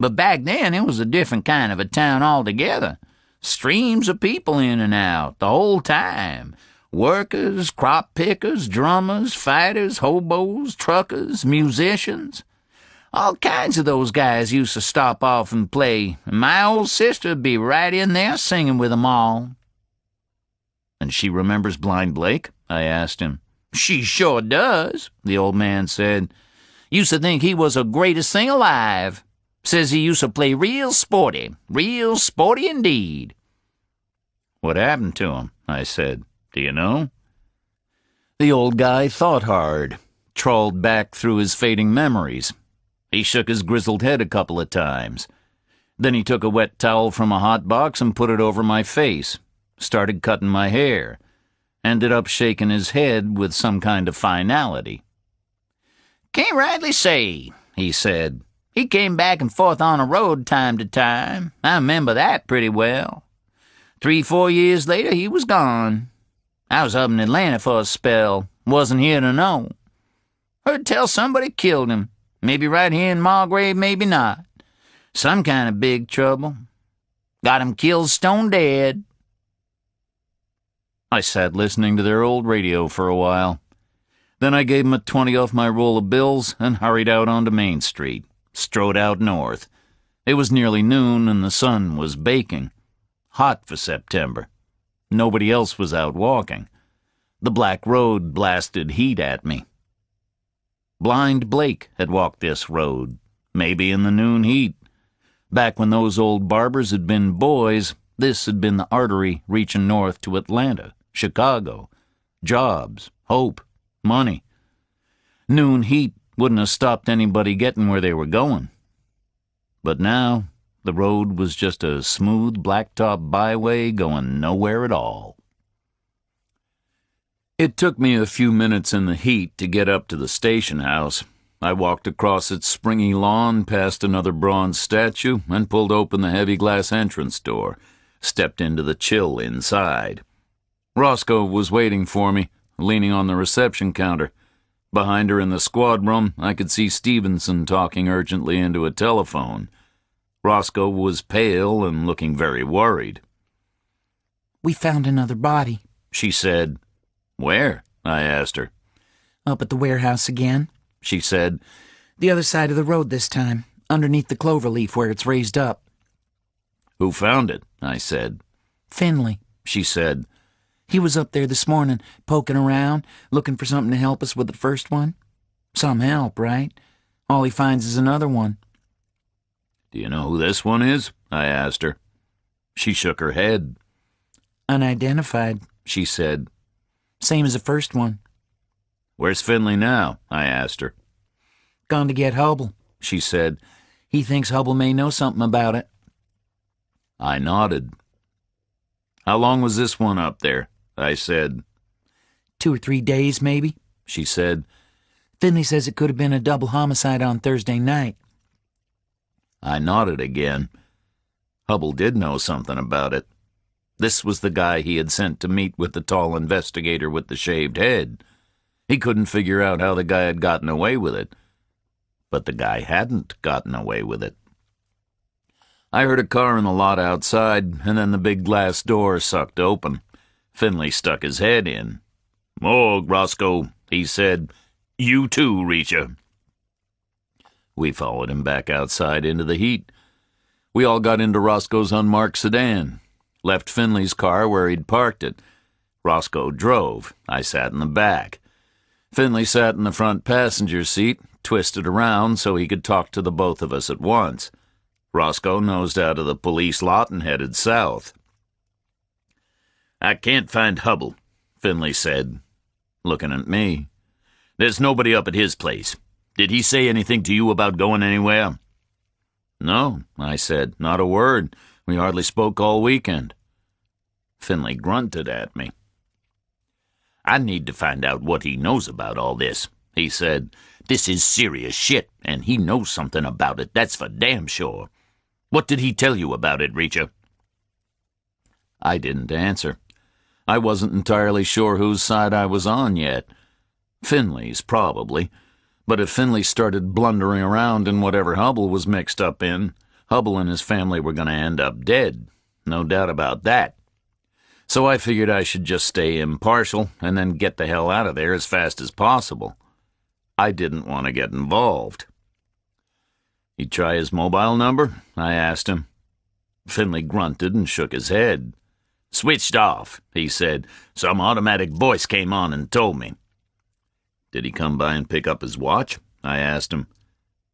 But back then it was a different kind of a town altogether. Streams of people in and out the whole time. Workers, crop pickers, drummers, fighters, hobos, truckers, musicians. All kinds of those guys used to stop off and play, and my old sister'd be right in there singing with 'em all. And she remembers Blind Blake? I asked him. She sure does, the old man said. Used to think he was the greatest thing alive. Says he used to play real sporty indeed. What happened to him? I said. Do you know? The old guy thought hard, trawled back through his fading memories. He shook his grizzled head a couple of times. Then he took a wet towel from a hot box and put it over my face, started cutting my hair, ended up shaking his head with some kind of finality. Can't rightly say, he said. He came back and forth on the road time to time. I remember that pretty well. 3-4 years later, he was gone. I was up in Atlanta for a spell. Wasn't here to know. Heard tell somebody killed him. Maybe right here in Margrave, maybe not. Some kind of big trouble. Got him killed stone dead. I sat listening to their old radio for a while. Then I gave him a 20 off my roll of bills and hurried out onto Main Street, strode out north. It was nearly noon and the sun was baking. Hot for September. Nobody else was out walking. The black road blasted heat at me. Blind Blake had walked this road, maybe in the noon heat. Back when those old barbers had been boys, this had been the artery reaching north to Atlanta, Chicago. Jobs, hope, money. Noon heat wouldn't have stopped anybody getting where they were going. But now, the road was just a smooth blacktop byway going nowhere at all. It took me a few minutes in the heat to get up to the station house. I walked across its springy lawn, past another bronze statue, and pulled open the heavy glass entrance door, stepped into the chill inside. Roscoe was waiting for me, leaning on the reception counter. Behind her in the squad room, I could see Stevenson talking urgently into a telephone. Roscoe was pale and looking very worried. "We found another body," she said. "Where?" I asked her. "Up at the warehouse again," she said. "The other side of the road this time, underneath the clover leaf where it's raised up." "Who found it?" I said. "Finley," she said. "He was up there this morning, poking around, looking for something to help us with the first one. Some help, right? All he finds is another one." "Do you know who this one is?" I asked her. She shook her head. "Unidentified," she said. "Same as the first one." "Where's Finley now?" I asked her. "Gone to get Hubble," she said. "He thinks Hubble may know something about it." I nodded. "How long was this one up there?" I said. 2 or 3 days, maybe," she said. "Finley says it could have been a double homicide on Thursday night." I nodded again. Hubble did know something about it. This was the guy he had sent to meet with the tall investigator with the shaved head. He couldn't figure out how the guy had gotten away with it. But the guy hadn't gotten away with it. I heard a car in the lot outside, and then the big glass door sucked open. Finley stuck his head in. "Morgue, Roscoe," he said. "You too, Reacher." We followed him back outside into the heat. We all got into Roscoe's unmarked sedan, left Finley's car where he'd parked it. Roscoe drove. I sat in the back. Finley sat in the front passenger seat, twisted around so he could talk to the both of us at once. Roscoe nosed out of the police lot and headed south. "I can't find Hubble," Finley said, looking at me. "There's nobody up at his place. Did he say anything to you about going anywhere?" "No," I said, "not a word. We hardly spoke all weekend." Finley grunted at me. "I need to find out what he knows about all this," he said. "This is serious shit, and he knows something about it, that's for damn sure. What did he tell you about it, Reacher?" I didn't answer. I wasn't entirely sure whose side I was on yet. Finley's, probably. But if Finley started blundering around in whatever Hubble was mixed up in, Hubble and his family were going to end up dead. No doubt about that. So I figured I should just stay impartial and then get the hell out of there as fast as possible. I didn't want to get involved. "You try his mobile number?" I asked him. Finley grunted and shook his head. "Switched off," he said. "Some automatic voice came on and told me." "Did he come by and pick up his watch?" I asked him.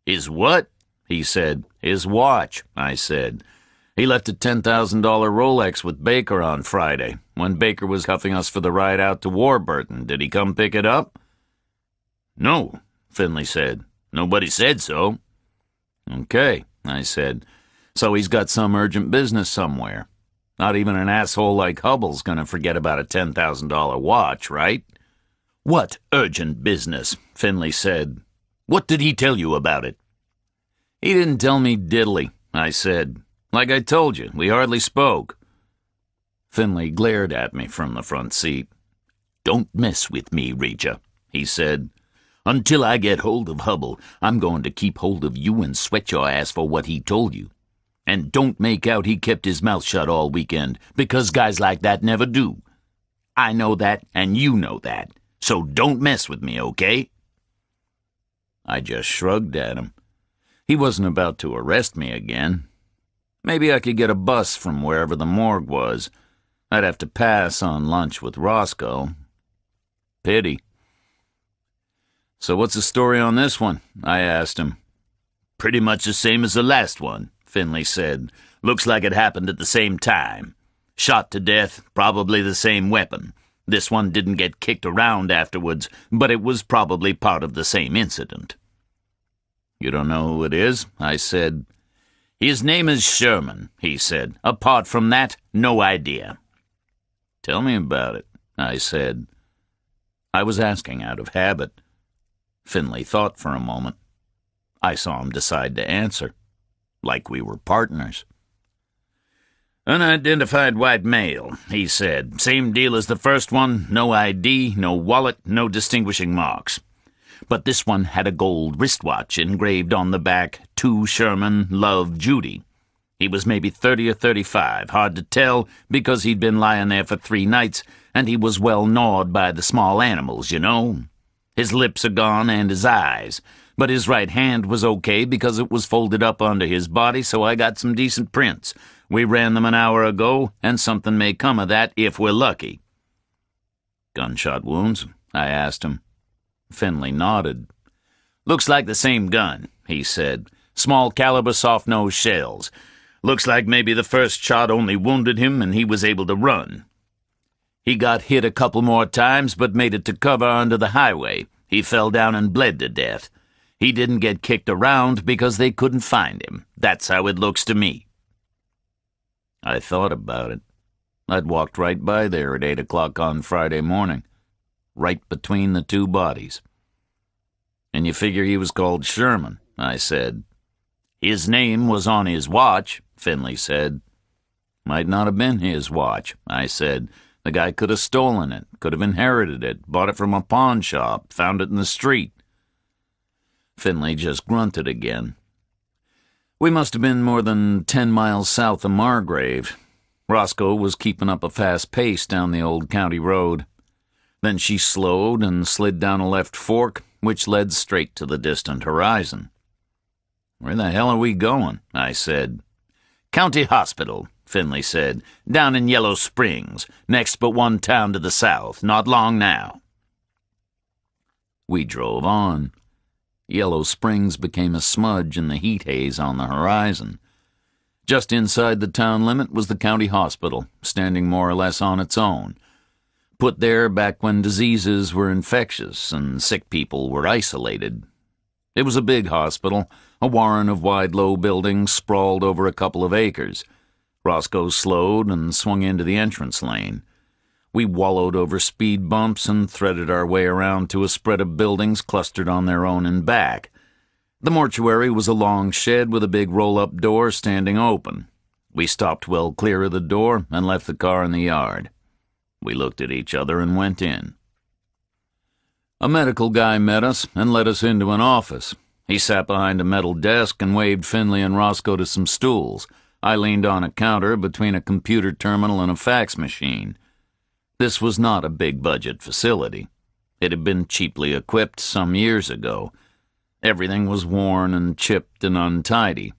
"His what?" he said. "His watch," I said. "He left a $10,000 Rolex with Baker on Friday. When Baker was cuffing us for the ride out to Warburton, did he come pick it up?" "No," Finley said. "Nobody said so." "Okay," I said. "So he's got some urgent business somewhere. Not even an asshole like Hubble's gonna forget about a $10,000 watch, right?" "What urgent business?" Finley said. "What did he tell you about it?" "He didn't tell me diddly," I said. "Like I told you, we hardly spoke." Finley glared at me from the front seat. "Don't mess with me, Raja," he said. "Until I get hold of Hubble, I'm going to keep hold of you and sweat your ass for what he told you. And don't make out he kept his mouth shut all weekend, because guys like that never do. I know that, and you know that, so don't mess with me, okay?" I just shrugged at him. He wasn't about to arrest me again. Maybe I could get a bus from wherever the morgue was. I'd have to pass on lunch with Roscoe. Pity. "So what's the story on this one?" I asked him. "Pretty much the same as the last one," Finley said. "Looks like it happened at the same time. Shot to death, probably the same weapon. This one didn't get kicked around afterwards, but it was probably part of the same incident." "You don't know who it is?" I said. "His name is Sherman," he said. "Apart from that, no idea." "Tell me about it," I said. I was asking out of habit. Finley thought for a moment. I saw him decide to answer, like we were partners. "Unidentified white male," he said. "Same deal as the first one, no ID, no wallet, no distinguishing marks. But this one had a gold wristwatch engraved on the back, To Sherman, Love, Judy. He was maybe 30 or 35, hard to tell, because he'd been lying there for 3 nights, and he was well gnawed by the small animals, you know. His lips are gone and his eyes, but his right hand was okay because it was folded up under his body, so I got some decent prints. We ran them an hour ago, and something may come of that if we're lucky." "Gunshot wounds?" I asked him. Finley nodded. "Looks like the same gun," he said. "Small caliber soft-nosed shells. Looks like maybe the first shot only wounded him and he was able to run. He got hit a couple more times but made it to cover under the highway. He fell down and bled to death. He didn't get kicked around because they couldn't find him. That's how it looks to me." I thought about it. I'd walked right by there at 8 o'clock on Friday morning, right between the 2 bodies. "And you figure he was called Sherman," I said. "His name was on his watch," Finley said. "Might not have been his watch," I said. "The guy could have stolen it, could have inherited it, bought it from a pawn shop, found it in the street." Finley just grunted again. We must have been more than 10 miles south of Margrave. Roscoe was keeping up a fast pace down the old county road. Then she slowed and slid down a left fork, which led straight to the distant horizon. "Where the hell are we going?" I said. "County Hospital," Finley said. "Down in Yellow Springs, next but one town to the south, not long now." We drove on. Yellow Springs became a smudge in the heat haze on the horizon. Just inside the town limit was the county hospital, standing more or less on its own. Put there back when diseases were infectious and sick people were isolated. It was a big hospital, a warren of wide, low buildings sprawled over a couple of acres. Roscoe slowed and swung into the entrance lane. We wallowed over speed bumps and threaded our way around to a spread of buildings clustered on their own and back. The mortuary was a long shed with a big roll-up door standing open. We stopped well clear of the door and left the car in the yard. We looked at each other and went in. A medical guy met us and led us into an office. He sat behind a metal desk and waved Finley and Roscoe to some stools. I leaned on a counter between a computer terminal and a fax machine. This was not a big-budget facility. It had been cheaply equipped some years ago. Everything was worn and chipped and untidy.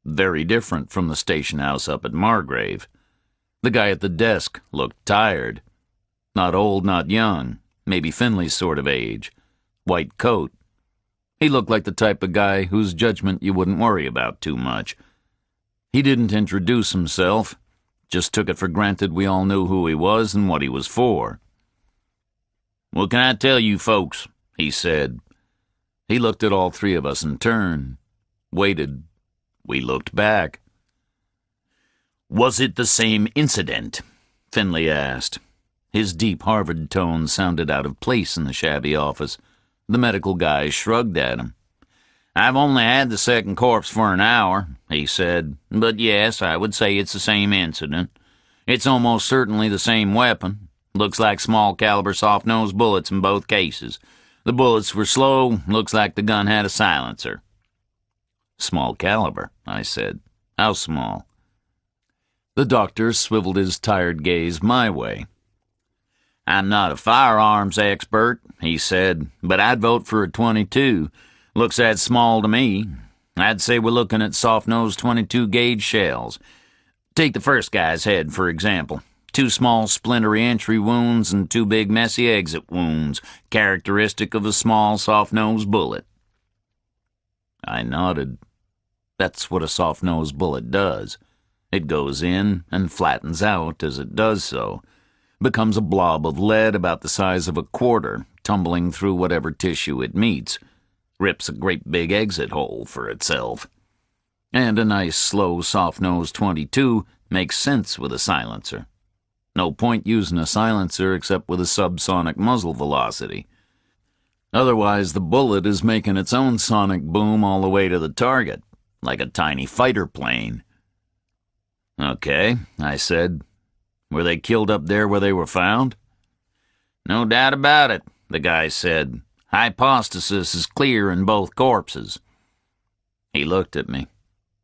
Very different from the station house up at Margrave. The guy at the desk looked tired. Not old, not young. Maybe Finley's sort of age. White coat. He looked like the type of guy whose judgment you wouldn't worry about too much. He didn't introduce himself. Just took it for granted we all knew who he was and what he was for. "What can I tell you folks?" he said. He looked at all 3 of us in turn. Waited. We looked back. "Was it the same incident?" Finley asked. His deep Harvard tone sounded out of place in the shabby office. The medical guy shrugged at him. "I've only had the second corpse for an hour," he said. "But yes, I would say it's the same incident. It's almost certainly the same weapon. Looks like small caliber soft-nosed bullets in both cases. The bullets were slow. Looks like the gun had a silencer. Small caliber, I said. How small? The doctor swiveled his tired gaze my way. I'm not a firearms expert, he said, but I'd vote for a .22. Looks that small to me. I'd say we're looking at soft-nosed .22 gauge shells. Take the first guy's head, for example. 2 small splintery entry wounds and 2 big messy exit wounds, characteristic of a small soft-nosed bullet. I nodded. That's what a soft-nosed bullet does. It goes in and flattens out as it does so. Becomes a blob of lead about the size of a quarter, tumbling through whatever tissue it meets. Rips a great big exit hole for itself. And a nice, slow, soft-nosed .22 makes sense with a silencer. No point using a silencer except with a subsonic muzzle velocity. Otherwise, the bullet is making its own sonic boom all the way to the target, like a tiny fighter plane. Okay, I said. Were they killed up there where they were found? No doubt about it, the guy said. Hypostasis is clear in both corpses. He looked at me.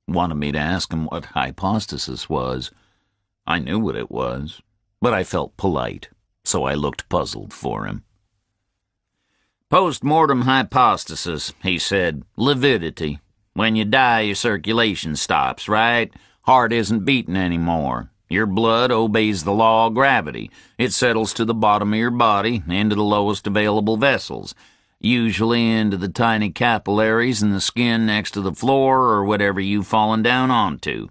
Wanted me to ask him what hypostasis was. I knew what it was, but I felt polite, so I looked puzzled for him. Post-mortem hypostasis, he said. Lividity. When you die, your circulation stops, right? Heart isn't beating anymore. Your blood obeys the law of gravity. It settles to the bottom of your body, into the lowest available vessels, usually into the tiny capillaries in the skin next to the floor or whatever you've fallen down onto.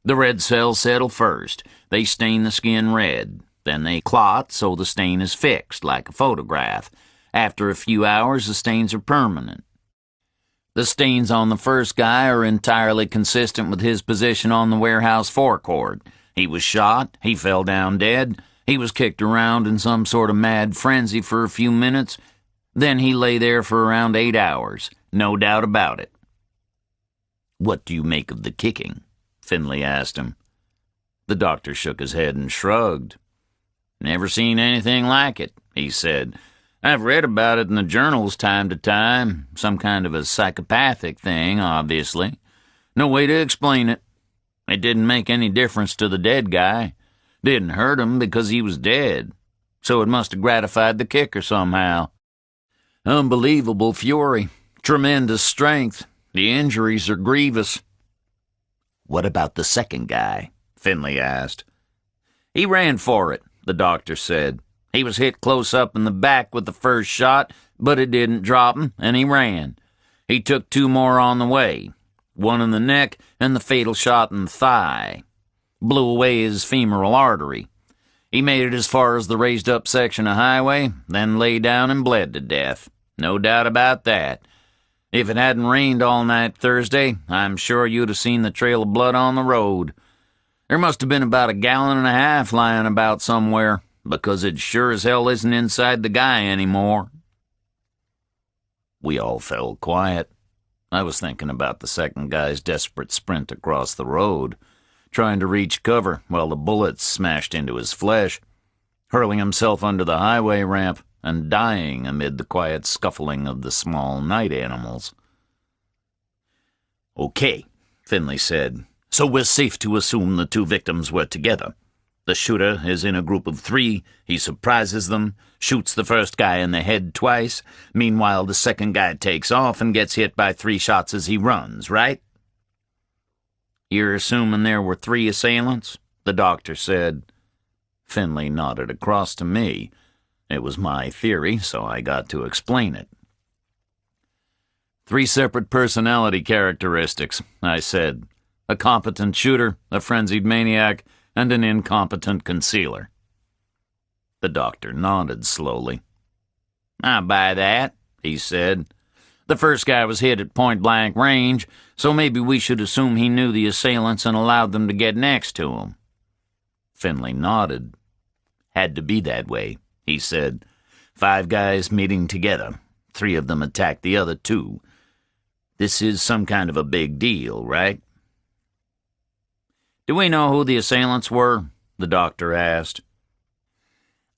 The red cells settle first. They stain the skin red. Then they clot so the stain is fixed, like a photograph. After a few hours, the stains are permanent. The stains on the first guy are entirely consistent with his position on the warehouse forecourt. He was shot, he fell down dead, he was kicked around in some sort of mad frenzy for a few minutes, then he lay there for around 8 hours, no doubt about it. What do you make of the kicking? Finley asked him. The doctor shook his head and shrugged. Never seen anything like it, he said. I've read about it in the journals time to time, some kind of a psychopathic thing, obviously. No way to explain it. It didn't make any difference to the dead guy. Didn't hurt him because he was dead. So it must have gratified the kicker somehow. Unbelievable fury. Tremendous strength. The injuries are grievous. What about the second guy? Finley asked. He ran for it, the doctor said. He was hit close up in the back with the first shot, but it didn't drop him, and he ran. He took 2 more on the way. One in the neck and the fatal shot in the thigh. Blew away his femoral artery. He made it as far as the raised-up section of highway, then lay down and bled to death. No doubt about that. If it hadn't rained all night Thursday, I'm sure you'd have seen the trail of blood on the road. There must have been about 1.5 gallons lying about somewhere, because it sure as hell isn't inside the guy anymore. We all fell quiet. I was thinking about the second guy's desperate sprint across the road, trying to reach cover while the bullets smashed into his flesh, hurling himself under the highway ramp and dying amid the quiet scuffling of the small night animals. Okay, Finley said, so we're safe to assume the 2 victims were together. The shooter is in a group of 3. He surprises them, shoots the first guy in the head twice. Meanwhile, the second guy takes off and gets hit by 3 shots as he runs, right? You're assuming there were 3 assailants? The doctor said. Finley nodded across to me. It was my theory, so I got to explain it. 3 separate personality characteristics, I said. A competent shooter, a frenzied maniac, and an incompetent concealer. The doctor nodded slowly. I buy that, he said. The first guy was hit at point-blank range, so maybe we should assume he knew the assailants and allowed them to get next to him. Finley nodded. Had to be that way, he said. 5 guys meeting together. 3 of them attacked the other 2. This is some kind of a big deal, right? Do we know who the assailants were? the doctor asked.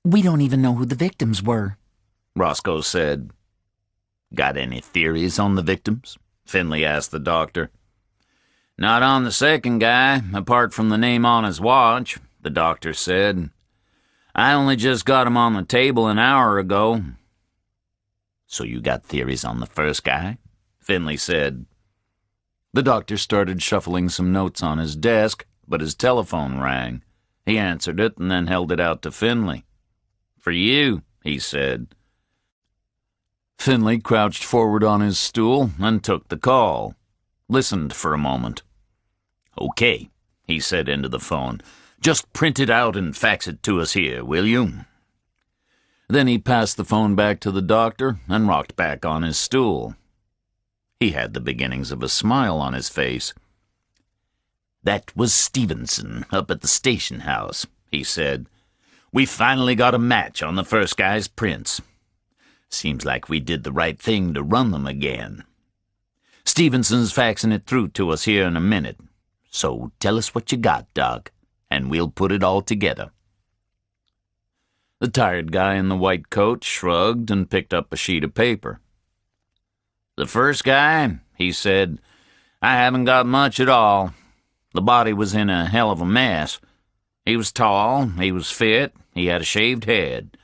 We don't even know who the victims were, Roscoe said. Got any theories on the victims? Finley asked the doctor. Not on the second guy, apart from the name on his watch, the doctor said. I only just got him on the table an hour ago. So you got theories on the first guy? Finley said. The doctor started shuffling some notes on his desk, but his telephone rang. He answered it and then held it out to Finley. For you, he said. Finley crouched forward on his stool and took the call. Listened for a moment. Okay, he said into the phone. Just print it out and fax it to us here, will you? Then he passed the phone back to the doctor and rocked back on his stool. He had the beginnings of a smile on his face. That was Stevenson up at the station house, he said. We finally got a match on the first guy's prints. Seems like we did the right thing to run them again. Stevenson's faxing it through to us here in a minute. So tell us what you got, Doc, and we'll put it all together. The tired guy in the white coat shrugged and picked up a sheet of paper. The first guy, he said, I haven't got much at all. The body was in a hell of a mess. He was tall, he was fit, he had a shaved head.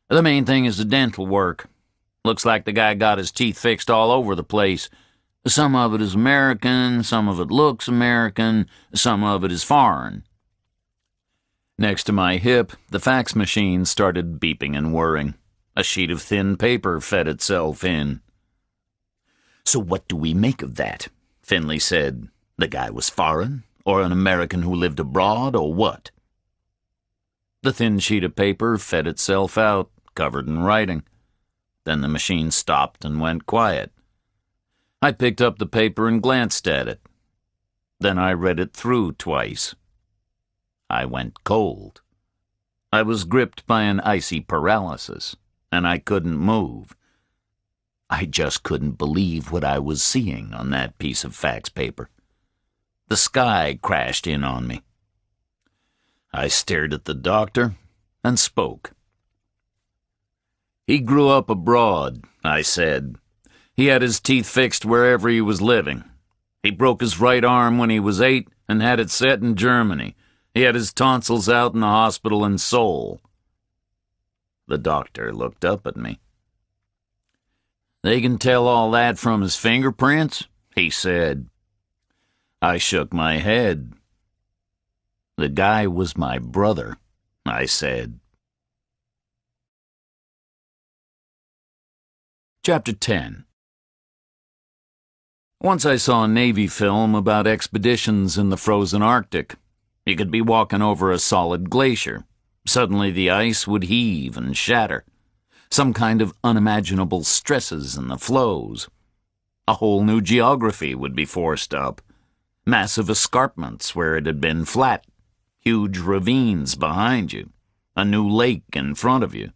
The main thing is the dental work. Looks like the guy got his teeth fixed all over the place. Some of it is American, some of it looks American, some of it is foreign. Next to my hip, the fax machine started beeping and whirring. A sheet of thin paper fed itself in. So what do we make of that? Finley said. The guy was foreign, or an American who lived abroad, or what? The thin sheet of paper fed itself out, covered in writing. Then the machine stopped and went quiet. I picked up the paper and glanced at it. Then I read it through twice. I went cold. I was gripped by an icy paralysis, and I couldn't move. I just couldn't believe what I was seeing on that piece of fax paper. The sky crashed in on me. I stared at the doctor and spoke. He grew up abroad, I said. He had his teeth fixed wherever he was living. He broke his right arm when he was 8 and had it set in Germany. He had his tonsils out in a hospital in Seoul. The doctor looked up at me. They can tell all that from his fingerprints, he said. I shook my head. The guy was my brother, I said. Chapter 10. Once I saw a Navy film about expeditions in the frozen Arctic. You could be walking over a solid glacier. Suddenly the ice would heave and shatter. Some kind of unimaginable stresses in the flows. A whole new geography would be forced up. Massive escarpments where it had been flat. Huge ravines behind you. A new lake in front of you.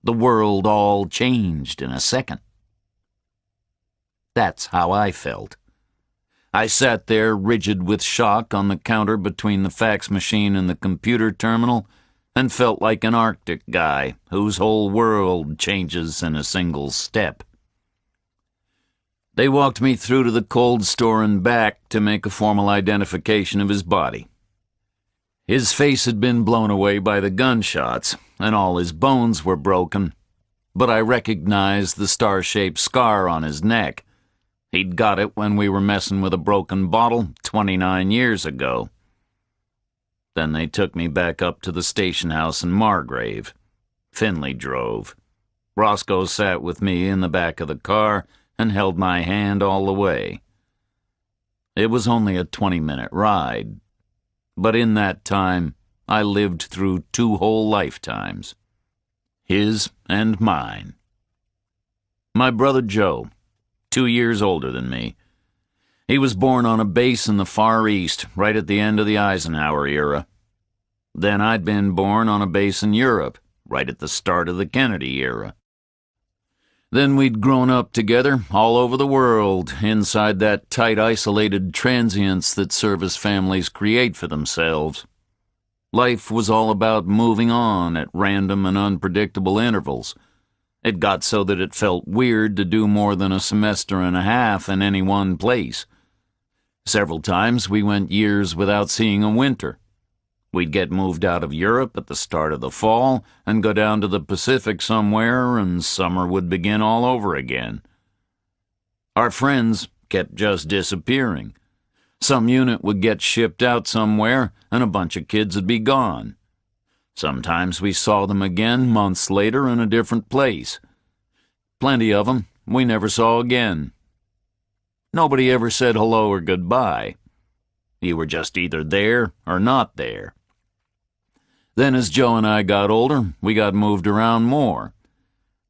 The world all changed in a second. That's how I felt. I sat there rigid with shock on the counter between the fax machine and the computer terminal and felt like an Arctic guy whose whole world changes in a single step. They walked me through to the cold store and back to make a formal identification of his body. His face had been blown away by the gunshots, and all his bones were broken, but I recognized the star-shaped scar on his neck. He'd got it when we were messing with a broken bottle 29 years ago. Then they took me back up to the station house in Margrave. Finley drove. Roscoe sat with me in the back of the car and held my hand all the way. It was only a 20-minute ride, but in that time I lived through 2 whole lifetimes. His and mine. My brother Joe, 2 years older than me. He was born on a base in the Far East, right at the end of the Eisenhower era. Then I'd been born on a base in Europe, right at the start of the Kennedy era. Then we'd grown up together all over the world, inside that tight, isolated transience that service families create for themselves. Life was all about moving on at random and unpredictable intervals. It got so that it felt weird to do more than a semester and a half in any one place. Several times we went years without seeing a winter. We'd get moved out of Europe at the start of the fall and go down to the Pacific somewhere, and summer would begin all over again. Our friends kept just disappearing. Some unit would get shipped out somewhere, and a bunch of kids would be gone. Sometimes we saw them again months later in a different place. Plenty of them we never saw again. Nobody ever said hello or goodbye. You were just either there or not there. Then as Joe and I got older, we got moved around more.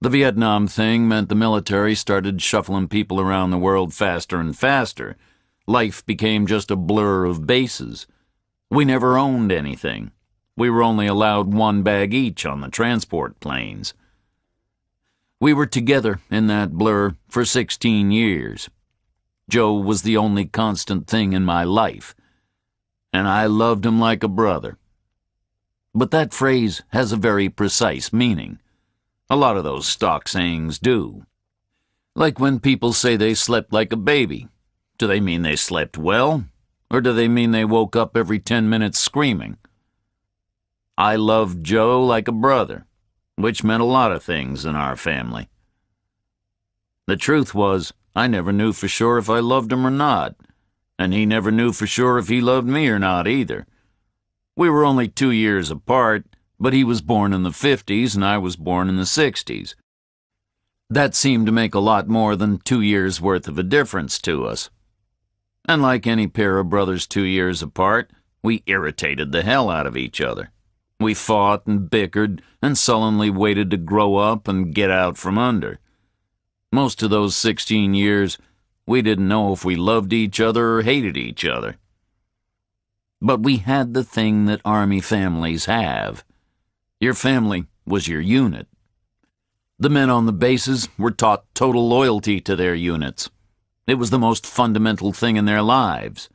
The Vietnam thing meant the military started shuffling people around the world faster and faster. Life became just a blur of bases. We never owned anything. We were only allowed one bag each on the transport planes. We were together in that blur for 16 years. Joe was the only constant thing in my life, and I loved him like a brother. But that phrase has a very precise meaning. A lot of those stock sayings do. Like when people say they slept like a baby. Do they mean they slept well, or do they mean they woke up every 10 minutes screaming? I loved Joe like a brother, which meant a lot of things in our family. The truth was, I never knew for sure if I loved him or not, and he never knew for sure if he loved me or not either. We were only 2 years apart, but he was born in the 50s and I was born in the 60s. That seemed to make a lot more than 2 years' worth of a difference to us. And like any pair of brothers 2 years apart, we irritated the hell out of each other. We fought and bickered and sullenly waited to grow up and get out from under. Most of those 16 years, we didn't know if we loved each other or hated each other. But we had the thing that Army families have. Your family was your unit. The men on the bases were taught total loyalty to their units. It was the most fundamental thing in their lives.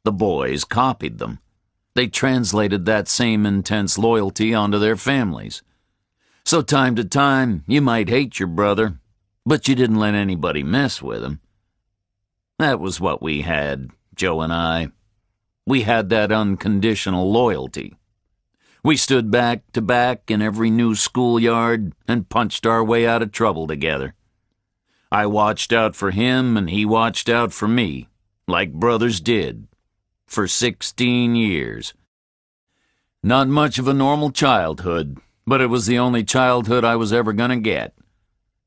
The boys copied them. They translated that same intense loyalty onto their families. So time to time, you might hate your brother, but you didn't let anybody mess with him. That was what we had, Joe and I. We had that unconditional loyalty. We stood back to back in every new schoolyard and punched our way out of trouble together. I watched out for him and he watched out for me, like brothers did, for 16 years. Not much of a normal childhood, but it was the only childhood I was ever going to get.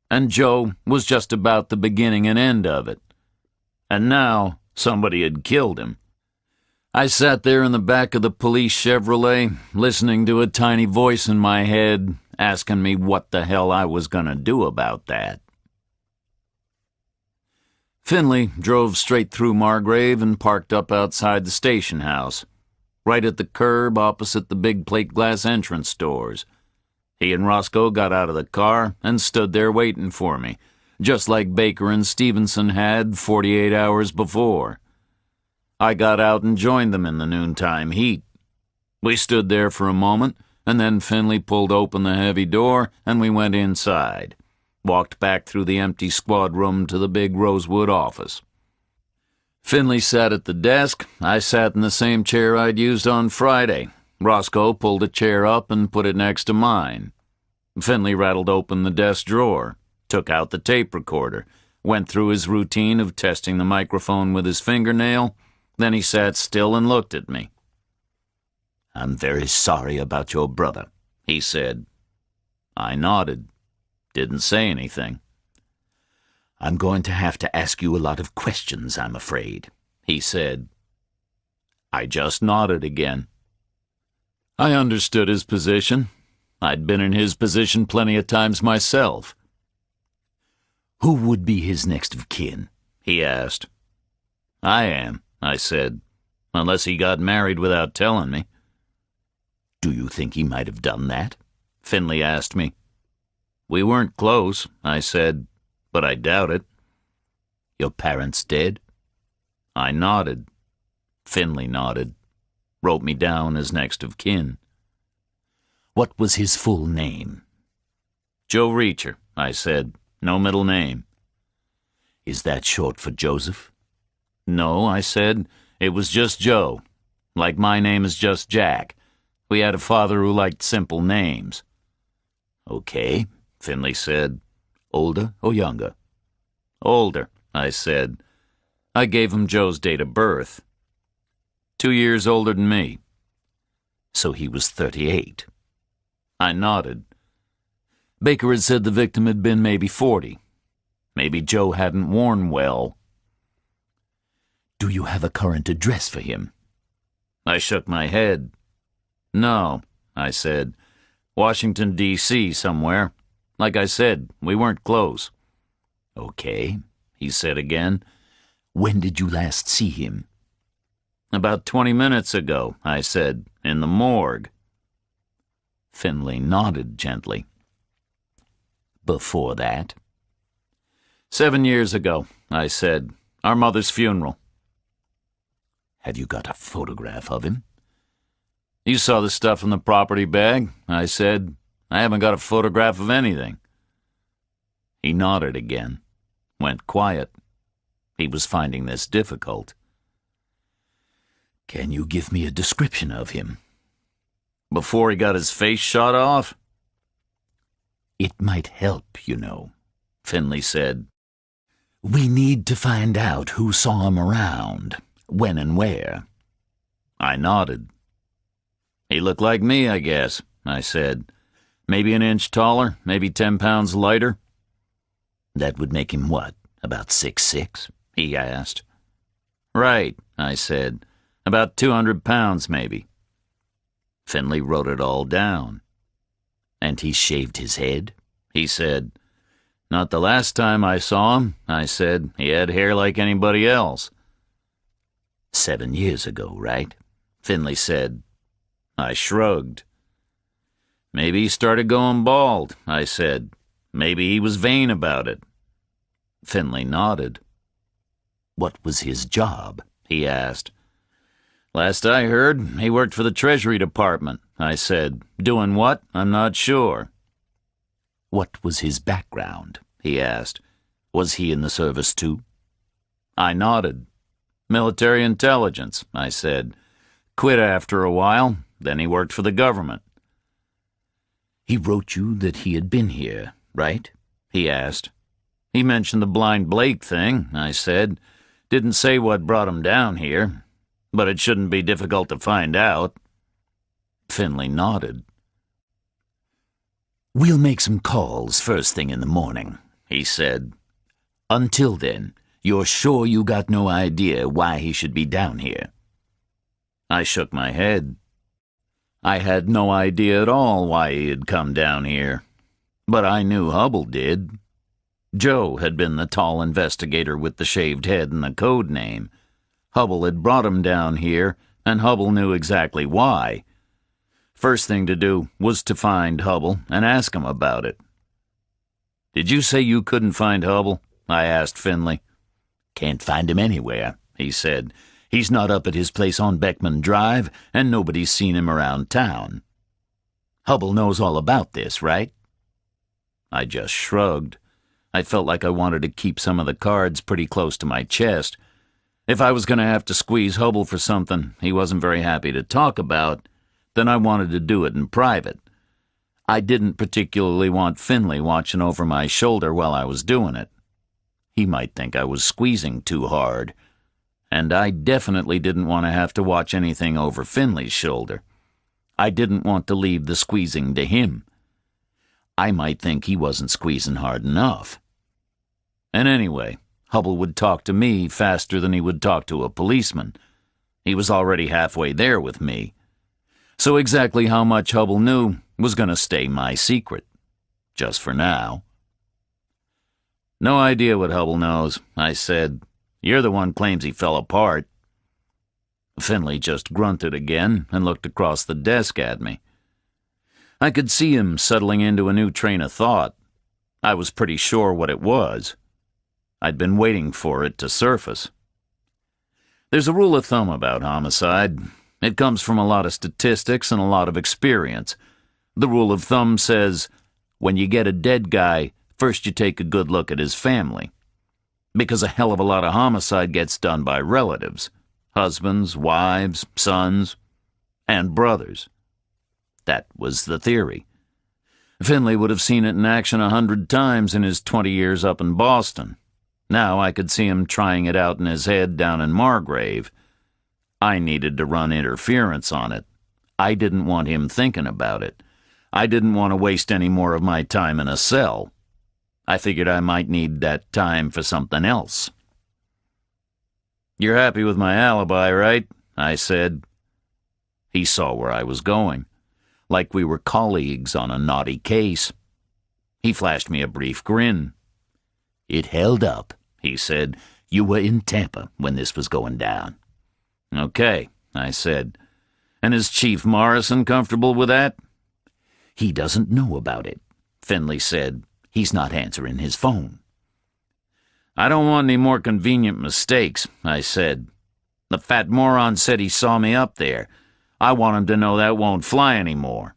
And Joe was just about the beginning and end of it. And now somebody had killed him. I sat there in the back of the police Chevrolet, listening to a tiny voice in my head, asking me what the hell I was going to do about that. Finley drove straight through Margrave and parked up outside the station house, right at the curb opposite the big plate glass entrance doors. He and Roscoe got out of the car and stood there waiting for me, just like Baker and Stevenson had 48 hours before. I got out and joined them in the noontime heat. We stood there for a moment, and then Finley pulled open the heavy door, and we went inside, walked back through the empty squad room to the big rosewood office. Finley sat at the desk. I sat in the same chair I'd used on Friday. Roscoe pulled a chair up and put it next to mine. Finley rattled open the desk drawer, took out the tape recorder, went through his routine of testing the microphone with his fingernail. Then he sat still and looked at me. "I'm very sorry about your brother," he said. I nodded. Didn't say anything. "I'm going to have to ask you a lot of questions, I'm afraid," he said. I just nodded again. I understood his position. I'd been in his position plenty of times myself. "Who would be his next of kin?" he asked. "I am," I said, "unless he got married without telling me." "Do you think he might have done that?" Finley asked me. "We weren't close," I said, "but I doubt it." "Your parents dead?" I nodded. Finley nodded. wrote me down as next of kin. What was his full name? Joe Reacher, I said. No middle name. Is that short for Joseph? No, I said. It was just Joe. Like my name is just Jack. We had a father who liked simple names. Okay, Finley said. Older or younger? Older, I said. I gave him Joe's date of birth. 2 years older than me. So he was 38. I nodded. Baker had said the victim had been maybe 40. Maybe Joe hadn't worn well. Do you have a current address for him? I shook my head. No, I said. Washington, D.C. somewhere. Like I said, we weren't close. Okay, he said again. When did you last see him? About 20 minutes ago, I said, in the morgue. Finley nodded gently. Before that? 7 years ago, I said. Our mother's funeral. Have you got a photograph of him? You saw the stuff in the property bag, I said. I haven't got a photograph of anything. He nodded again, went quiet. He was finding this difficult. Can you give me a description of him? Before he got his face shot off? It might help, you know, Finley said. We need to find out who saw him around, when and where. I nodded. He looked like me, I guess, I said. Maybe an inch taller, maybe 10 pounds lighter. That would make him what, about 6'6"? He asked. Right, I said. About 200 pounds, maybe. Finley wrote it all down. And he shaved his head? He said. Not the last time I saw him, I said. He had hair like anybody else. 7 years ago, right? Finley said. I shrugged. Maybe he started going bald, I said. Maybe he was vain about it. Finley nodded. What was his job? He asked. Last I heard, he worked for the Treasury Department, I said. Doing what? I'm not sure. What was his background? He asked. Was he in the service too? I nodded. Military intelligence, I said. Quit after a while, then he worked for the government. He wrote you that he had been here, right? He asked. He mentioned the Blind Blake thing, I said. Didn't say what brought him down here, but it shouldn't be difficult to find out. Finley nodded. We'll make some calls first thing in the morning, he said. Until then, you're sure you got no idea why he should be down here? I shook my head. I had no idea at all why he had come down here, but I knew Hubble did. Joe had been the tall investigator with the shaved head and the code name. Hubble had brought him down here, and Hubble knew exactly why. First thing to do was to find Hubble and ask him about it. Did you say you couldn't find Hubble? I asked Finley. Can't find him anywhere, he said. He's not up at his place on Beckman Drive, and nobody's seen him around town. Hubble knows all about this, right? I just shrugged. I felt like I wanted to keep some of the cards pretty close to my chest. If I was going to have to squeeze Hubble for something he wasn't very happy to talk about, then I wanted to do it in private. I didn't particularly want Finley watching over my shoulder while I was doing it. He might think I was squeezing too hard, and I definitely didn't want to have to watch anything over Finley's shoulder. I didn't want to leave the squeezing to him. I might think he wasn't squeezing hard enough. And anyway, Hubble would talk to me faster than he would talk to a policeman. He was already halfway there with me. So exactly how much Hubble knew was going to stay my secret. Just for now. No idea what Hubble knows, I said. You're the one claims he fell apart. Finley just grunted again and looked across the desk at me. I could see him settling into a new train of thought. I was pretty sure what it was. I'd been waiting for it to surface. There's a rule of thumb about homicide. It comes from a lot of statistics and a lot of experience. The rule of thumb says, when you get a dead guy, first you take a good look at his family. Because a hell of a lot of homicide gets done by relatives. Husbands, wives, sons, and brothers. That was the theory. Finley would have seen it in action 100 times in his 20 years up in Boston. Now I could see him trying it out in his head down in Margrave. I needed to run interference on it. I didn't want him thinking about it. I didn't want to waste any more of my time in a cell. I figured I might need that time for something else. "You're happy with my alibi, right?" I said. He saw where I was going, like we were colleagues on a naughty case. He flashed me a brief grin. "It held up," he said. "You were in Tampa when this was going down." "Okay," I said. "And is Chief Morrison comfortable with that?" "He doesn't know about it," Finley said. "He's not answering his phone." "I don't want any more convenient mistakes," I said. "The fat moron said he saw me up there. I want him to know that won't fly anymore."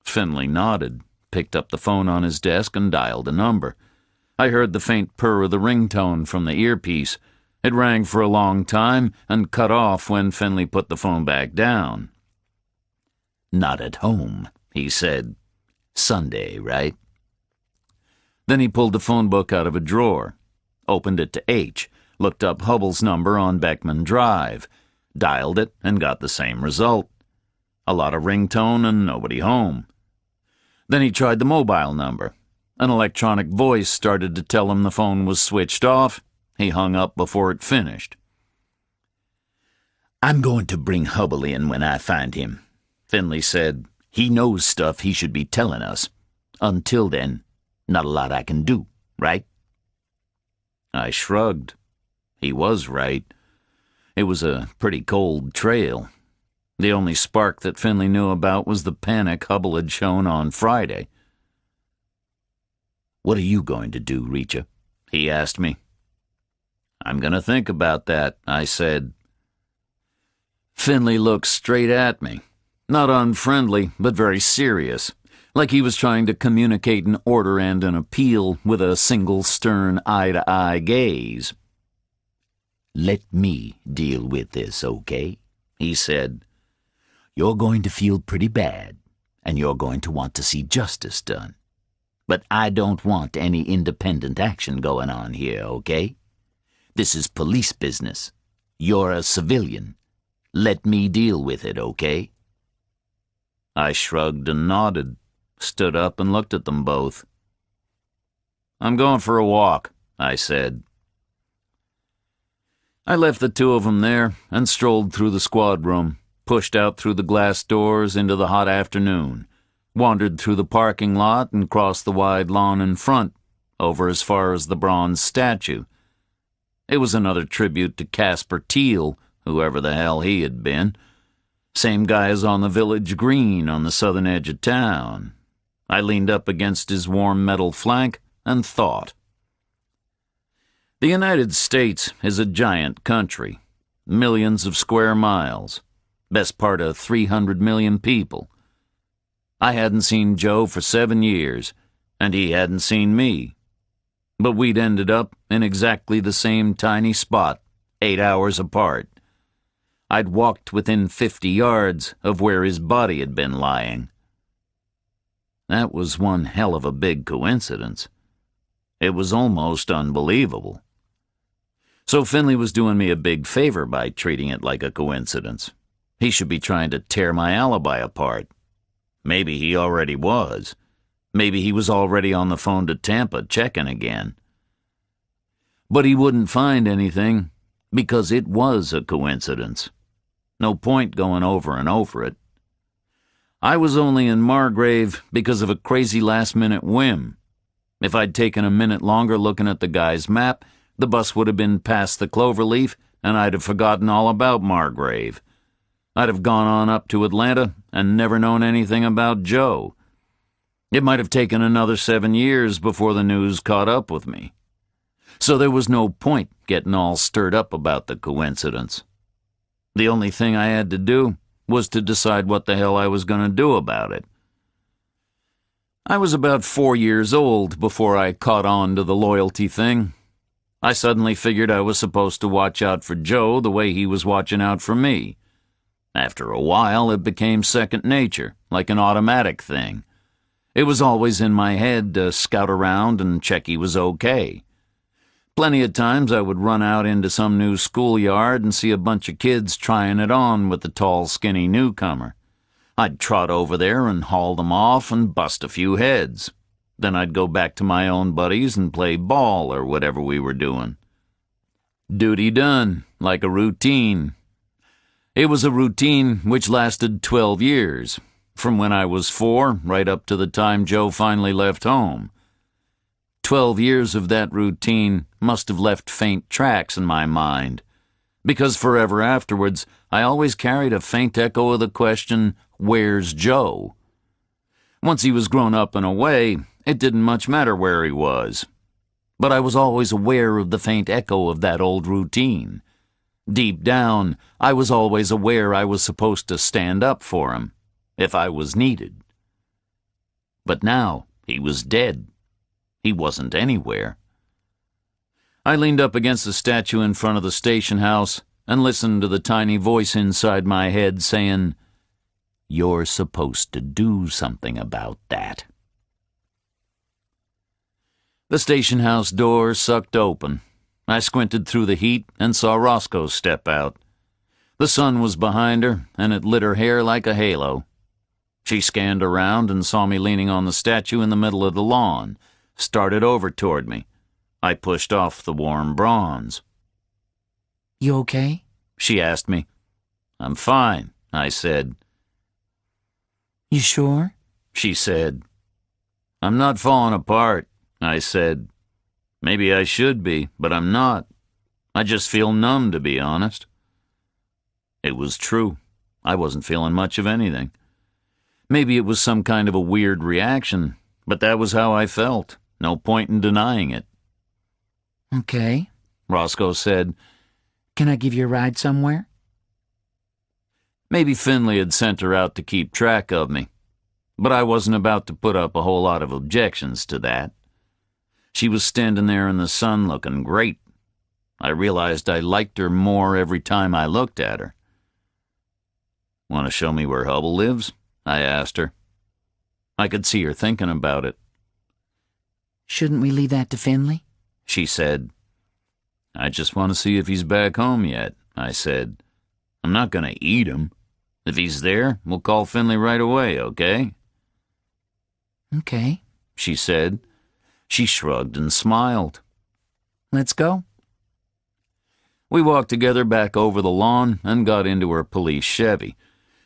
Finley nodded, picked up the phone on his desk, and dialed a number. I heard the faint purr of the ringtone from the earpiece. It rang for a long time and cut off when Finley put the phone back down. "Not at home," he said. "Sunday, right?" Then he pulled the phone book out of a drawer, opened it to H, looked up Hubbell's number on Beckman Drive, dialed it, and got the same result. A lot of ringtone and nobody home. Then he tried the mobile number. An electronic voice started to tell him the phone was switched off. He hung up before it finished. "I'm going to bring Hubbell in when I find him," Finley said. "He knows stuff he should be telling us. Until then, not a lot I can do, right?" I shrugged. He was right. It was a pretty cold trail. The only spark that Finley knew about was the panic Hubbell had shown on Friday. "What are you going to do, Reacher?" he asked me. "I'm going to think about that," I said. Finley looked straight at me, not unfriendly, but very serious, like he was trying to communicate an order and an appeal with a single stern eye-to-eye gaze. "Let me deal with this, okay?" he said. "You're going to feel pretty bad, and you're going to want to see justice done. But I don't want any independent action going on here, okay? This is police business. You're a civilian. Let me deal with it, okay?" I shrugged and nodded, stood up and looked at them both. "I'm going for a walk," I said. I left the two of them there and strolled through the squad room, pushed out through the glass doors into the hot afternoon, wandered through the parking lot and crossed the wide lawn in front, over as far as the bronze statue. It was another tribute to Casper Teal, whoever the hell he had been. Same guy as on the village green on the southern edge of town. I leaned up against his warm metal flank and thought. The United States is a giant country, millions of square miles, best part of 300 million people. I hadn't seen Joe for 7 years, and he hadn't seen me. But we'd ended up in exactly the same tiny spot, 8 hours apart. I'd walked within 50 yards of where his body had been lying. That was one hell of a big coincidence. It was almost unbelievable. So Finley was doing me a big favor by treating it like a coincidence. He should be trying to tear my alibi apart. Maybe he already was. Maybe he was already on the phone to Tampa checking again. But he wouldn't find anything because it was a coincidence. No point going over and over it. I was only in Margrave because of a crazy last-minute whim. If I'd taken a minute longer looking at the guy's map, the bus would have been past the Cloverleaf, and I'd have forgotten all about Margrave. I'd have gone on up to Atlanta and never known anything about Joe. It might have taken another 7 years before the news caught up with me. So there was no point getting all stirred up about the coincidence. The only thing I had to do was to decide what the hell I was going to do about it. I was about 4 years old before I caught on to the loyalty thing. I suddenly figured I was supposed to watch out for Joe the way he was watching out for me. After a while, it became second nature, like an automatic thing. It was always in my head to scout around and check he was okay. Plenty of times I would run out into some new schoolyard and see a bunch of kids trying it on with the tall, skinny newcomer. I'd trot over there and haul them off and bust a few heads. Then I'd go back to my own buddies and play ball or whatever we were doing. Duty done, like a routine. It was a routine which lasted 12 years, from when I was 4 right up to the time Joe finally left home. 12 years of that routine must have left faint tracks in my mind, because forever afterwards I always carried a faint echo of the question, "Where's Joe?" Once he was grown up and away, it didn't much matter where he was. But I was always aware of the faint echo of that old routine. Deep down, I was always aware I was supposed to stand up for him, if I was needed. But now, he was dead. He wasn't anywhere. I leaned up against the statue in front of the station house and listened to the tiny voice inside my head saying, "You're supposed to do something about that." The station house door sucked open. I squinted through the heat and saw Roscoe step out. The sun was behind her, and it lit her hair like a halo. She scanned around and saw me leaning on the statue in the middle of the lawn, started over toward me. I pushed off the warm bronze. You okay? She asked me. "I'm fine," I said. You sure? She said. "I'm not falling apart," I said. "Maybe I should be, but I'm not. I just feel numb, to be honest." It was true. I wasn't feeling much of anything. Maybe it was some kind of a weird reaction, but that was how I felt. No point in denying it. Okay, Roscoe said. Can I give you a ride somewhere? Maybe Finley had sent her out to keep track of me, but I wasn't about to put up a whole lot of objections to that. She was standing there in the sun looking great. I realized I liked her more every time I looked at her. "Want to show me where Hubble lives?" I asked her. I could see her thinking about it. Shouldn't we leave that to Finley? She said. "I just want to see if he's back home yet," I said. "I'm not going to eat him. If he's there, we'll call Finley right away, okay?" Okay, she said. She shrugged and smiled. Let's go. We walked together back over the lawn and got into her police Chevy.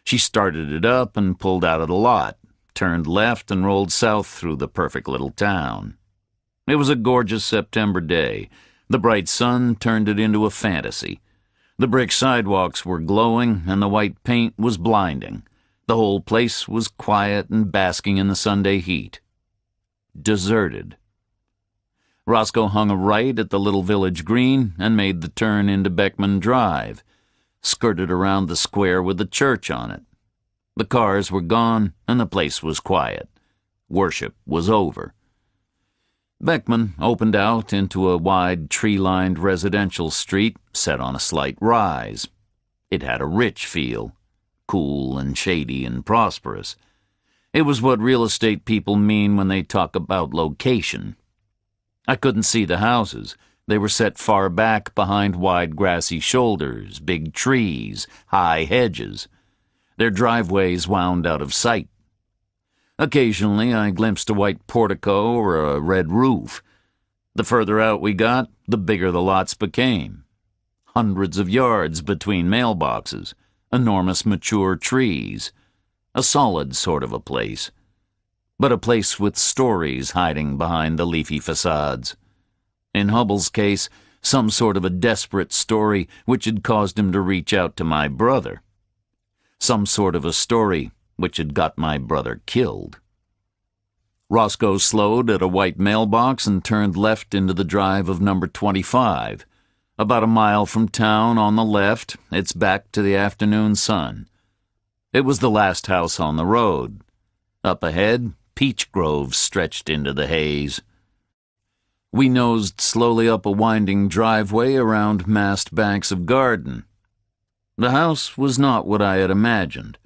She started it up and pulled out of the lot, turned left and rolled south through the perfect little town. It was a gorgeous September day. The bright sun turned it into a fantasy. The brick sidewalks were glowing and the white paint was blinding. The whole place was quiet and basking in the Sunday heat. Deserted. Roscoe hung a right at the little village green and made the turn into Beckman Drive, skirted around the square with the church on it. The cars were gone and the place was quiet. Worship was over. Beckman opened out into a wide tree-lined residential street set on a slight rise. It had a rich feel, cool and shady and prosperous. It was what real estate people mean when they talk about location. I couldn't see the houses. They were set far back behind wide grassy shoulders, big trees, high hedges. Their driveways wound out of sight. Occasionally I glimpsed a white portico or a red roof. The further out we got, the bigger the lots became. Hundreds of yards between mailboxes, enormous mature trees. A solid sort of a place. But a place with stories hiding behind the leafy facades. In Hubble's case, some sort of a desperate story which had caused him to reach out to my brother. Some sort of a story which had got my brother killed. Roscoe slowed at a white mailbox and turned left into the drive of number 25. About a mile from town on the left, it's back to the afternoon sun. It was the last house on the road. Up ahead, peach groves stretched into the haze. We nosed slowly up a winding driveway around massed banks of garden. The house was not what I had imagined.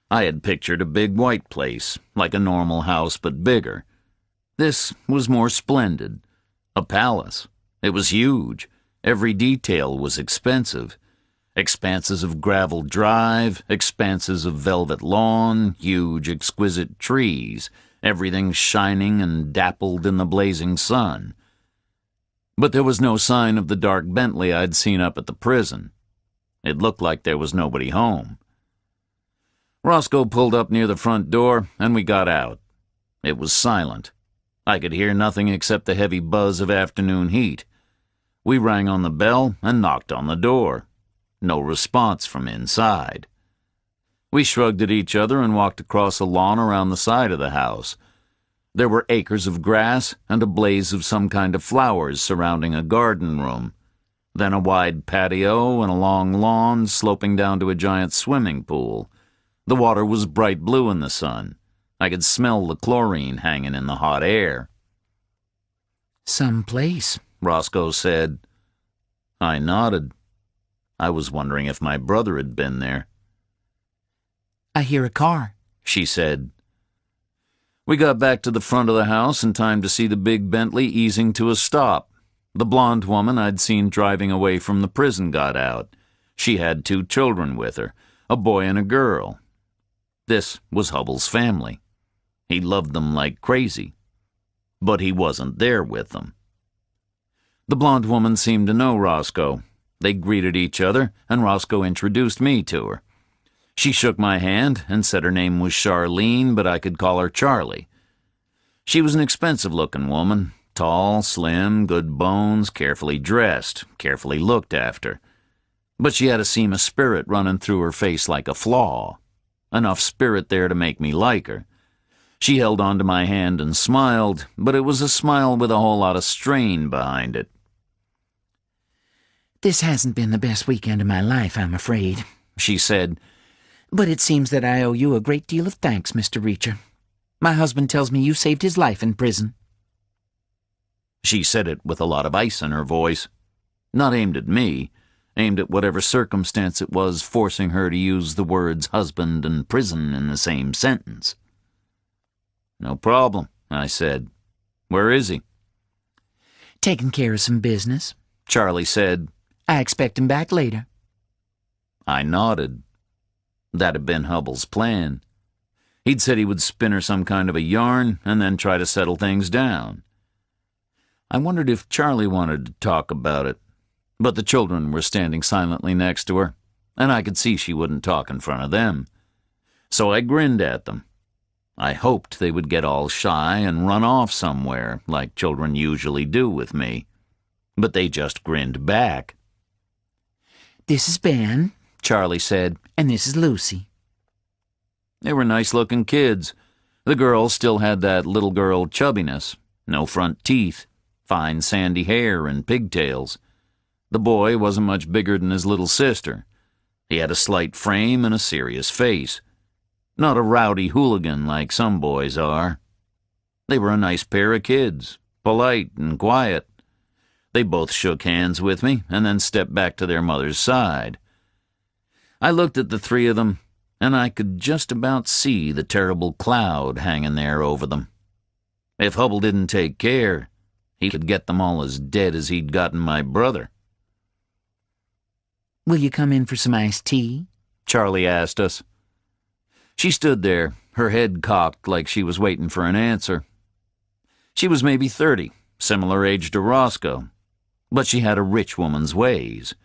I had pictured a big white place, like a normal house but bigger. This was more splendid. A palace. It was huge. Every detail was expensive. Expanses of gravel drive, expanses of velvet lawn, huge exquisite trees, everything shining and dappled in the blazing sun. But there was no sign of the dark Bentley I'd seen up at the prison. It looked like there was nobody home. Roscoe pulled up near the front door, and we got out. It was silent. I could hear nothing except the heavy buzz of afternoon heat. We rang on the bell and knocked on the door. No response from inside. We shrugged at each other and walked across a lawn around the side of the house. There were acres of grass and a blaze of some kind of flowers surrounding a garden room. Then a wide patio and a long lawn sloping down to a giant swimming pool. The water was bright blue in the sun. I could smell the chlorine hanging in the hot air. "Some place," Roscoe said. I nodded. I was wondering if my brother had been there. "I hear a car," she said. We got back to the front of the house in time to see the big Bentley easing to a stop. The blonde woman I'd seen driving away from the prison got out. She had 2 children with her, a boy and a girl. This was Hubbell's family. He loved them like crazy. But he wasn't there with them. The blonde woman seemed to know Roscoe. They greeted each other, and Roscoe introduced me to her. She shook my hand and said her name was Charlene, but I could call her Charlie. She was an expensive-looking woman, tall, slim, good bones, carefully dressed, carefully looked after. But she had a seam of spirit running through her face like a flaw. Enough spirit there to make me like her. She held onto my hand and smiled, but it was a smile with a whole lot of strain behind it. "This hasn't been the best weekend of my life, I'm afraid," she said. "But it seems that I owe you a great deal of thanks, Mr. Reacher. My husband tells me you saved his life in prison." She said it with a lot of ice in her voice. Not aimed at me, aimed at whatever circumstance it was forcing her to use the words husband and prison in the same sentence. "No problem," I said. "Where is he?" "Taking care of some business," Charlie said. "I expect him back later." I nodded. That had been Hubbell's plan. He'd said he would spin her some kind of a yarn and then try to settle things down. I wondered if Charlie wanted to talk about it, but the children were standing silently next to her, and I could see she wouldn't talk in front of them. So I grinned at them. I hoped they would get all shy and run off somewhere, like children usually do with me. But they just grinned back. "This is Ben," Charlie said, "and this is Lucy." They were nice-looking kids. The girl still had that little girl chubbiness, no front teeth, fine sandy hair and pigtails. The boy wasn't much bigger than his little sister. He had a slight frame and a serious face. Not a rowdy hooligan like some boys are. They were a nice pair of kids, polite and quiet. They both shook hands with me and then stepped back to their mother's side. I looked at the 3 of them, and I could just about see the terrible cloud hanging there over them. If Hubbell didn't take care, he could get them all as dead as he'd gotten my brother. "Will you come in for some iced tea?" Charlie asked us. She stood there, her head cocked like she was waiting for an answer. She was maybe 30, similar age to Roscoe, but she had a rich woman's ways.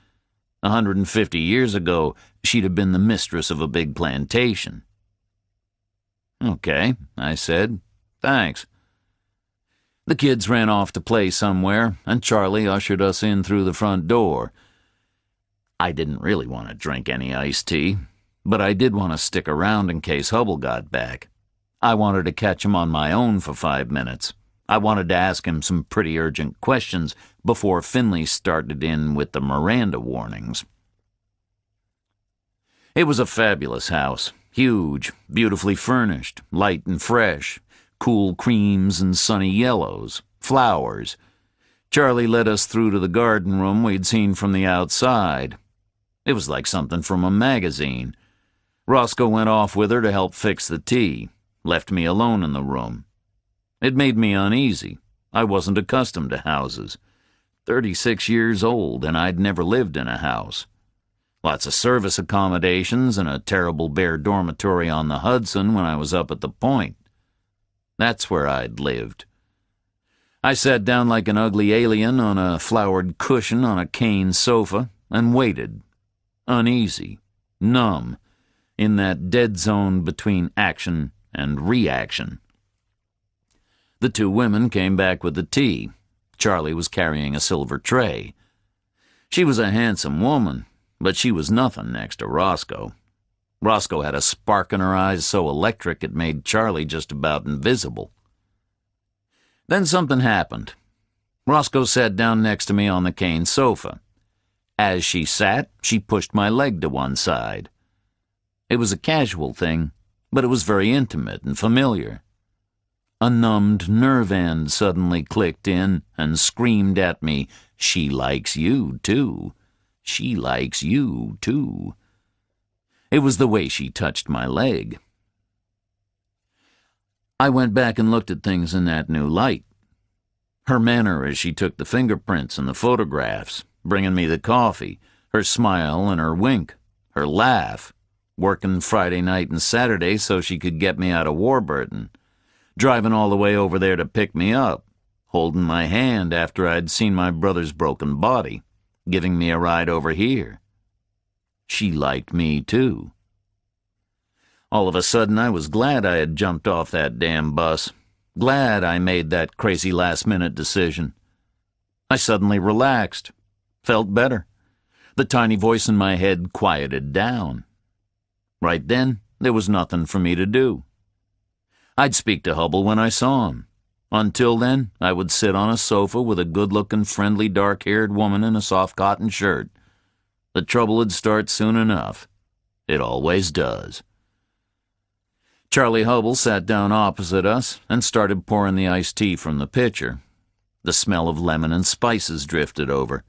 150 years ago, she'd have been the mistress of a big plantation. "Okay," I said. "Thanks." The kids ran off to play somewhere, and Charlie ushered us in through the front door. I didn't really want to drink any iced tea, but I did want to stick around in case Hubbell got back. I wanted to catch him on my own for 5 minutes. I wanted to ask him some pretty urgent questions before Finley started in with the Miranda warnings. It was a fabulous house, huge, beautifully furnished, light and fresh, cool creams and sunny yellows, flowers. Charlie led us through to the garden room we'd seen from the outside. It was like something from a magazine. Roscoe went off with her to help fix the tea, left me alone in the room. It made me uneasy. I wasn't accustomed to houses. 36 years old, and I'd never lived in a house. Lots of service accommodations and a terrible bare dormitory on the Hudson when I was up at the Point. That's where I'd lived. I sat down like an ugly alien on a flowered cushion on a cane sofa and waited, uneasy, numb, in that dead zone between action and reaction. The two women came back with the tea. Charlie was carrying a silver tray. She was a handsome woman, but she was nothing next to Roscoe. Roscoe had a spark in her eyes so electric it made Charlie just about invisible. Then something happened. Roscoe sat down next to me on the cane sofa. As she sat, she pushed my leg to one side. It was a casual thing, but it was very intimate and familiar. A numbed nerve end suddenly clicked in and screamed at me, "She likes you, too. She likes you, too." It was the way she touched my leg. I went back and looked at things in that new light. Her manner as she took the fingerprints and the photographs, bringing me the coffee, her smile and her wink, her laugh, working Friday night and Saturday so she could get me out of Warburton, driving all the way over there to pick me up, holding my hand after I'd seen my brother's broken body, giving me a ride over here. She liked me, too. All of a sudden, I was glad I had jumped off that damn bus, glad I made that crazy last-minute decision. I suddenly relaxed, felt better. The tiny voice in my head quieted down. Right then, there was nothing for me to do. I'd speak to Hubble when I saw him. Until then, I would sit on a sofa with a good-looking, friendly, dark-haired woman in a soft cotton shirt. The trouble would start soon enough. It always does. Charlie Hubble sat down opposite us and started pouring the iced tea from the pitcher. The smell of lemon and spices drifted over.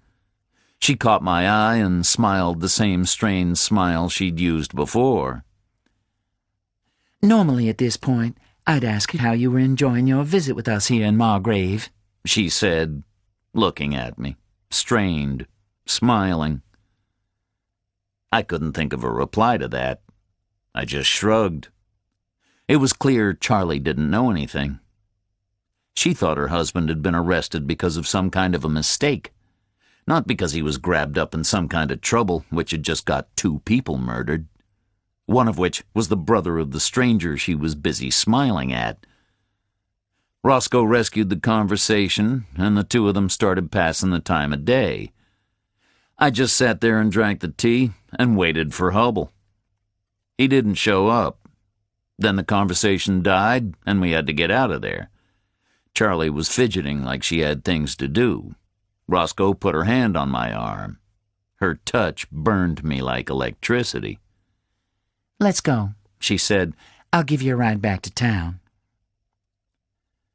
She caught my eye and smiled the same strained smile she'd used before. "Normally at this point, I'd ask how you were enjoying your visit with us here in Margrave," she said, looking at me, strained, smiling. I couldn't think of a reply to that. I just shrugged. It was clear Charlie didn't know anything. She thought her husband had been arrested because of some kind of a mistake, not because he was grabbed up in some kind of trouble which had just got 2 people murdered, one of which was the brother of the stranger she was busy smiling at. Roscoe rescued the conversation, and the two of them started passing the time of day. I just sat there and drank the tea and waited for Hubble. He didn't show up. Then the conversation died, and we had to get out of there. Charlie was fidgeting like she had things to do. Roscoe put her hand on my arm. Her touch burned me like electricity. "Let's go," she said. "I'll give you a ride back to town."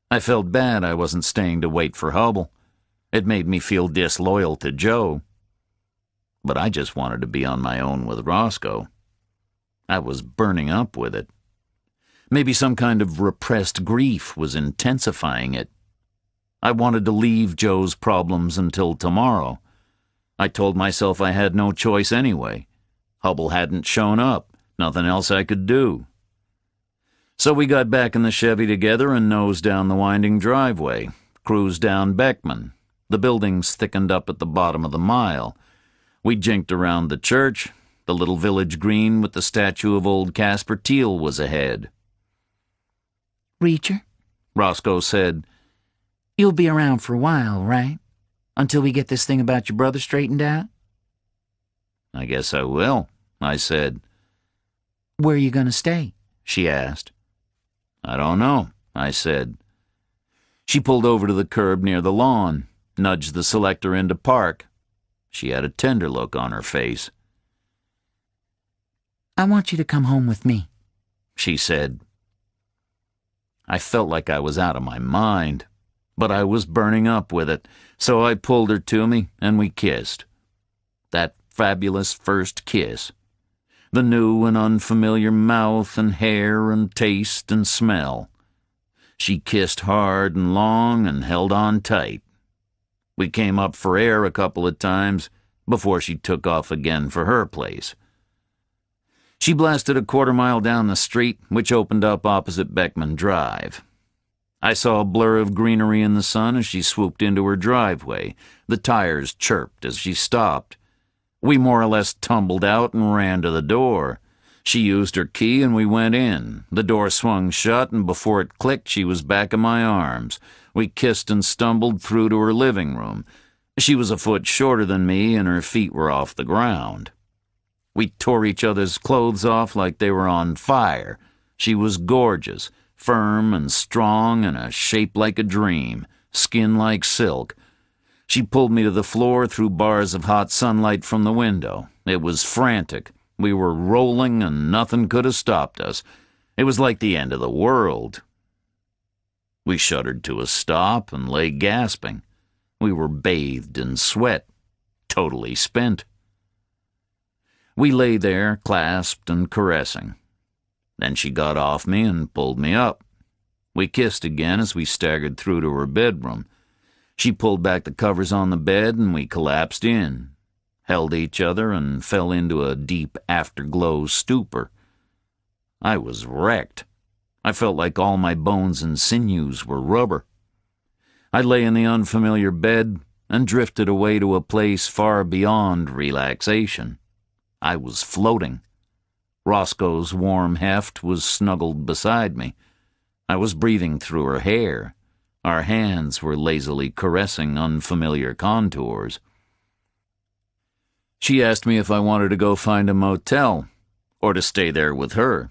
I felt bad I wasn't staying to wait for Hubble. It made me feel disloyal to Joe. But I just wanted to be on my own with Roscoe. I was burning up with it. Maybe some kind of repressed grief was intensifying it. I wanted to leave Joe's problems until tomorrow. I told myself I had no choice anyway. Hubble hadn't shown up. Nothing else I could do. So we got back in the Chevy together and nosed down the winding driveway, cruised down Beckman. The buildings thickened up at the bottom of the mile. We jinked around the church. The little village green with the statue of old Casper Teal was ahead. "Reacher," Roscoe said, "you'll be around for a while, right? Until we get this thing about your brother straightened out?" "I guess I will," I said. "Where are you going to stay?" she asked. "I don't know," I said. She pulled over to the curb near the lawn, nudged the selector into park. She had a tender look on her face. I want you to come home with me, she said. I felt like I was out of my mind, but I was burning up with it, so I pulled her to me and we kissed. That fabulous first kiss. The new and unfamiliar mouth and hair and taste and smell. She kissed hard and long and held on tight. We came up for air a couple of times before she took off again for her place. She blasted a quarter-mile down the street, which opened up opposite Beckman Drive. I saw a blur of greenery in the sun as she swooped into her driveway. The tires chirped as she stopped. We more or less tumbled out and ran to the door. She used her key and we went in. The door swung shut, and before it clicked, she was back in my arms. We kissed and stumbled through to her living room. She was a foot shorter than me, and her feet were off the ground. We tore each other's clothes off like they were on fire. She was gorgeous, firm and strong, and a shape like a dream, skin like silk. She pulled me to the floor through bars of hot sunlight from the window. It was frantic. We were rolling, and nothing could have stopped us. It was like the end of the world. We shuddered to a stop and lay gasping. We were bathed in sweat, totally spent. We lay there, clasped and caressing. Then she got off me and pulled me up. We kissed again as we staggered through to her bedroom. She pulled back the covers on the bed and we collapsed in, held each other and fell into a deep afterglow stupor. I was wrecked. I felt like all my bones and sinews were rubber. I lay in the unfamiliar bed and drifted away to a place far beyond relaxation. I was floating. Roscoe's warm heft was snuggled beside me. I was breathing through her hair. Our hands were lazily caressing unfamiliar contours. She asked me if I wanted to go find a motel, or to stay there with her.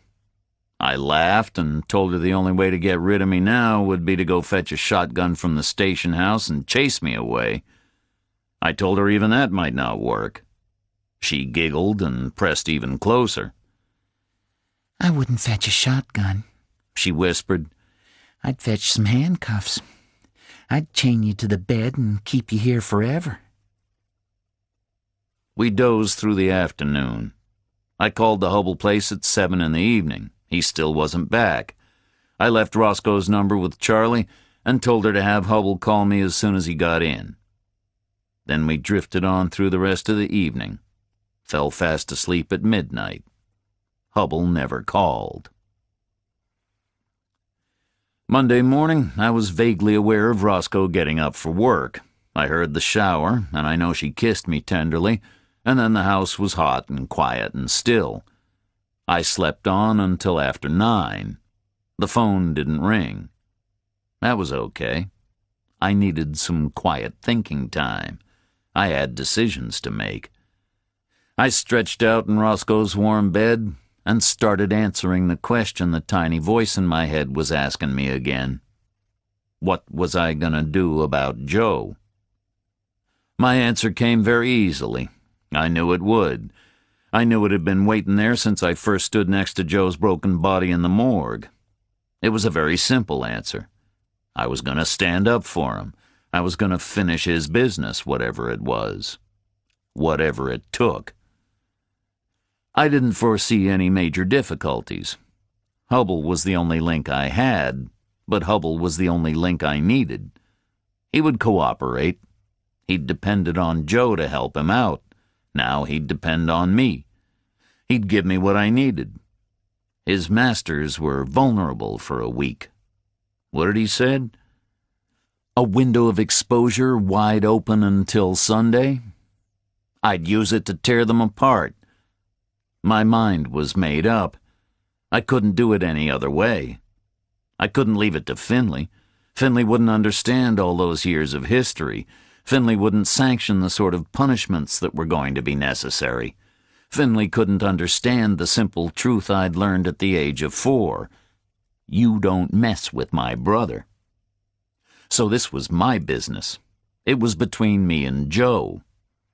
I laughed and told her the only way to get rid of me now would be to go fetch a shotgun from the station house and chase me away. I told her even that might not work. She giggled and pressed even closer. I wouldn't fetch a shotgun, she whispered. I'd fetch some handcuffs. I'd chain you to the bed and keep you here forever. We dozed through the afternoon. I called the Hubble place at 7 in the evening. He still wasn't back. I left Roscoe's number with Charlie and told her to have Hubble call me as soon as he got in. Then we drifted on through the rest of the evening. Fell fast asleep at midnight. Hubble never called. Monday morning, I was vaguely aware of Roscoe getting up for work. I heard the shower, and I know she kissed me tenderly, and then the house was hot and quiet and still. I slept on until after 9. The phone didn't ring. That was okay. I needed some quiet thinking time. I had decisions to make. I stretched out in Roscoe's warm bed and started answering the question the tiny voice in my head was asking me again. What was I going to do about Joe? My answer came very easily. I knew it would. I knew it had been waiting there since I first stood next to Joe's broken body in the morgue. It was a very simple answer. I was going to stand up for him. I was going to finish his business, whatever it was. Whatever it took. I didn't foresee any major difficulties. Hubble was the only link I had, but Hubble was the only link I needed. He would cooperate. He'd depended on Joe to help him out. Now he'd depend on me. He'd give me what I needed. His masters were vulnerable for a week. What had he said? A window of exposure wide open until Sunday? I'd use it to tear them apart. My mind was made up. I couldn't do it any other way. I couldn't leave it to Finley. Finley wouldn't understand all those years of history. Finley wouldn't sanction the sort of punishments that were going to be necessary. Finley couldn't understand the simple truth I'd learned at the age of 4. You don't mess with my brother. So this was my business. It was between me and Joe.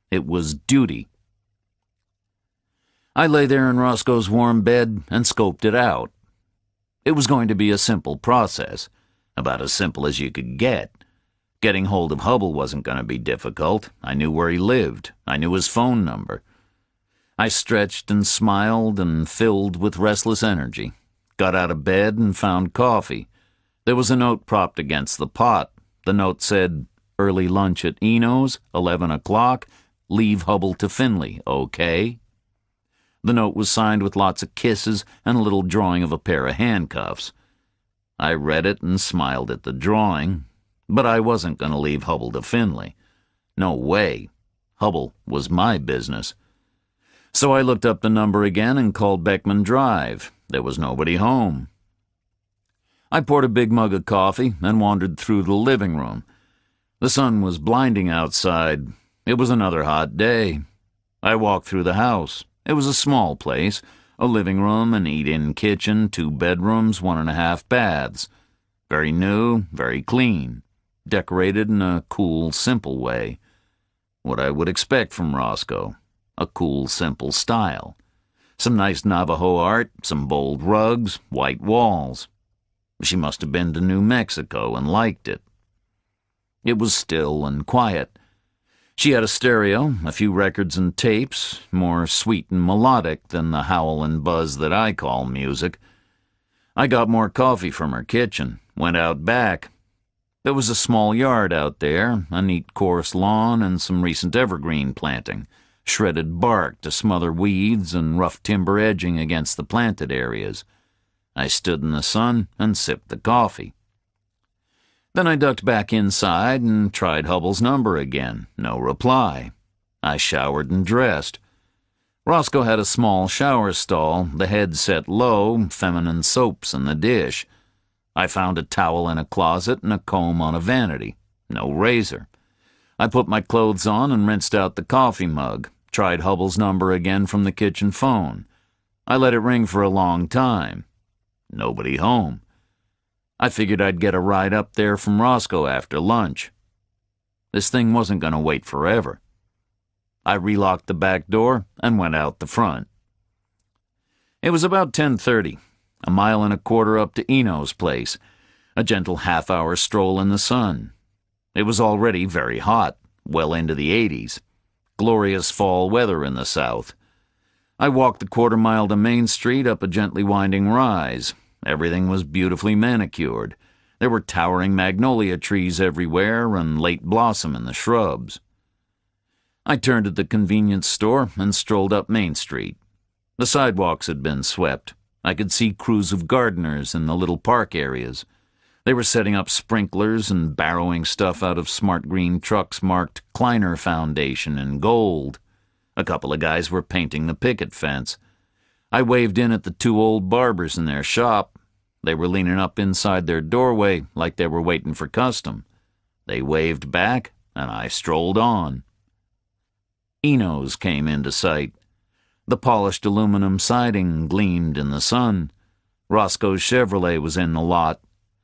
It was duty. I lay there in Roscoe's warm bed and scoped it out. It was going to be a simple process, about as simple as you could get. Getting hold of Hubble wasn't going to be difficult. I knew where he lived. I knew his phone number. I stretched and smiled and filled with restless energy. Got out of bed and found coffee. There was a note propped against the pot. The note said, "Early lunch at Eno's, 11 o'clock. Leave Hubble to Finley, okay?" The note was signed with lots of kisses and a little drawing of a pair of handcuffs. I read it and smiled at the drawing, but I wasn't going to leave Hubble to Finley. No way. Hubble was my business. So I looked up the number again and called Beckman Drive. There was nobody home. I poured a big mug of coffee and wandered through the living room. The sun was blinding outside. It was another hot day. I walked through the house. It was a small place, a living room, an eat-in kitchen, 2 bedrooms, 1.5 baths. Very new, very clean, decorated in a cool, simple way. What I would expect from Roscoe, a cool, simple style. Some nice Navajo art, some bold rugs, white walls. She must have been to New Mexico and liked it. It was still and quiet. She had a stereo, a few records and tapes, more sweet and melodic than the howl and buzz that I call music. I got more coffee from her kitchen, went out back. There was a small yard out there, a neat coarse lawn and some recent evergreen planting, shredded bark to smother weeds and rough timber edging against the planted areas. I stood in the sun and sipped the coffee. Then I ducked back inside and tried Hubble's number again. No reply. I showered and dressed. Roscoe had a small shower stall, the head set low, feminine soaps in the dish. I found a towel in a closet and a comb on a vanity. No razor. I put my clothes on and rinsed out the coffee mug, tried Hubble's number again from the kitchen phone. I let it ring for a long time. Nobody home. I figured I'd get a ride up there from Roscoe after lunch. This thing wasn't going to wait forever. I relocked the back door and went out the front. It was about 10:30, a mile and a quarter up to Eno's place, a gentle half-hour stroll in the sun. It was already very hot, well into the 80s. Glorious fall weather in the south. I walked the quarter-mile to Main Street up a gently winding rise. Everything was beautifully manicured. There were towering magnolia trees everywhere and late blossom in the shrubs. I turned at the convenience store and strolled up Main Street. The sidewalks had been swept. I could see crews of gardeners in the little park areas. They were setting up sprinklers and barrowing stuff out of smart green trucks marked Kleiner Foundation in gold. A couple of guys were painting the picket fence. I waved in at the 2 old barbers in their shop. They were leaning up inside their doorway like they were waiting for custom. They waved back, and I strolled on. Eno's came into sight. The polished aluminum siding gleamed in the sun. Roscoe's Chevrolet was in the lot.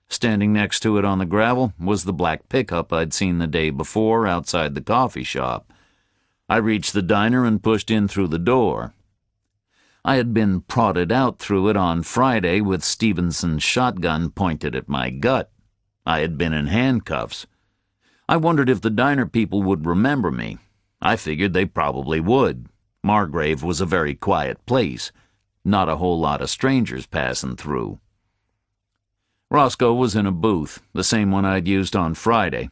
Standing next to it on the gravel was the black pickup I'd seen the day before outside the coffee shop. I reached the diner and pushed in through the door. I had been prodded out through it on Friday with Stevenson's shotgun pointed at my gut. I had been in handcuffs. I wondered if the diner people would remember me. I figured they probably would. Margrave was a very quiet place. Not a whole lot of strangers passing through. Roscoe was in a booth, the same one I'd used on Friday.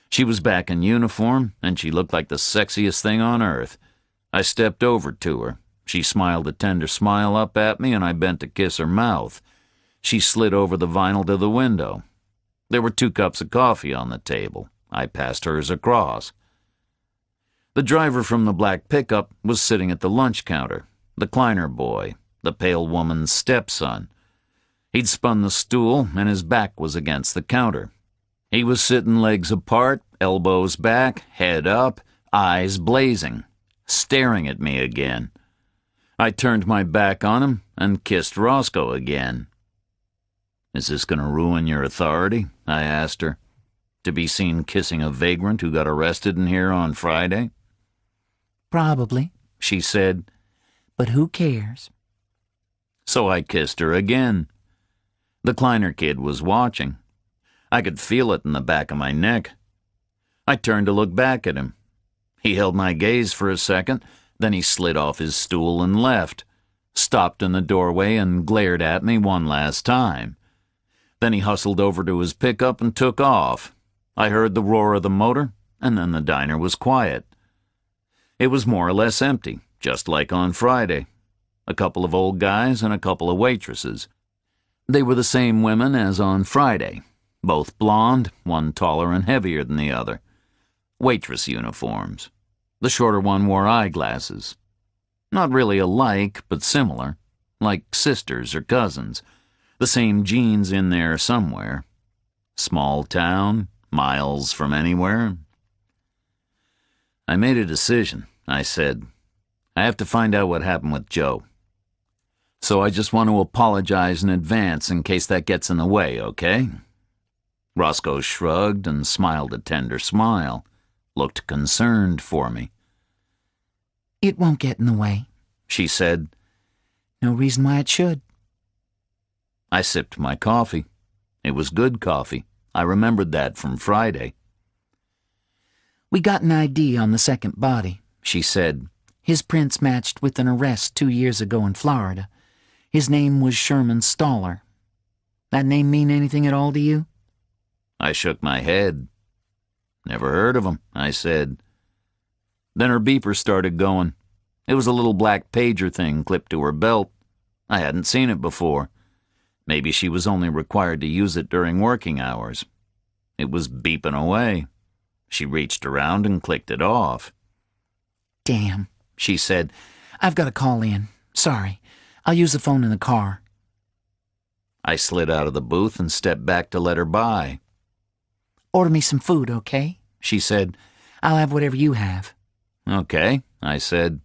She was back in uniform, and she looked like the sexiest thing on earth. I stepped over to her. She smiled a tender smile up at me, and I bent to kiss her mouth. She slid over the vinyl to the window. There were 2 cups of coffee on the table. I passed hers across. The driver from the black pickup was sitting at the lunch counter, the Kleiner boy, the pale woman's stepson. He'd spun the stool, and his back was against the counter. He was sitting legs apart, elbows back, head up, eyes blazing, staring at me again. I turned my back on him and kissed Roscoe again. "Is this going to ruin your authority?" I asked her. To be seen kissing a vagrant who got arrested in here on Friday? Probably, She said. but who cares? So I kissed her again. The Kleiner kid was watching. I could feel it in the back of my neck. I turned to look back at him. He held my gaze for a second, then he slid off his stool and left, stopped in the doorway and glared at me one last time. Then he hustled over to his pickup and took off. I heard the roar of the motor, and then the diner was quiet. It was more or less empty, just like on Friday. A couple of old guys and a couple of waitresses. They were the same women as on Friday, both blonde, one taller and heavier than the other. Waitress uniforms. The shorter one wore eyeglasses. Not really alike, but similar, like sisters or cousins. The same genes in there somewhere. Small town, miles from anywhere. I made a decision, I said. I have to find out what happened with Joe. So I just want to apologize in advance in case that gets in the way, okay? Roscoe shrugged and smiled a tender smile. Looked concerned for me. It won't get in the way, She said. No reason why it should. I sipped my coffee. It was good coffee. I remembered that from Friday. We got an ID on the second body, She said. His prints matched with an arrest 2 years ago in Florida. His name was Sherman Stoller. That name mean anything at all to you? I shook my head. Never heard of him, I said. Then her beeper started going. It was a little black pager thing clipped to her belt. I hadn't seen it before. Maybe she was only required to use it during working hours. It was beeping away. She reached around and clicked it off. Damn, She said. I've got to call in. Sorry. I'll use the phone in the car. I slid out of the booth and stepped back to let her by. Order me some food, okay? She said. I'll have whatever you have. Okay, I said.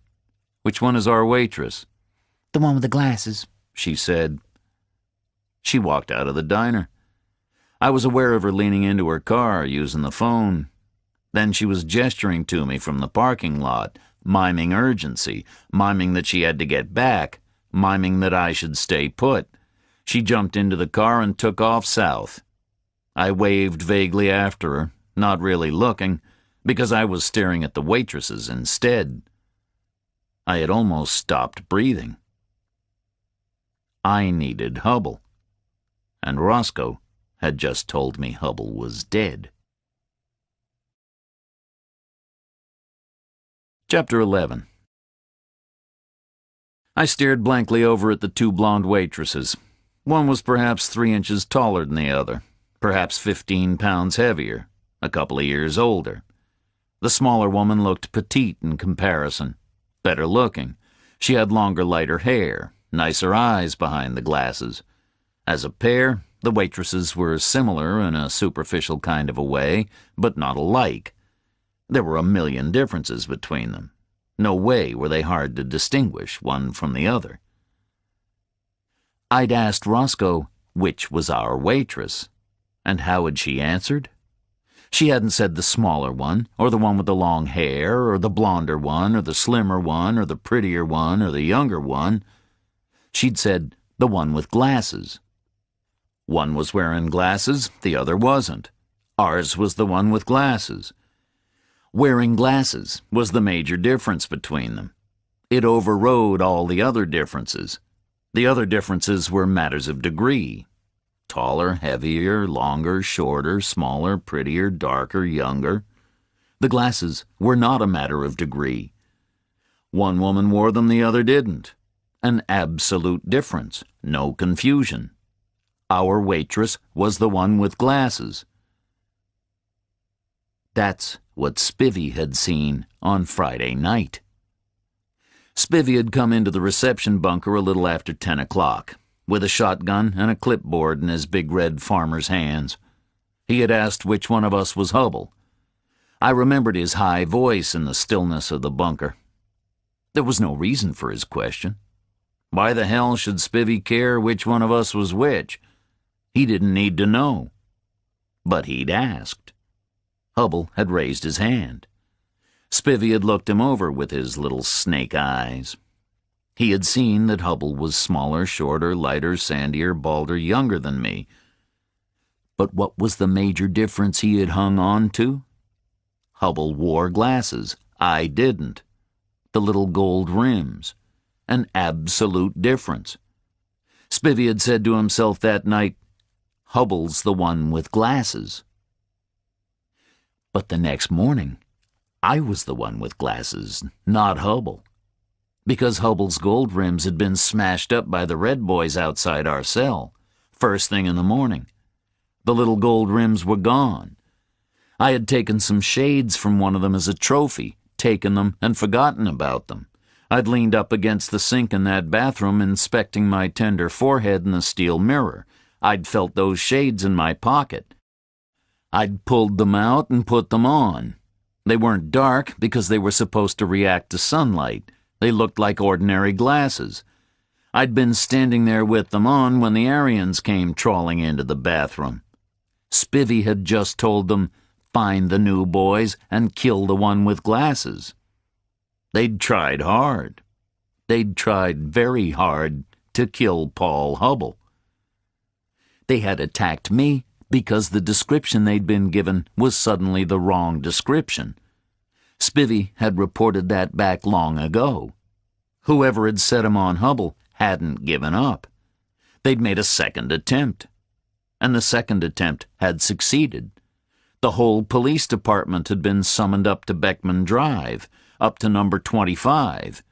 Which one is our waitress? The one with the glasses. She said. She walked out of the diner. I was aware of her leaning into her car, using the phone. Then she was gesturing to me from the parking lot, miming urgency, miming that she had to get back, miming that I should stay put. She jumped into the car and took off south. I waved vaguely after her, not really looking, because I was staring at the waitresses instead. I had almost stopped breathing. I needed Hubble. And Roscoe had just told me Hubble was dead. Chapter 11. I stared blankly over at the two blonde waitresses. One was perhaps 3 inches taller than the other, perhaps 15 pounds heavier, a couple of years older. The smaller woman looked petite in comparison, better looking. She had longer, lighter hair, nicer eyes behind the glasses. As a pair, the waitresses were similar in a superficial kind of a way, but not alike. There were a million differences between them. No way were they hard to distinguish one from the other. I'd asked Roscoe which was our waitress, and how had she answered? She hadn't said the smaller one, or the one with the long hair, or the blonder one, or the slimmer one, or the prettier one, or the younger one. She'd said the one with glasses. One was wearing glasses, the other wasn't. Ours was the one with glasses. Wearing glasses was the major difference between them. It overrode all the other differences. The other differences were matters of degree. Taller, heavier, longer, shorter, smaller, prettier, darker, younger. The glasses were not a matter of degree. One woman wore them, the other didn't. An absolute difference, no confusion. Our waitress was the one with glasses. That's what Spivvy had seen on Friday night. Spivvy had come into the reception bunker a little after 10 o'clock, with a shotgun and a clipboard in his big red farmer's hands. He had asked which one of us was Hubble. I remembered his high voice in the stillness of the bunker. There was no reason for his question. Why the hell should Spivvy care which one of us was which? He didn't need to know. But he'd asked. Hubble had raised his hand. Spivvy had looked him over with his little snake eyes. He had seen that Hubble was smaller, shorter, lighter, sandier, balder, younger than me. But what was the major difference he had hung on to? Hubble wore glasses. I didn't. The little gold rims. An absolute difference. Spivvy had said to himself that night, Hubble's the one with glasses. But the next morning, I was the one with glasses, not Hubble. Because Hubble's gold rims had been smashed up by the red boys outside our cell, first thing in the morning. The little gold rims were gone. I had taken some shades from one of them as a trophy, taken them and forgotten about them. I'd leaned up against the sink in that bathroom, inspecting my tender forehead in the steel mirror. I'd felt those shades in my pocket. I'd pulled them out and put them on. They weren't dark because they were supposed to react to sunlight. They looked like ordinary glasses. I'd been standing there with them on when the Aryans came trawling into the bathroom. Spivvy had just told them, find the new boys and kill the one with glasses. They'd tried hard. They'd tried very hard to kill Paul Hubble. They had attacked me because the description they'd been given was suddenly the wrong description. Spivvy had reported that back long ago. Whoever had set him on Hubble hadn't given up. They'd made a second attempt. And the second attempt had succeeded. The whole police department had been summoned up to Beckman Drive, up to number 25,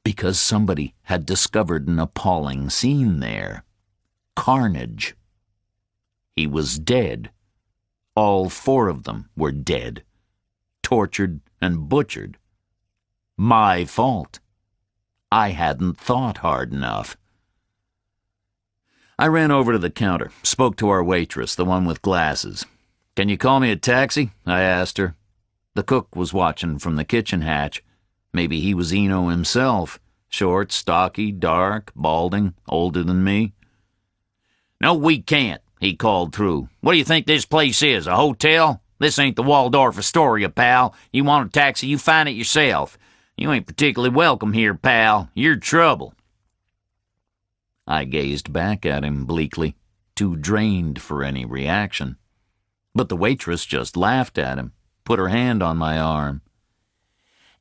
because somebody had discovered an appalling scene there. Carnage. He was dead. All 4 of them were dead. Tortured and butchered. My fault. I hadn't thought hard enough. I ran over to the counter, spoke to our waitress, the one with glasses. "Can you call me a taxi?" I asked her. The cook was watching from the kitchen hatch. Maybe he was Eno himself, short, stocky, dark, balding, older than me. "No, we can't," he called through. "What do you think this place is, a hotel? This ain't the Waldorf Astoria, pal. You want a taxi, you find it yourself. You ain't particularly welcome here, pal. You're trouble." I gazed back at him bleakly, too drained for any reaction. But the waitress just laughed at him, put her hand on my arm.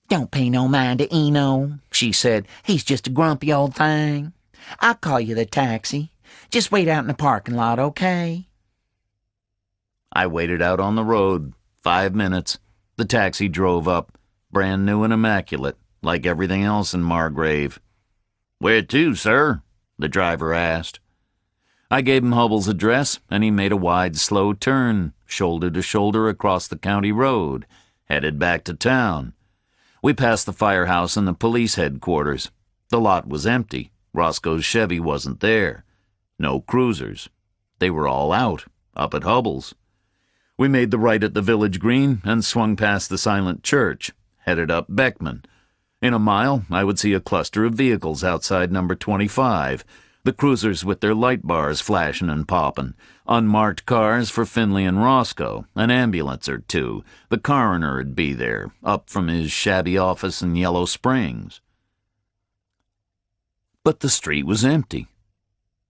"Don't pay no mind to Eno," she said. "He's just a grumpy old thing. I'll call you the taxi. Just wait out in the parking lot, okay?" I waited out on the road. 5 minutes. The taxi drove up, brand new and immaculate, like everything else in Margrave. "Where to, sir?" the driver asked. I gave him Hubble's address, and he made a wide, slow turn, shoulder to shoulder across the county road, headed back to town. We passed the firehouse and the police headquarters. The lot was empty. Roscoe's Chevy wasn't there. No cruisers. They were all out, up at Hubble's. We made the right at the village green and swung past the silent church, headed up Beckman. In a mile, I would see a cluster of vehicles outside number 25, the cruisers with their light bars flashing and popping, unmarked cars for Finley and Roscoe, an ambulance or 2. The coroner'd be there, up from his shabby office in Yellow Springs. But the street was empty.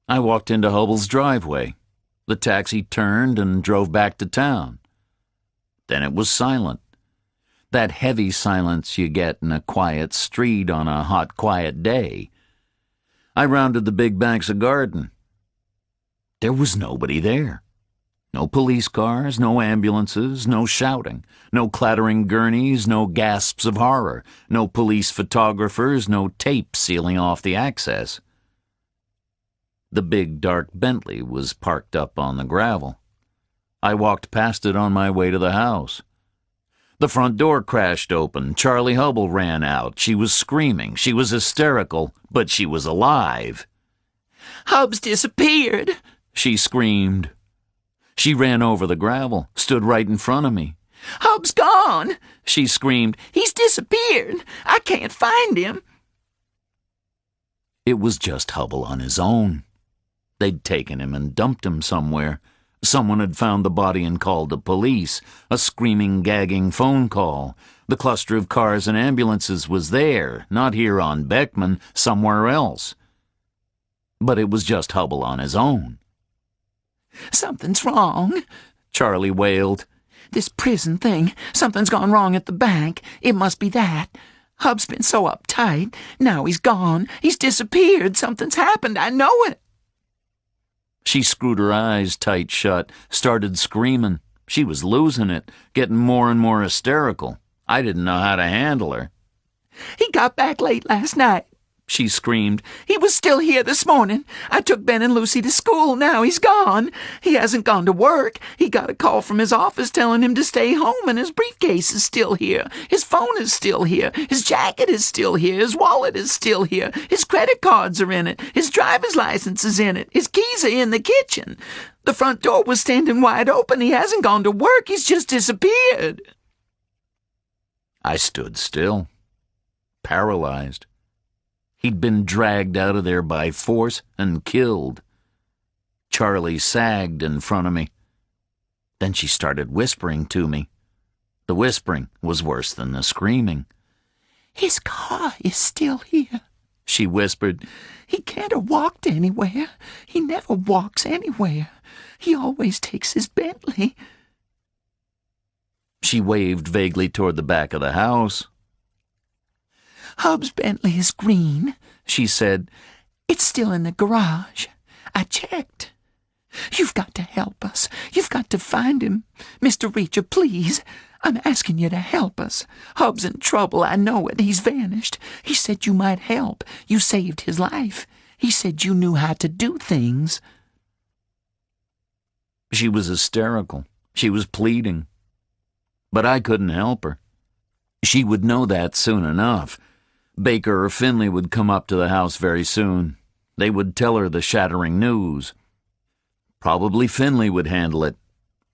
I walked into Hubble's driveway. The taxi turned and drove back to town. Then it was silent. That heavy silence you get in a quiet street on a hot, quiet day. I rounded the big banks of garden. There was nobody there. No police cars, no ambulances, no shouting, no clattering gurneys, no gasps of horror, no police photographers, no tape sealing off the access. The big, dark Bentley was parked up on the gravel. I walked past it on my way to the house. The front door crashed open. Charlie Hubble ran out. She was screaming. She was hysterical, but she was alive. "Hub's disappeared," she screamed. She ran over the gravel, stood right in front of me. "Hub's gone," she screamed. "He's disappeared. I can't find him." It was just Hubble on his own. They'd taken him and dumped him somewhere. Someone had found the body and called the police. A screaming, gagging phone call. The cluster of cars and ambulances was there, not here on Beckman, somewhere else. But it was just Hubble on his own. "Something's wrong," Charlie wailed. "This prison thing, something's gone wrong at the bank. It must be that. Hub's been so uptight. Now he's gone. He's disappeared. Something's happened. I know it." She screwed her eyes tight shut, started screaming. She was losing it, getting more and more hysterical. I didn't know how to handle her. "He got back late last night," she screamed. "He was still here this morning. I took Ben and Lucy to school. Now he's gone. He hasn't gone to work. He got a call from his office telling him to stay home, and his briefcase is still here. His phone is still here. His jacket is still here. His wallet is still here. His credit cards are in it. His driver's license is in it. His keys are in the kitchen. The front door was standing wide open. He hasn't gone to work. He's just disappeared." I stood still, paralyzed. He'd been dragged out of there by force and killed. Charlie sagged in front of me. Then she started whispering to me. The whispering was worse than the screaming. "His car is still here," she whispered. "He can't have walked anywhere. He never walks anywhere. He always takes his Bentley." She waved vaguely toward the back of the house. "Hub's Bentley is green," she said. "It's still in the garage. I checked. You've got to help us. You've got to find him. Mr. Reacher, please. I'm asking you to help us. Hub's in trouble. I know it. He's vanished. He said you might help. You saved his life. He said you knew how to do things." She was hysterical. She was pleading. But I couldn't help her. She would know that soon enough. Baker or Finley would come up to the house very soon. They would tell her the shattering news. Probably Finley would handle it.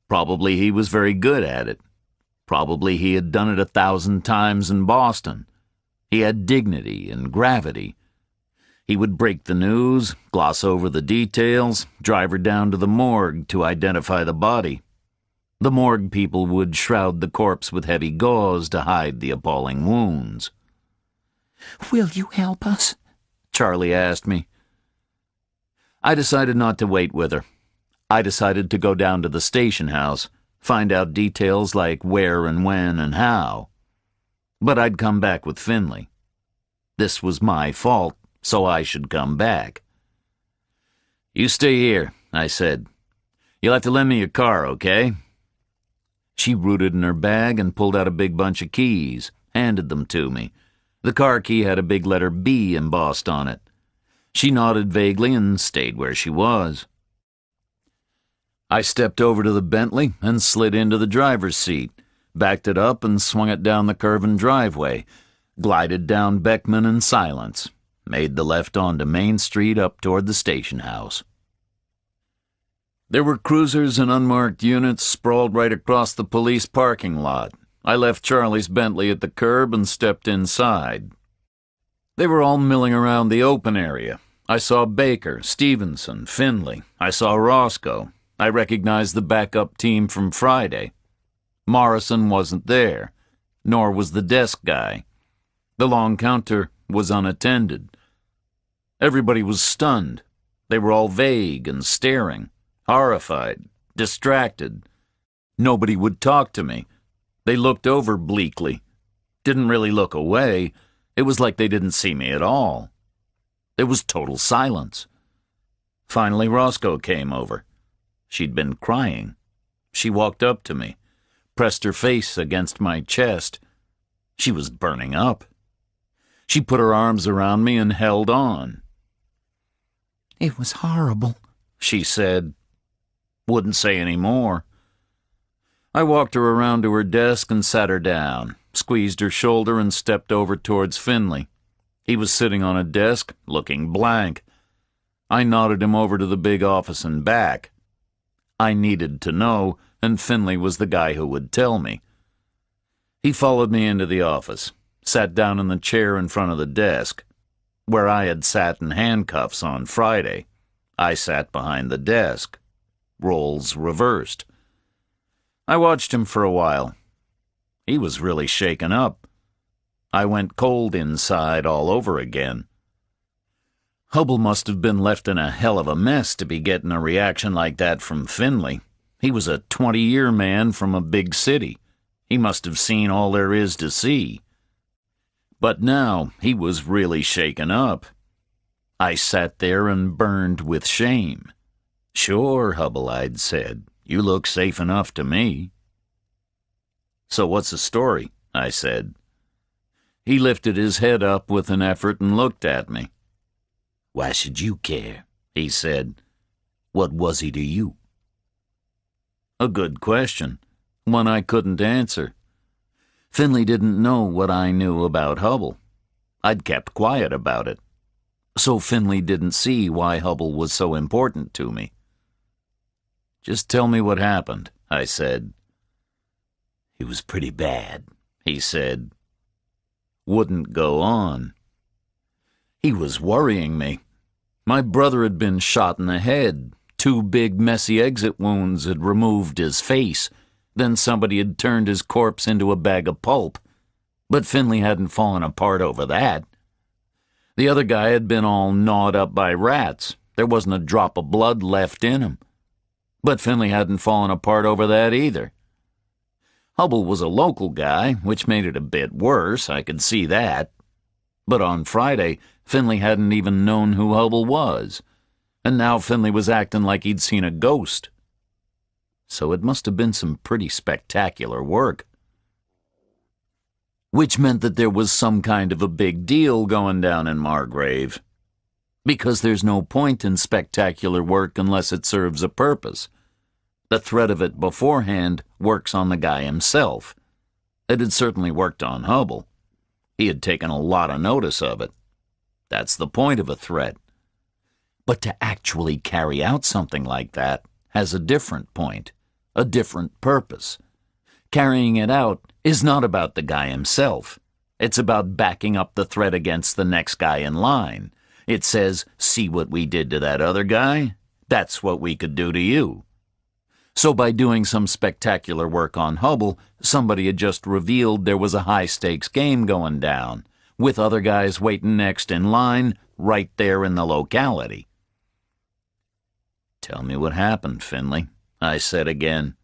Probably he was very good at it. Probably he had done it 1,000 times in Boston. He had dignity and gravity. He would break the news, gloss over the details, drive her down to the morgue to identify the body. The morgue people would shroud the corpse with heavy gauze to hide the appalling wounds. "Will you help us?" Charlie asked me. I decided not to wait with her. I decided to go down to the station house, find out details like where and when and how. But I'd come back with Finley. This was my fault, so I should come back. "You stay here," I said. "You'll have to lend me your car, okay?" She rooted in her bag and pulled out a big bunch of keys, handed them to me. The car key had a big letter B embossed on it. She nodded vaguely and stayed where she was. I stepped over to the Bentley and slid into the driver's seat, backed it up and swung it down the curving driveway, glided down Beckman in silence, made the left onto Main Street up toward the station house. There were cruisers and unmarked units sprawled right across the police parking lot. I left Charlie's Bentley at the curb and stepped inside. They were all milling around the open area. I saw Baker, Stevenson, Finley. I saw Roscoe. I recognized the backup team from Friday. Morrison wasn't there, nor was the desk guy. The long counter was unattended. Everybody was stunned. They were all vague and staring, horrified, distracted. Nobody would talk to me. They looked over bleakly. Didn't really look away. It was like they didn't see me at all. There was total silence. Finally, Roscoe came over. She'd been crying. She walked up to me, pressed her face against my chest. She was burning up. She put her arms around me and held on. "It was horrible," she said. Wouldn't say any more. I walked her around to her desk and sat her down, squeezed her shoulder and stepped over towards Finley. He was sitting on a desk, looking blank. I nodded him over to the big office and back. I needed to know, and Finley was the guy who would tell me. He followed me into the office, sat down in the chair in front of the desk. Where I had sat in handcuffs on Friday, I sat behind the desk. roles reversed. I watched him for a while. He was really shaken up. I went cold inside all over again. Hubble must have been left in a hell of a mess to be getting a reaction like that from Finley. He was a 20-year man from a big city. He must have seen all there is to see. But now he was really shaken up. I sat there and burned with shame. "Sure, Hubble," I'd said. "You look safe enough to me." "So what's the story?" I said. He lifted his head up with an effort and looked at me. "Why should you care?" he said. "What was he to you?" A good question, one I couldn't answer. Finley didn't know what I knew about Hubble. I'd kept quiet about it. So Finley didn't see why Hubble was so important to me. "Just tell me what happened," I said. "It was pretty bad," he said. Wouldn't go on. He was worrying me. My brother had been shot in the head. 2 big, messy exit wounds had removed his face. Then somebody had turned his corpse into a bag of pulp. But Finley hadn't fallen apart over that. The other guy had been all gnawed up by rats. There wasn't a drop of blood left in him. But Finley hadn't fallen apart over that either. Hubble was a local guy, which made it a bit worse, I could see that. But on Friday, Finley hadn't even known who Hubble was. And now Finley was acting like he'd seen a ghost. So it must have been some pretty spectacular work. Which meant that there was some kind of a big deal going down in Margrave. Because there's no point in spectacular work unless it serves a purpose. The threat of it beforehand works on the guy himself. It had certainly worked on Hubble. He had taken a lot of notice of it. That's the point of a threat. But to actually carry out something like that has a different point, a different purpose. Carrying it out is not about the guy himself. It's about backing up the threat against the next guy in line. It says, "See what we did to that other guy? That's what we could do to you." So by doing some spectacular work on Hubble, somebody had just revealed there was a high-stakes game going down, with other guys waiting next in line, right there in the locality. "Tell me what happened, Finley," I said again.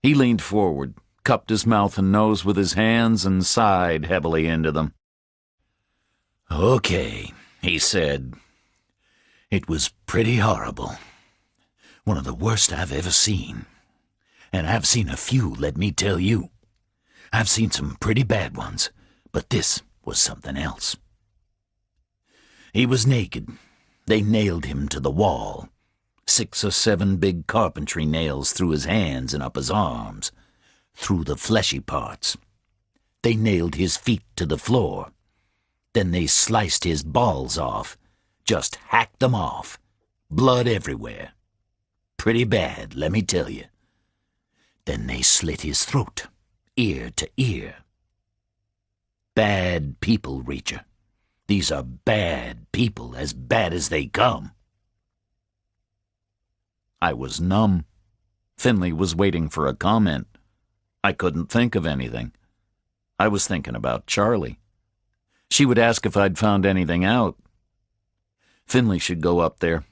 He leaned forward, cupped his mouth and nose with his hands, and sighed heavily into them. "Okay," he said. "It was pretty horrible. One of the worst I've ever seen. And I've seen a few, let me tell you. I've seen some pretty bad ones, but this was something else. He was naked. They nailed him to the wall. 6 or 7 big carpentry nails through his hands and up his arms, through the fleshy parts. They nailed his feet to the floor. Then they sliced his balls off, just hacked them off, blood everywhere. Pretty bad, let me tell you. Then they slit his throat, ear to ear. Bad people, Reacher. These are bad people, as bad as they come." I was numb. Finley was waiting for a comment. I couldn't think of anything. I was thinking about Charlie. She would ask if I'd found anything out. Finley should go up there.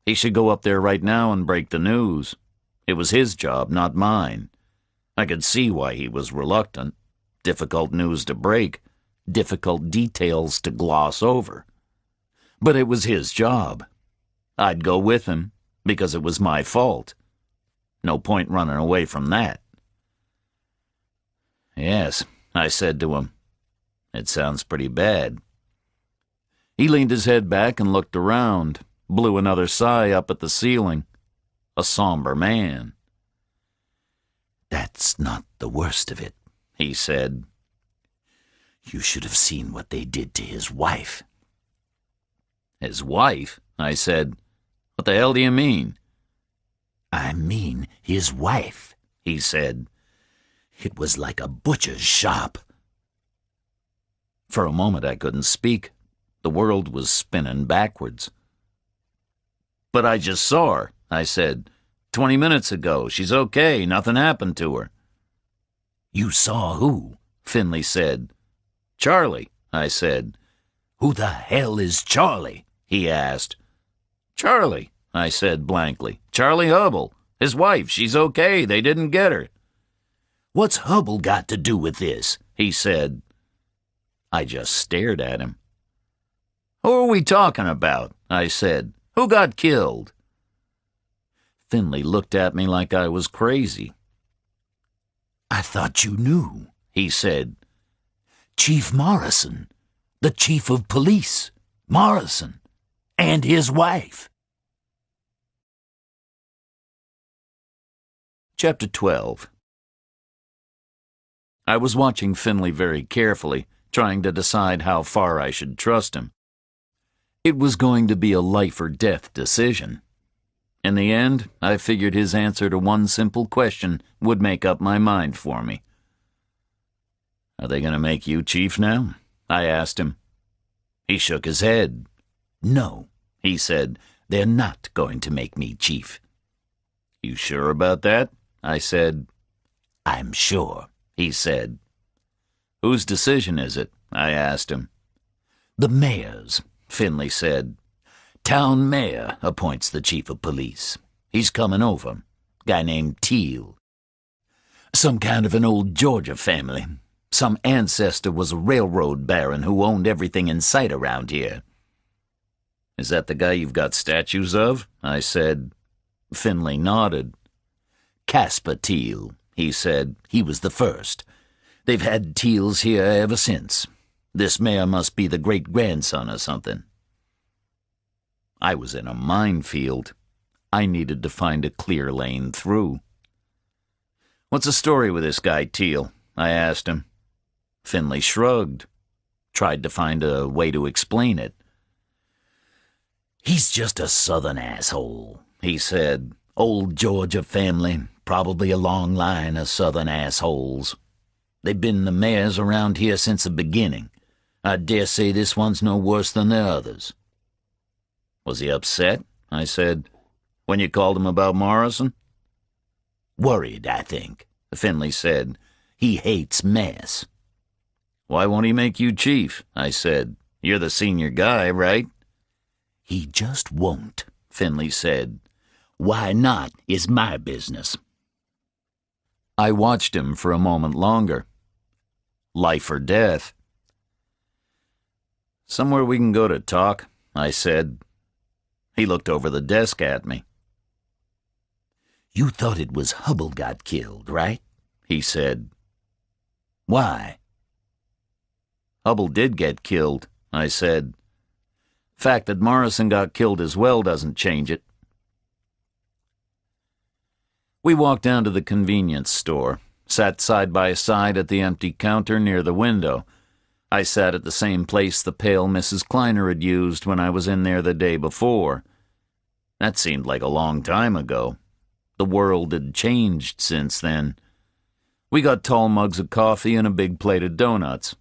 He should go up there right now and break the news. It was his job, not mine. I could see why he was reluctant. Difficult news to break. Difficult details to gloss over. But it was his job. I'd go with him, because it was my fault. No point running away from that. "Yes," I said to him. "It sounds pretty bad." He leaned his head back and looked around, blew another sigh up at the ceiling. A somber man. "That's not the worst of it," he said. "You should have seen what they did to his wife." "His wife?" I said. "What the hell do you mean?" "I mean his wife," he said. "It was like a butcher's shop." For a moment I couldn't speak. The world was spinning backwards. "But I just saw her," I said. 20 minutes ago. She's okay. Nothing happened to her. You saw who? Finley said. Charlie, I said. Who the hell is Charlie? He asked. Charlie, I said blankly. Charlie Hubble. His wife. She's okay. They didn't get her. What's Hubble got to do with this? He said. I just stared at him. Who are we talking about? I said. Who got killed? Finley looked at me like I was crazy. I thought you knew, he said. Chief Morrison, the chief of police, Morrison, and his wife. Chapter 12. I was watching Finley very carefully, trying to decide how far I should trust him. It was going to be a life-or-death decision. In the end, I figured his answer to one simple question would make up my mind for me. Are they going to make you chief now? I asked him. He shook his head. No, he said, they're not going to make me chief. You sure about that? I said. I'm sure, he said. Whose decision is it? I asked him. The mayor's, Finley said. Town mayor appoints the chief of police. He's coming over. Guy named Teal. Some kind of an old Georgia family. Some ancestor was a railroad baron who owned everything in sight around here. Is that the guy you've got statues of? I said. Finley nodded. Caspar Teal, he said. He was the first. They've had Teals here ever since. This mayor must be the great-grandson or something. I was in a minefield. I needed to find a clear lane through. What's the story with this guy Teal? I asked him. Finley shrugged, tried to find a way to explain it. He's just a southern asshole, he said. Old Georgia family, probably a long line of southern assholes. They've been the mayors around here since the beginning. I dare say this one's no worse than the others. Was he upset? I said. When you called him about Morrison? Worried, I think, Finley said. He hates mess. Why won't he make you chief? I said. You're the senior guy, right? He just won't, Finley said. Why not is my business. I watched him for a moment longer. Life or death. Somewhere we can go to talk, I said. He looked over the desk at me. You thought it was Hubble got killed, right? He said. Why? Hubble did get killed, I said. Fact that Morrison got killed as well doesn't change it. We walked down to the convenience store, sat side by side at the empty counter near the window. I sat at the same place the pale Mrs. Kleiner had used when I was in there the day before. That seemed like a long time ago. The world had changed since then. We got tall mugs of coffee and a big plate of donuts.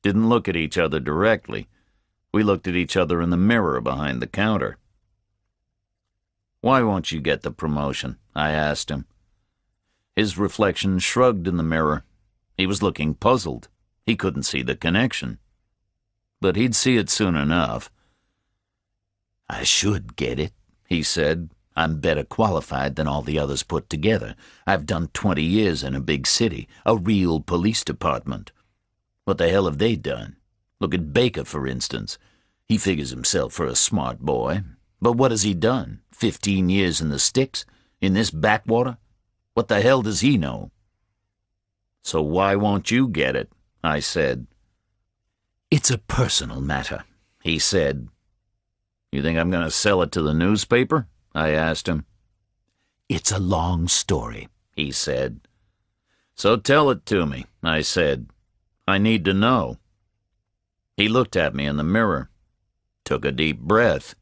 Didn't look at each other directly. We looked at each other in the mirror behind the counter. Why won't you get the promotion? I asked him. His reflection shrugged in the mirror. He was looking puzzled. He couldn't see the connection. But he'd see it soon enough. I should get it, he said. I'm better qualified than all the others put together. I've done 20 years in a big city, a real police department. What the hell have they done? Look at Baker, for instance. He figures himself for a smart boy. But what has he done? 15 years in the sticks? In this backwater? What the hell does he know? So why won't you get it? I said. It's a personal matter, he said. You think I'm going to sell it to the newspaper? I asked him. It's a long story, he said. So tell it to me, I said. I need to know. He looked at me in the mirror, took a deep breath.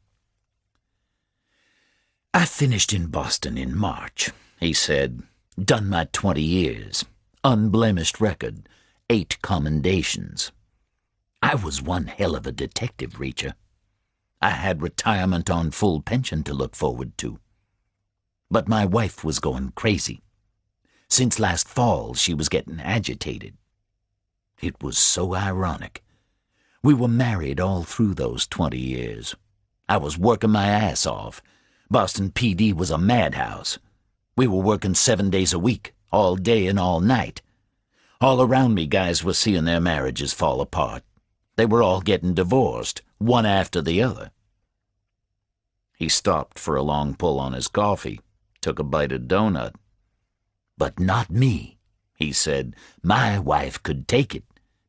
I finished in Boston in March, he said. Done my 20 years. Unblemished record. 8 commendations. I was one hell of a detective, Reacher. I had retirement on full pension to look forward to. But my wife was going crazy. Since last fall, she was getting agitated. It was so ironic. We were married all through those 20 years. I was working my ass off. Boston PD was a madhouse. We were working 7 days a week, all day and all night. All around me, guys were seeing their marriages fall apart. They were all getting divorced, one after the other. He stopped for a long pull on his coffee, took a bite of donut. But not me, he said. My wife could take it.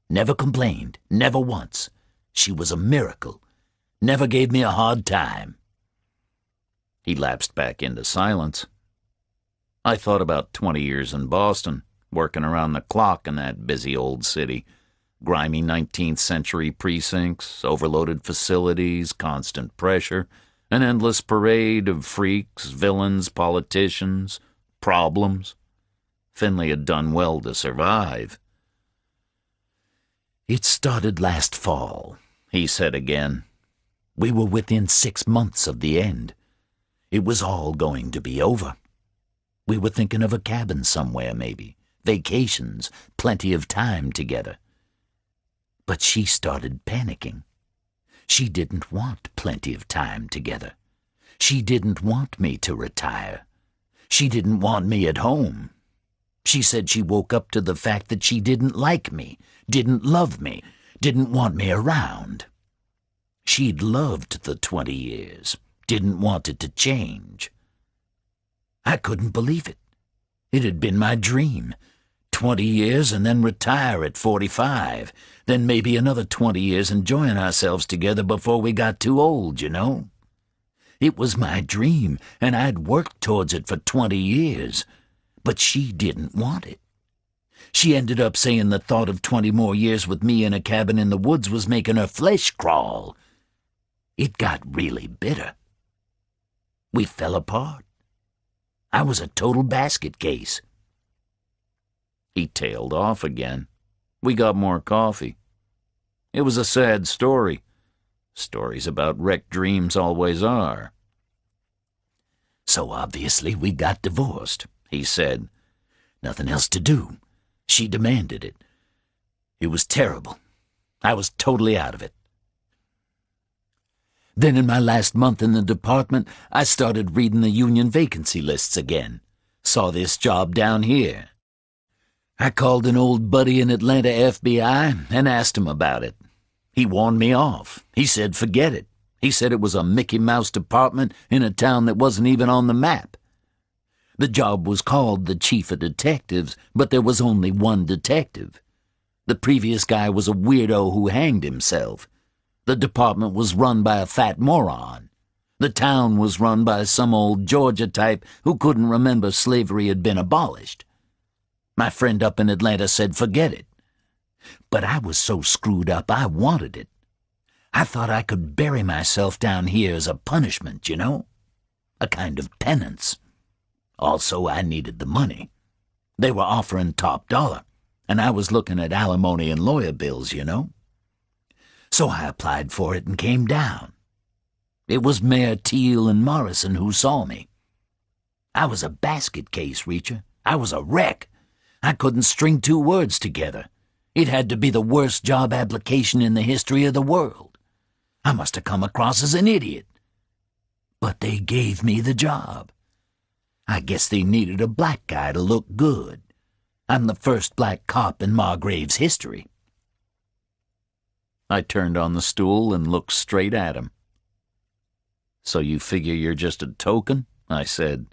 Never complained, never once. She was a miracle. Never gave me a hard time. He lapsed back into silence. I thought about 20 years in Boston, working around the clock in that busy old city. Grimy 19th century precincts, overloaded facilities, constant pressure, an endless parade of freaks, villains, politicians, problems. Finley had done well to survive. It started last fall, he said again. We were within 6 months of the end. It was all going to be over. We were thinking of a cabin somewhere, maybe. Vacations, plenty of time together. But she started panicking. She didn't want plenty of time together. She didn't want me to retire. She didn't want me at home. She said she woke up to the fact that she didn't like me, didn't love me, didn't want me around. She'd loved the 20 years, didn't want it to change. I couldn't believe it. It had been my dream. 20 years and then retire at 45. Then maybe another 20 years enjoying ourselves together before we got too old, you know. It was my dream, and I'd worked towards it for 20 years. But she didn't want it. She ended up saying the thought of 20 more years with me in a cabin in the woods was making her flesh crawl. It got really bitter. We fell apart. I was a total basket case. He tailed off again. We got more coffee. It was a sad story. Stories about wrecked dreams always are. So obviously we got divorced, he said. Nothing else to do. She demanded it. It was terrible. I was totally out of it. Then in my last month in the department, I started reading the union vacancy lists again. Saw this job down here. I called an old buddy in Atlanta FBI and asked him about it. He warned me off. He said forget it. He said it was a Mickey Mouse department in a town that wasn't even on the map. The job was called the Chief of Detectives, but there was only one detective. The previous guy was a weirdo who hanged himself. The department was run by a fat moron. The town was run by some old Georgia type who couldn't remember slavery had been abolished. My friend up in Atlanta said forget it. But I was so screwed up I wanted it. I thought I could bury myself down here as a punishment, you know? A kind of penance. Also, I needed the money. They were offering top dollar, and I was looking at alimony and lawyer bills, you know? So I applied for it and came down. It was Mayor Teal and Morrison who saw me. I was a basket case, Reacher. I was a wreck. I couldn't string 2 words together. It had to be the worst job application in the history of the world. I must have come across as an idiot. But they gave me the job. I guess they needed a black guy to look good. I'm the first black cop in Margrave's history. I turned on the stool and looked straight at him. So you figure you're just a token? I said.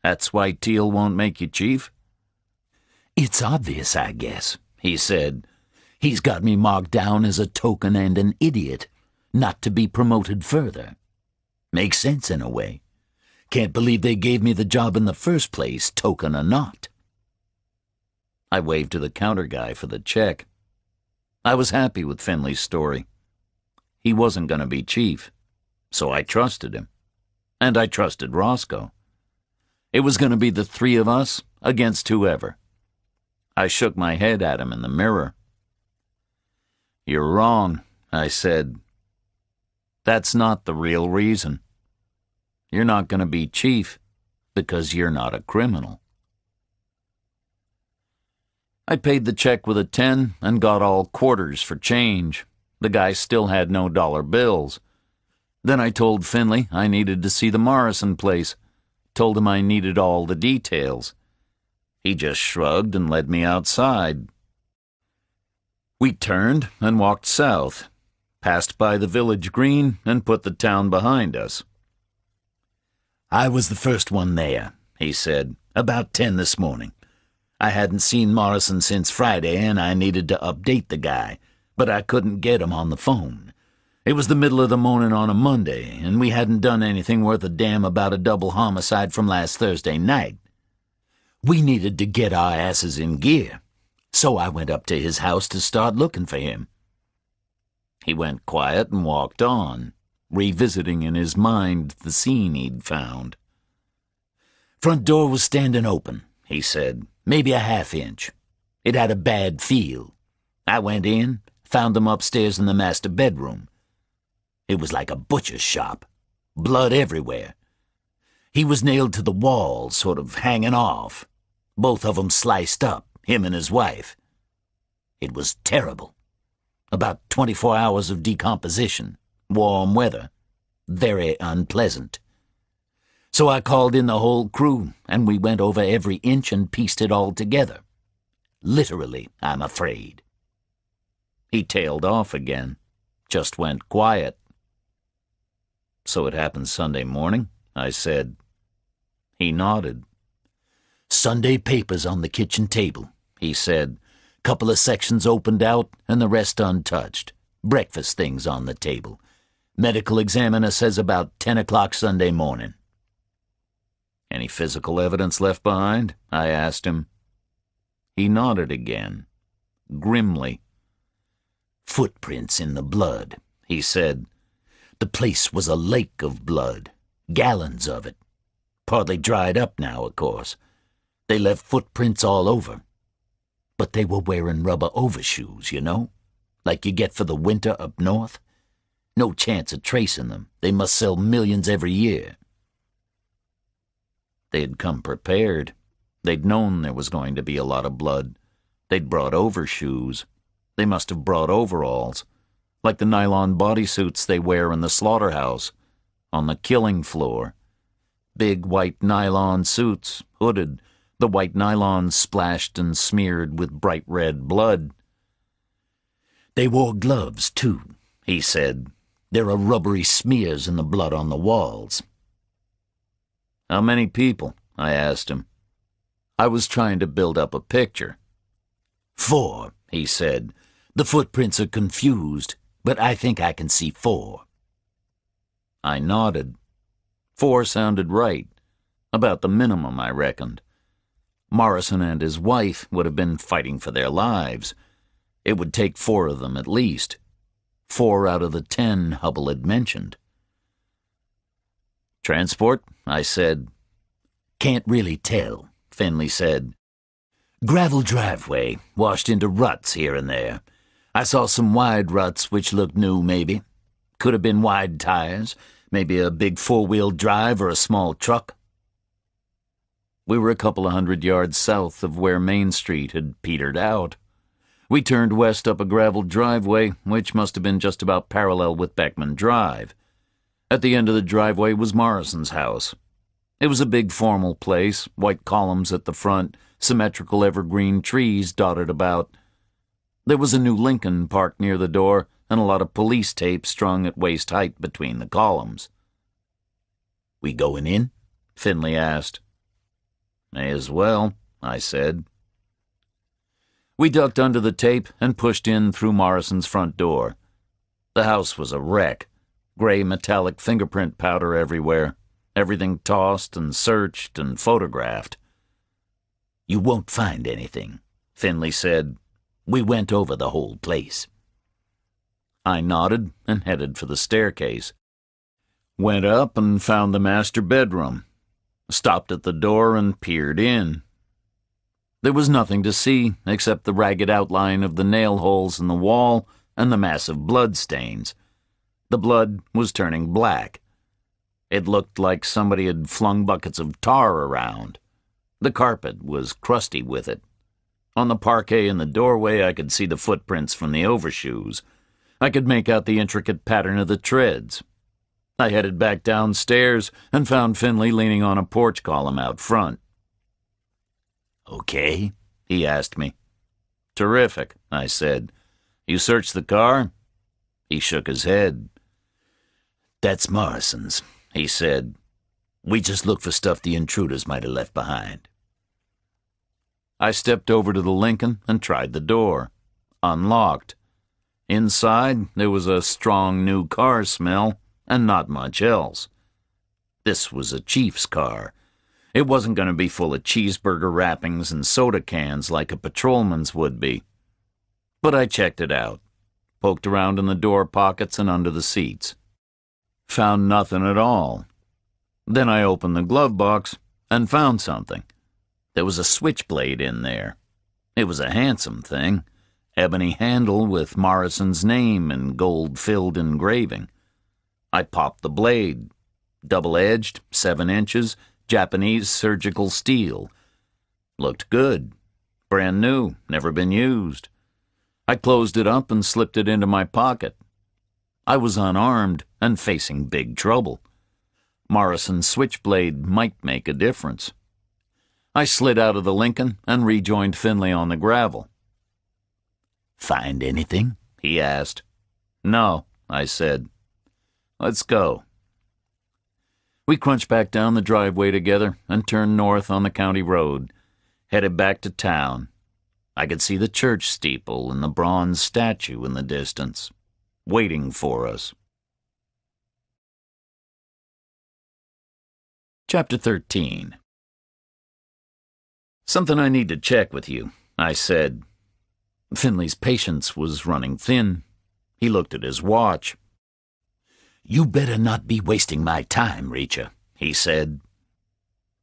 That's why Teal won't make you chief? It's obvious, I guess, he said. He's got me marked down as a token and an idiot, not to be promoted further. Makes sense in a way. Can't believe they gave me the job in the first place, token or not. I waved to the counter guy for the check. I was happy with Finley's story. He wasn't going to be chief, so I trusted him. And I trusted Roscoe. It was going to be the 3 of us against whoever. I shook my head at him in the mirror. You're wrong, I said. That's not the real reason. You're not going to be chief. because you're not a criminal. I paid the check with a 10 and got all quarters for change. The guy still had no dollar bills. Then I told Finley I needed to see the Morrison place. Told him I needed all the details. He just shrugged and led me outside. We turned and walked south, passed by the village green and put the town behind us. "I was the first one there," he said, "about 10 this morning. I hadn't seen Morrison since Friday, and I needed to update the guy, but I couldn't get him on the phone. It was the middle of the morning on a Monday, and we hadn't done anything worth a damn about a double homicide from last Thursday night. We needed to get our asses in gear, so I went up to his house to start looking for him." He went quiet and walked on, revisiting in his mind the scene he'd found. "Front door was standing open," he said, "maybe a half-inch. It had a bad feel. I went in, found him upstairs in the master bedroom. It was like a butcher's shop. Blood everywhere. He was nailed to the wall, sort of hanging off. Both of them sliced up, him and his wife. It was terrible. About 24 hours of decomposition. Warm weather. Very unpleasant. So I called in the whole crew, and we went over every inch and pieced it all together. Literally, I'm afraid." He tailed off again, just went quiet. "So it happened Sunday morning?" I said. He nodded. "Sunday papers on the kitchen table," he said. "Couple of sections opened out and the rest untouched. Breakfast things on the table. Medical examiner says about 10 o'clock Sunday morning." "Any physical evidence left behind?" I asked him. He nodded again, grimly. "Footprints in the blood," he said. "The place was a lake of blood, gallons of it. Partly dried up now, of course. They left footprints all over. But they were wearing rubber overshoes, you know, like you get for the winter up north. No chance of tracing them. They must sell millions every year." They'd come prepared. They'd known there was going to be a lot of blood. They'd brought overshoes. They must have brought overalls, like the nylon bodysuits they wear in the slaughterhouse, on the killing floor. Big white nylon suits, hooded, the white nylon splashed and smeared with bright red blood. "They wore gloves, too," he said. "There are rubbery smears in the blood on the walls." "How many people?" I asked him. I was trying to build up a picture. 4, he said. "The footprints are confused, but I think I can see 4. I nodded. 4 sounded right. About the minimum, I reckoned. Morrison and his wife would have been fighting for their lives. It would take 4 of them at least. 4 out of the 10 Hubble had mentioned. "Transport?" I said. "Can't really tell," Finley said. "Gravel driveway, washed into ruts here and there. I saw some wide ruts which looked new, maybe. Could have been wide tires, maybe a big 4-wheel drive or a small truck." We were a couple of 100 yards south of where Main Street had petered out. We turned west up a gravel driveway, which must have been just about parallel with Beckman Drive. At the end of the driveway was Morrison's house. It was a big formal place, white columns at the front, symmetrical evergreen trees dotted about. There was a new Lincoln parked near the door, and a lot of police tape strung at waist height between the columns. "We going in?" Finley asked. "May as well," I said. We ducked under the tape and pushed in through Morrison's front door. The house was a wreck. Gray metallic fingerprint powder everywhere. Everything tossed and searched and photographed. "You won't find anything," Finley said. "We went over the whole place." I nodded and headed for the staircase. Went up and found the master bedroom. Stopped at the door and peered in. There was nothing to see except the ragged outline of the nail holes in the wall and the massive blood stains. The blood was turning black. It looked like somebody had flung buckets of tar around. The carpet was crusty with it. On the parquet in the doorway, I could see the footprints from the overshoes. I could make out the intricate pattern of the treads. I headed back downstairs and found Finley leaning on a porch column out front. "Okay?" he asked me. "Terrific," I said. "You searched the car?" He shook his head. "That's Morrison's," he said. "We just looked for stuff the intruders might have left behind." I stepped over to the Lincoln and tried the door. Unlocked. Inside, there was a strong new car smell and not much else. This was a chief's car. It wasn't going to be full of cheeseburger wrappings and soda cans like a patrolman's would be. But I checked it out, poked around in the door pockets and under the seats. Found nothing at all. Then I opened the glove box and found something. There was a switchblade in there. It was a handsome thing, ebony handle with Morrison's name in gold-filled engraving. I popped the blade. Double-edged, 7 inches, Japanese surgical steel. Looked good. Brand new, never been used. I closed it up and slipped it into my pocket. I was unarmed and facing big trouble. Morrison's switchblade might make a difference. I slid out of the Lincoln and rejoined Finley on the gravel. "Find anything?" he asked. "No," I said. "Let's go." We crunched back down the driveway together and turned north on the county road, headed back to town. I could see the church steeple and the bronze statue in the distance, waiting for us. Chapter 13. "Something I need to check with you," I said. Finley's patience was running thin. He looked at his watch. "You better not be wasting my time, Reacher," he said.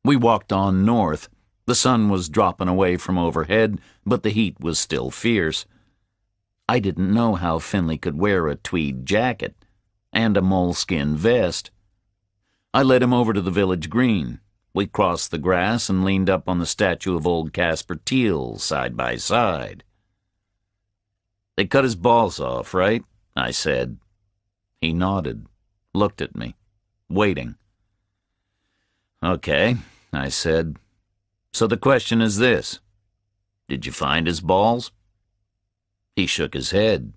We walked on north. The sun was dropping away from overhead, but the heat was still fierce. I didn't know how Finley could wear a tweed jacket and a moleskin vest. I led him over to the village green. We crossed the grass and leaned up on the statue of old Casper Teal, side by side. "They cut his balls off, right?" I said. He nodded, looked at me, waiting. "Okay," I said. "So the question is this. Did you find his balls?" He shook his head.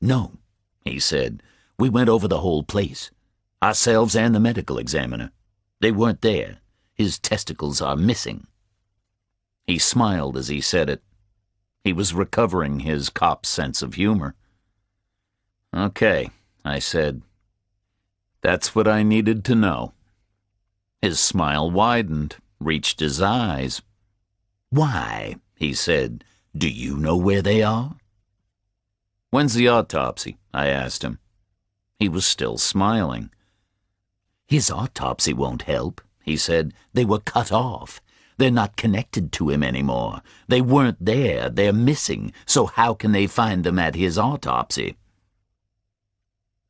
"No," he said. "We went over the whole place. Ourselves and the medical examiner. They weren't there. His testicles are missing." He smiled as he said it. He was recovering his cop sense of humor. "Okay," I said. "That's what I needed to know." His smile widened, reached his eyes. "Why?" he said. "Do you know where they are?" "When's the autopsy?" I asked him. He was still smiling. "His autopsy won't help," he said. "They were cut off. They're not connected to him anymore. They weren't there. They're missing. So how can they find them at his autopsy?"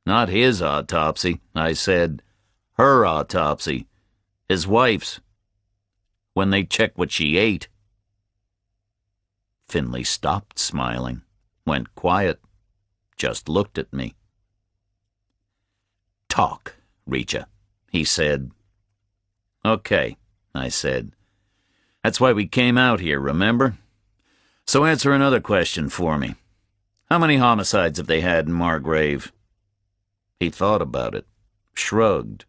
"Not his autopsy," I said. "Her autopsy. His wife's. When they check what she ate." Finley stopped smiling, went quiet, just looked at me. "Talk, Reacher," he said. "Okay," I said. "That's why we came out here, remember? So answer another question for me. How many homicides have they had in Margrave?" He thought about it, shrugged.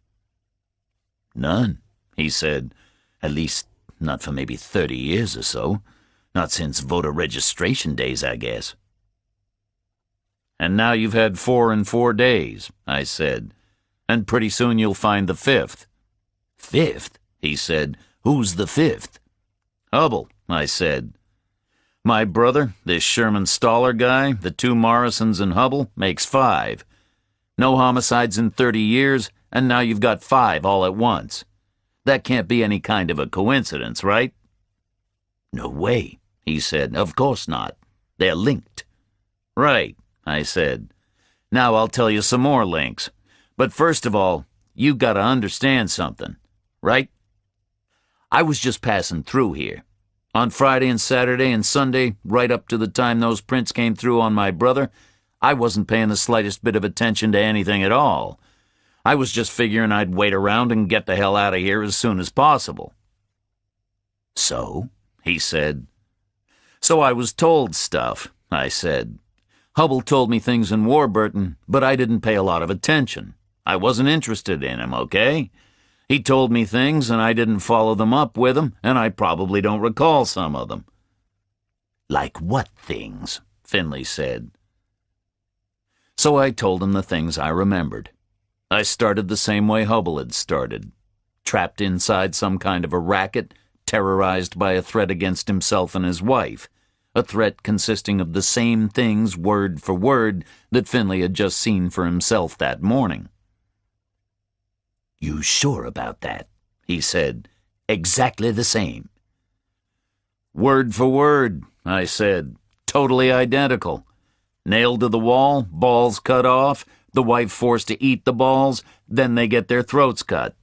"None," he said. "At least not for maybe 30 years or so. Not since voter registration days, I guess." "And now you've had 4 in 4 days," I said. "And pretty soon you'll find the 5th. "Fifth?" he said. "Who's the fifth?" "Hubble," I said. "My brother, this Sherman Stoller guy, the 2 Morrisons and Hubble, makes 5. No homicides in 30 years, and now you've got 5 all at once. That can't be any kind of a coincidence, right?" "No way," he said. "Of course not. They're linked." "Right," I said. "Now I'll tell you some more links. But first of all, you gotta understand something, right? I was just passing through here. On Friday and Saturday and Sunday, right up to the time those prints came through on my brother, I wasn't paying the slightest bit of attention to anything at all. I was just figuring I'd wait around and get the hell out of here as soon as possible. So? He said. So I was told stuff, I said. Hubble told me things in Warburton, but I didn't pay a lot of attention. I wasn't interested in him, okay? He told me things and I didn't follow them up with him, and I probably don't recall some of them. Like what things? Finley said. So I told him the things I remembered. I started the same way Hubble had started, trapped inside some kind of a racket, terrorized by a threat against himself and his wife, a threat consisting of the same things word for word that Finley had just seen for himself that morning. You sure about that? He said. Exactly the same. Word for word, I said. Totally identical. Nailed to the wall, balls cut off, the wife forced to eat the balls, then they get their throats cut.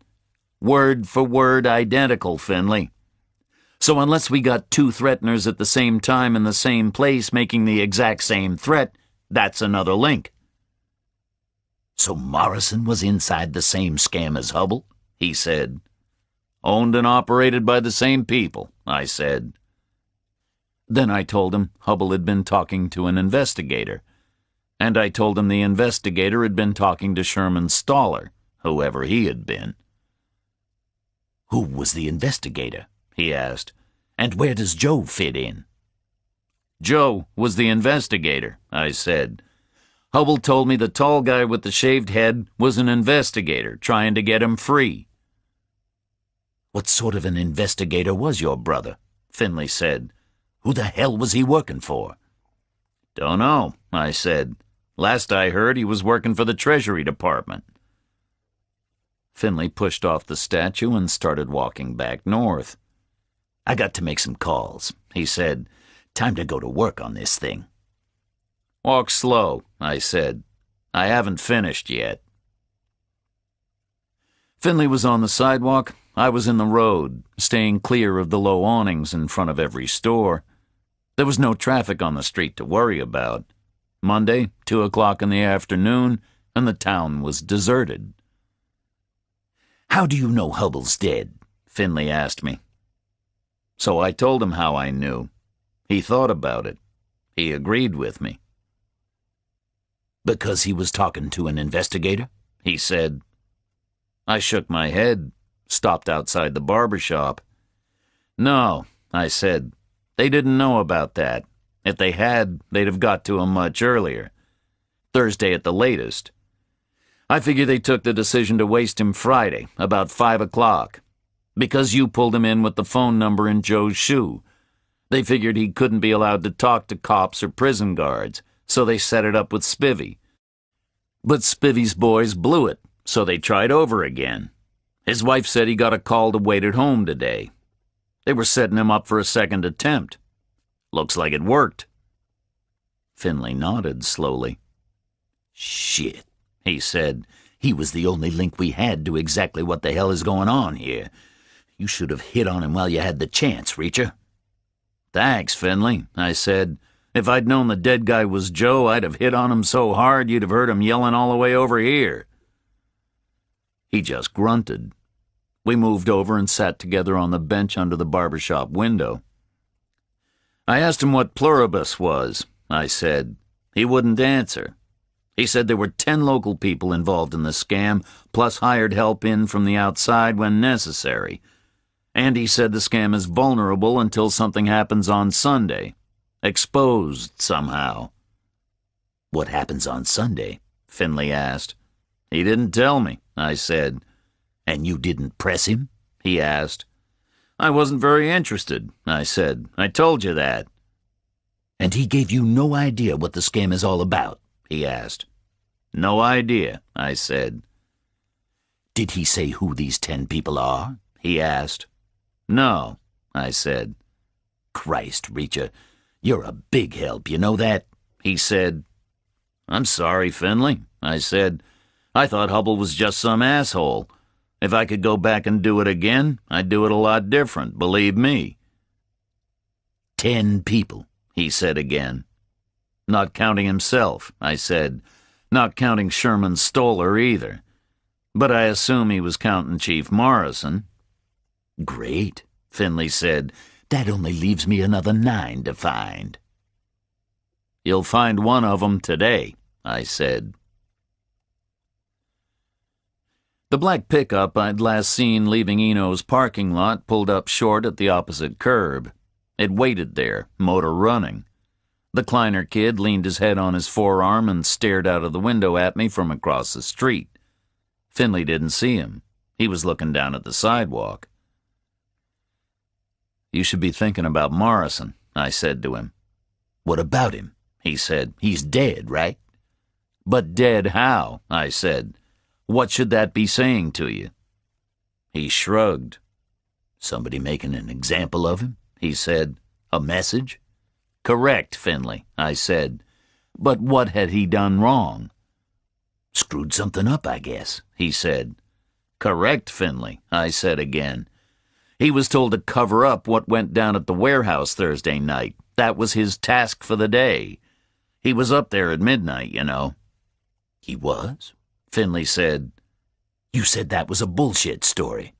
Word for word identical, Finley. So unless we got two threateners at the same time in the same place making the exact same threat, that's another link. So Morrison was inside the same scam as Hubble? He said. Owned and operated by the same people, I said. Then I told him Hubble had been talking to an investigator. And I told him the investigator had been talking to Sherman Stoller, whoever he had been. Who was the investigator? He asked. And where does Joe fit in? Joe was the investigator, I said. Hubble told me the tall guy with the shaved head was an investigator trying to get him free. What sort of an investigator was your brother? Finley said. Who the hell was he working for? Don't know, I said. Last I heard, he was working for the Treasury Department. Finley pushed off the statue and started walking back north. I got to make some calls, he said. Time to go to work on this thing. Walk slow, I said. I haven't finished yet. Finley was on the sidewalk. I was in the road, staying clear of the low awnings in front of every store. There was no traffic on the street to worry about. Monday, 2 o'clock in the afternoon, and the town was deserted. How do you know Hubble's dead? Finley asked me. So I told him how I knew. He thought about it. He agreed with me. Because he was talking to an investigator? He said. I shook my head, stopped outside the barber shop. No, I said. They didn't know about that. If they had, they'd have got to him much earlier. Thursday at the latest. I figure they took the decision to waste him Friday, about 5 o'clock. Because you pulled him in with the phone number in Joe's shoe. They figured he couldn't be allowed to talk to cops or prison guards, so they set it up with Spivvy. But Spivvy's boys blew it, so they tried over again. His wife said he got a call to wait at home today. They were setting him up for a second attempt. Looks like it worked. Finley nodded slowly. Shit, he said. He was the only link we had to exactly what the hell is going on here. You should have hit on him while you had the chance, Reacher. Thanks, Finley, I said. If I'd known the dead guy was Joe, I'd have hit on him so hard you'd have heard him yelling all the way over here. He just grunted. We moved over and sat together on the bench under the barbershop window. I asked him what pluribus was, I said. He wouldn't answer. He said there were 10 local people involved in the scam, plus hired help in from the outside when necessary. And he said the scam is vulnerable until something happens on Sunday. Exposed somehow. What happens on Sunday? Finley asked. He didn't tell me, I said. And you didn't press him? He asked. I wasn't very interested, I said. I told you that. And he gave you no idea what the scam is all about? He asked. No idea, I said. Did he say who these 10 people are? He asked. No, I said. Christ, Reacher, you're a big help, you know that? He said. I'm sorry, Finley, I said. I thought Hubble was just some asshole. If I could go back and do it again, I'd do it a lot different, believe me. 10 people, he said again. Not counting himself, I said. Not counting Sherman Stoller either. But I assume he was counting Chief Morrison. Great, Finley said. That only leaves me another 9 to find. You'll find one of them today, I said. The black pickup I'd last seen leaving Eno's parking lot pulled up short at the opposite curb. It waited there, motor running. The Kleiner kid leaned his head on his forearm and stared out of the window at me from across the street. Finley didn't see him. He was looking down at the sidewalk. You should be thinking about Morrison, I said to him. What about him? He said. He's dead, right? But dead how? I said. What should that be saying to you? He shrugged. Somebody making an example of him? He said. A message? Correct, Finley, I said. But what had he done wrong? Screwed something up, I guess, he said. Correct, Finley, I said again. He was told to cover up what went down at the warehouse Thursday night. That was his task for the day. He was up there at midnight, you know. He was? Finley said. You said that was a bullshit story.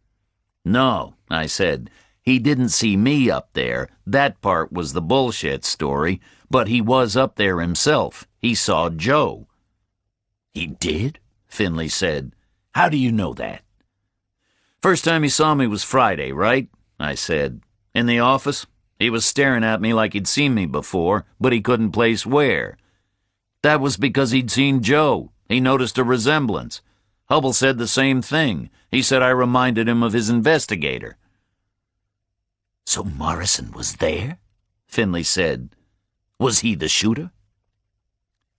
No, I said. He didn't see me up there. That part was the bullshit story. But he was up there himself. He saw Joe. He did? Finley said. How do you know that? First time he saw me was Friday, right? I said. In the office? He was staring at me like he'd seen me before, but he couldn't place where. That was because he'd seen Joe. He noticed a resemblance. Hubble said the same thing. He said I reminded him of his investigator. So Morrison was there? Finley said. Was he the shooter?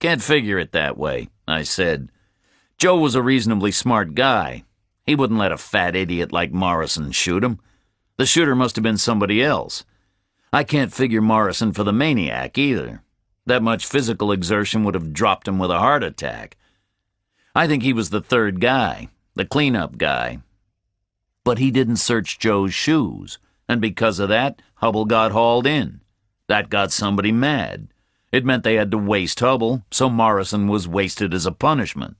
Can't figure it that way, I said. Joe was a reasonably smart guy. He wouldn't let a fat idiot like Morrison shoot him. The shooter must have been somebody else. I can't figure Morrison for the maniac either. That much physical exertion would have dropped him with a heart attack. I think he was the third guy, the cleanup guy. But he didn't search Joe's shoes, and because of that, Hubble got hauled in. That got somebody mad. It meant they had to waste Hubble, so Morrison was wasted as a punishment.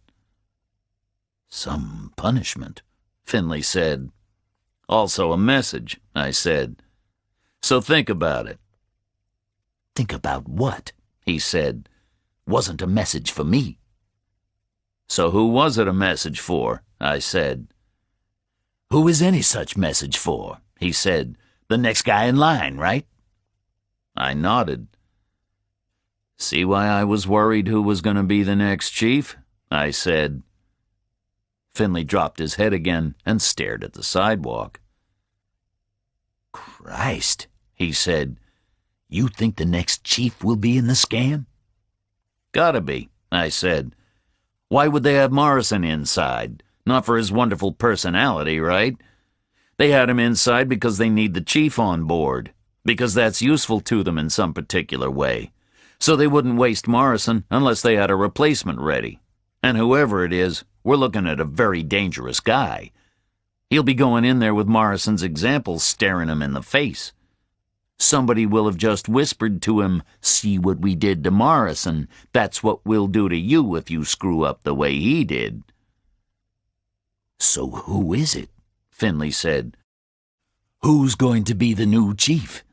Some punishment, Finley said. Also a message, I said. So think about it. Think about what? He said. Wasn't a message for me. So who was it a message for? I said. Who is any such message for? He said. The next guy in line, right? I nodded. See why I was worried who was going to be the next chief? I said. Finley dropped his head again and stared at the sidewalk. Christ, he said. You think the next chief will be in the scam? Gotta be, I said. Why would they have Morrison inside? Not for his wonderful personality, right? They had him inside because they need the chief on board, because that's useful to them in some particular way. So they wouldn't waste Morrison unless they had a replacement ready. And whoever it is, we're looking at a very dangerous guy. He'll be going in there with Morrison's example staring him in the face. Somebody will have just whispered to him, "See what we did to Morrison. That's what we'll do to you if you screw up the way he did." So who is it? Finley said. Who's going to be the new chief?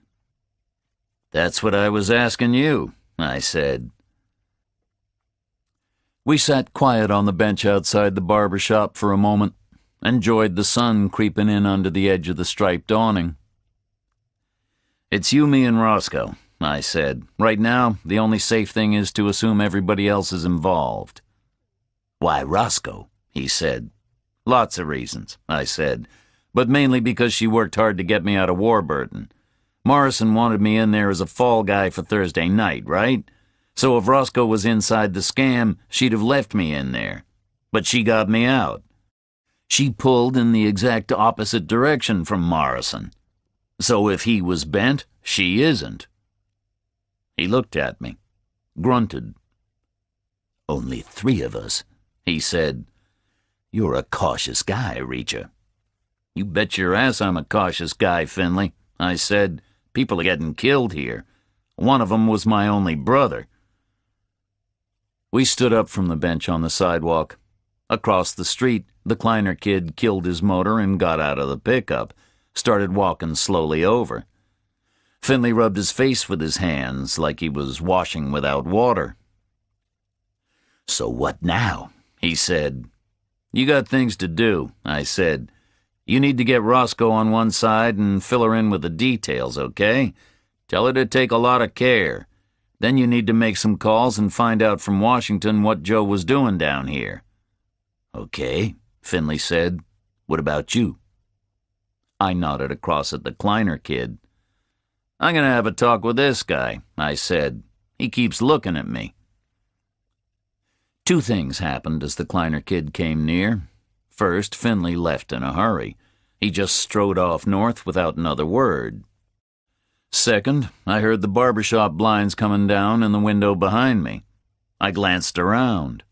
That's what I was asking you, I said. We sat quiet on the bench outside the barber shop for a moment, enjoyed the sun creeping in under the edge of the striped awning. It's you, me, and Roscoe, I said. Right now, the only safe thing is to assume everybody else is involved. Why Roscoe? He said. Lots of reasons, I said, but mainly because she worked hard to get me out of Warburton. Morrison wanted me in there as a fall guy for Thursday night, right? So if Roscoe was inside the scam, she'd have left me in there. But she got me out. She pulled in the exact opposite direction from Morrison. So if he was bent, she isn't. He looked at me, grunted. Only 3 of us, he said. You're a cautious guy, Reacher. You bet your ass I'm a cautious guy, Finley. I said, people are getting killed here. One of them was my only brother. We stood up from the bench on the sidewalk. Across the street, the Kleiner kid killed his motor and got out of the pickup, started walking slowly over. Finley rubbed his face with his hands like he was washing without water. So what now? He said. You got things to do, I said. You need to get Roscoe on one side and fill her in with the details, okay? Tell her to take a lot of care. Then you need to make some calls and find out from Washington what Joe was doing down here. Okay, Finley said. What about you? I nodded across at the Kleiner kid. I'm going to have a talk with this guy, I said. He keeps looking at me. 2 things happened as the Kleiner kid came near. First, Finley left in a hurry. He just strode off north without another word. Second, I heard the barbershop blinds coming down in the window behind me. I glanced around.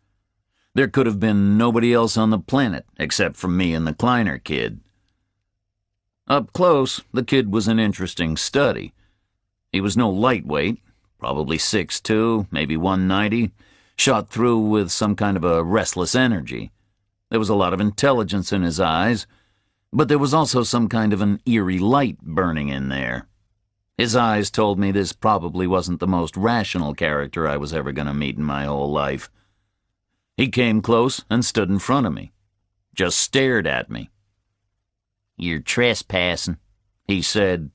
There could have been nobody else on the planet except for me and the Kleiner kid. Up close, the kid was an interesting study. He was no lightweight, probably 6'2", maybe 190, shot through with some kind of a restless energy. There was a lot of intelligence in his eyes, but there was also some kind of an eerie light burning in there. His eyes told me this probably wasn't the most rational character I was ever going to meet in my whole life. He came close and stood in front of me, just stared at me. You're trespassing, he said.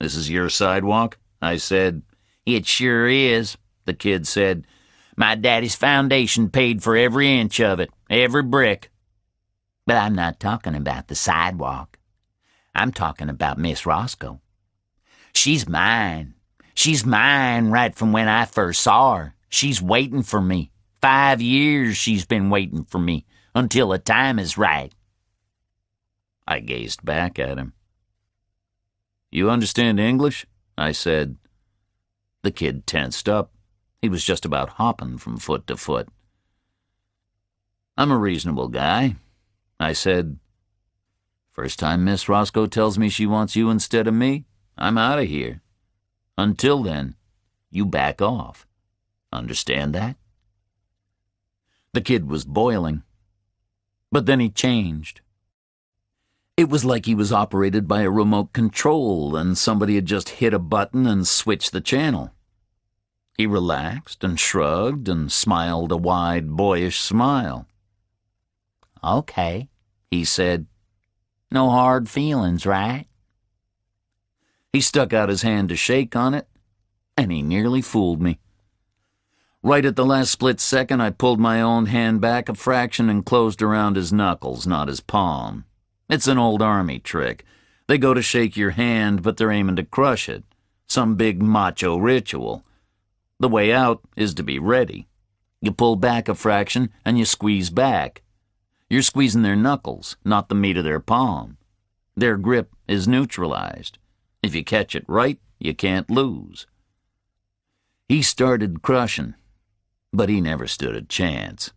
This is your sidewalk? I said. It sure is, the kid said. My daddy's foundation paid for every inch of it, every brick. But I'm not talking about the sidewalk. I'm talking about Miss Roscoe. She's mine. She's mine right from when I first saw her. She's waiting for me. 5 years she's been waiting for me, until the time is right. I gazed back at him. You understand English? I said. The kid tensed up. He was just about hopping from foot to foot. I'm a reasonable guy, I said. First time Miss Roscoe tells me she wants you instead of me, I'm out of here. Until then, you back off. Understand that? The kid was boiling. But then he changed. It was like he was operated by a remote control and somebody had just hit a button and switched the channel. He relaxed and shrugged and smiled a wide, boyish smile. Okay, he said. No hard feelings, right? He stuck out his hand to shake on it, and he nearly fooled me. Right at the last split second, I pulled my own hand back a fraction and closed around his knuckles, not his palm. It's an old army trick. They go to shake your hand, but they're aiming to crush it. Some big macho ritual. The way out is to be ready. You pull back a fraction and you squeeze back. You're squeezing their knuckles, not the meat of their palm. Their grip is neutralized. If you catch it right, you can't lose. He started crushing, but he never stood a chance.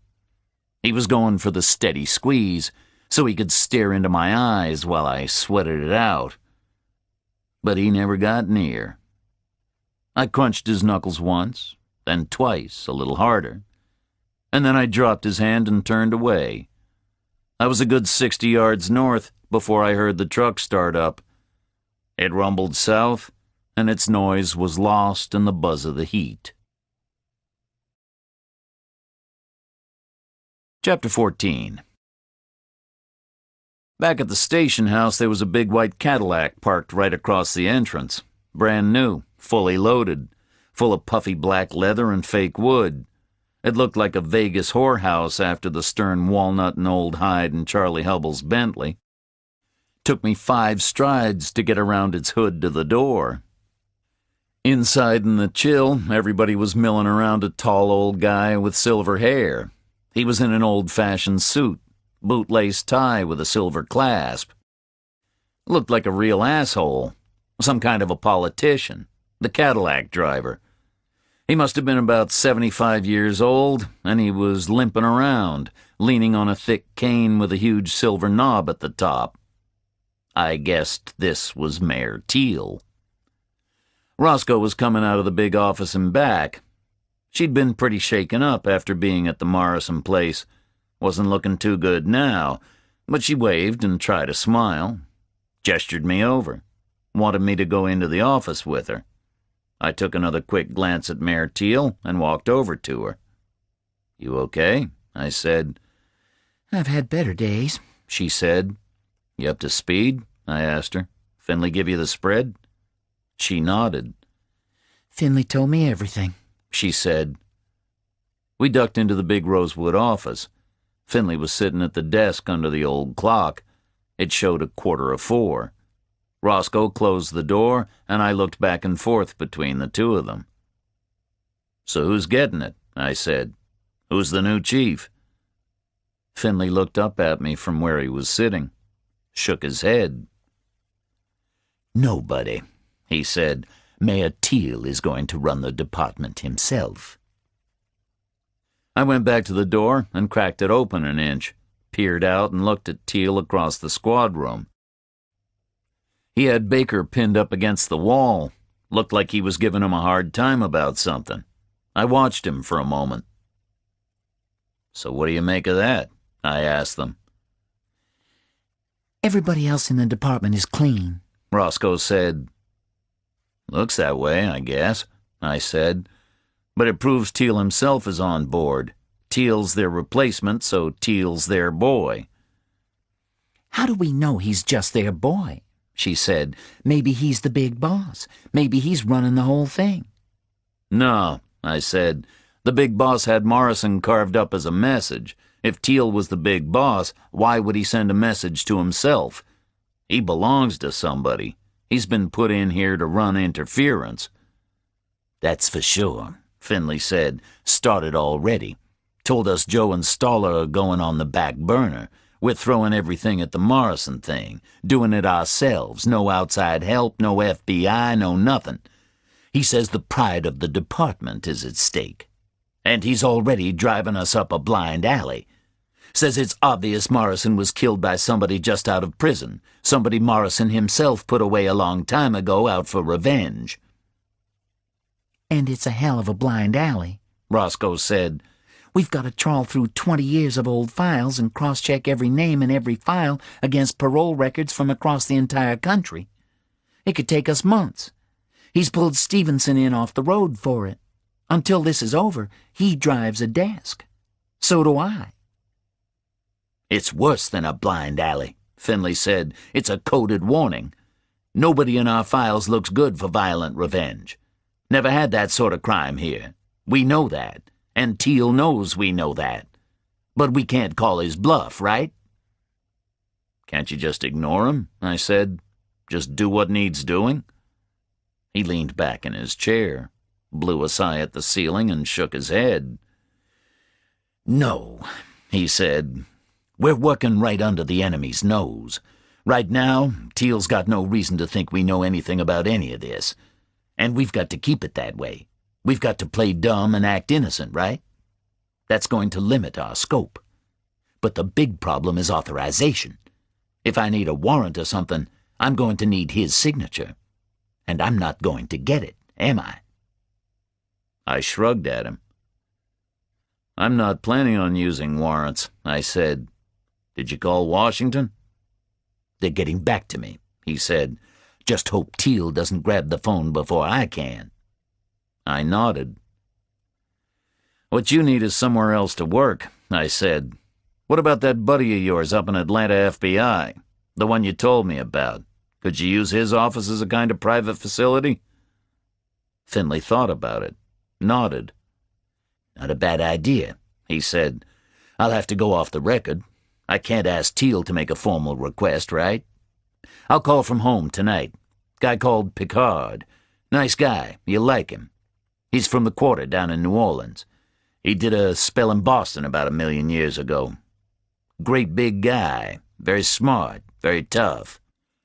He was going for the steady squeeze, so he could stare into my eyes while I sweated it out. But he never got near. I crunched his knuckles once, then twice, a little harder, and then I dropped his hand and turned away. I was a good 60 yards north before I heard the truck start up. It rumbled south, and its noise was lost in the buzz of the heat. Chapter 14. Back at the station house, there was a big white Cadillac parked right across the entrance. Brand new, fully loaded, full of puffy black leather and fake wood. It looked like a Vegas whorehouse after the stern walnut and old hide in Charlie Hubbell's Bentley. Took me 5 strides to get around its hood to the door. Inside in the chill, everybody was milling around a tall old guy with silver hair. He was in an old-fashioned suit, bootlace tie with a silver clasp. Looked like a real asshole, some kind of a politician, the Cadillac driver. He must have been about 75 years old, and he was limping around, leaning on a thick cane with a huge silver knob at the top. I guessed this was Mayor Teal. Roscoe was coming out of the big office and back. She'd been pretty shaken up after being at the Morrison place. Wasn't looking too good now, but she waved and tried a smile. Gestured me over. Wanted me to go into the office with her. I took another quick glance at Mayor Teal and walked over to her. "You okay?" I said. "I've had better days," she said. "You up to speed?" I asked her. "Finley give you the spread?" She nodded. "Finley told me everything," she said. We ducked into the big rosewood office. Finley was sitting at the desk under the old clock. It showed 4:15. Roscoe closed the door, and I looked back and forth between the two of them. "So who's getting it?" I said. "Who's the new chief?" Finley looked up at me from where he was sitting, shook his head. "Nobody," he said. "Mayor Teal is going to run the department himself." I went back to the door and cracked it open an inch, peered out and looked at Teal across the squad room. He had Baker pinned up against the wall. Looked like he was giving him a hard time about something. I watched him for a moment. "So what do you make of that?" I asked them. "Everybody else in the department is clean," Roscoe said. "Looks that way, I guess," I said. "But it proves Teal himself is on board. Teal's their replacement, so Teal's their boy." "How do we know he's just their boy?" she said. "Maybe he's the big boss. Maybe he's running the whole thing." "No," I said. "The big boss had Morrison carved up as a message. If Teal was the big boss, why would he send a message to himself? He belongs to somebody. He's been put in here to run interference." "That's for sure," Finley said. "Started already. Told us Joe and Stoller are going on the back burner. We're throwing everything at the Morrison thing, doing it ourselves, no outside help, no FBI, no nothing. He says the pride of the department is at stake. And he's already driving us up a blind alley. Says it's obvious Morrison was killed by somebody just out of prison, somebody Morrison himself put away a long time ago out for revenge." "And it's a hell of a blind alley," Roscoe said. "We've got to trawl through 20 years of old files and cross-check every name in every file against parole records from across the entire country. It could take us months. He's pulled Stevenson in off the road for it. Until this is over, he drives a desk. So do I." "It's worse than a blind alley," Finley said. "It's a coded warning. Nobody in our files looks good for violent revenge. Never had that sort of crime here. We know that. And Teal knows we know that. But we can't call his bluff, right?" "Can't you just ignore him?" I said. "Just do what needs doing?" He leaned back in his chair, blew a sigh at the ceiling, and shook his head. "No," he said. "We're working right under the enemy's nose. Right now, Teal's got no reason to think we know anything about any of this. And we've got to keep it that way. We've got to play dumb and act innocent, right? That's going to limit our scope. But the big problem is authorization. If I need a warrant or something, I'm going to need his signature. And I'm not going to get it, am I?" I shrugged at him. "I'm not planning on using warrants," I said. "Did you call Washington?" "They're getting back to me," he said. "Just hope Teal doesn't grab the phone before I can." I nodded. "What you need is somewhere else to work," I said. "What about that buddy of yours up in Atlanta FBI? The one you told me about. Could you use his office as a kind of private facility?" Finley thought about it, nodded. "Not a bad idea," he said. "I'll have to go off the record. I can't ask Teal to make a formal request, right? I'll call from home tonight. Guy called Picard. Nice guy. You'll like him. He's from the quarter down in New Orleans. He did a spell in Boston about 1,000,000 years ago. Great big guy. Very smart. Very tough."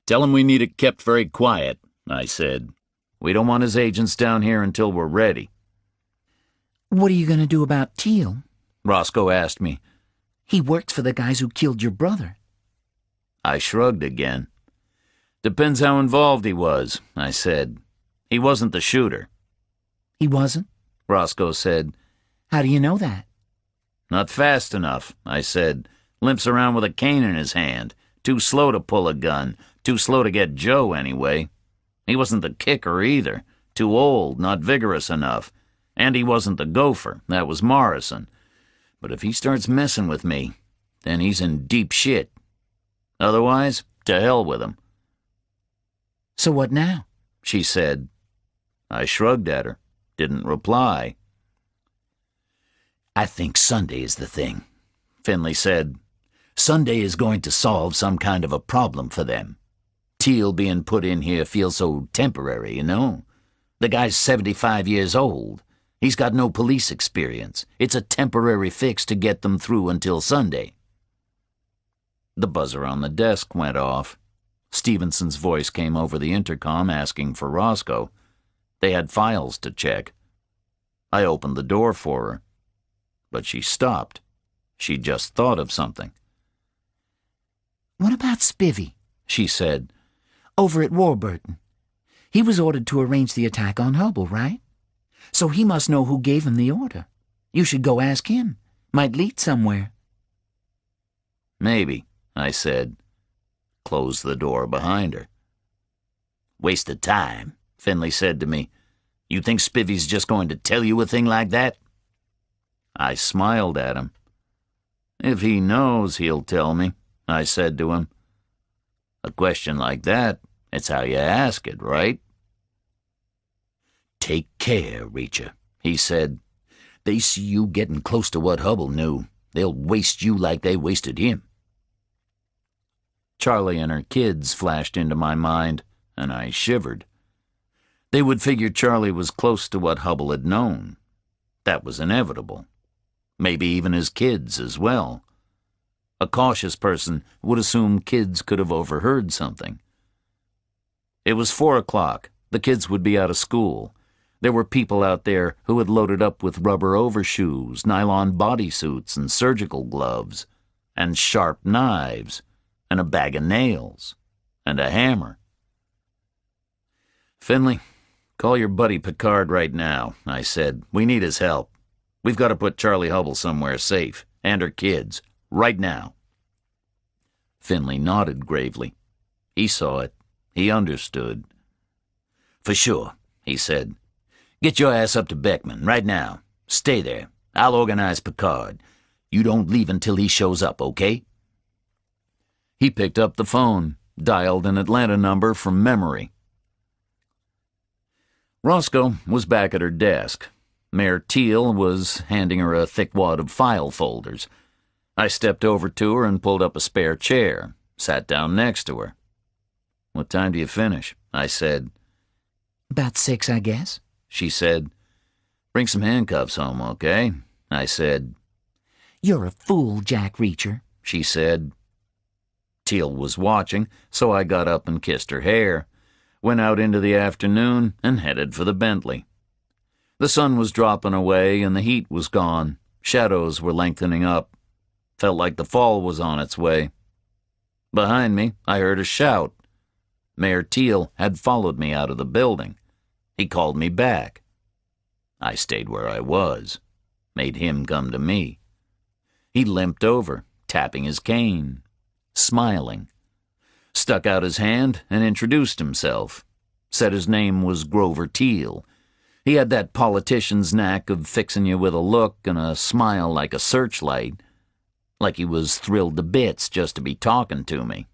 "Tell him we need it kept very quiet," I said. "We don't want his agents down here until we're ready." What are you going to do about Teal? Roscoe asked me. He works for the guys who killed your brother. I shrugged again. Depends how involved he was, I said. He wasn't the shooter. He wasn't? Roscoe said. How do you know that? Not fast enough, I said. Limps around with a cane in his hand. Too slow to pull a gun. Too slow to get Joe, anyway. He wasn't the kicker, either. Too old, not vigorous enough. And he wasn't the gopher. That was Morrison. But if he starts messing with me, then he's in deep shit. Otherwise, to hell with him. So what now? She said. I shrugged at her. Didn't reply. I think Sunday is the thing, Finley said. Sunday is going to solve some kind of a problem for them. Teal being put in here feels so temporary, you know? The guy's 75 years old. He's got no police experience. It's a temporary fix to get them through until Sunday. The buzzer on the desk went off. Stevenson's voice came over the intercom asking for Roscoe. They had files to check. I opened the door for her. But she stopped. She'd just thought of something. What about Spivvy? She said. Over at Warburton. He was ordered to arrange the attack on Hubble, right? So he must know who gave him the order. You should go ask him. Might lead somewhere. Maybe, I said. Closed the door behind her. Waste of time, Finley said to me. You think Spivvy's just going to tell you a thing like that? I smiled at him. If he knows, he'll tell me, I said to him. A question like that, it's how you ask it, right? Take care, Reacher, he said. They see you getting close to what Hubble knew. They'll waste you like they wasted him. Charlie and her kids flashed into my mind, and I shivered. They would figure Charlie was close to what Hubble had known. That was inevitable. Maybe even his kids as well. A cautious person would assume kids could have overheard something. It was 4 o'clock. The kids would be out of school. There were people out there who had loaded up with rubber overshoes, nylon bodysuits, and surgical gloves, and sharp knives, and a bag of nails, and a hammer. Finley, call your buddy Picard right now, I said. We need his help. We've got to put Charlie Hubble somewhere safe, and her kids, right now. Finley nodded gravely. He saw it. He understood. For sure, he said. Get your ass up to Beckman, right now. Stay there. I'll organize Picard. You don't leave until he shows up, okay? He picked up the phone, dialed an Atlanta number from memory. Roscoe was back at her desk. Mayor Teal was handing her a thick wad of file folders. I stepped over to her and pulled up a spare chair, sat down next to her. What time do you finish? I said. About 6, I guess. She said. Bring some handcuffs home, okay? I said. You're a fool, Jack Reacher, she said. Teal was watching, so I got up and kissed her hair, went out into the afternoon, and headed for the Bentley. The sun was dropping away and the heat was gone. Shadows were lengthening up. Felt like the fall was on its way. Behind me, I heard a shout. Mayor Teal had followed me out of the building. He called me back. I stayed where I was, made him come to me. He limped over, tapping his cane, smiling, stuck out his hand and introduced himself, said his name was Grover Teal. He had that politician's knack of fixing you with a look and a smile like a searchlight, like he was thrilled to bits just to be talking to me.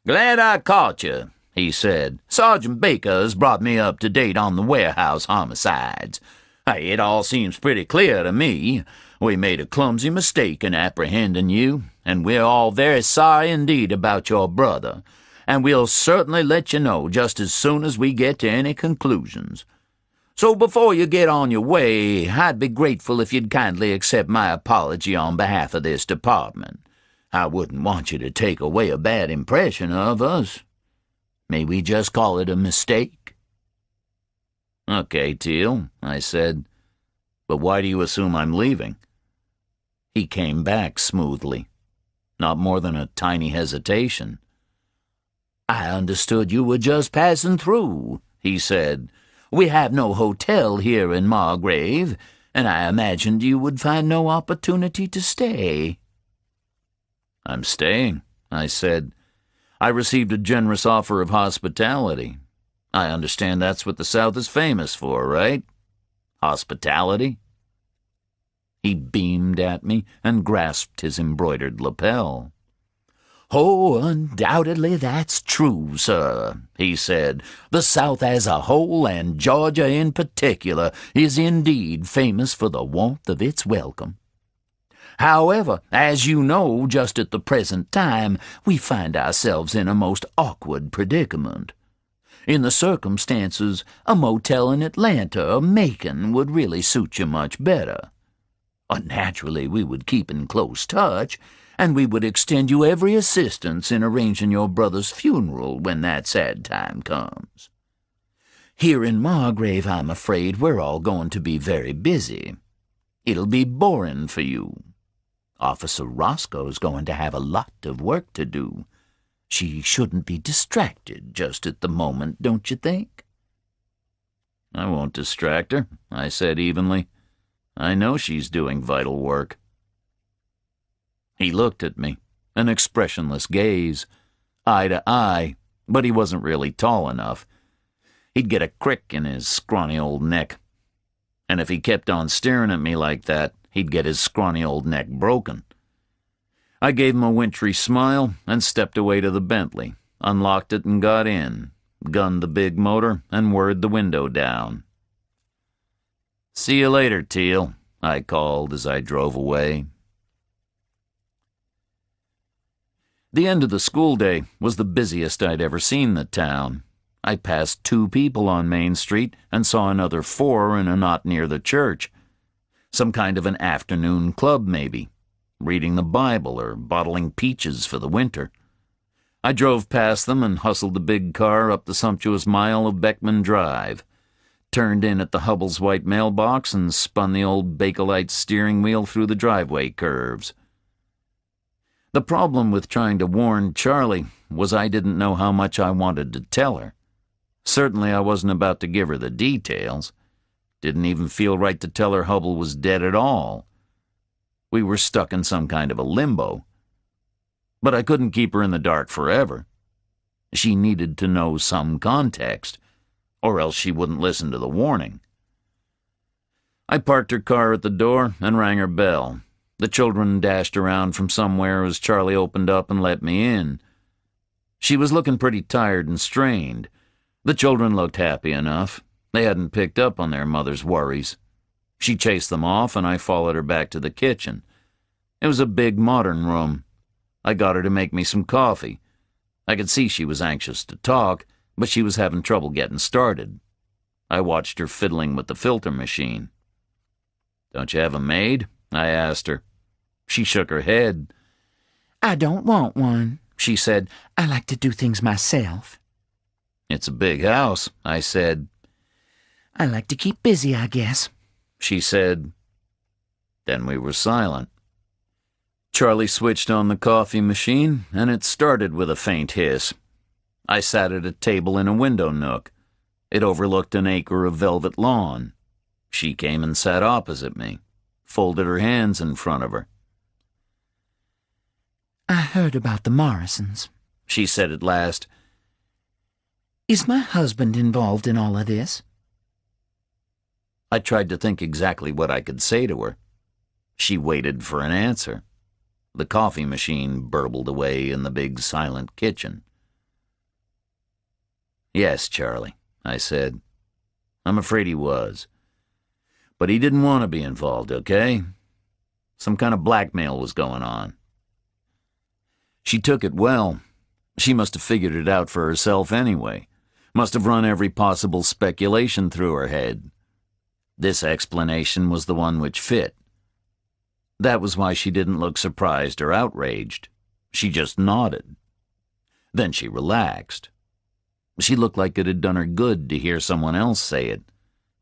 Glad I caught you, he said. Sergeant Baker has brought me up to date on the warehouse homicides. Hey, it all seems pretty clear to me. We made a clumsy mistake in apprehending you, and we're all very sorry indeed about your brother, and we'll certainly let you know just as soon as we get to any conclusions. So before you get on your way, I'd be grateful if you'd kindly accept my apology on behalf of this department. I wouldn't want you to take away a bad impression of us. May we just call it a mistake? Okay, Teal, I said. But why do you assume I'm leaving? He came back smoothly. Not more than a tiny hesitation. I understood you were just passing through, he said. We have no hotel here in Margrave, and I imagined you would find no opportunity to stay. I'm staying, I said. I received a generous offer of hospitality. I understand that's what the South is famous for, right? Hospitality? He beamed at me and grasped his embroidered lapel. Oh, undoubtedly that's true, sir, he said. The South as a whole, and Georgia in particular, is indeed famous for the warmth of its welcome. However, as you know, just at the present time, we find ourselves in a most awkward predicament. In the circumstances, a motel in Atlanta or Macon would really suit you much better. Naturally, we would keep in close touch, and we would extend you every assistance in arranging your brother's funeral when that sad time comes. Here in Margrave, I'm afraid we're all going to be very busy. It'll be boring for you. Officer Roscoe's going to have a lot of work to do. She shouldn't be distracted just at the moment, don't you think? I won't distract her, I said evenly. I know she's doing vital work. He looked at me, an expressionless gaze, eye to eye, but he wasn't really tall enough. He'd get a crick in his scrawny old neck. And if he kept on staring at me like that, he'd get his scrawny old neck broken. I gave him a wintry smile and stepped away to the Bentley, unlocked it and got in, gunned the big motor, and whirred the window down. "See you later, Teal," I called as I drove away. The end of the school day was the busiest I'd ever seen the town. I passed 2 people on Main Street and saw another 4 in a knot near the church. Some kind of an afternoon club, maybe, reading the Bible or bottling peaches for the winter. I drove past them and hustled the big car up the sumptuous mile of Beckman Drive, turned in at the Hubbell's white mailbox and spun the old Bakelite steering wheel through the driveway curves. The problem with trying to warn Charlie was I didn't know how much I wanted to tell her. Certainly I wasn't about to give her the details. Didn't even feel right to tell her Hubbell was dead at all. We were stuck in some kind of a limbo. But I couldn't keep her in the dark forever. She needed to know some context, or else she wouldn't listen to the warning. I parked her car at the door and rang her bell. The children dashed around from somewhere as Charlie opened up and let me in. She was looking pretty tired and strained. The children looked happy enough. They hadn't picked up on their mother's worries. She chased them off, and I followed her back to the kitchen. It was a big, modern room. I got her to make me some coffee. I could see she was anxious to talk, but she was having trouble getting started. I watched her fiddling with the filter machine. "Don't you have a maid?" I asked her. She shook her head. "I don't want one," she said. "I like to do things myself." "It's a big house," I said. "I like to keep busy, I guess," she said. Then we were silent. Charlie switched on the coffee machine, and it started with a faint hiss. I sat at a table in a window nook. It overlooked an acre of velvet lawn. She came and sat opposite me, folded her hands in front of her. "I heard about the Morrisons," she said at last. "Is my husband involved in all of this?" I tried to think exactly what I could say to her. She waited for an answer. The coffee machine burbled away in the big silent kitchen. "Yes, Charlie," I said. "I'm afraid he was. But he didn't want to be involved, okay? Some kind of blackmail was going on." She took it well. She must have figured it out for herself anyway. Must have run every possible speculation through her head. This explanation was the one which fit. That was why she didn't look surprised or outraged. She just nodded. Then she relaxed. She looked like it had done her good to hear someone else say it.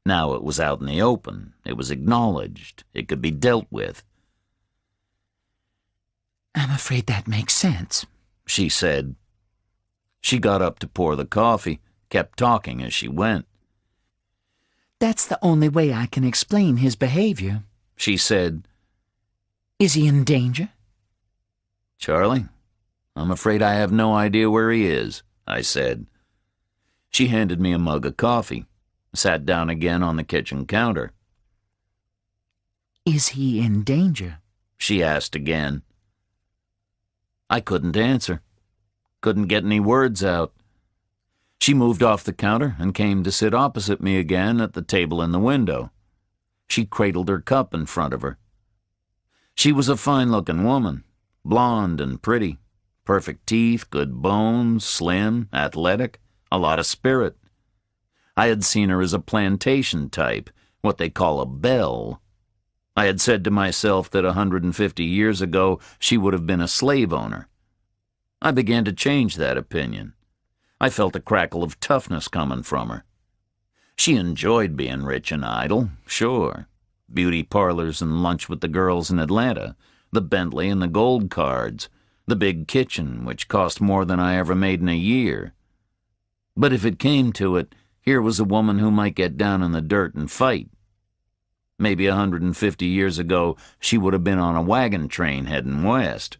Now it was out in the open. It was acknowledged. It could be dealt with. I'm afraid that makes sense, she said. She got up to pour the coffee, kept talking as she went. That's the only way I can explain his behavior, She said, Is he in danger? Charlie, I'm afraid I have no idea where he is, I said. She handed me a mug of coffee, sat down again on the kitchen counter. Is he in danger? She asked again. I couldn't answer. Couldn't get any words out. She moved off the counter and came to sit opposite me again at the table in the window. She cradled her cup in front of her. She was a fine-looking woman, blonde and pretty, perfect teeth, good bones, slim, athletic, a lot of spirit. I had seen her as a plantation type, what they call a belle. I had said to myself that 150 years ago she would have been a slave owner. I began to change that opinion. I felt a crackle of toughness coming from her. She enjoyed being rich and idle, sure. Beauty parlors and lunch with the girls in Atlanta, the Bentley and the gold cards, the big kitchen, which cost more than I ever made in a year. But if it came to it, here was a woman who might get down in the dirt and fight. Maybe 150 years ago, she would have been on a wagon train heading west.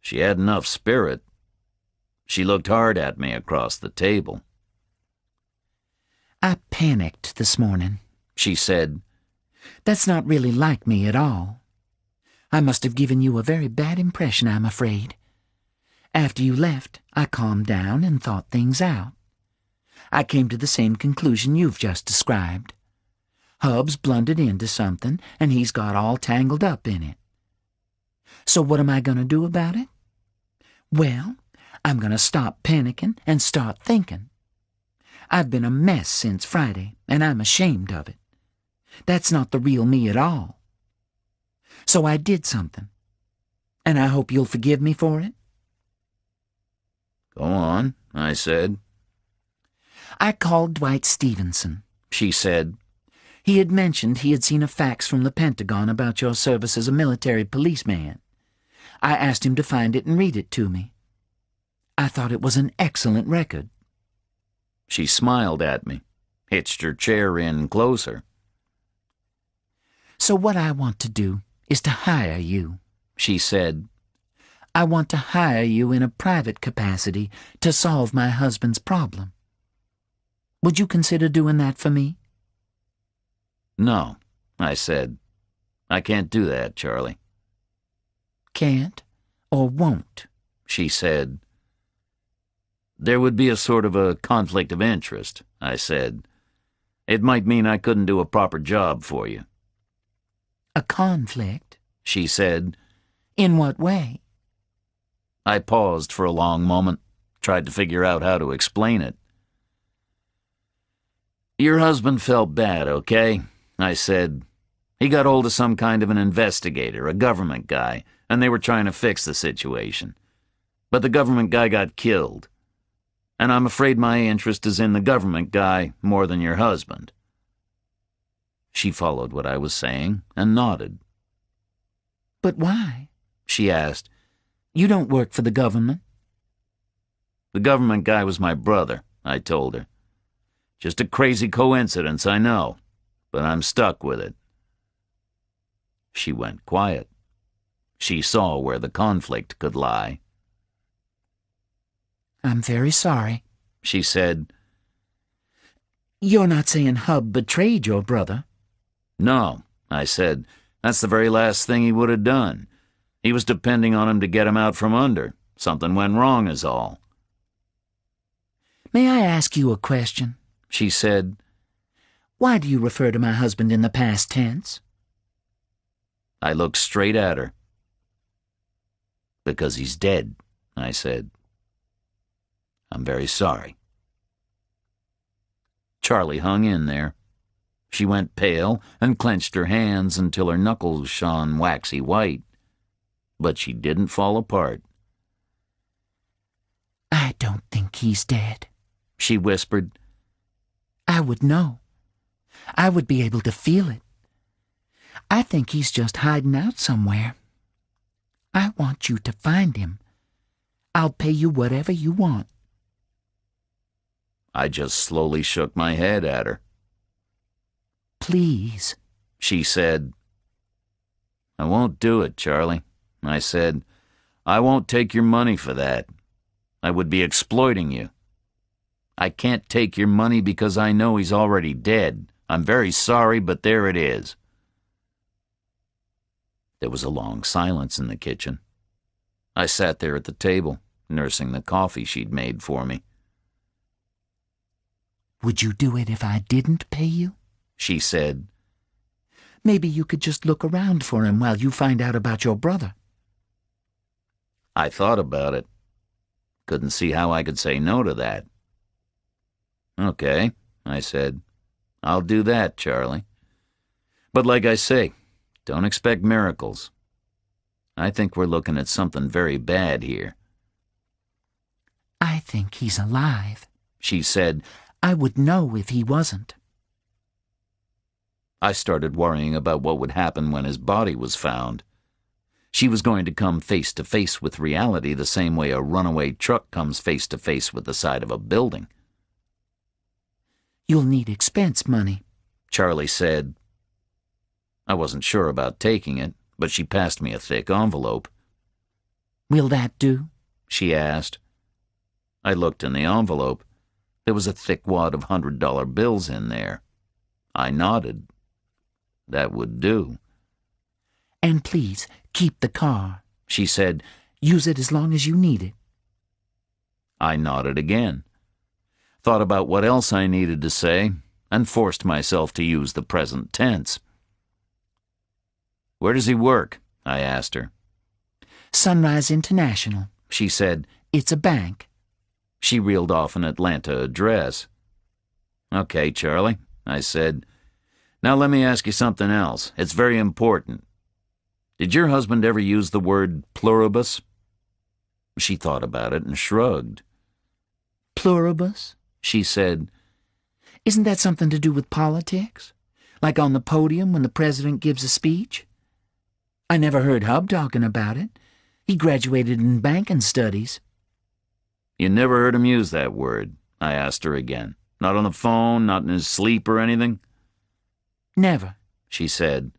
She had enough spirit. She looked hard at me across the table. I panicked this morning, she said. That's not really like me at all. I must have given you a very bad impression, I'm afraid. After you left, I calmed down and thought things out. I came to the same conclusion you've just described. Hub's blundered into something, and he's got all tangled up in it. So what am I going to do about it? Well, I'm going to stop panicking and start thinking. I've been a mess since Friday, and I'm ashamed of it. That's not the real me at all. So I did something, and I hope you'll forgive me for it. Go on, I said. I called Dwight Stevenson, she said. He had mentioned he had seen a fax from the Pentagon about your service as a military policeman. I asked him to find it and read it to me. I thought it was an excellent record. She smiled at me, hitched her chair in closer. So what I want to do is to hire you, she said. I want to hire you in a private capacity to solve my husband's problem. Would you consider doing that for me? No, I said. I can't do that, Charlie. Can't or won't, she said. There would be a sort of a conflict of interest, I said. It might mean I couldn't do a proper job for you. A conflict, she said. In what way? I paused for a long moment, tried to figure out how to explain it. Your husband felt bad, okay? I said. He got hold of some kind of an investigator, a government guy, and they were trying to fix the situation. But the government guy got killed. And I'm afraid my interest is in the government guy more than your husband. She followed what I was saying and nodded. But why? She asked. You don't work for the government. The government guy was my brother, I told her. Just a crazy coincidence, I know, but I'm stuck with it. She went quiet. She saw where the conflict could lie. I'm very sorry, she said. You're not saying Hub betrayed your brother? No, I said. That's the very last thing he would have done. He was depending on him to get him out from under. Something went wrong is all. May I ask you a question? She said. Why do you refer to my husband in the past tense? I looked straight at her. Because he's dead, I said. I'm very sorry. Charlie hung in there. She went pale and clenched her hands until her knuckles shone waxy white. But she didn't fall apart. I don't think he's dead, she whispered. I would know. I would be able to feel it. I think he's just hiding out somewhere. I want you to find him. I'll pay you whatever you want. I just slowly shook my head at her. Please, She said. I won't do it, Charlie. I said, I won't take your money for that. I would be exploiting you. I can't take your money because I know he's already dead. I'm very sorry, but there it is. There was a long silence in the kitchen. I sat there at the table, nursing the coffee she'd made for me. would you do it if I didn't pay you? She said. Maybe you could just look around for him while you find out about your brother. I thought about it. Couldn't see how I could say no to that. Okay, I said. I'll do that, Charlie. But like I say, don't expect miracles. I think we're looking at something very bad here. I think he's alive, She said. I would know if he wasn't. I started worrying about what would happen when his body was found. She was going to come face to face with reality the same way a runaway truck comes face to face with the side of a building. You'll need expense money, Charlie said. I wasn't sure about taking it, but she passed me a thick envelope. Will that do? She asked. I looked in the envelope. There was a thick wad of $100 bills in there. I nodded. That would do. And please, keep the car, She said. Use it as long as you need it. I nodded again. Thought about what else I needed to say, and forced myself to use the present tense. Where does he work? I asked her. Sunrise International, She said. It's a bank. She reeled off an Atlanta address. Okay, Charlie, I said. Now let me ask you something else. It's very important. Did your husband ever use the word pluribus? She thought about it and shrugged. Pluribus? She said. Isn't that something to do with politics? Like on the podium when the president gives a speech? I never heard Hub talking about it. He graduated in banking studies. You never heard him use that word? I asked her again. Not on the phone, not in his sleep or anything? Never, She said.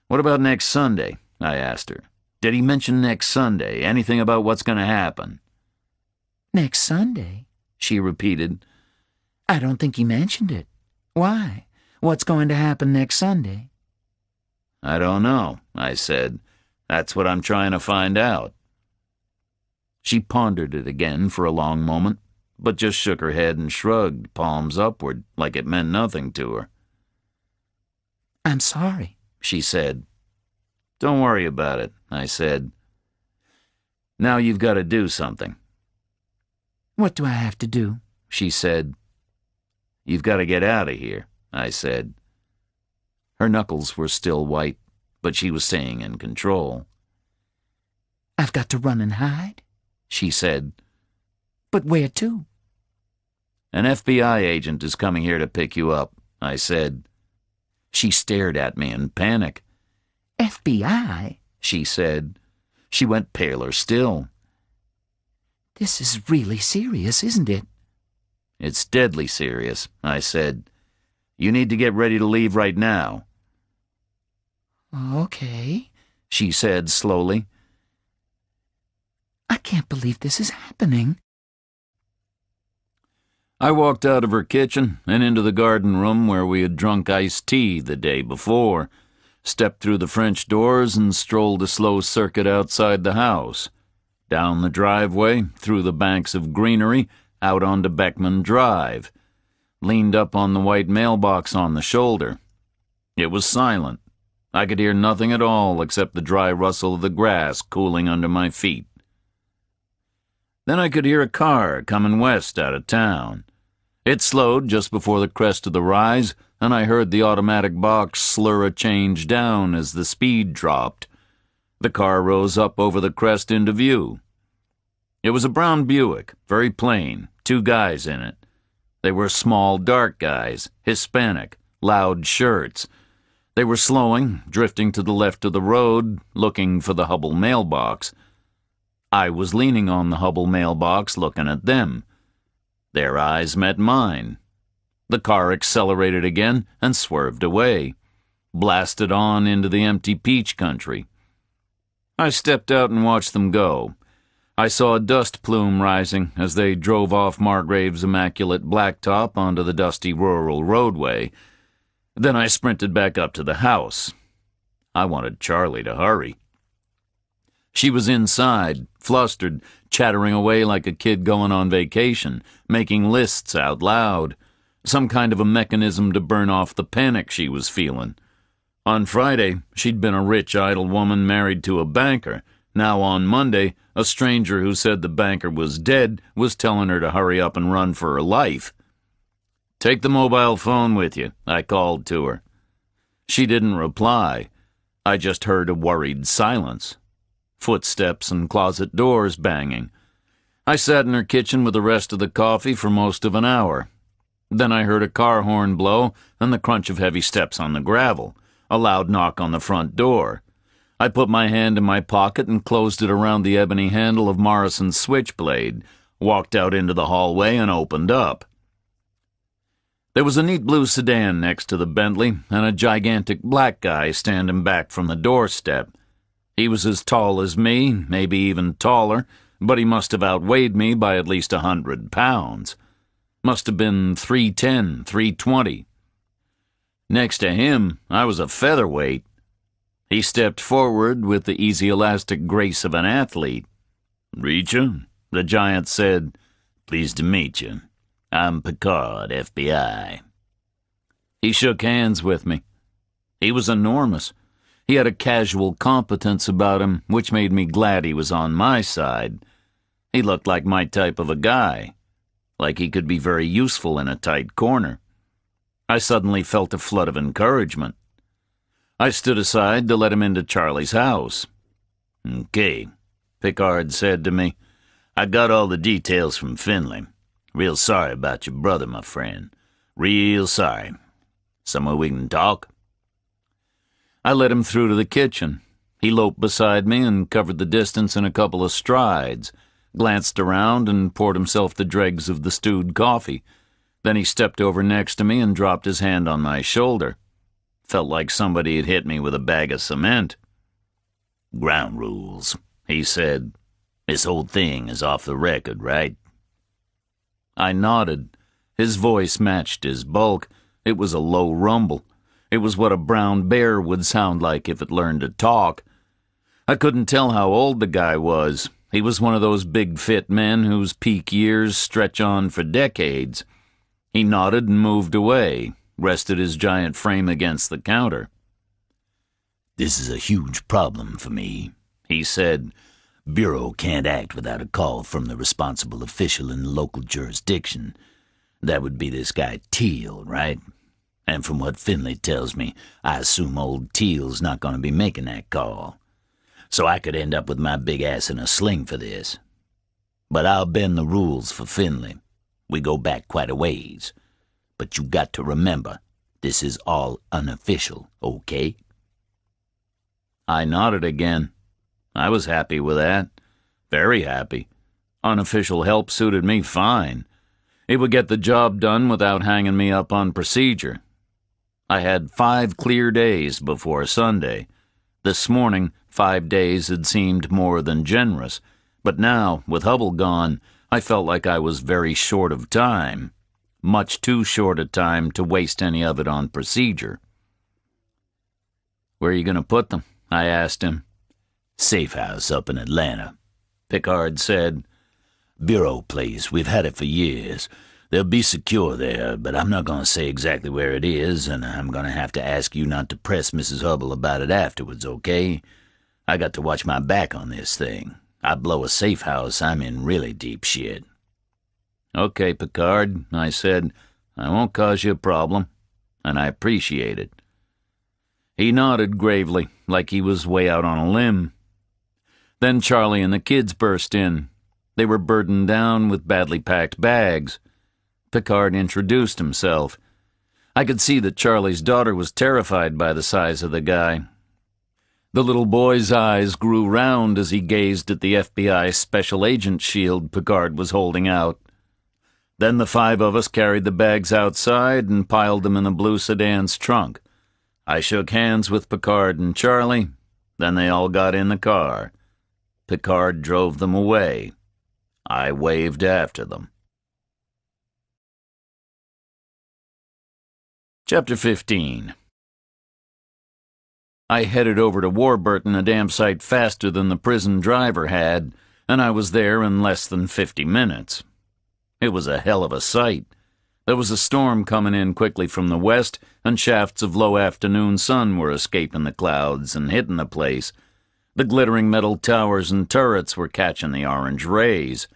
What about next Sunday? I asked her. Did he mention next Sunday? Anything about what's going to happen? Next Sunday, She repeated. I don't think he mentioned it. Why? What's going to happen next Sunday? I don't know, I said. That's what I'm trying to find out. She pondered it again for a long moment, but just shook her head and shrugged, palms upward, like it meant nothing to her. I'm sorry, She said. Don't worry about it, I said. Now you've got to do something. What do I have to do? She said. You've got to get out of here, I said. Her knuckles were still white, but she was staying in control. I've got to run and hide? She said. But where to? An FBI agent is coming here to pick you up, I said. She stared at me in panic. FBI? She said. She went paler still. This is really serious, isn't it? It's deadly serious, I said. You need to get ready to leave right now. Okay, She said slowly. I can't believe this is happening. I walked out of her kitchen and into the garden room where we had drunk iced tea the day before, stepped through the French doors and strolled a slow circuit outside the house, down the driveway, through the banks of greenery, out onto Beckman Drive, leaned up on the white mailbox on the shoulder. It was silent. I could hear nothing at all except the dry rustle of the grass cooling under my feet. Then I could hear a car coming west out of town. It slowed just before the crest of the rise, and I heard the automatic box slur a change down as the speed dropped. The car rose up over the crest into view. It was a brown Buick, very plain, 2 guys in it. They were small, dark guys, Hispanic, loud shirts. They were slowing, drifting to the left of the road, looking for the Hubble mailbox. I was leaning on the Hubble mailbox, looking at them. Their eyes met mine. The car accelerated again and swerved away, blasted on into the empty peach country. I stepped out and watched them go. I saw a dust plume rising as they drove off Margrave's immaculate blacktop onto the dusty rural roadway. Then I sprinted back up to the house. I wanted Charlie to hurry. She was inside, flustered, chattering away like a kid going on vacation, making lists out loud, some kind of a mechanism to burn off the panic she was feeling. On Friday, she'd been a rich, idle woman married to a banker. Now on Monday, a stranger who said the banker was dead was telling her to hurry up and run for her life. "Take the mobile phone with you," I called to her. She didn't reply. I just heard a worried silence. Footsteps and closet doors banging. I sat in her kitchen with the rest of the coffee for most of an hour. Then I heard a car horn blow and the crunch of heavy steps on the gravel, a loud knock on the front door. I put my hand in my pocket and closed it around the ebony handle of Morrison's switchblade, walked out into the hallway and opened up. There was a neat blue sedan next to the Bentley and a gigantic black guy standing back from the doorstep. He was as tall as me, maybe even taller, but he must have outweighed me by at least 100 pounds. Must have been 310, 320. Next to him, I was a featherweight. He stepped forward with the easy elastic grace of an athlete. "Reacher," the giant said. "Pleased to meet you. I'm Picard, FBI." He shook hands with me. He was enormous. He had a casual competence about him, which made me glad he was on my side. He looked like my type of a guy, like he could be very useful in a tight corner. I suddenly felt a flood of encouragement. I stood aside to let him into Charlie's house. "Okay," Picard said to me. "I got all the details from Finley. Real sorry about your brother, my friend. Real sorry. Somewhere we can talk?" I led him through to the kitchen. He loped beside me and covered the distance in a couple of strides, glanced around and poured himself the dregs of the stewed coffee. Then he stepped over next to me and dropped his hand on my shoulder. Felt like somebody had hit me with a bag of cement. "Ground rules," he said. "This whole thing is off the record, right?" I nodded. His voice matched his bulk. It was a low rumble. It was what a brown bear would sound like if it learned to talk. I couldn't tell how old the guy was. He was one of those big fit men whose peak years stretch on for decades. He nodded and moved away, rested his giant frame against the counter. "This is a huge problem for me," he said. "Bureau can't act without a call from the responsible official in the local jurisdiction. That would be this guy Teal, right? And from what Finley tells me, I assume old Teal's not going to be making that call. So I could end up with my big ass in a sling for this. But I'll bend the rules for Finley. We go back quite a ways. But you got to remember, this is all unofficial, okay?" I nodded again. I was happy with that. Very happy. Unofficial help suited me fine. It would get the job done without hanging me up on procedure. I had 5 clear days before Sunday. This morning, 5 days had seemed more than generous, but now, with Hubble gone, I felt like I was very short of time. Much too short a time to waste any of it on procedure. "Where are you going to put them?" I asked him. "Safe house up in Atlanta," Picard said. "Bureau place. We've had it for years. They'll be secure there, but I'm not going to say exactly where it is, and I'm going to have to ask you not to press Mrs. Hubble about it afterwards, okay? I got to watch my back on this thing. I blow a safe house, I'm in really deep shit." "Okay, Picard," I said. "I won't cause you a problem, and I appreciate it." He nodded gravely, like he was way out on a limb. Then Charlie and the kids burst in. They were burdened down with badly packed bags. Picard introduced himself. I could see that Charlie's daughter was terrified by the size of the guy. The little boy's eyes grew round as he gazed at the FBI special agent shield Picard was holding out. Then the 5 of us carried the bags outside and piled them in the blue sedan's trunk. I shook hands with Picard and Charlie. Then they all got in the car. Picard drove them away. I waved after them. Chapter 15. I headed over to Warburton a damn sight faster than the prison driver had, and I was there in less than 50 minutes. It was a hell of a sight. There was a storm coming in quickly from the west, and shafts of low afternoon sun were escaping the clouds and hitting the place. The glittering metal towers and turrets were catching the orange rays.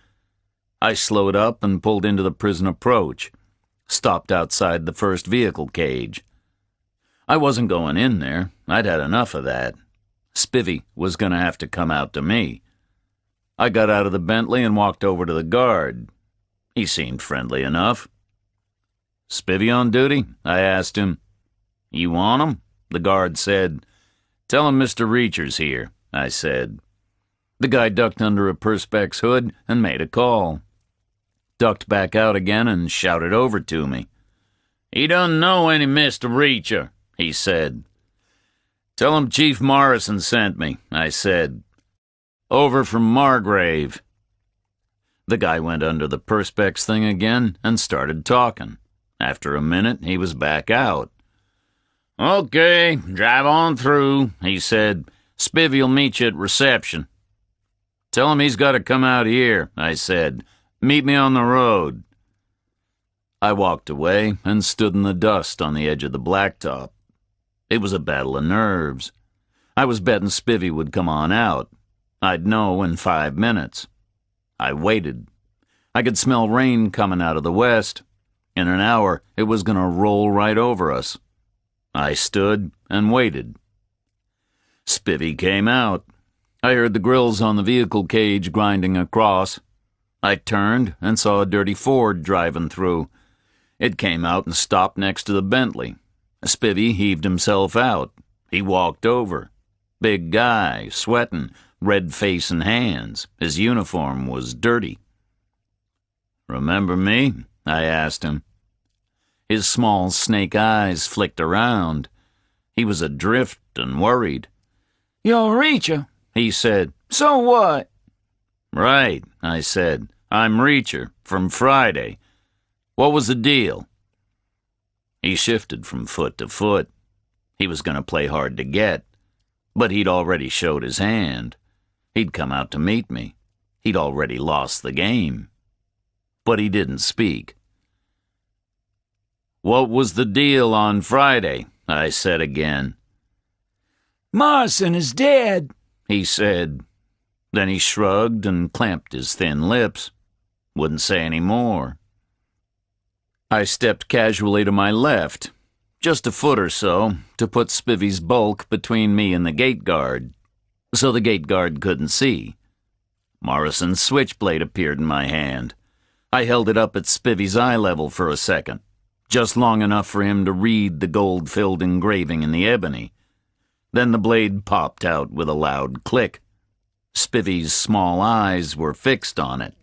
I slowed up and pulled into the prison approach, stopped outside the first vehicle cage. I wasn't going in there. I'd had enough of that. Spivvy was going to have to come out to me. I got out of the Bentley and walked over to the guard. He seemed friendly enough. "Spivvy on duty?" I asked him. "You want him?" The guard said. "Tell him Mr. Reacher's here," I said. The guy ducked under a Perspex hood and made a call. Ducked back out again and shouted over to me. "He doesn't know any Mr. Reacher," he said. "Tell him Chief Morrison sent me," I said. "Over from Margrave." The guy went under the Perspex thing again and started talking. After a minute, he was back out. "Okay, drive on through," he said. "Spivvy'll meet you at reception." "Tell him he's got to come out here," I said. "Meet me on the road." I walked away and stood in the dust on the edge of the blacktop. It was a battle of nerves. I was betting Spivvy would come on out. I'd know in 5 minutes. I waited. I could smell rain coming out of the west. In an hour, it was going to roll right over us. I stood and waited. Spivvy came out. I heard the grills on the vehicle cage grinding across. I turned and saw a dirty Ford driving through. It came out and stopped next to the Bentley. Spivvy heaved himself out. He walked over. Big guy, sweating, red face and hands. His uniform was dirty. "Remember me?" I asked him. His small snake eyes flicked around. He was adrift and worried. "You're Reacher," he said. "So what?" "Right," I said. "I'm Reacher, from Friday. What was the deal?" He shifted from foot to foot. He was going to play hard to get, but he'd already showed his hand. He'd come out to meet me. He'd already lost the game. But he didn't speak. "What was the deal on Friday?" I said again. "Morrison is dead," he said. Then he shrugged and clamped his thin lips. Wouldn't say any more. I stepped casually to my left, just a foot or so, to put Spivvy's bulk between me and the gate guard, so the gate guard couldn't see. Morrison's switchblade appeared in my hand. I held it up at Spivvy's eye level for a second, just long enough for him to read the gold-filled engraving in the ebony. Then the blade popped out with a loud click. Spivvy's small eyes were fixed on it.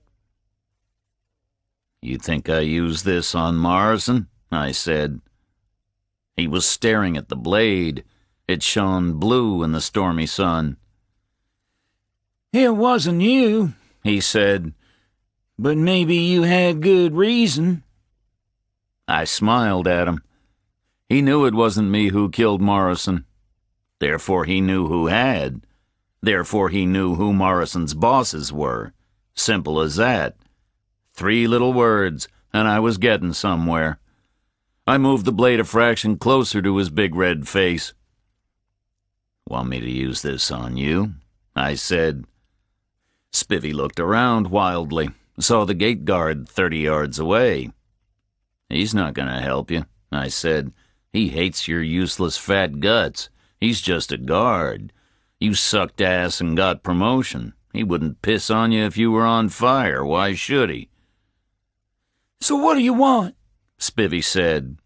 "You think I used this on Morrison?" I said. He was staring at the blade. It shone blue in the stormy sun. "It wasn't you," he said. "But maybe you had good reason." I smiled at him. He knew it wasn't me who killed Morrison. Therefore he knew who had. Therefore he knew who Morrison's bosses were. Simple as that. 3 little words, and I was getting somewhere. I moved the blade a fraction closer to his big red face. "Want me to use this on you?" I said. Spivvy looked around wildly, saw the gate guard 30 yards away. "He's not going to help you," I said. "He hates your useless fat guts. He's just a guard. You sucked ass and got promotion. He wouldn't piss on you if you were on fire. Why should he?" "So what do you want?" Spivvy said.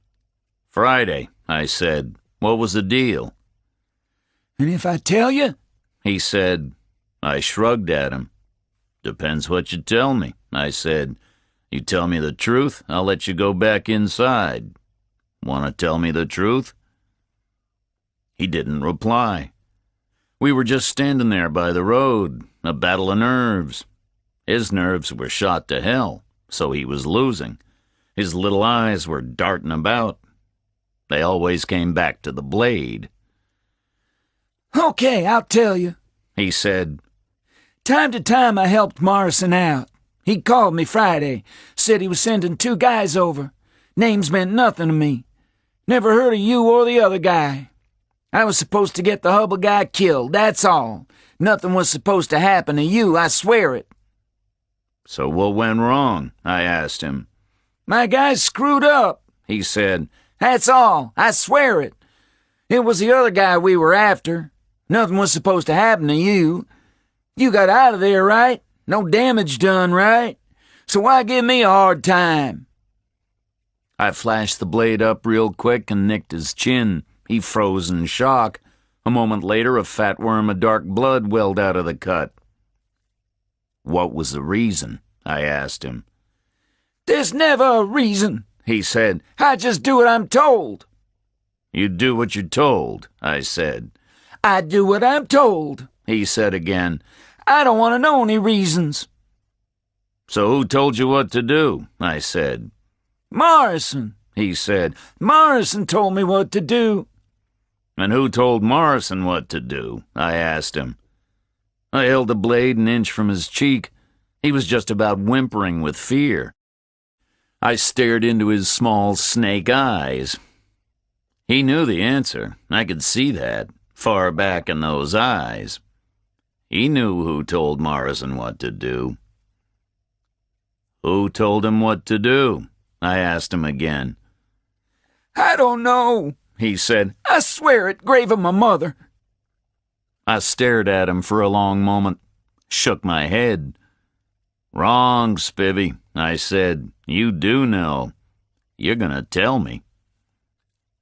Friday, I said. What was the deal? And if I tell you? He said. I shrugged at him. Depends what you tell me, I said. You tell me the truth, I'll let you go back inside. Want to tell me the truth? He didn't reply. We were just standing there by the road, a battle of nerves. His nerves were shot to hell, so he was losing. His little eyes were darting about. They always came back to the blade. Okay, I'll tell you, he said. Time to time I helped Morrison out. He called me Friday, said he was sending 2 guys over. Names meant nothing to me. Never heard of you or the other guy. I was supposed to get the Hubble guy killed, that's all. Nothing was supposed to happen to you, I swear it. So what went wrong? I asked him. My guys screwed up, he said. That's all, I swear it. It was the other guy we were after. Nothing was supposed to happen to you. You got out of there, right? No damage done, right? So why give me a hard time? I flashed the blade up real quick and nicked his chin. He froze in shock. A moment later, a fat worm of dark blood welled out of the cut. What was the reason? I asked him. There's never a reason, he said. I just do what I'm told. You do what you're told, I said. I do what I'm told, he said again. I don't want to know any reasons. So who told you what to do? I said. Morrison, he said. Morrison told me what to do. And who told Morrison what to do? I asked him. I held the blade an inch from his cheek. He was just about whimpering with fear. I stared into his small snake eyes. He knew the answer. I could see that, far back in those eyes. He knew who told Morrison what to do. Who told him what to do? I asked him again. I don't know, he said. I swear it, grave of my mother. I stared at him for a long moment, shook my head. Wrong, Spivvy, I said. You do know. You're gonna tell me.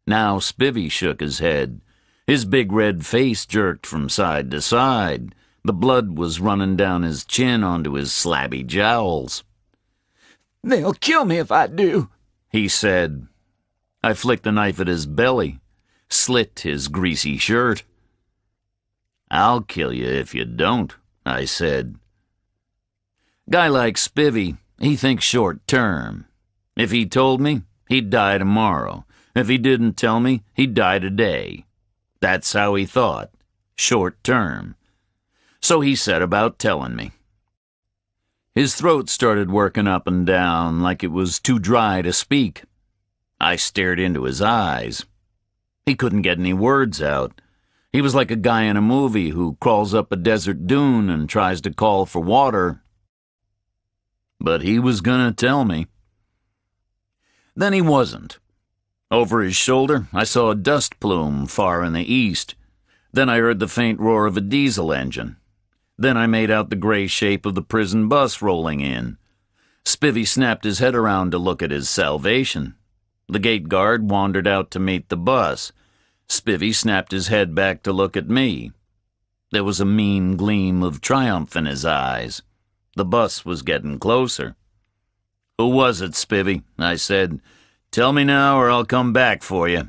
Now Spivvy shook his head. His big red face jerked from side to side. The blood was running down his chin onto his slabby jowls. They'll kill me if I do, he said. I flicked the knife at his belly, slit his greasy shirt. I'll kill you if you don't, I said. Guy like Spivvy, he thinks short term. If he told me, he'd die tomorrow. If he didn't tell me, he'd die today. That's how he thought, short term. So he set about telling me. His throat started working up and down like it was too dry to speak. I stared into his eyes. He couldn't get any words out. He was like a guy in a movie who crawls up a desert dune and tries to call for water. But he was gonna tell me. Then he wasn't. Over his shoulder, I saw a dust plume far in the east. Then I heard the faint roar of a diesel engine. Then I made out the gray shape of the prison bus rolling in. Spivvy snapped his head around to look at his salvation. The gate guard wandered out to meet the bus. Spivvy snapped his head back to look at me. There was a mean gleam of triumph in his eyes. The bus was getting closer. Who was it, Spivvy? I said. Tell me now or I'll come back for you.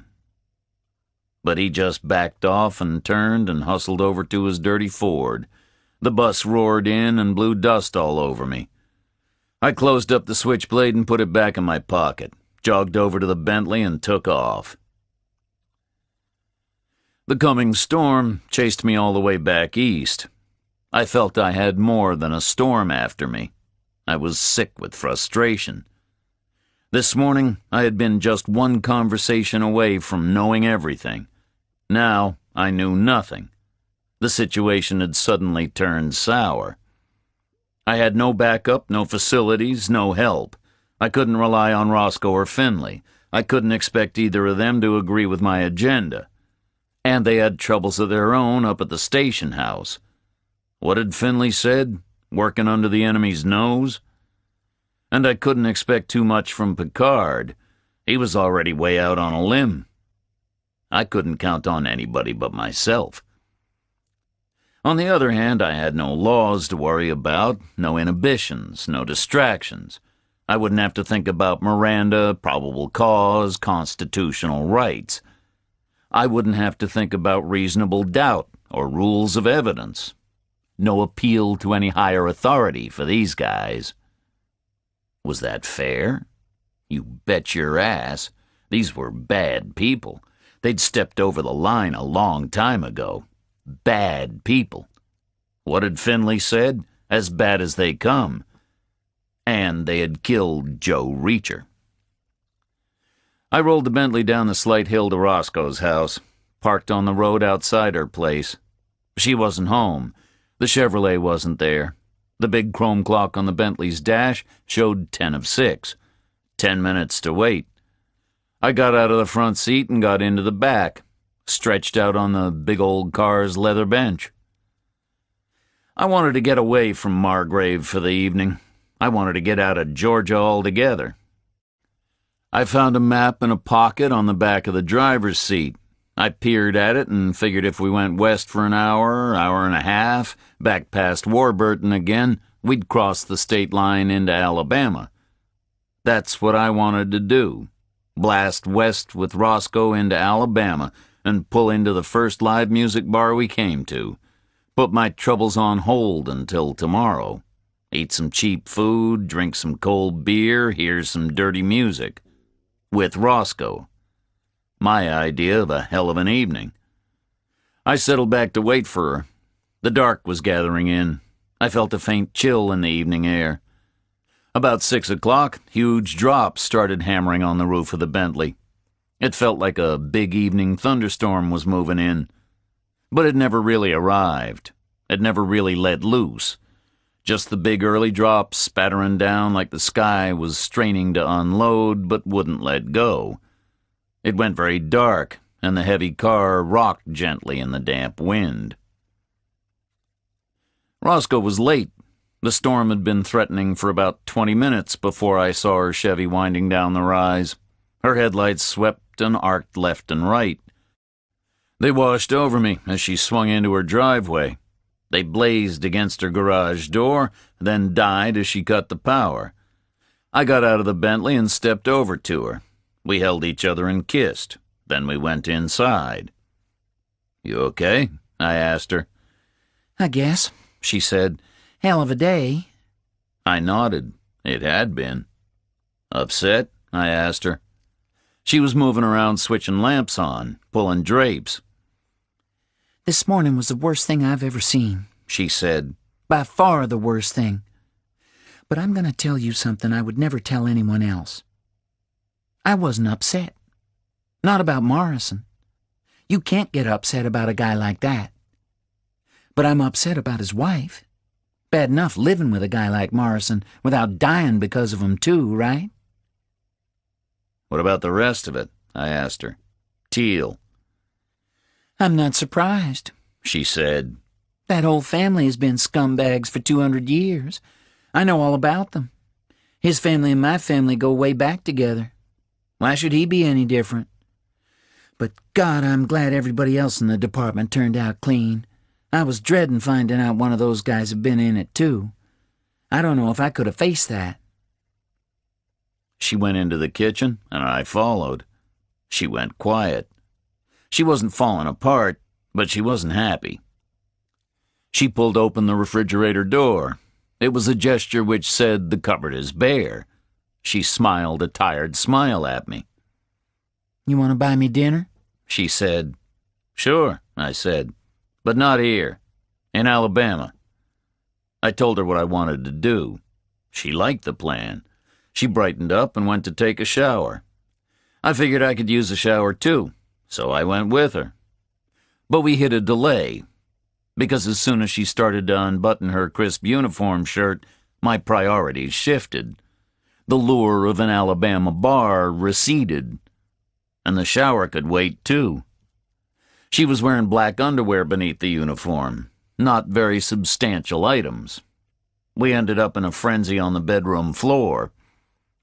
But he just backed off and turned and hustled over to his dirty Ford. The bus roared in and blew dust all over me. I closed up the switchblade and put it back in my pocket, jogged over to the Bentley and took off. The coming storm chased me all the way back east. I felt I had more than a storm after me. I was sick with frustration. This morning, I had been just one conversation away from knowing everything. Now, I knew nothing. The situation had suddenly turned sour. I had no backup, no facilities, no help. I couldn't rely on Roscoe or Finley. I couldn't expect either of them to agree with my agenda. And they had troubles of their own up at the station house. What had Finley said? Working under the enemy's nose? And I couldn't expect too much from Picard. He was already way out on a limb. I couldn't count on anybody but myself. On the other hand, I had no laws to worry about, no inhibitions, no distractions. I wouldn't have to think about Miranda, probable cause, constitutional rights. I wouldn't have to think about reasonable doubt or rules of evidence. No appeal to any higher authority for these guys. Was that fair? You bet your ass. These were bad people. They'd stepped over the line a long time ago. Bad people. What had Finley said? As bad as they come. And they had killed Joe Reacher. I rolled the Bentley down the slight hill to Roscoe's house, parked on the road outside her place. She wasn't home. The Chevrolet wasn't there. The big chrome clock on the Bentley's dash showed 10 of 6. 10 minutes to wait. I got out of the front seat and got into the back, stretched out on the big old car's leather bench. I wanted to get away from Margrave for the evening. I wanted to get out of Georgia altogether. I found a map in a pocket on the back of the driver's seat. I peered at it and figured if we went west for an hour, hour and a half, back past Warburton again, we'd cross the state line into Alabama. That's what I wanted to do. Blast west with Roscoe into Alabama and pull into the first live music bar we came to. Put my troubles on hold until tomorrow. Eat some cheap food, drink some cold beer, hear some dirty music. With Roscoe. My idea of a hell of an evening. I settled back to wait for her. The dark was gathering in. I felt a faint chill in the evening air. About 6 o'clock, huge drops started hammering on the roof of the Bentley. It felt like a big evening thunderstorm was moving in. But it never really arrived. It never really let loose. Just the big early drops spattering down like the sky was straining to unload but wouldn't let go. It went very dark, and the heavy car rocked gently in the damp wind. Roscoe was late. The storm had been threatening for about 20 minutes before I saw her Chevy winding down the rise. Her headlights swept and arced left and right. They washed over me as she swung into her driveway. They blazed against her garage door, then died as she cut the power. I got out of the Bentley and stepped over to her. We held each other and kissed. Then we went inside. "You okay?" I asked her. I guess, she said. Hell of a day. I nodded. It had been. "Upset?" I asked her. She was moving around switching lamps on, pulling drapes. This morning was the worst thing I've ever seen, She said. By far the worst thing. But I'm going to tell you something I would never tell anyone else. I wasn't upset. Not about Morrison. You can't get upset about a guy like that. But I'm upset about his wife. Bad enough living with a guy like Morrison without dying because of him too, right? "What about the rest of it?" I asked her. "Teal." I'm not surprised, She said. That whole family has been scumbags for 200 years. I know all about them. His family and my family go way back together. Why should he be any different? But God, I'm glad everybody else in the department turned out clean. I was dreading finding out one of those guys had been in it too. I don't know if I could have faced that. She went into the kitchen, and I followed. She went quiet. She wasn't falling apart, but she wasn't happy. She pulled open the refrigerator door. It was a gesture which said the cupboard is bare. She smiled a tired smile at me. You want to buy me dinner? She said. "Sure," I said, "but not here. In Alabama." I told her what I wanted to do. She liked the plan. She brightened up and went to take a shower. I figured I could use a shower too, so I went with her. But we hit a delay, because as soon as she started to unbutton her crisp uniform shirt, my priorities shifted. The lure of an Alabama bar receded, and the shower could wait too. She was wearing black underwear beneath the uniform, not very substantial items. We ended up in a frenzy on the bedroom floor.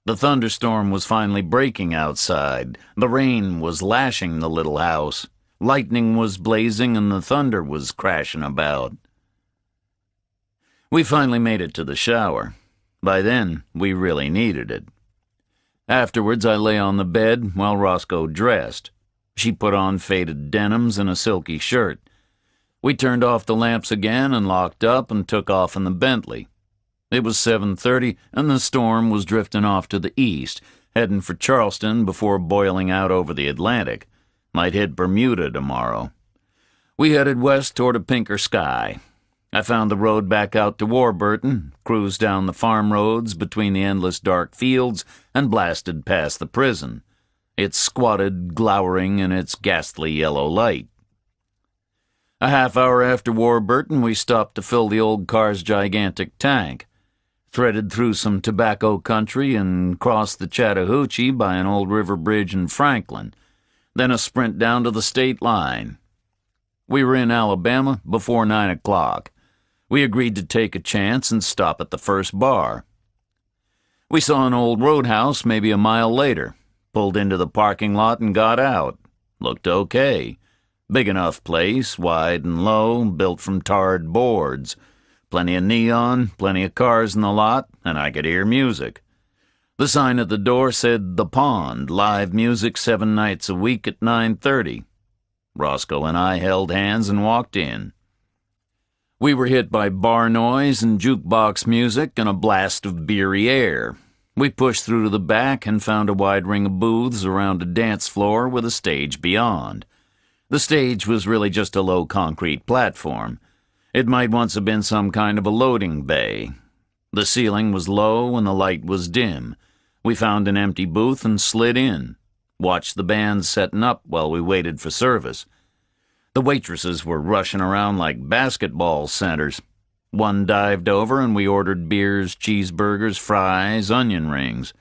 The thunderstorm was finally breaking outside. The rain was lashing the little house. Lightning was blazing and the thunder was crashing about. We finally made it to the shower. By then, we really needed it. Afterwards, I lay on the bed while Roscoe dressed. She put on faded denims and a silky shirt. We turned off the lamps again and locked up and took off in the Bentley. It was 7:30 and the storm was drifting off to the east, heading for Charleston before boiling out over the Atlantic. Might hit Bermuda tomorrow. We headed west toward a pinker sky. I found the road back out to Warburton, cruised down the farm roads between the endless dark fields, and blasted past the prison. It squatted, glowering in its ghastly yellow light. A half hour after Warburton, we stopped to fill the old car's gigantic tank, threaded through some tobacco country, and crossed the Chattahoochee by an old river bridge in Franklin, then a sprint down to the state line. We were in Alabama before 9 o'clock. We agreed to take a chance and stop at the first bar. We saw an old roadhouse maybe a mile later, pulled into the parking lot and got out. Looked okay. Big enough place, wide and low, built from tarred boards. Plenty of neon, plenty of cars in the lot, and I could hear music. The sign at the door said The Pond, live music 7 nights a week at 9:30. Roscoe and I held hands and walked in. We were hit by bar noise and jukebox music and a blast of beery air. We pushed through to the back and found a wide ring of booths around a dance floor with a stage beyond. The stage was really just a low concrete platform. It might once have been some kind of a loading bay. The ceiling was low and the light was dim. We found an empty booth and slid in, watched the band setting up while we waited for service. The waitresses were rushing around like basketball centers. One dived over and we ordered beers, cheeseburgers, fries, onion rings.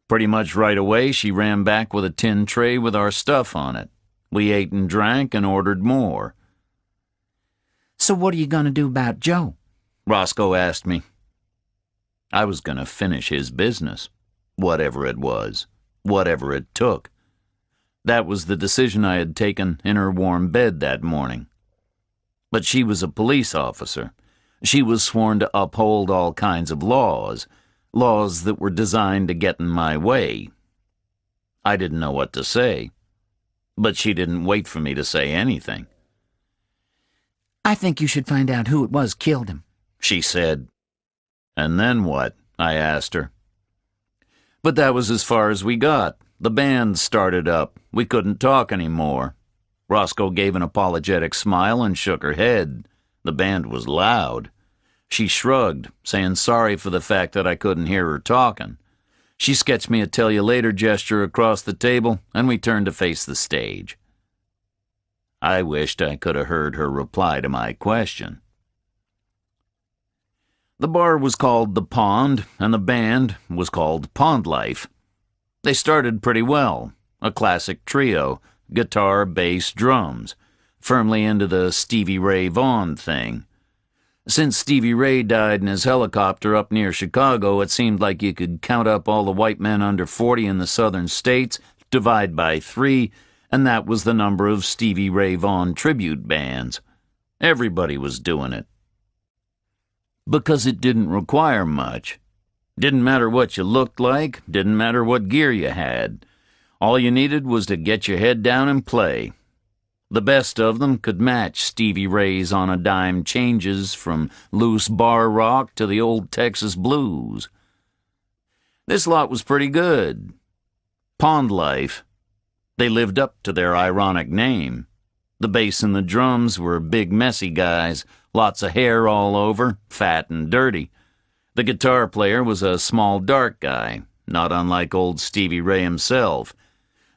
Pretty much right away she ran back with a tin tray with our stuff on it. We ate and drank and ordered more. So what are you going to do about Joe? Roscoe asked me. I was going to finish his business, whatever it was, whatever it took. That was the decision I had taken in her warm bed that morning. But she was a police officer. She was sworn to uphold all kinds of laws that were designed to get in my way. I didn't know what to say, but she didn't wait for me to say anything. I think you should find out who it was killed him, she said. And then what? I asked her. But that was as far as we got. The band started up. We couldn't talk anymore. Roscoe gave an apologetic smile and shook her head. The band was loud. She shrugged, saying sorry for the fact that I couldn't hear her talking. She sketched me a tell-you-later gesture across the table, and we turned to face the stage. I wished I could have heard her reply to my question. The bar was called The Pond, and the band was called Pond Life. They started pretty well, a classic trio, guitar, bass, drums, firmly into the Stevie Ray Vaughan thing. Since Stevie Ray died in his helicopter up near Chicago, it seemed like you could count up all the white men under 40 in the southern states, divide by 3, and that was the number of Stevie Ray Vaughan tribute bands. Everybody was doing it. Because it didn't require much. Didn't matter what you looked like, didn't matter what gear you had. All you needed was to get your head down and play. The best of them could match Stevie Ray's on-a-dime changes from loose bar rock to the old Texas blues. This lot was pretty good. Pond Life. They lived up to their ironic name. The bass and the drums were big, messy guys, lots of hair all over, fat and dirty. The guitar player was a small, dark guy, not unlike old Stevie Ray himself.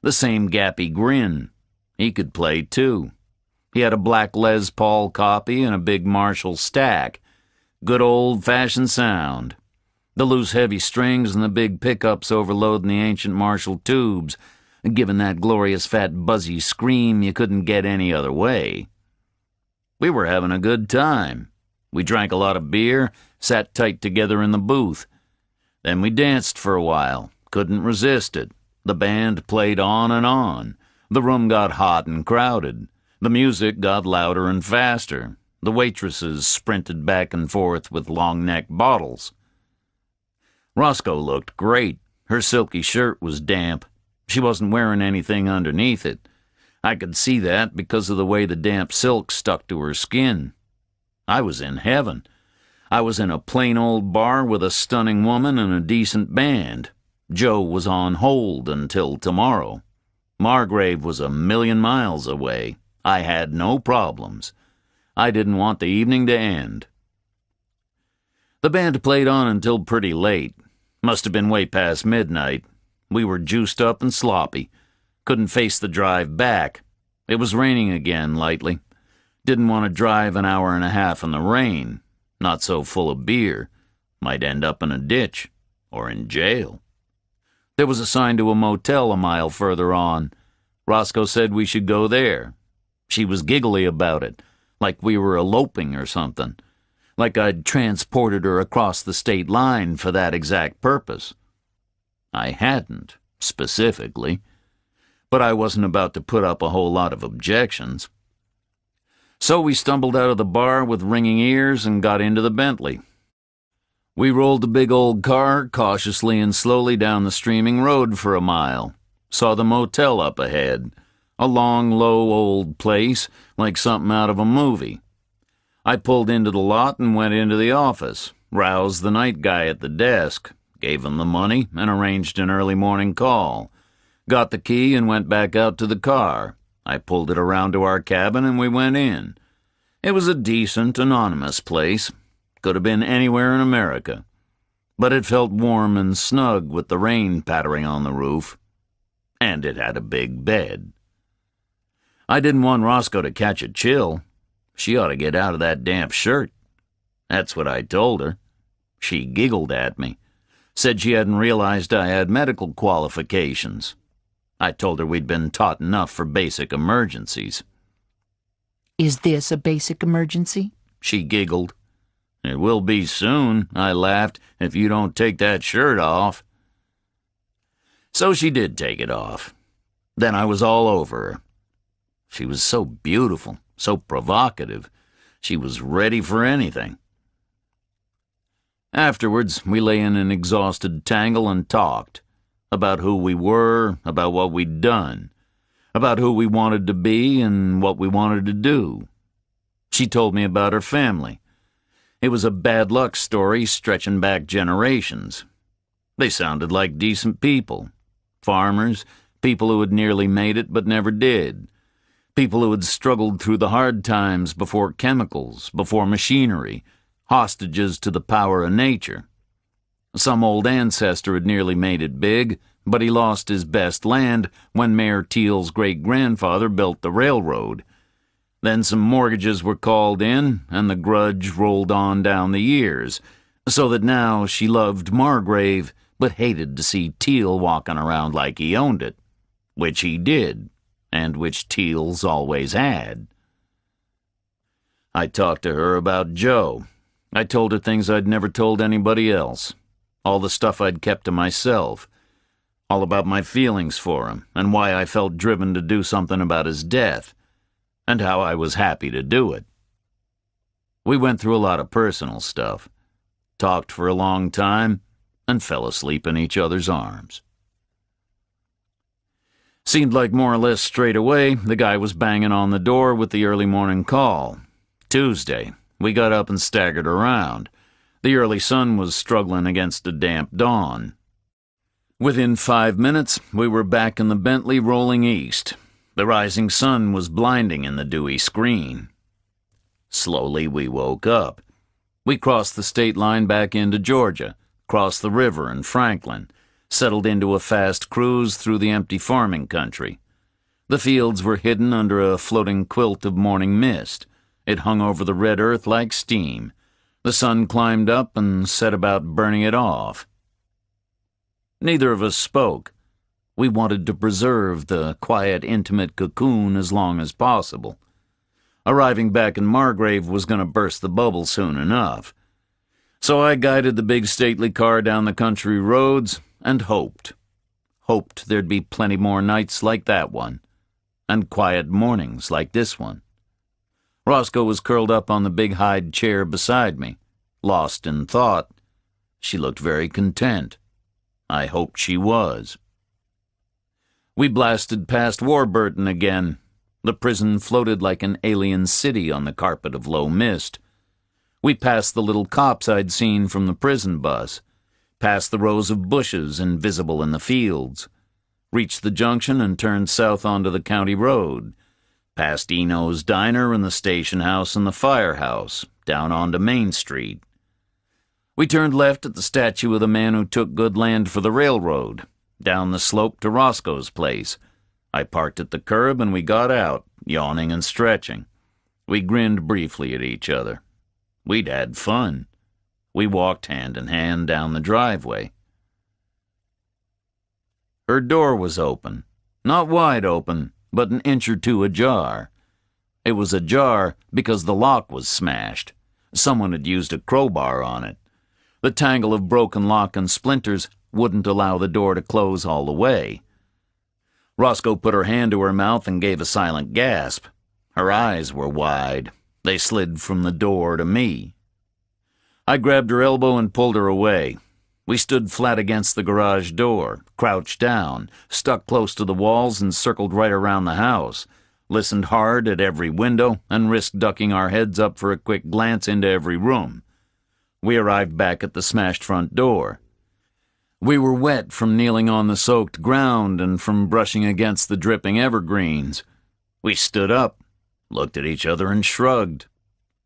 The same gappy grin. He could play, too. He had a black Les Paul copy and a big Marshall stack. Good old-fashioned sound. The loose, heavy strings and the big pickups overloading the ancient Marshall tubes, giving that glorious fat buzzy scream you couldn't get any other way. We were having a good time. We drank a lot of beer, sat tight together in the booth. Then we danced for a while, Couldn't resist it. The band played on and on. The room got hot and crowded. The music got louder and faster. The waitresses sprinted back and forth with long-necked bottles. Roscoe looked great. Her silky shirt was damp. She wasn't wearing anything underneath it. I could see that because of the way the damp silk stuck to her skin. I was in heaven. I was in a plain old bar with a stunning woman and a decent band. Joe was on hold until tomorrow. Margrave was 1,000,000 miles away. I had no problems. I didn't want the evening to end. The band played on until pretty late. Must have been way past midnight. We were juiced up and sloppy. Couldn't face the drive back. It was raining again, lightly. Didn't want to drive an hour and a half in the rain. Not so full of beer. Might end up in a ditch. Or in jail. There was a sign to a motel a mile further on. Roscoe said we should go there. She was giggly about it, like we were eloping or something. Like I'd transported her across the state line for that exact purpose. I hadn't, specifically. But I wasn't about to put up a whole lot of objections. So we stumbled out of the bar with ringing ears and got into the Bentley. We rolled the big old car cautiously and slowly down the streaming road for a mile. Saw the motel up ahead. A long, low, old place, like something out of a movie. I pulled into the lot and went into the office, roused the night guy at the desk, gave him the money, and arranged an early morning call. Got the key and went back out to the car. I pulled it around to our cabin and we went in. It was a decent, anonymous place. Could have been anywhere in America. But it felt warm and snug with the rain pattering on the roof. And it had a big bed. I didn't want Roscoe to catch a chill. She ought to get out of that damp shirt. That's what I told her. She giggled at me. Said she hadn't realized I had medical qualifications. I told her we'd been taught enough for basic emergencies. Is this a basic emergency? She giggled. It will be soon, I laughed, if you don't take that shirt off. So she did take it off. Then I was all over her. She was so beautiful, so provocative. She was ready for anything. Afterwards, we lay in an exhausted tangle and talked. About who we were, about what we'd done. About who we wanted to be and what we wanted to do. She told me about her family. It was a bad luck story stretching back generations. They sounded like decent people. Farmers, people who had nearly made it but never did. People who had struggled through the hard times before chemicals, before machinery, hostages to the power of nature. Some old ancestor had nearly made it big, but he lost his best land when Mayor Teal's great-grandfather built the railroad. Then some mortgages were called in, and the grudge rolled on down the years, so that now she loved Margrave, but hated to see Teal walking around like he owned it, which he did, and which Teal's always had. I talked to her about Joe. I told her things I'd never told anybody else, all the stuff I'd kept to myself, all about my feelings for him, and why I felt driven to do something about his death, and how I was happy to do it. We went through a lot of personal stuff, talked for a long time, and fell asleep in each other's arms. Seemed like more or less straight away the guy was banging on the door with the early morning call. Tuesday. We got up and staggered around. The early sun was struggling against a damp dawn. Within 5 minutes, we were back in the Bentley rolling east. The rising sun was blinding in the dewy screen. Slowly we woke up. We crossed the state line back into Georgia, crossed the river in Franklin, settled into a fast cruise through the empty farming country. The fields were hidden under a floating quilt of morning mist. It hung over the red earth like steam. The sun climbed up and set about burning it off. Neither of us spoke. We wanted to preserve the quiet, intimate cocoon as long as possible. Arriving back in Margrave was going to burst the bubble soon enough. So I guided the big stately car down the country roads and hoped. hoped there'd be plenty more nights like that one, and quiet mornings like this one. Roscoe was curled up on the big hide chair beside me, lost in thought. She looked very content. I hoped she was. We blasted past Warburton again. The prison floated like an alien city on the carpet of low mist. We passed the little cops I'd seen from the prison bus, past the rows of bushes invisible in the fields, reached the junction and turned south onto the county road, past Eno's Diner and the station house and the firehouse, down onto Main Street. We turned left at the statue of the man who took good land for the railroad, down the slope to Roscoe's place. I parked at the curb and we got out, yawning and stretching. We grinned briefly at each other. We'd had fun. We walked hand in hand down the driveway. Her door was open. Not wide open, but an inch or two ajar. It was ajar because the lock was smashed. Someone had used a crowbar on it. The tangle of broken lock and splinters wouldn't allow the door to close all the way. Roscoe put her hand to her mouth and gave a silent gasp. Her eyes were wide. They slid from the door to me. I grabbed her elbow and pulled her away. We stood flat against the garage door, crouched down, stuck close to the walls and circled right around the house, listened hard at every window and risked ducking our heads up for a quick glance into every room. We arrived back at the smashed front door. We were wet from kneeling on the soaked ground and from brushing against the dripping evergreens. We stood up, looked at each other and shrugged,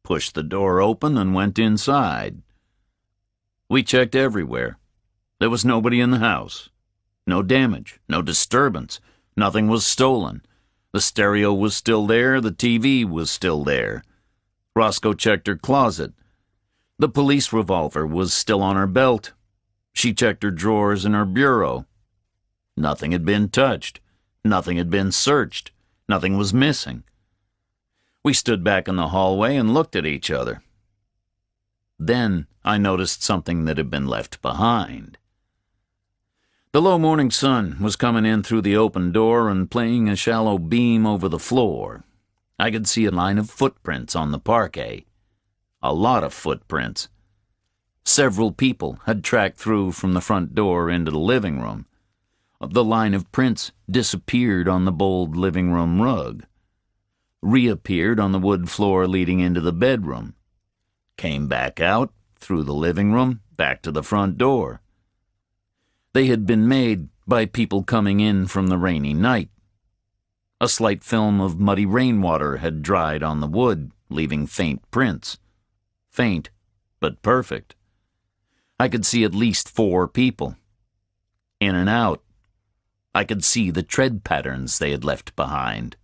pushed the door open and went inside. We checked everywhere. There was nobody in the house. No damage, no disturbance. Nothing was stolen. The stereo was still there, the TV was still there. Roscoe checked her closet. The police revolver was still on her belt. She checked her drawers and her bureau. Nothing had been touched. Nothing had been searched. Nothing was missing. We stood back in the hallway and looked at each other. Then I noticed something that had been left behind. The low morning sun was coming in through the open door and playing a shallow beam over the floor. I could see a line of footprints on the parquet. A lot of footprints. Several people had tracked through from the front door into the living room. The line of prints disappeared on the bold living room rug, reappeared on the wood floor leading into the bedroom, came back out through the living room back to the front door. They had been made by people coming in from the rainy night. A slight film of muddy rainwater had dried on the wood, leaving faint prints. Faint, but perfect. I could see at least 4 people. In and out. I could see the tread patterns they had left behind.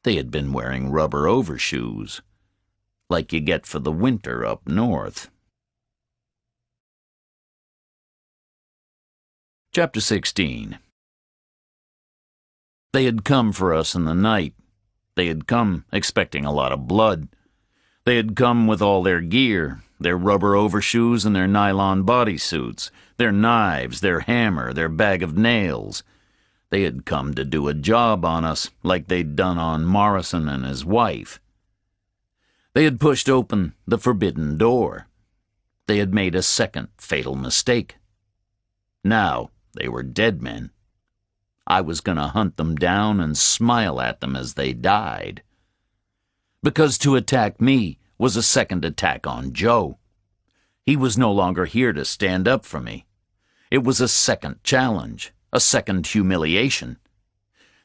They had been wearing rubber overshoes, like you get for the winter up north. Chapter 16. They had come for us in the night. They had come expecting a lot of blood. They had come with all their gear, their rubber overshoes and their nylon bodysuits, their knives, their hammer, their bag of nails. They had come to do a job on us like they'd done on Morrison and his wife. They had pushed open the forbidden door. They had made a second fatal mistake. Now they were dead men. I was going to hunt them down and smile at them as they died. Because to attack me was a second attack on Joe. He was no longer here to stand up for me. It was a second challenge, a second humiliation.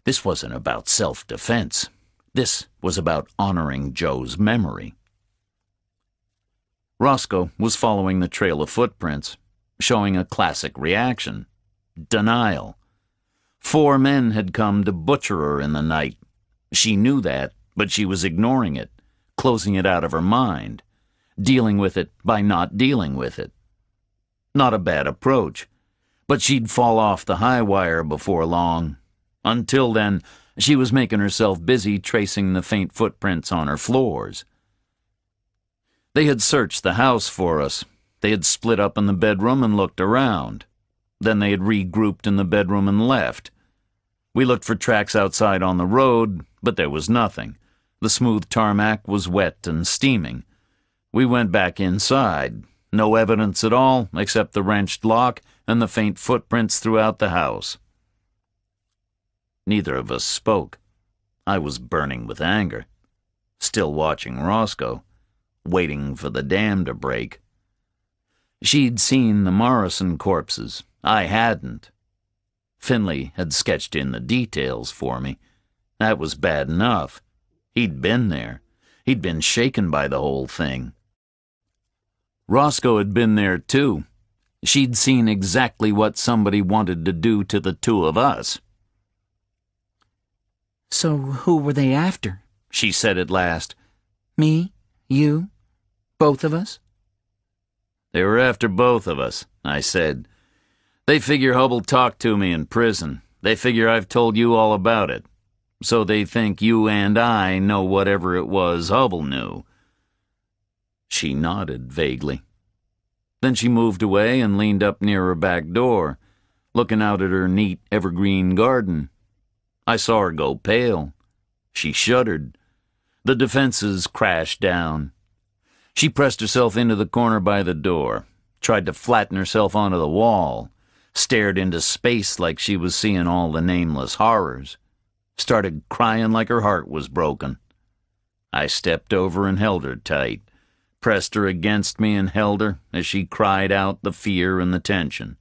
This wasn't about self-defense. This was about honoring Joe's memory. Roscoe was following the trail of footprints, showing a classic reaction: denial. 4 men had come to butcher her in the night. She knew that, but she was ignoring it, closing it out of her mind, dealing with it by not dealing with it. Not a bad approach, but she'd fall off the high wire before long. Until then, she was making herself busy tracing the faint footprints on her floors. They had searched the house for us. They had split up in the bedroom and looked around. Then they had regrouped in the bedroom and left. We looked for tracks outside on the road, but there was nothing. The smooth tarmac was wet and steaming. We went back inside. No evidence at all, except the wrenched lock and the faint footprints throughout the house. Neither of us spoke. I was burning with anger, still watching Roscoe, waiting for the dam to break. She'd seen the Morrison corpses. I hadn't. Finley had sketched in the details for me. That was bad enough. He'd been there. He'd been shaken by the whole thing. Roscoe had been there, too. She'd seen exactly what somebody wanted to do to the two of us. So who were they after? She said at last. Me? You? Both of us? They were after both of us, I said. They figure Hubble talked to me in prison. They figure I've told you all about it. So they think you and I know whatever it was Hubble knew. She nodded vaguely. Then she moved away and leaned up near her back door, looking out at her neat evergreen garden. I saw her go pale. She shuddered. The defenses crashed down. She pressed herself into the corner by the door, tried to flatten herself onto the wall, stared into space like she was seeing all the nameless horrors, started crying like her heart was broken. I stepped over and held her tight, pressed her against me and held her as she cried out the fear and the tension.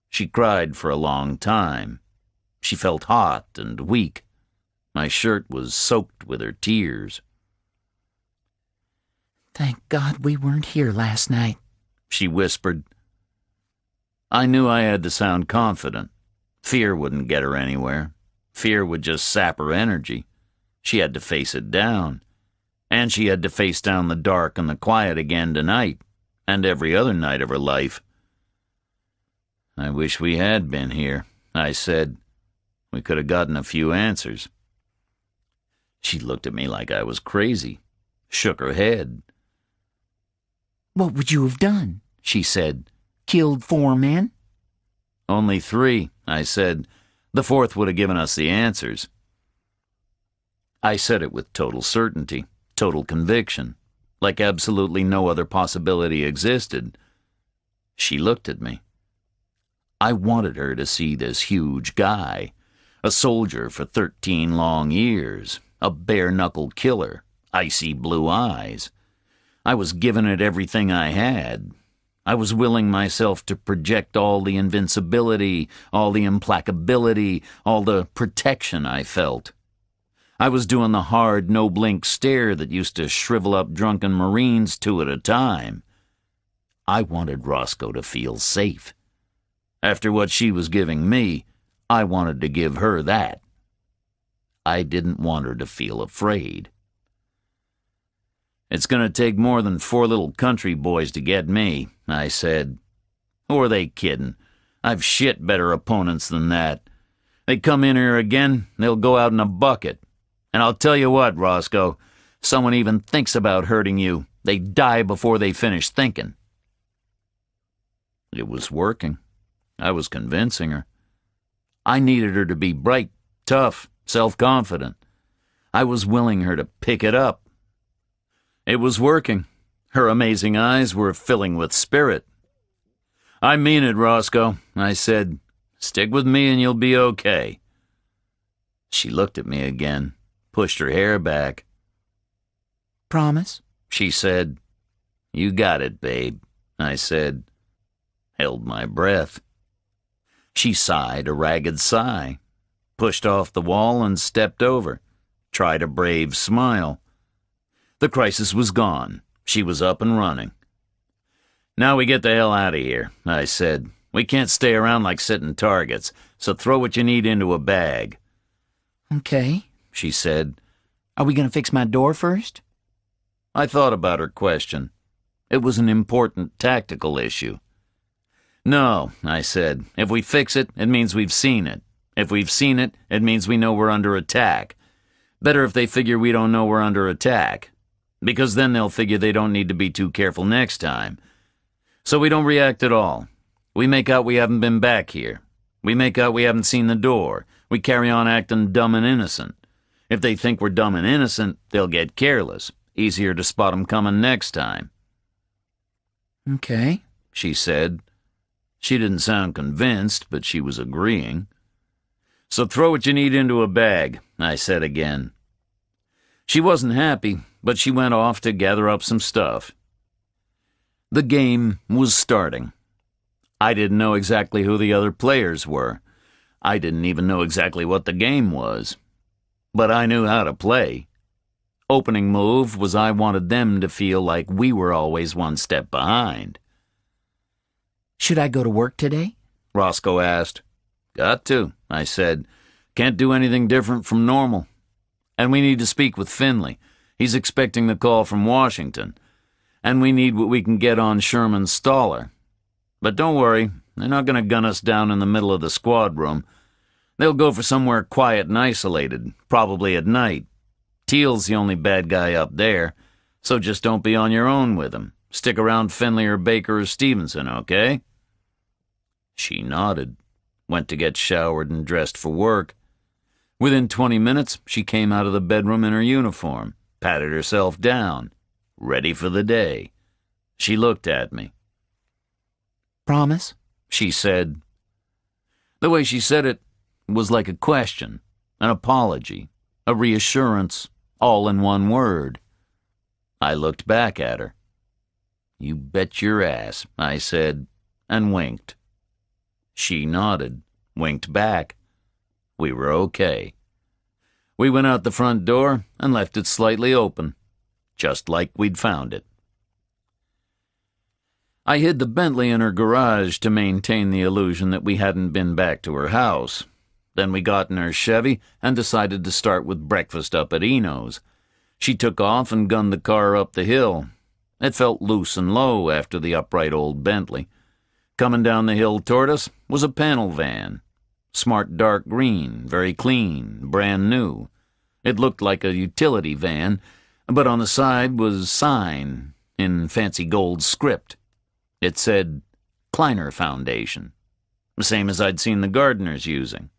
She cried for a long time. She felt hot and weak. My shirt was soaked with her tears. Thank God we weren't here last night, she whispered. I knew I had to sound confident. Fear wouldn't get her anywhere. Fear would just sap her energy. She had to face it down. And she had to face down the dark and the quiet again tonight, and every other night of her life. I wish we had been here, I said. We could have gotten a few answers. She looked at me like I was crazy, shook her head. What would you have done? She said. Killed 4 men? Only 3, I said. The 4th would have given us the answers. I said it with total certainty, total conviction, like absolutely no other possibility existed. She looked at me. I wanted her to see this huge guy, a soldier for 13 long years, a bare-knuckle killer, icy blue eyes. I was giving it everything I had. I was willing myself to project all the invincibility, all the implacability, all the protection I felt. I was doing the hard, no-blink stare that used to shrivel up drunken Marines 2 at a time. I wanted Roscoe to feel safe. After what she was giving me, I wanted to give her that. I didn't want her to feel afraid. It's going to take more than 4 little country boys to get me, I said. Who are they kidding? I've shit better opponents than that. They come in here again, they'll go out in a bucket. And I'll tell you what, Roscoe, someone even thinks about hurting you, they die before they finish thinking. It was working. I was convincing her. I needed her to be bright, tough, self-confident. I was willing her to pick it up. It was working. Her amazing eyes were filling with spirit. I mean it, Roscoe, I said. Stick with me and you'll be okay. She looked at me again, pushed her hair back. Promise? She said. You got it, babe, I said. Held my breath. She sighed a ragged sigh, pushed off the wall and stepped over, tried a brave smile. The crisis was gone. She was up and running. Now we get the hell out of here, I said. We can't stay around like sitting targets, so throw what you need into a bag. Okay, she said. Are we going to fix my door first? I thought about her question. It was an important tactical issue. No, I said. If we fix it, it means we've seen it. If we've seen it, it means we know we're under attack. Better if they figure we don't know we're under attack, because then they'll figure they don't need to be too careful next time. So we don't react at all. We make out we haven't been back here. We make out we haven't seen the door. We carry on acting dumb and innocent. If they think we're dumb and innocent, they'll get careless. Easier to spot 'em coming next time." "Okay," she said. She didn't sound convinced, but she was agreeing. "So throw what you need into a bag," I said again. She wasn't happy, but she went off to gather up some stuff. The game was starting. I didn't know exactly who the other players were. I didn't even know exactly what the game was. But I knew how to play. Opening move was I wanted them to feel like we were always one step behind. "Should I go to work today?" Roscoe asked. "Got to," I said. "Can't do anything different from normal. And we need to speak with Finley. He's expecting the call from Washington. And we need what we can get on Sherman's Staller. But don't worry, they're not going to gun us down in the middle of the squad room. They'll go for somewhere quiet and isolated, probably at night. Teal's the only bad guy up there, so just don't be on your own with him. Stick around Finley or Baker or Stevenson, okay?" She nodded, went to get showered and dressed for work. Within 20 minutes, she came out of the bedroom in her uniform, patted herself down, ready for the day. She looked at me. "Promise?" she said. The way she said it was like a question, an apology, a reassurance, all in one word. I looked back at her. "You bet your ass," I said, and winked. She nodded, winked back. We were okay. We went out the front door and left it slightly open, just like we'd found it. I hid the Bentley in her garage to maintain the illusion that we hadn't been back to her house. Then we got in her Chevy and decided to start with breakfast up at Eno's. She took off and gunned the car up the hill. It felt loose and low after the upright old Bentley. Coming down the hill toward us was a panel van. Smart dark green, very clean, brand new. It looked like a utility van, but on the side was sign in fancy gold script. It said, "Kleiner Foundation," the same as I'd seen the gardeners using.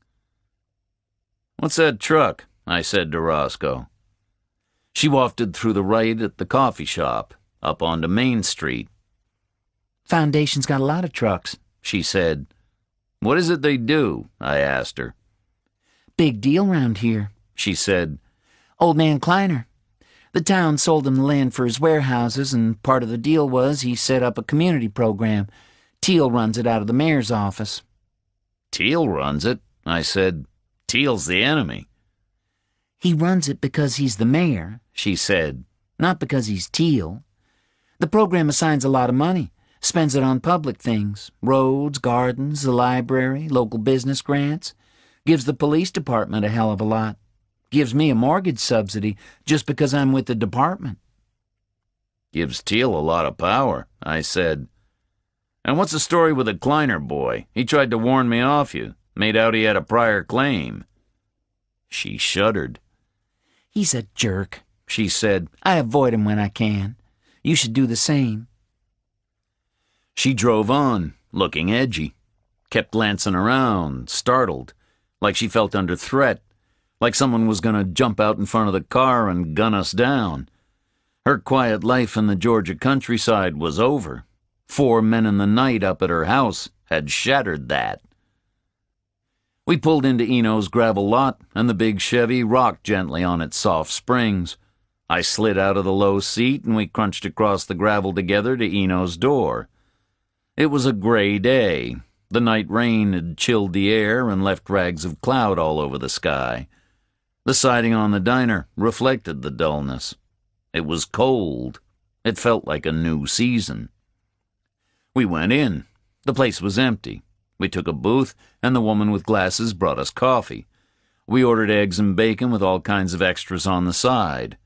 "What's that truck?" I said to Roscoe. She wafted through the right at the coffee shop, up onto Main Street. "Foundation's got a lot of trucks," she said. "What is it they do?" I asked her. "Big deal round here," she said. "Old man Kleiner. The town sold him the land for his warehouses, and part of the deal was he set up a community program. Teal runs it out of the mayor's office." "Teal runs it?" I said. "Teal's the enemy." "He runs it because he's the mayor," she said, "not because he's Teal. The program assigns a lot of money, spends it on public things, roads, gardens, the library, local business grants, gives the police department a hell of a lot. Gives me a mortgage subsidy just because I'm with the department." "Gives Teal a lot of power," I said. "And what's the story with the Kleiner boy? He tried to warn me off you, made out he had a prior claim." She shuddered. "He's a jerk," she said. "I avoid him when I can. You should do the same." She drove on, looking edgy, kept glancing around, startled, like she felt under threat, like someone was going to jump out in front of the car and gun us down. Her quiet life in the Georgia countryside was over. 4 men in the night up at her house had shattered that. We pulled into Eno's gravel lot, and the big Chevy rocked gently on its soft springs. I slid out of the low seat, and we crunched across the gravel together to Eno's door. It was a gray day. The night rain had chilled the air and left rags of cloud all over the sky. The siding on the diner reflected the dullness. It was cold. It felt like a new season. We went in. The place was empty. We took a booth, and the woman with glasses brought us coffee. We ordered eggs and bacon with all kinds of extras on the side.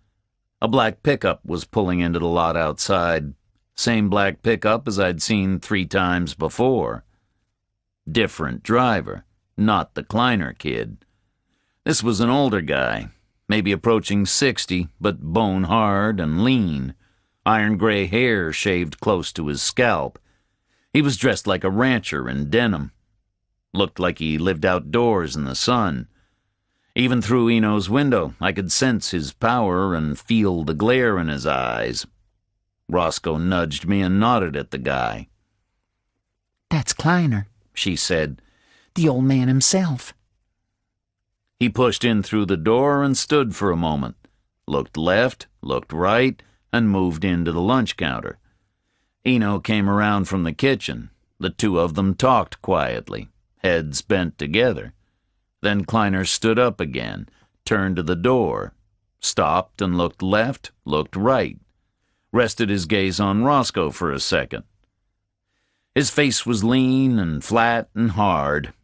A black pickup was pulling into the lot outside. Same black pickup as I'd seen 3 times before. Different driver, not the Kleiner kid. This was an older guy, maybe approaching 60, but bone-hard and lean, iron-gray hair shaved close to his scalp. He was dressed like a rancher in denim. Looked like he lived outdoors in the sun. Even through Eno's window, I could sense his power and feel the glare in his eyes. Roscoe nudged me and nodded at the guy. "That's Kleiner," she said. "The old man himself." He pushed in through the door and stood for a moment, looked left, looked right, and moved into the lunch counter. Eno came around from the kitchen. The two of them talked quietly, heads bent together. Then Kleiner stood up again, turned to the door, stopped and looked left, looked right, rested his gaze on Roscoe for a second. His face was lean and flat and hard.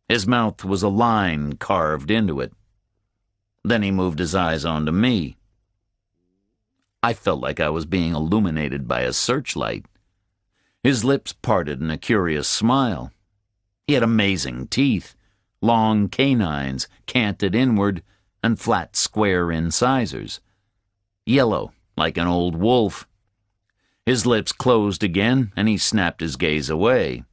His mouth was a line carved into it. Then he moved his eyes onto me. I felt like I was being illuminated by a searchlight. His lips parted in a curious smile. He had amazing teeth, long canines canted inward and flat square incisors, yellow like an old wolf. His lips closed again and he snapped his gaze away,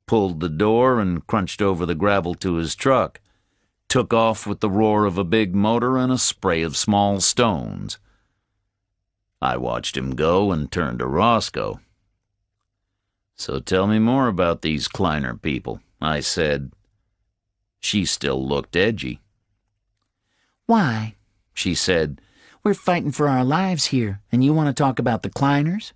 pulled the door and crunched over the gravel to his truck, took off with the roar of a big motor and a spray of small stones. I watched him go and turned to Roscoe. "So tell me more about these Kleiner people," I said. She still looked edgy. "Why?" she said. "We're fighting for our lives here, and you want to talk about the Kleiners?"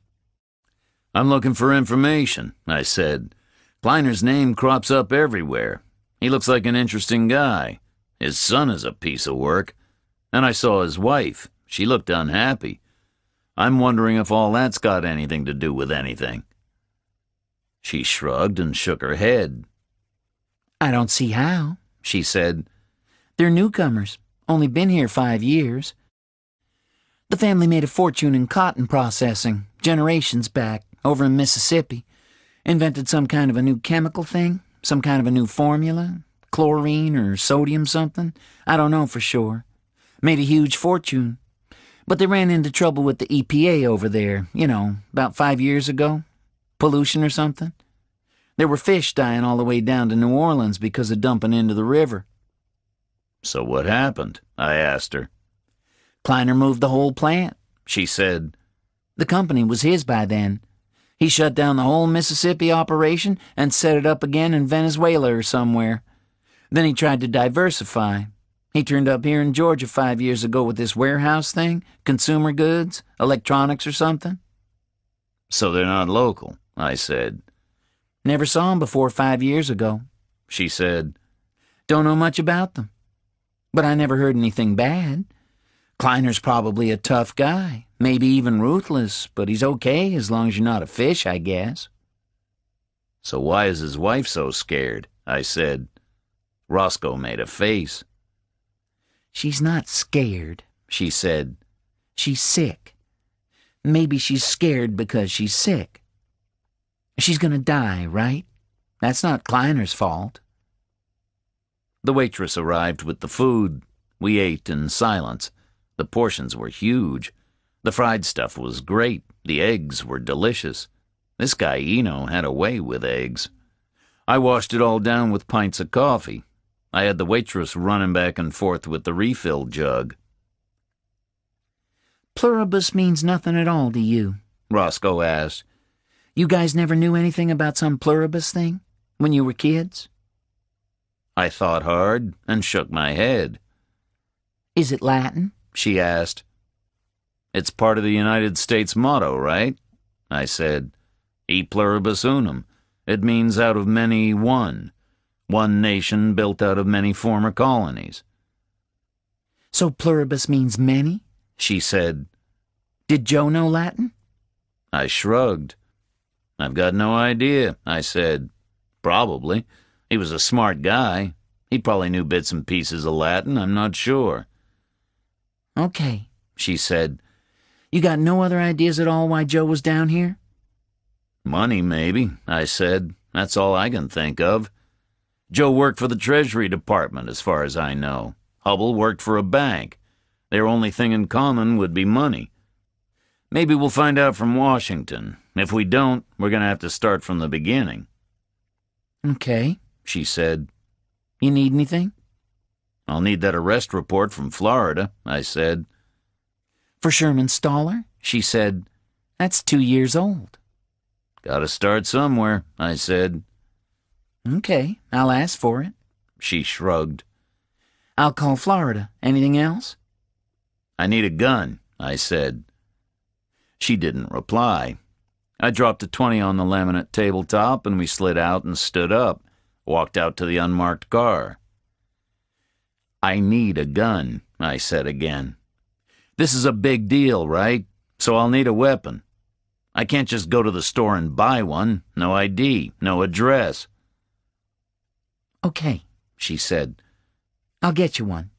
"I'm looking for information," I said. "Kleiner's name crops up everywhere. He looks like an interesting guy. His son is a piece of work. And I saw his wife. She looked unhappy. I'm wondering if all that's got anything to do with anything." She shrugged and shook her head. "I don't see how," she said. "They're newcomers, only been here 5 years. The family made a fortune in cotton processing, generations back, over in Mississippi. Invented some kind of a new chemical thing, some kind of a new formula, chlorine or sodium something, I don't know for sure. Made a huge fortune. But they ran into trouble with the EPA over there, about 5 years ago. Pollution or something. There were fish dying all the way down to New Orleans because of dumping into the river." "So what happened?" I asked her. "Kleiner moved the whole plant," she said. "The company was his by then. He shut down the whole Mississippi operation and set it up again in Venezuela or somewhere. Then he tried to diversify. He turned up here in Georgia 5 years ago with this warehouse thing, consumer goods, electronics or something." "So they're not local," I said. "Never saw him before 5 years ago," she said. "Don't know much about them. But I never heard anything bad. Kleiner's probably a tough guy, maybe even ruthless, but he's okay as long as you're not a fish, I guess." "So why is his wife so scared?" I said. Roscoe made a face. "She's not scared," she said. "She's sick. Maybe she's scared because she's sick. She's gonna die, right? That's not Kleiner's fault." The waitress arrived with the food. We ate in silence. The portions were huge. The fried stuff was great. The eggs were delicious. This guy Eno had a way with eggs. I washed it all down with pints of coffee. I had the waitress running back and forth with the refill jug. "Pluribus means nothing at all to you?" Roscoe asked. "You guys never knew anything about some pluribus thing when you were kids?" I thought hard and shook my head. "Is it Latin?" she asked. "It's part of the United States motto, right?" I said. E pluribus unum. It means out of many one. One nation built out of many former colonies. "So pluribus means many?" she said. "Did Joe know Latin?" I shrugged. "I've got no idea," I said. "Probably. He was a smart guy. He probably knew bits and pieces of Latin, I'm not sure." "Okay," she said. "You got no other ideas at all why Joe was down here?" "Money, maybe," I said. "That's all I can think of. Joe worked for the Treasury Department, as far as I know. Hubble worked for a bank. Their only thing in common would be money. Maybe we'll find out from Washington. If we don't, we're going to have to start from the beginning. Okay, She said. you need anything? I'll need that arrest report from Florida, I said. For Sherman Stoller? She said, that's 2 years old. Gotta start somewhere, I said. Okay, I'll ask for it. She shrugged. I'll call Florida. Anything else? I need a gun, I said. She didn't reply. I dropped a 20 on the laminate tabletop and we slid out and stood up, walked out to the unmarked car. I need a gun, I said again. This is a big deal, right? So I'll need a weapon. I can't just go to the store and buy one. No ID, no address. Okay, she said. I'll get you one.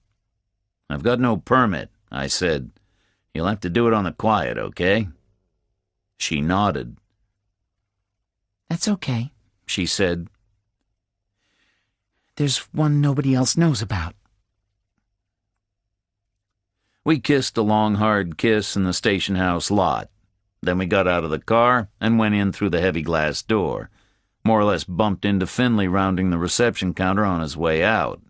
I've got no permit, I said. You'll have to do it on the quiet, okay? She nodded. That's okay, She said. there's one nobody else knows about. We kissed a long, hard kiss in the station house lot. Then we got out of the car and went in through the heavy glass door, more or less bumped into Finley rounding the reception counter on his way out.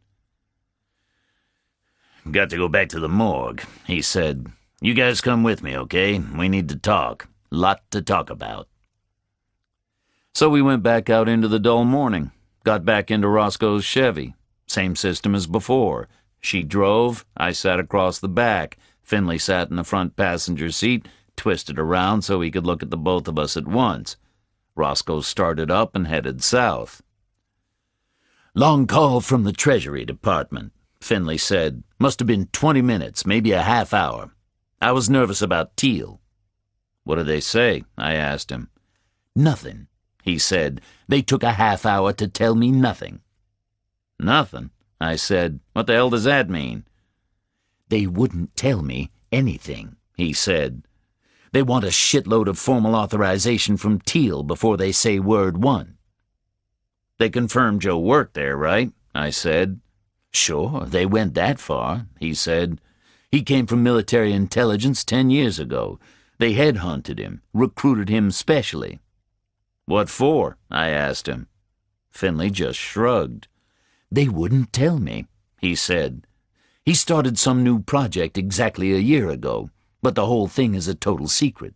Got to go back to the morgue, he said. You guys come with me, okay? We need to talk. Lot to talk about. So we went back out into the dull morning, got back into Roscoe's Chevy. Same system as before. She drove, I sat across the back. Finley sat in the front passenger seat, twisted around so he could look at the both of us at once. Roscoe started up and headed south. Long call from the Treasury Department, Finley said. Must have been 20 minutes, maybe a half hour. I was nervous about Teal. What did they say? I asked him. Nothing, he said. They took a half hour to tell me nothing. Nothing? I said. What the hell does that mean? They wouldn't tell me anything, he said. They want a shitload of formal authorization from Teal before they say word one. They confirmed Joe worked there, right? I said. Sure, they went that far, he said. He came from military intelligence 10 years ago. They headhunted him, recruited him specially. What for? I asked him. Finley just shrugged. They wouldn't tell me, he said. He started some new project exactly a year ago, but the whole thing is a total secret.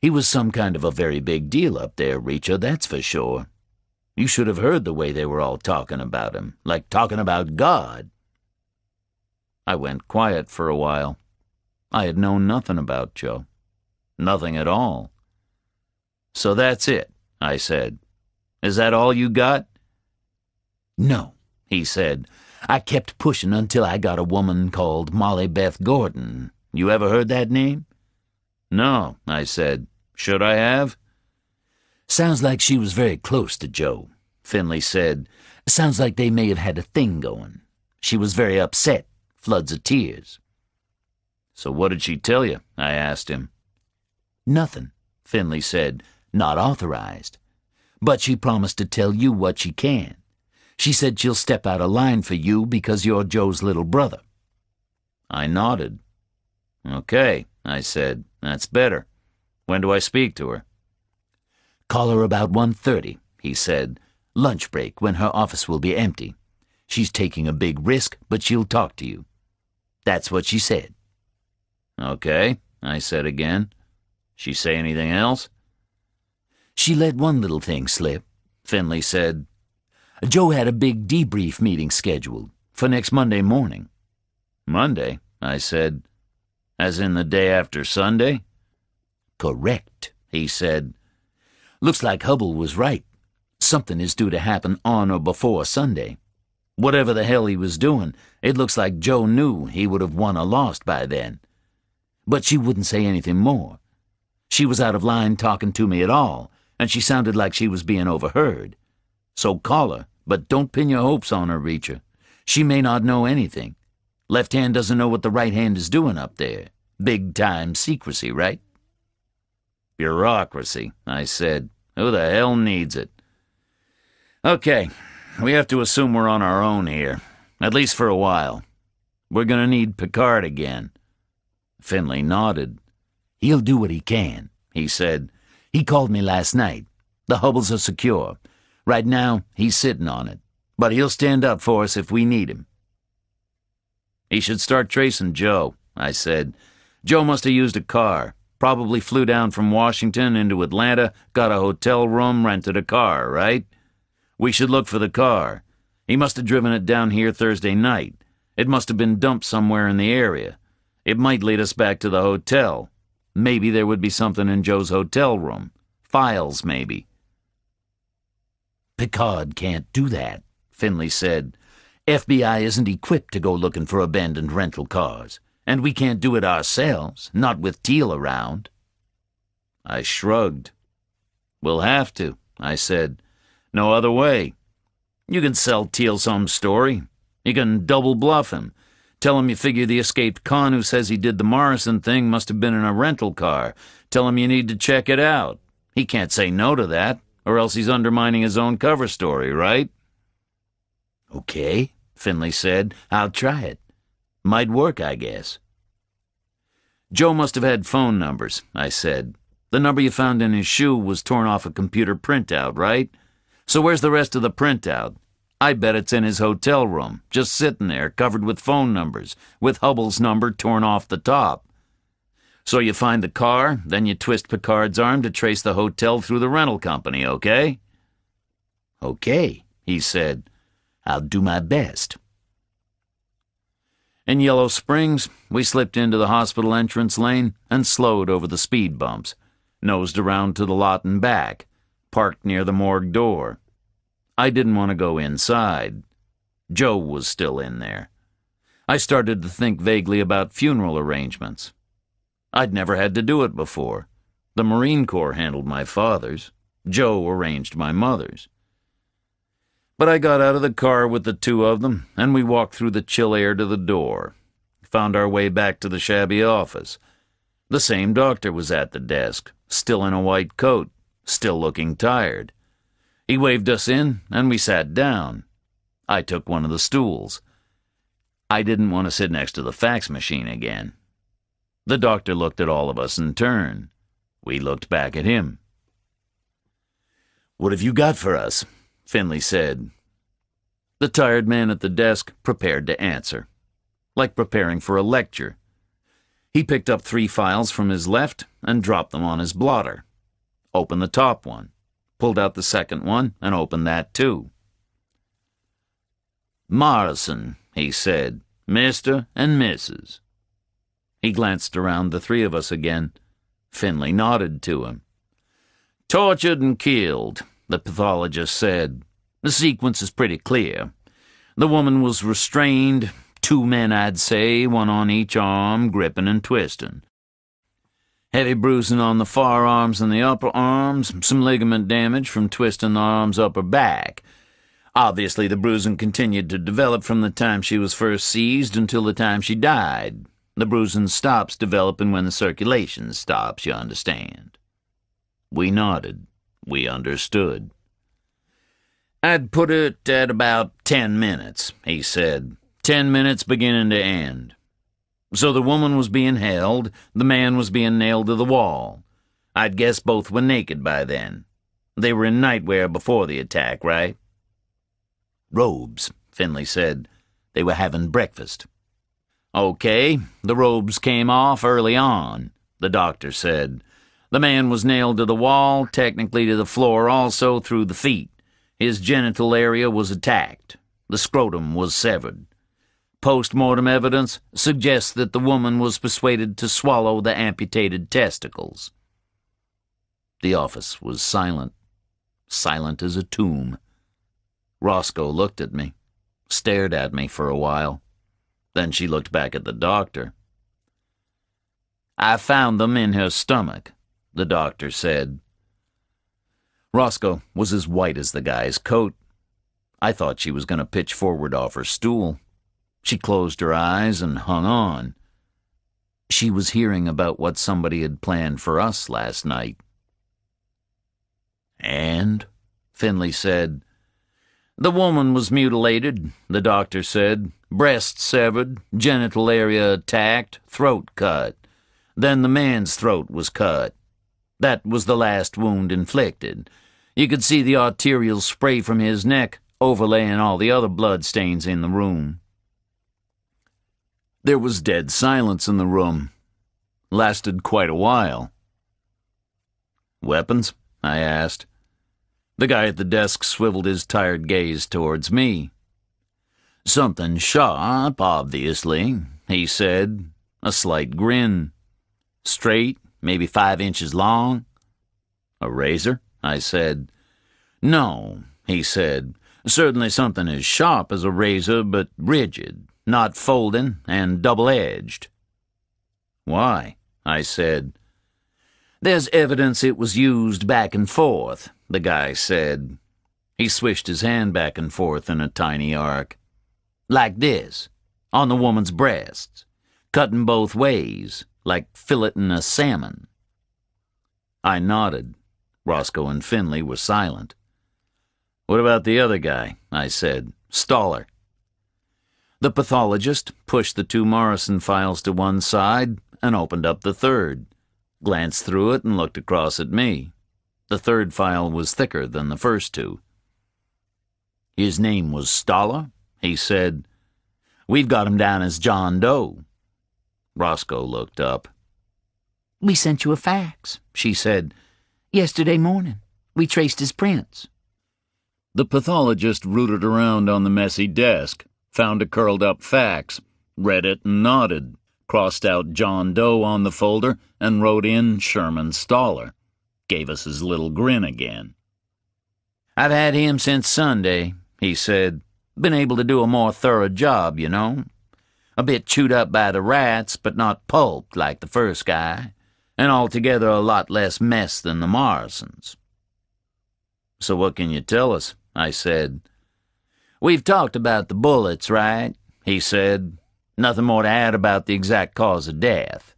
He was some kind of a very big deal up there, Reacher, that's for sure. You should have heard the way they were all talking about him, like talking about God. I went quiet for a while. I had known nothing about Joe. Nothing at all. So that's it, I said. Is that all you got? No, he said. I kept pushing until I got a woman called Molly Beth Gordon. You ever heard that name? No, I said. Should I have? Sounds like she was very close to Joe, Finley said. Sounds like they may have had a thing going. She was very upset, floods of tears. So what did she tell you? I asked him. Nothing, Finley said. Not authorized. But she promised to tell you what she can. She said she'll step out of line for you because you're Joe's little brother. I nodded. Okay, I said. That's better. When do I speak to her? Call her about 1:30, he said. Lunch break when her office will be empty. She's taking a big risk, but she'll talk to you. That's what she said. Okay, I said again. She say anything else? She let one little thing slip, Finley said. Joe had a big debrief meeting scheduled for next Monday morning. Monday, I said. As in the day after Sunday? Correct, he said. Looks like Hubble was right. Something is due to happen on or before Sunday. Whatever the hell he was doing, it looks like Joe knew he would have won or lost by then. But she wouldn't say anything more. She was out of line talking to me at all, and she sounded like she was being overheard. So call her, but don't pin your hopes on her, Reacher. She may not know anything. Left hand doesn't know what the right hand is doing up there. Big-time secrecy, right? Bureaucracy, I said. Who the hell needs it? Okay, we have to assume we're on our own here, at least for a while. We're gonna need Picard again. Finley nodded. He'll do what he can, he said. He called me last night. The Hubbles are secure. Right now, he's sitting on it. But he'll stand up for us if we need him. He should start tracing Joe, I said. Joe must have used a car. Probably flew down from Washington into Atlanta, got a hotel room, rented a car, right? We should look for the car. He must have driven it down here Thursday night. It must have been dumped somewhere in the area. It might lead us back to the hotel. Maybe there would be something in Joe's hotel room. Files, maybe. Picard can't do that, Finley said. FBI isn't equipped to go looking for abandoned rental cars, and we can't do it ourselves, not with Teal around. I shrugged. We'll have to, I said. No other way. You can sell Teal some story. You can double bluff him. Tell him you figure the escaped con who says he did the Morrison thing must have been in a rental car. Tell him you need to check it out. He can't say no to that, or else he's undermining his own cover story, right? Okay, Finley said. I'll try it. Might work, I guess. Joe must have had phone numbers, I said. The number you found in his shoe was torn off a computer printout, right? So where's the rest of the printout? I bet it's in his hotel room, just sitting there, covered with phone numbers, with Hubble's number torn off the top. So you find the car, then you twist Picard's arm to trace the hotel through the rental company, okay? Okay, he said. I'll do my best. In Yellow Springs, we slipped into the hospital entrance lane and slowed over the speed bumps, nosed around to the lot and back, parked near the morgue door. I didn't want to go inside. Joe was still in there. I started to think vaguely about funeral arrangements. I'd never had to do it before. The Marine Corps handled my father's. Joe arranged my mother's. But I got out of the car with the two of them, and we walked through the chill air to the door. Found our way back to the shabby office. The same doctor was at the desk, still in a white coat, still looking tired. He waved us in, and we sat down. I took one of the stools. I didn't want to sit next to the fax machine again. The doctor looked at all of us in turn. We looked back at him. "What have you got for us?" Finley said. The tired man at the desk prepared to answer, like preparing for a lecture. He picked up 3 files from his left and dropped them on his blotter. Opened the top one, pulled out the second one, and opened that too. "Morrison," he said, "Mr. and Mrs." He glanced around the 3 of us again. Finley nodded to him. "Tortured and killed," the pathologist said. "The sequence is pretty clear. The woman was restrained, 2 men, I'd say, one on each arm, gripping and twisting. Heavy bruising on the forearms and the upper arms, some ligament damage from twisting the arm's upper back. Obviously, the bruising continued to develop from the time she was first seized until the time she died. The bruising stops developing when the circulation stops, you understand." We nodded. We understood. "I'd put it at about 10 minutes, he said. 10 minutes beginning to end. So the woman was being held, the man was being nailed to the wall. I'd guess both were naked by then. They were in nightwear before the attack, right?" "Robes," Finley said. "They were having breakfast." "Okay, the robes came off early on," the doctor said. "The man was nailed to the wall, technically to the floor also through the feet. His genital area was attacked. The scrotum was severed. Post-mortem evidence suggests that the woman was persuaded to swallow the amputated testicles." The office was silent as a tomb. Roscoe looked at me, stared at me for a while. Then she looked back at the doctor. "I found them in her stomach," the doctor said. Roscoe was as white as the guy's coat. I thought she was going to pitch forward off her stool. She closed her eyes and hung on. She was hearing about what somebody had planned for us last night. "And?" Finley said. "The woman was mutilated," the doctor said. "Breast severed, genital area attacked, throat cut. Then the man's throat was cut. That was the last wound inflicted. You could see the arterial spray from his neck overlaying all the other blood stains in the room. There was dead silence in the room. Lasted quite a while. "Weapons?" I asked. The guy at the desk swiveled his tired gaze towards me. "Something sharp, obviously," he said, a slight grin. "Straight, maybe 5 inches long." "A razor?" I said. "No," he said. "Certainly something as sharp as a razor, but rigid, not folding, and double-edged." "Why?" I said. "There's evidence it was used back and forth," the guy said. He swished his hand back and forth in a tiny arc. "Like this, on the woman's breasts, cutting both ways, like filleting a salmon." I nodded. Roscoe and Finley were silent. "What about the other guy?" I said. "Stoller." The pathologist pushed the 2 Morrison files to one side and opened up the third, glanced through it and looked across at me. The third file was thicker than the first 2. "His name was Stoller?" he said. "We've got him down as John Doe." Roscoe looked up. "We sent you a fax," she said. "Yesterday morning. We traced his prints." The pathologist rooted around on the messy desk, found a curled-up fax, read it and nodded, crossed out John Doe on the folder, and wrote in Sherman Stoller. Gave us his little grin again. "I've had him since Sunday," he said. "Been able to do a more thorough job, you know. A bit chewed up by the rats, but not pulped like the first guy, and altogether a lot less mess than the Morrisons." "So what can you tell us?" I said. "We've talked about the bullets, right?" he said. "Nothing more to add about the exact cause of death."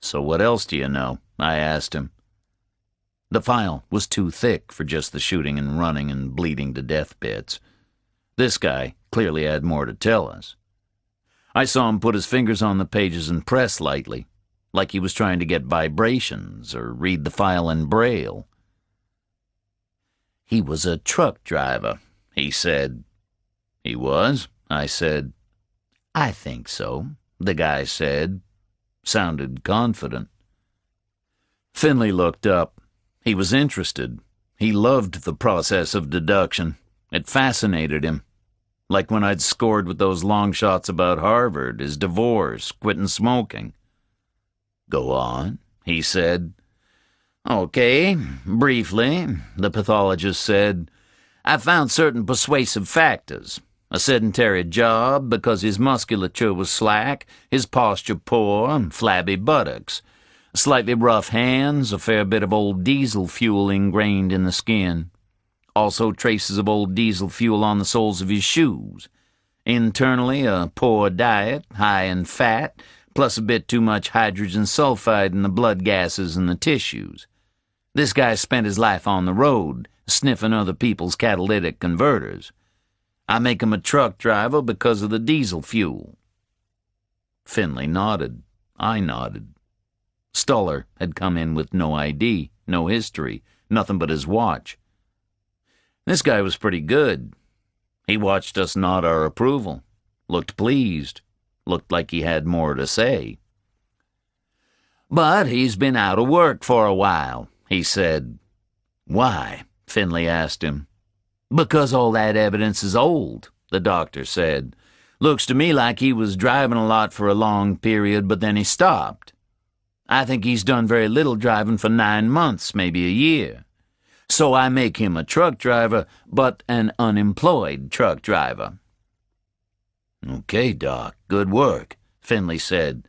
"So what else do you know?" I asked him. The file was too thick for just the shooting and running and bleeding to death bits. This guy clearly had more to tell us. I saw him put his fingers on the pages and press lightly, like he was trying to get vibrations or read the file in Braille. "He was a truck driver," he said. "He was?" I said. "I think so," the guy said. Sounded confident. Finley looked up. He was interested. He loved the process of deduction. It fascinated him. Like when I'd scored with those long shots about Harvard, his divorce, quitting smoking. "Go on," he said. "Okay, briefly," the pathologist said. "I found certain persuasive factors. A sedentary job because his musculature was slack, his posture poor, and flabby buttocks. Slightly rough hands, a fair bit of old diesel fuel ingrained in the skin. Also traces of old diesel fuel on the soles of his shoes. Internally, a poor diet, high in fat, plus a bit too much hydrogen sulfide in the blood gases and the tissues. This guy spent his life on the road, sniffing other people's catalytic converters. I make him a truck driver because of the diesel fuel." Finley nodded. I nodded. Stoller had come in with no ID, no history, nothing but his watch. This guy was pretty good. He watched us nod our approval, looked pleased, looked like he had more to say. "But he's been out of work for a while," he said. "Why?" Finley asked him. "Because all that evidence is old," the doctor said. "Looks to me like he was driving a lot for a long period, but then he stopped. I think he's done very little driving for 9 months, maybe a year. So I make him a truck driver, but an unemployed truck driver." "Okay, Doc, good work," Finley said.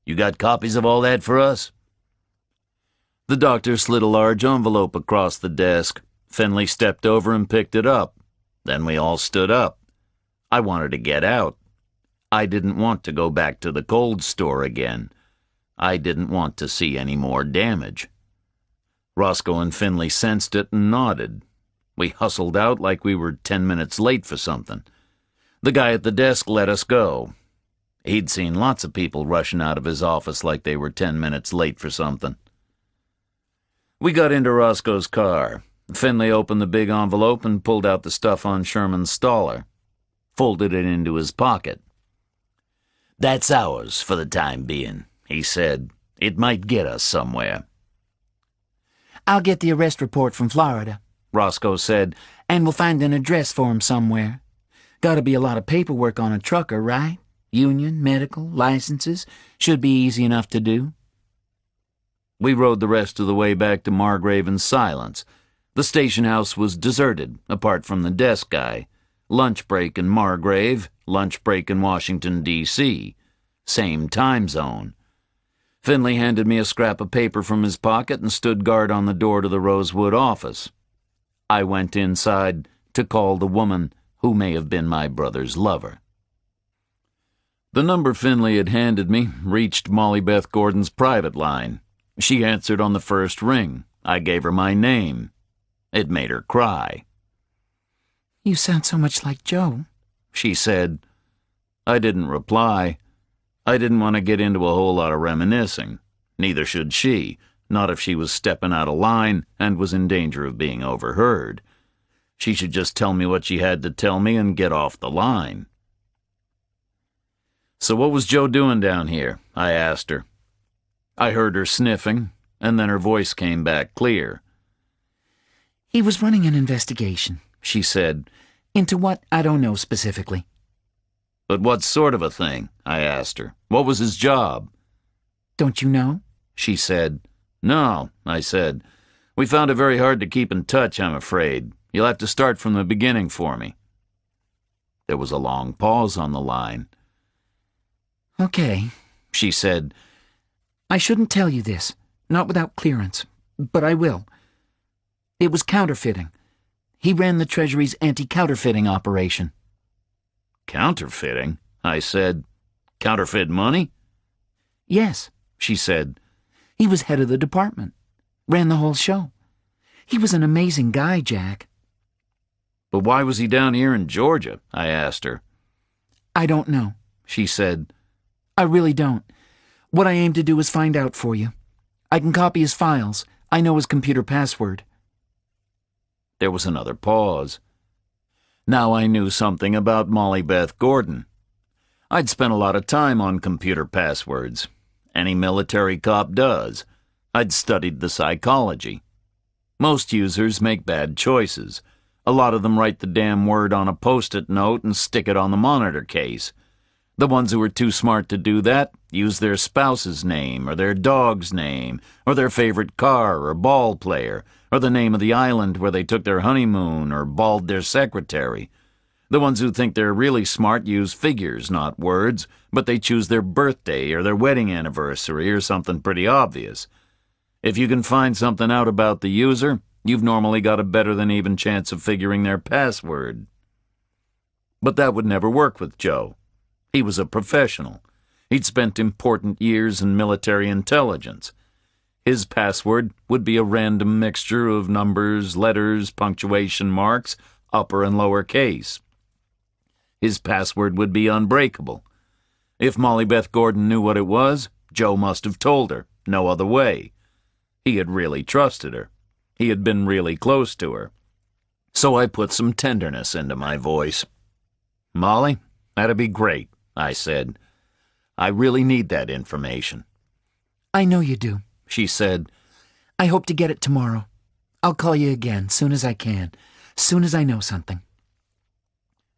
"You got copies of all that for us?" The doctor slid a large envelope across the desk. Finley stepped over and picked it up. Then we all stood up. I wanted to get out. I didn't want to go back to the cold store again. I didn't want to see any more damage. Roscoe and Finley sensed it and nodded. We hustled out like we were 10 minutes late for something. The guy at the desk let us go. He'd seen lots of people rushing out of his office like they were 10 minutes late for something. We got into Roscoe's car. Finley opened the big envelope and pulled out the stuff on Sherman's staller. Folded it into his pocket. "That's ours for the time being," he said. "It might get us somewhere." I'll get the arrest report from Florida," Roscoe said, "and we'll find an address for him somewhere. Gotta be a lot of paperwork on a trucker, right? Union, medical, licenses. Should be easy enough to do." We rode the rest of the way back to Margrave in silence. The station house was deserted, apart from the desk guy. Lunch break in Margrave, lunch break in Washington, D.C. Same time zone. Finley handed me a scrap of paper from his pocket and stood guard on the door to the Rosewood office. I went inside to call the woman who may have been my brother's lover. The number Finley had handed me reached Molly Beth Gordon's private line. She answered on the first ring. I gave her my name. It made her cry. "You sound so much like Joe," she said. I didn't reply. I didn't want to get into a whole lot of reminiscing. Neither should she, not if she was stepping out of line and was in danger of being overheard. She should just tell me what she had to tell me and get off the line. "So what was Joe doing down here?" I asked her. I heard her sniffing, and then her voice came back clear. "He was running an investigation," she said. "Into what, I don't know specifically." "But what sort of a thing?" I asked her. "What was his job?" "Don't you know?" she said. "No," I said. "We found it very hard to keep in touch, I'm afraid. You'll have to start from the beginning for me." There was a long pause on the line. "Okay," she said. "I shouldn't tell you this, not without clearance, but I will. It was counterfeiting. He ran the Treasury's anti-counterfeiting operation." "Counterfeiting?" I said. "Counterfeit money?" "Yes," she said. "He was head of the department. Ran the whole show. He was an amazing guy, Jack." "But why was he down here in Georgia?" I asked her. "I don't know," she said. "I really don't. What I aim to do is find out for you. I can copy his files. I know his computer password." There was another pause. Now I knew something about Molly Beth Gordon. I'd spent a lot of time on computer passwords. Any military cop does. I'd studied the psychology. Most users make bad choices. A lot of them write the damn word on a post-it note and stick it on the monitor case. The ones who are too smart to do that use their spouse's name or their dog's name or their favorite car or ball player or the name of the island where they took their honeymoon or balled their secretary. The ones who think they're really smart use figures, not words, but they choose their birthday or their wedding anniversary or something pretty obvious. If you can find something out about the user, you've normally got a better than even chance of figuring their password. But that would never work with Joe. He was a professional. He'd spent important years in military intelligence. His password would be a random mixture of numbers, letters, punctuation marks, upper and lower case. His password would be unbreakable. If Molly Beth Gordon knew what it was, Joe must have told her. No other way. He had really trusted her. He had been really close to her. So I put some tenderness into my voice. "Molly, that'd be great," I said. "I really need that information." "I know you do," she said. "I hope to get it tomorrow. I'll call you again, soon as I can, soon as I know something."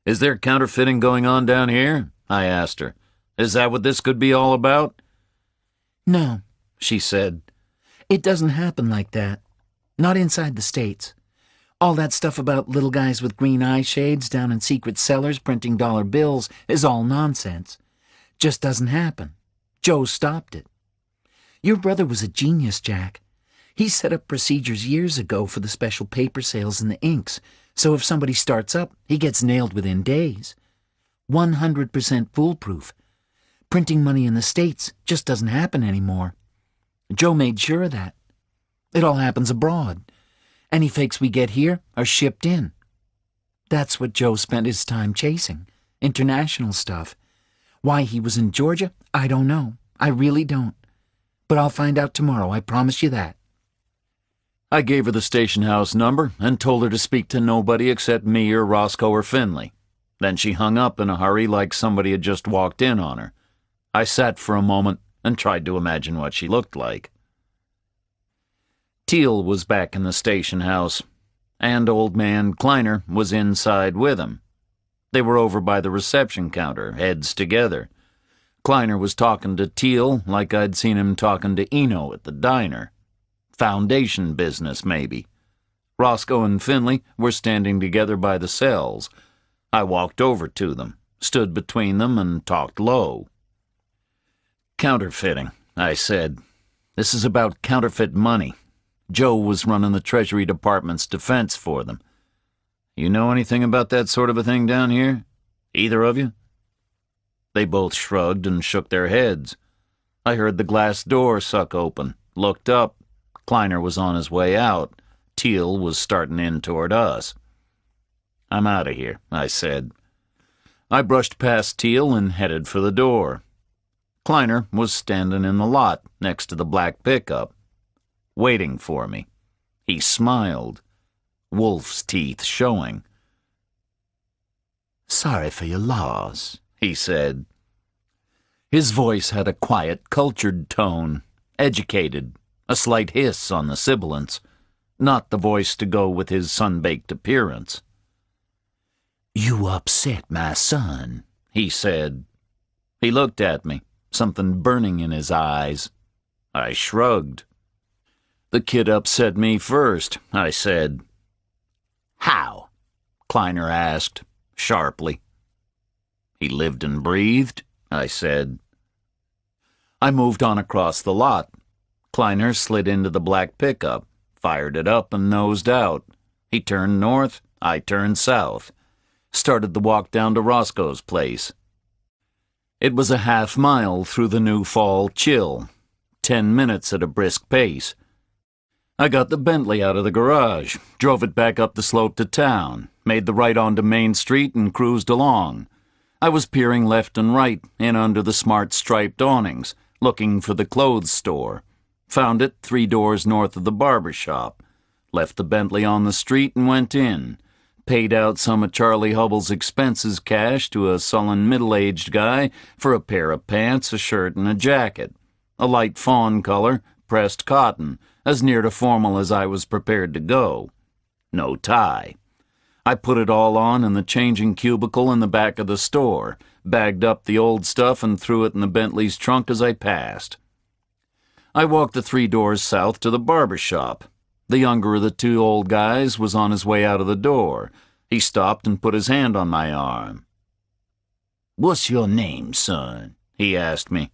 "Is there counterfeiting going on down here?" I asked her. "Is that what this could be all about?" "No," she said. "It doesn't happen like that. Not inside the States. All that stuff about little guys with green eye shades down in secret cellars printing dollar bills is all nonsense. Just doesn't happen. Joe stopped it. Your brother was a genius, Jack. He set up procedures years ago for the special paper sales and the inks, so if somebody starts up, he gets nailed within days. 100% foolproof. Printing money in the States just doesn't happen anymore. Joe made sure of that. It all happens abroad. Any fakes we get here are shipped in. That's what Joe spent his time chasing. International stuff. Why he was in Georgia, I don't know. I really don't. But I'll find out tomorrow, I promise you that." I gave her the station house number and told her to speak to nobody except me or Roscoe or Finley. Then she hung up in a hurry like somebody had just walked in on her. I sat for a moment and tried to imagine what she looked like. Teal was back in the station house, and old man Kleiner was inside with him. They were over by the reception counter, heads together. Kleiner was talking to Teal like I'd seen him talking to Eno at the diner. Foundation business, maybe. Roscoe and Finley were standing together by the cells. I walked over to them, stood between them, and talked low. "Counterfeiting," I said. "This is about counterfeit money. Joe was running the Treasury Department's defense for them. You know anything about that sort of a thing down here? Either of you?" They both shrugged and shook their heads. I heard the glass door suck open, looked up. Kleiner was on his way out. Teal was starting in toward us. "I'm out of here," I said. I brushed past Teal and headed for the door. Kleiner was standing in the lot next to the black pickup, waiting for me. He smiled, wolf's teeth showing. "Sorry for your loss," he said. His voice had a quiet, cultured tone, educated, a slight hiss on the sibilants, not the voice to go with his sun-baked appearance. "You upset my son," he said. He looked at me, something burning in his eyes. I shrugged. "The kid upset me first," I said. "How?" Kleiner asked, sharply. "He lived and breathed," I said. I moved on across the lot. Kleiner slid into the black pickup, fired it up, and nosed out. He turned north, I turned south. Started the walk down to Roscoe's place. It was a half-mile through the new fall chill, 10 minutes at a brisk pace. I got the Bentley out of the garage, drove it back up the slope to town, made the right onto Main Street, and cruised along. I was peering left and right in under the smart striped awnings, looking for the clothes store. Found it 3 doors north of the barber shop. Left the Bentley on the street and went in. Paid out some of Charlie Hubbell's expenses cash to a sullen middle-aged guy for a pair of pants, a shirt, and a jacket. A light fawn color, pressed cotton, as near to formal as I was prepared to go. No tie. I put it all on in the changing cubicle in the back of the store, bagged up the old stuff and threw it in the Bentley's trunk as I passed. I walked the 3 doors south to the barber shop. The younger of the 2 old guys was on his way out of the door. He stopped and put his hand on my arm. "What's your name, son?" he asked me.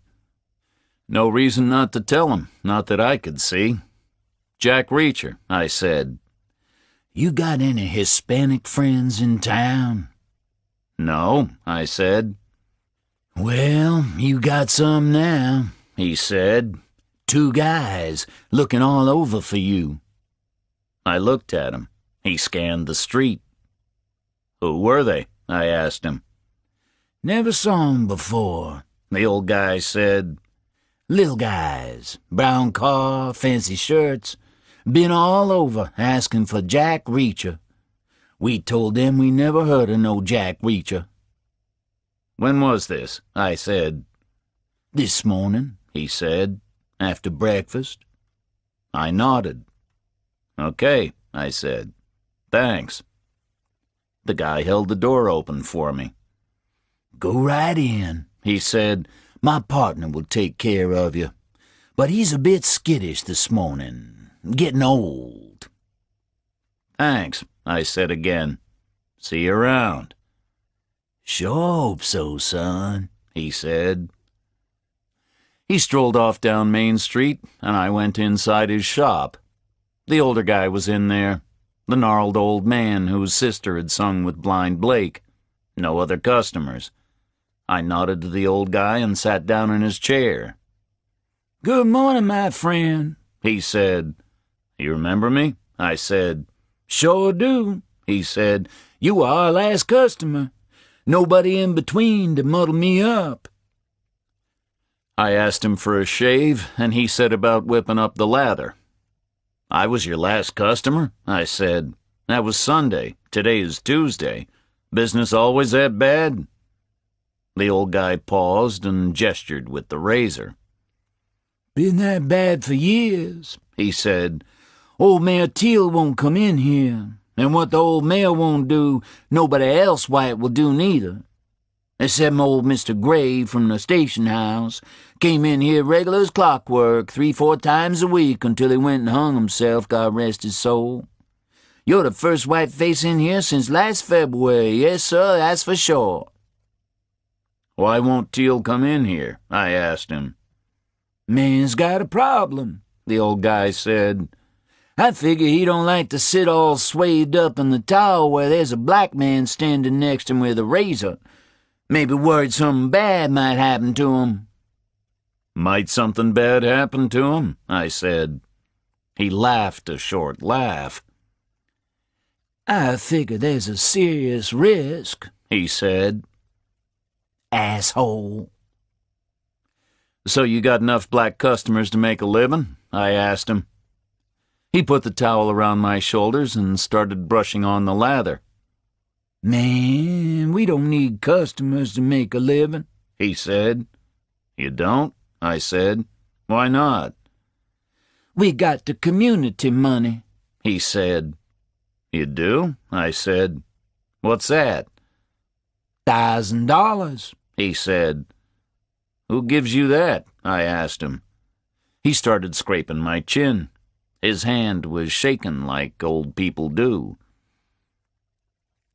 No reason not to tell him, not that I could see. "Jack Reacher," I said. "You got any Hispanic friends in town?" "No," I said. "Well, you got some now," he said. "2 guys looking all over for you." I looked at him. He scanned the street. "Who were they?" I asked him. "Never saw 'em before," the old guy said. "Little guys, brown car, fancy shirts. Been all over asking for Jack Reacher. We told them we never heard of no Jack Reacher." "When was this?" I said. "This morning," he said, "after breakfast." I nodded. "Okay," I said. "Thanks." The guy held the door open for me. "Go right in," he said. "My partner will take care of you. But he's a bit skittish this morning. Getting old." "Thanks," I said again. "See you around." "Sure hope so, son," he said. He strolled off down Main Street, and I went inside his shop. The older guy was in there, the gnarled old man whose sister had sung with Blind Blake. No other customers. I nodded to the old guy and sat down in his chair. "Good morning, my friend," he said. "You remember me?" I said. "Sure do," he said. "You are our last customer. Nobody in between to muddle me up." I asked him for a shave, and he said about whipping up the lather. I was your last customer? I said. That was Sunday. Today is Tuesday. Business always that bad? The old guy paused and gestured with the razor. Been that bad for years, he said. Old Mayor Teal won't come in here, and what the old mayor won't do, nobody else white will do neither. Except old Mr. Gray from the station house. Came in here regular as clockwork 3-4 times a week until he went and hung himself, God rest his soul. You're the first white face in here since last February. Yes, sir, that's for sure. Why won't Teal come in here? I asked him. Man's got a problem, the old guy said. I figure he don't like to sit all swathed up in the tower where there's a black man standing next him with a razor. Maybe worried something bad might happen to him. Might something bad happen to him? I said. He laughed a short laugh. I figure there's a serious risk, he said. Asshole. So you got enough black customers to make a living? I asked him. He put the towel around my shoulders and started brushing on the lather. Man, we don't need customers to make a living, he said. You don't? I said. Why not? We got the community money, he said. You do? I said. What's that? $1,000, he said. Who gives you that? I asked him. He started scraping my chin. His hand was shaking like old people do.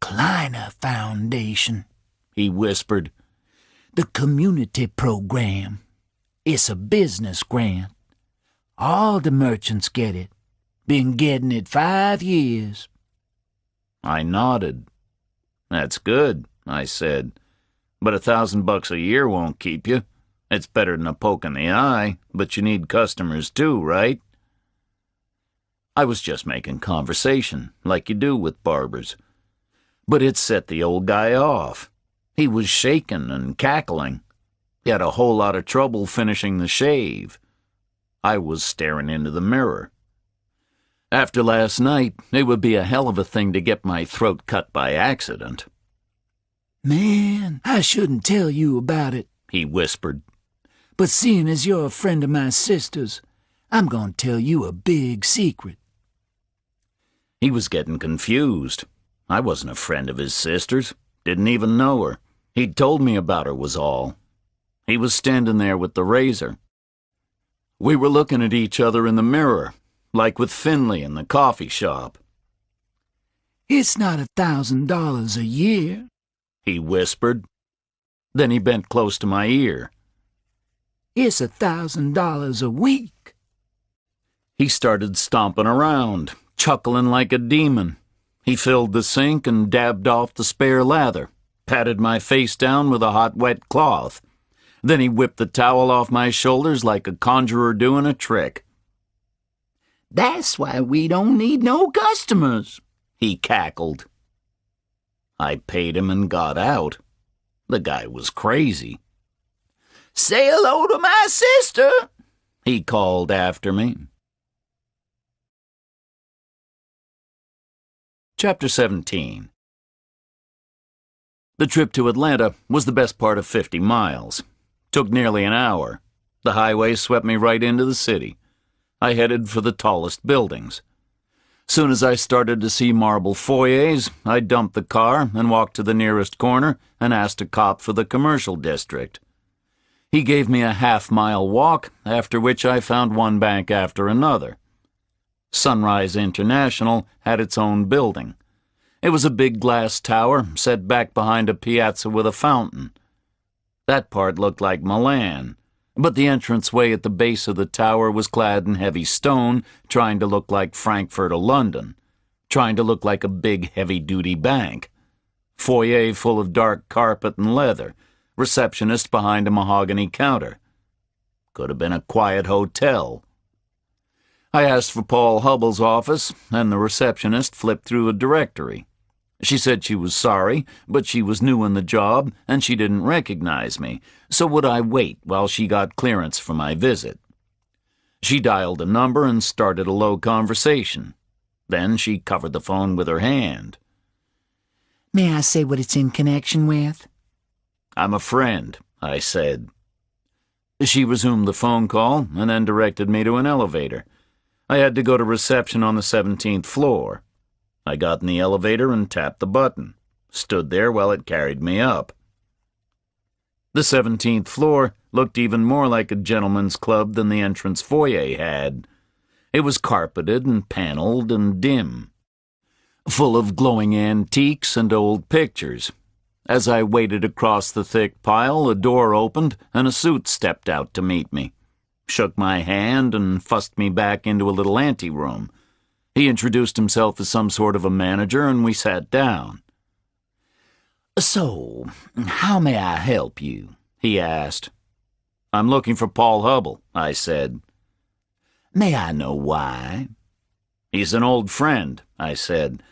Kleiner Foundation, he whispered. The community program. It's a business grant. All the merchants get it. Been getting it 5 years. I nodded. That's good, I said. But $1,000 a year won't keep you. It's better than a poke in the eye, but you need customers too, right? I was just making conversation, like you do with barbers. But it set the old guy off. He was shaking and cackling. He had a whole lot of trouble finishing the shave. I was staring into the mirror. After last night, it would be a hell of a thing to get my throat cut by accident. Man, I shouldn't tell you about it, he whispered. But seeing as you're a friend of my sister's, I'm going to tell you a big secret. He was getting confused. I wasn't a friend of his sister's. Didn't even know her. He'd told me about her was all. He was standing there with the razor. We were looking at each other in the mirror, like with Finley in the coffee shop. It's not $1,000 a year, he whispered. Then he bent close to my ear. It's $1,000 a week. He started stomping around, chuckling like a demon. He filled the sink and dabbed off the spare lather, patted my face down with a hot, wet cloth. Then he whipped the towel off my shoulders like a conjurer doing a trick. That's why we don't need no customers, he cackled. I paid him and got out. The guy was crazy. Say hello to my sister, he called after me. Chapter 17. The trip to Atlanta was the best part of 50 miles. Took nearly an hour. The highway swept me right into the city. I headed for the tallest buildings. Soon as I started to see marble foyers, I dumped the car and walked to the nearest corner and asked a cop for the commercial district. He gave me a half-mile walk, after which I found one bank after another. Sunrise International had its own building. It was a big glass tower set back behind a piazza with a fountain. That part looked like Milan, but the entranceway at the base of the tower was clad in heavy stone, trying to look like Frankfurt or London, trying to look like a big heavy-duty bank. Foyer full of dark carpet and leather, receptionist behind a mahogany counter. Could have been a quiet hotel. I asked for Paul Hubbell's office, and the receptionist flipped through a directory. She said she was sorry, but she was new in the job, and she didn't recognize me, so would I wait while she got clearance for my visit. She dialed a number and started a low conversation. Then she covered the phone with her hand. May I say what it's in connection with? I'm a friend, I said. She resumed the phone call and then directed me to an elevator. I had to go to reception on the 17th floor. I got in the elevator and tapped the button. Stood there while it carried me up. The 17th floor looked even more like a gentleman's club than the entrance foyer had. It was carpeted and paneled and dim, full of glowing antiques and old pictures. As I waded across the thick pile, a door opened and a suit stepped out to meet me, shook my hand and fussed me back into a little anteroom. He introduced himself as some sort of a manager and we sat down. So, how may I help you? He asked. I'm looking for Paul Hubble, I said. May I know why? He's an old friend, I said.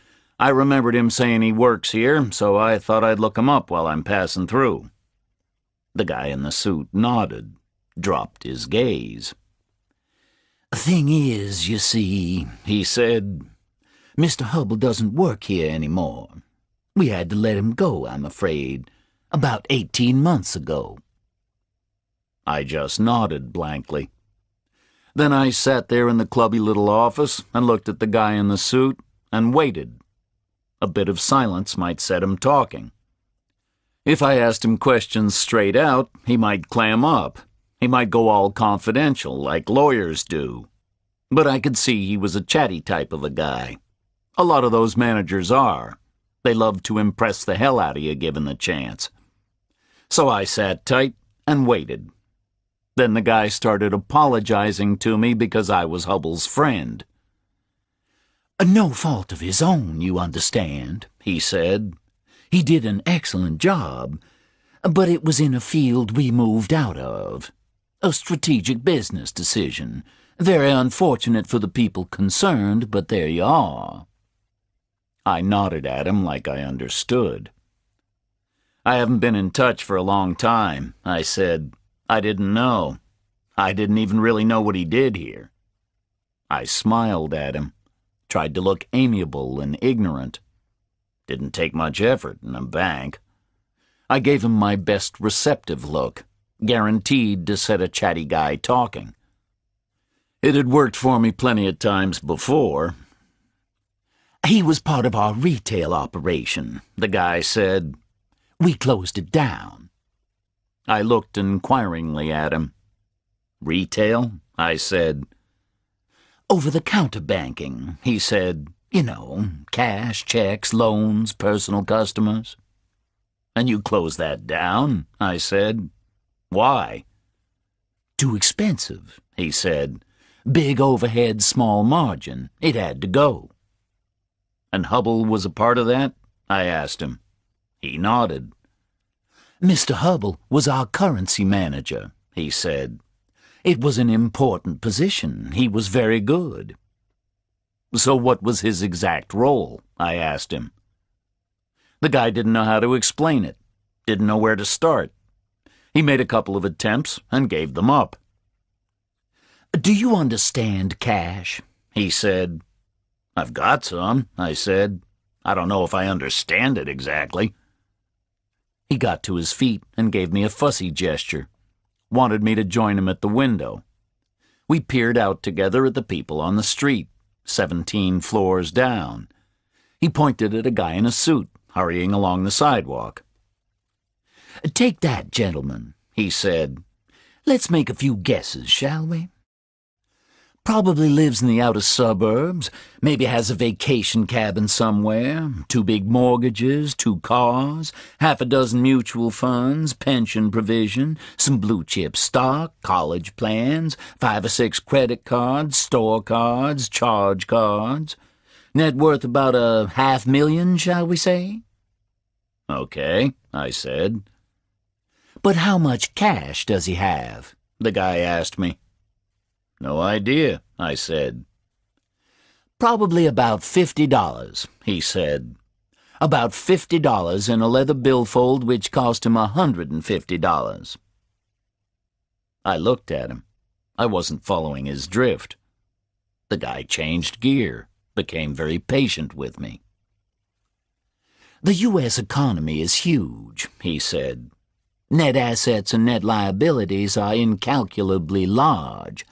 I remembered him saying he works here, so I thought I'd look him up while I'm passing through. The guy in the suit nodded, dropped his gaze. Thing is, you see, he said, Mr. Hubble doesn't work here anymore. We had to let him go, I'm afraid, about 18 months ago. I just nodded blankly. Then I sat there in the clubby little office and looked at the guy in the suit and waited. A bit of silence might set him talking. If I asked him questions straight out, he might clam up. He might go all confidential, like lawyers do. But I could see he was a chatty type of a guy. A lot of those managers are. They love to impress the hell out of you given the chance. So I sat tight and waited. Then the guy started apologizing to me because I was Hubble's friend. No fault of his own, you understand, he said. He did an excellent job, but it was in a field we moved out of. A strategic business decision. Very unfortunate for the people concerned, but there you are. I nodded at him like I understood. I haven't been in touch for a long time, I said. I didn't know. I didn't even really know what he did here. I smiled at him, tried to look amiable and ignorant. Didn't take much effort in a bank. I gave him my best receptive look, guaranteed to set a chatty guy talking. It had worked for me plenty of times before. He was part of our retail operation, the guy said. We closed it down. I looked inquiringly at him. Retail? I said. Over-the-counter banking, he said. You know, cash, checks, loans, personal customers. And you closed that down? I said. Why? Too expensive, he said. Big overhead, small margin. It had to go. And Hubble was a part of that? I asked him. He nodded. Mr. Hubble was our currency manager, he said. It was an important position. He was very good. So what was his exact role? I asked him. The guy didn't know how to explain it, didn't know where to start. He made a couple of attempts and gave them up. Do you understand cash? He said. I've got some, I said. I don't know if I understand it exactly. He got to his feet and gave me a fussy gesture. Wanted me to join him at the window. We peered out together at the people on the street, 17 floors down. He pointed at a guy in a suit, hurrying along the sidewalk. Take that, gentleman, he said. Let's make a few guesses, shall we? Probably lives in the outer suburbs, maybe has a vacation cabin somewhere, 2 big mortgages, 2 cars, half a dozen mutual funds, pension provision, some blue-chip stock, college plans, 5 or 6 credit cards, store cards, charge cards. Net worth about $500,000, shall we say? Okay, I said. But how much cash does he have? The guy asked me. No idea, I said. Probably about $50, he said. About $50 in a leather billfold which cost him $150. I looked at him. I wasn't following his drift. The guy changed gear, became very patient with me. The U.S. economy is huge, he said. Net assets and net liabilities are incalculably large,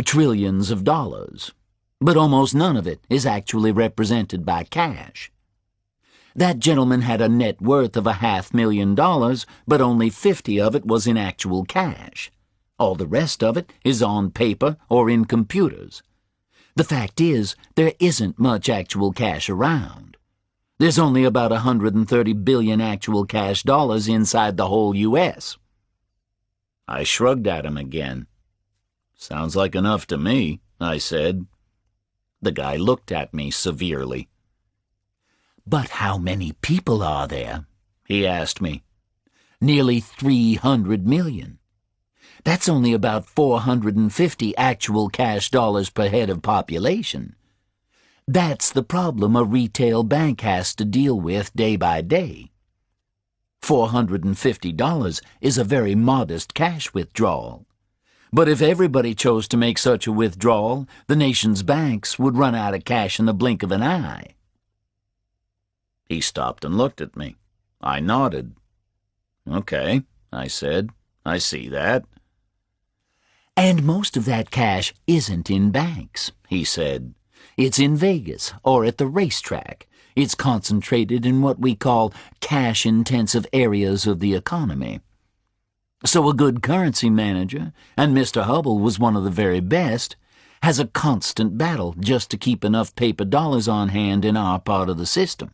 trillions of dollars, but almost none of it is actually represented by cash. That gentleman had a net worth of $500,000, but only 50 of it was in actual cash. All the rest of it is on paper or in computers. The fact is, there isn't much actual cash around. There's only about 130 billion actual cash dollars inside the whole U.S. I shrugged at him again. Sounds like enough to me, I said. The guy looked at me severely. But how many people are there? He asked me. Nearly 300 million. That's only about 450 actual cash dollars per head of population. That's the problem a retail bank has to deal with day by day. $450 is a very modest cash withdrawal. But if everybody chose to make such a withdrawal, the nation's banks would run out of cash in the blink of an eye. He stopped and looked at me. I nodded. Okay, I said. I see that. And most of that cash isn't in banks, he said. It's in Vegas or at the racetrack. It's concentrated in what we call cash-intensive areas of the economy. So a good currency manager, and Mr. Hubble was one of the very best, has a constant battle just to keep enough paper dollars on hand in our part of the system.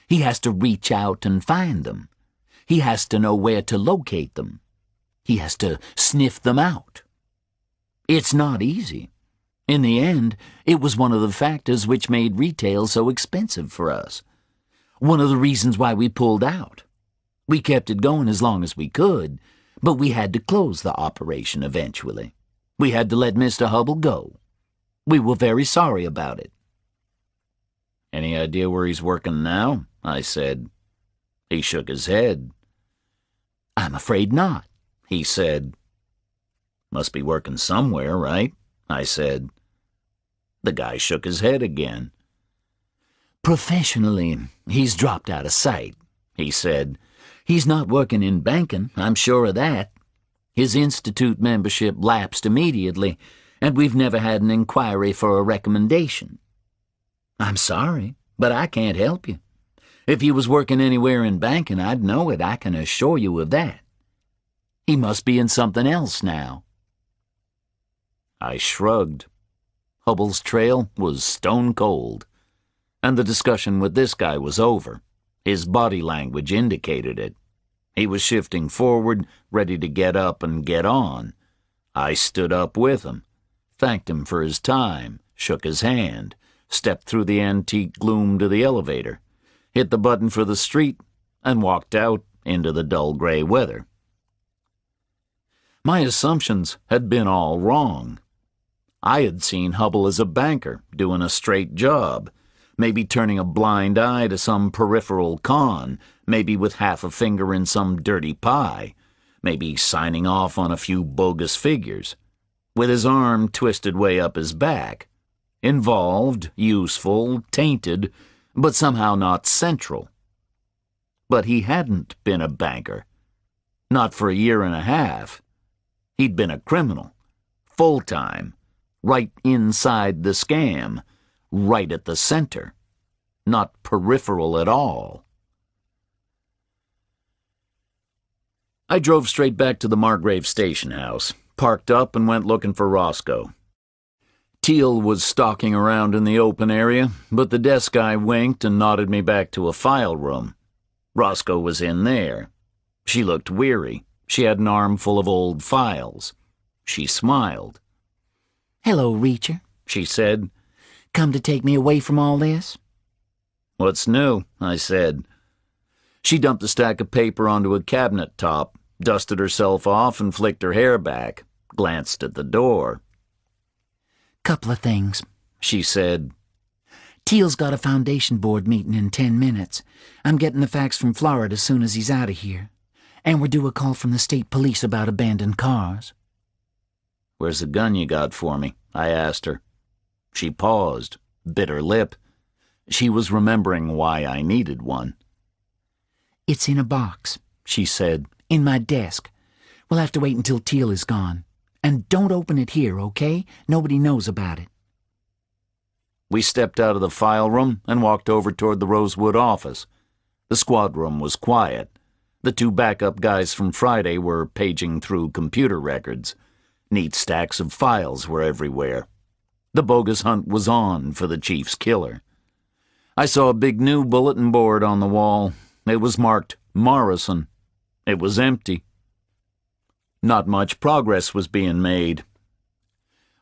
He has to reach out and find them. He has to know where to locate them. He has to sniff them out. It's not easy. In the end, it was one of the factors which made retail so expensive for us. One of the reasons why we pulled out. We kept it going as long as we could, but we had to close the operation eventually. We had to let Mr. Hubble go. We were very sorry about it. Any idea where he's working now? I said. He shook his head. I'm afraid not, he said. Must be working somewhere, right? I said. The guy shook his head again. Professionally, he's dropped out of sight, he said. He's not working in banking, I'm sure of that. His institute membership lapsed immediately, and we've never had an inquiry for a recommendation. I'm sorry, but I can't help you. If he was working anywhere in banking, I'd know it, I can assure you of that. He must be in something else now. I shrugged. Hubble's trail was stone cold, and the discussion with this guy was over. His body language indicated it. He was shifting forward, ready to get up and get on. I stood up with him, thanked him for his time, shook his hand, stepped through the antique gloom to the elevator, hit the button for the street, and walked out into the dull gray weather. My assumptions had been all wrong. I had seen Hubble as a banker, doing a straight job, maybe turning a blind eye to some peripheral con, maybe with half a finger in some dirty pie, maybe signing off on a few bogus figures, with his arm twisted way up his back, involved, useful, tainted, but somehow not central. But he hadn't been a banker. Not for a year and a half. He'd been a criminal, full-time, right inside the scam, right at the center, not peripheral at all. I drove straight back to the Margrave station house, parked up and went looking for Roscoe. Teal was stalking around in the open area, but the desk guy winked and nodded me back to a file room. Roscoe was in there. She looked weary. She had an armful of old files. She smiled. "Hello, Reacher," she said. "Come to take me away from all this?" "What's new?" I said. She dumped a stack of paper onto a cabinet top, dusted herself off and flicked her hair back, glanced at the door. "Couple of things," she said. "Teal's got a foundation board meeting in 10 minutes. I'm getting the facts from Florida as soon as he's out of here. And we're due a call from the state police about abandoned cars." "Where's the gun you got for me?" I asked her. She paused, bit her lip. She was remembering why I needed one. "It's in a box," she said. "in my desk. We'll have to wait until Teal is gone. And don't open it here, okay? Nobody knows about it." We stepped out of the file room and walked over toward the Rosewood office. The squad room was quiet. The two backup guys from Friday were paging through computer records. Neat stacks of files were everywhere. The bogus hunt was on for the chief's killer. I saw a big new bulletin board on the wall. It was marked Morrison. It was empty. Not much progress was being made.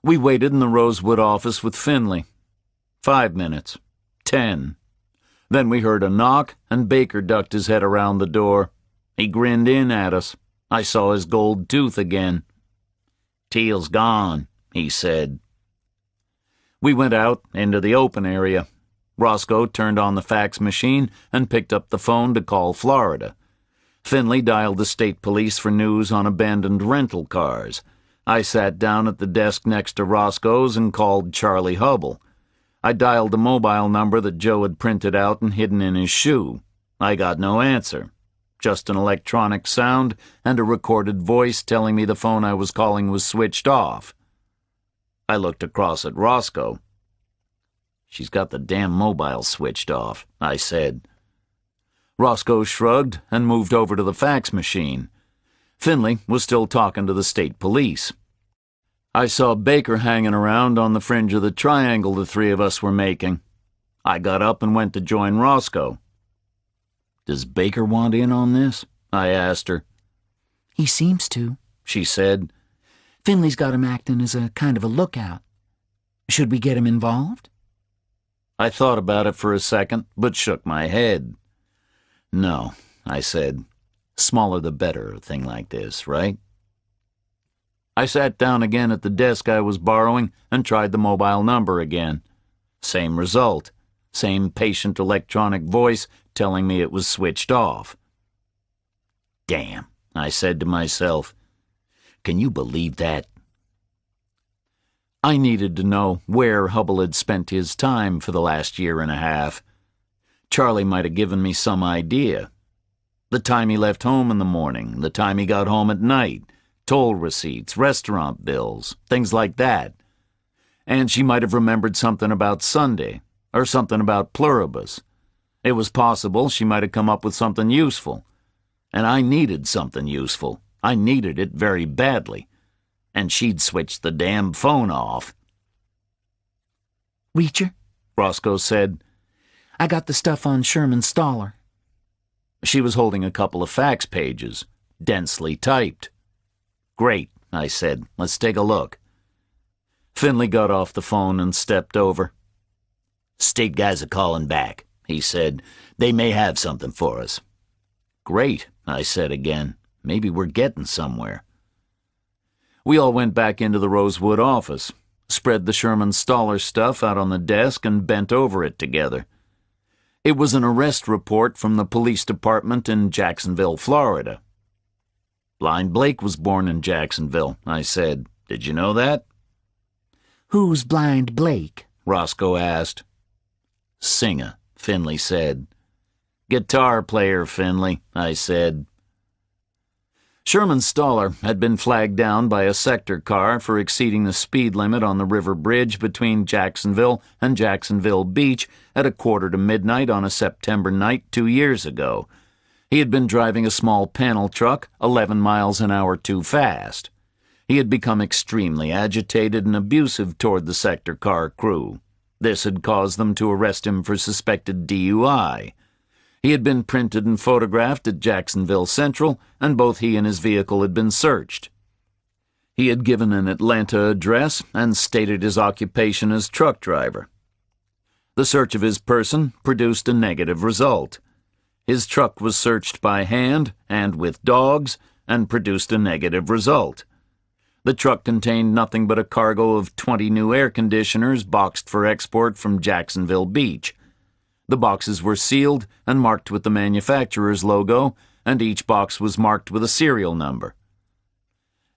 We waited in the Rosewood office with Finley. 5 minutes. 10. Then we heard a knock, and Baker ducked his head around the door. He grinned in at us. I saw his gold tooth again. "Teal's gone," he said. We went out into the open area. Roscoe turned on the fax machine and picked up the phone to call Florida. Finley dialed the state police for news on abandoned rental cars. I sat down at the desk next to Roscoe's and called Charlie Hubble. I dialed the mobile number that Joe had printed out and hidden in his shoe. I got no answer. Just an electronic sound and a recorded voice telling me the phone I was calling was switched off. I looked across at Roscoe. "She's got the damn mobile switched off," I said. Roscoe shrugged and moved over to the fax machine. Finley was still talking to the state police. I saw Baker hanging around on the fringe of the triangle the three of us were making. I got up and went to join Roscoe. "Does Baker want in on this?" I asked her. "He seems to," she said. "Finley's got him acting as a kind of a lookout. Should we get him involved?" I thought about it for a second, but shook my head. "No," I said. "Smaller the better, a thing like this, right?" I sat down again at the desk I was borrowing and tried the mobile number again. Same result. Same patient electronic voice telling me it was switched off. "Damn," I said to myself. "Can you believe that?" I needed to know where Hubble had spent his time for the last year and a half. Charlie might have given me some idea. The time he left home in the morning, the time he got home at night, toll receipts, restaurant bills, things like that. And she might have remembered something about Sunday, or something about Pluribus. It was possible she might have come up with something useful. And I needed something useful. I needed it very badly. And she'd switched the damn phone off. "Reacher," Roscoe said. "I got the stuff on Sherman Stoller." She was holding a couple of fax pages, densely typed. "Great," I said. "Let's take a look." Finley got off the phone and stepped over. "State guys are calling back," he said. "They may have something for us." "Great," I said again. "Maybe we're getting somewhere." We all went back into the Rosewood office, spread the Sherman Stoller stuff out on the desk, and bent over it together. It was an arrest report from the police department in Jacksonville, Florida. "Blind Blake was born in Jacksonville," I said. "Did you know that?" "Who's Blind Blake?" Roscoe asked. "Singer," Finley said. "Guitar player, Finley," I said. Sherman Stoller had been flagged down by a sector car for exceeding the speed limit on the river bridge between Jacksonville and Jacksonville Beach at 1:15 to midnight on a September night 2 years ago. He had been driving a small panel truck 11 miles an hour too fast. He had become extremely agitated and abusive toward the sector car crew. This had caused them to arrest him for suspected DUI. He had been printed and photographed at Jacksonville Central, and both he and his vehicle had been searched. He had given an Atlanta address and stated his occupation as truck driver. The search of his person produced a negative result. His truck was searched by hand and with dogs and produced a negative result. The truck contained nothing but a cargo of 20 new air conditioners boxed for export from Jacksonville Beach. The boxes were sealed and marked with the manufacturer's logo, and each box was marked with a serial number.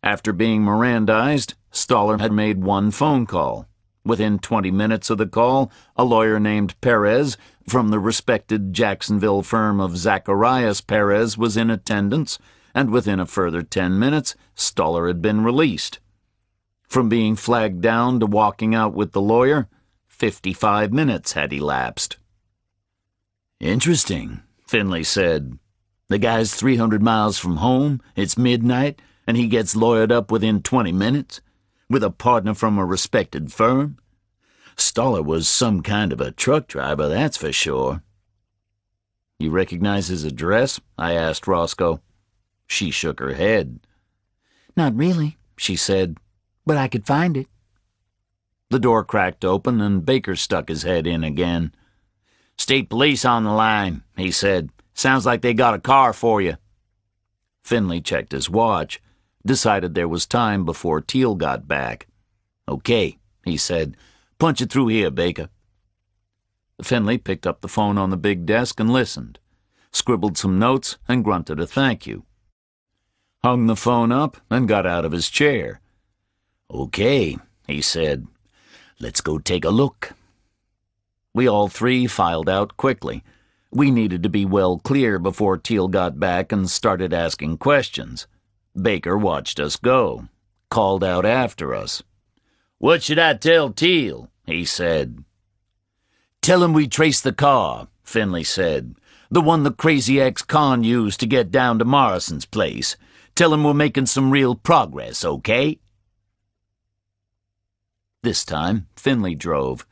After being Mirandized, Stoller had made one phone call. Within 20 minutes of the call, a lawyer named Perez from the respected Jacksonville firm of Zacharias Perez was in attendance, and within a further 10 minutes, Stoller had been released. From being flagged down to walking out with the lawyer, 55 minutes had elapsed. "Interesting," Finley said. "The guy's 300 miles from home, it's midnight, and he gets lawyered up within 20 minutes, with a partner from a respected firm. Stoller was some kind of a truck driver, that's for sure." "You recognize his address?" I asked Roscoe. She shook her head. "Not really," she said, "but I could find it." The door cracked open and Baker stuck his head in again. "State police on the line," he said. "Sounds like they got a car for you." Finley checked his watch, decided there was time before Teal got back. "Okay," he said. "Punch it through here, Baker." Finley picked up the phone on the big desk and listened, scribbled some notes and grunted a thank you. Hung the phone up and got out of his chair. "Okay," he said. "Let's go take a look." We all three filed out quickly. We needed to be well clear before Teal got back and started asking questions. Baker watched us go, called out after us. "What should I tell Teal?" he said. "Tell him we traced the car," Finley said. "The one the crazy ex-con used to get down to Morrison's place. Tell him we're making some real progress, okay?" This time, Finley drove.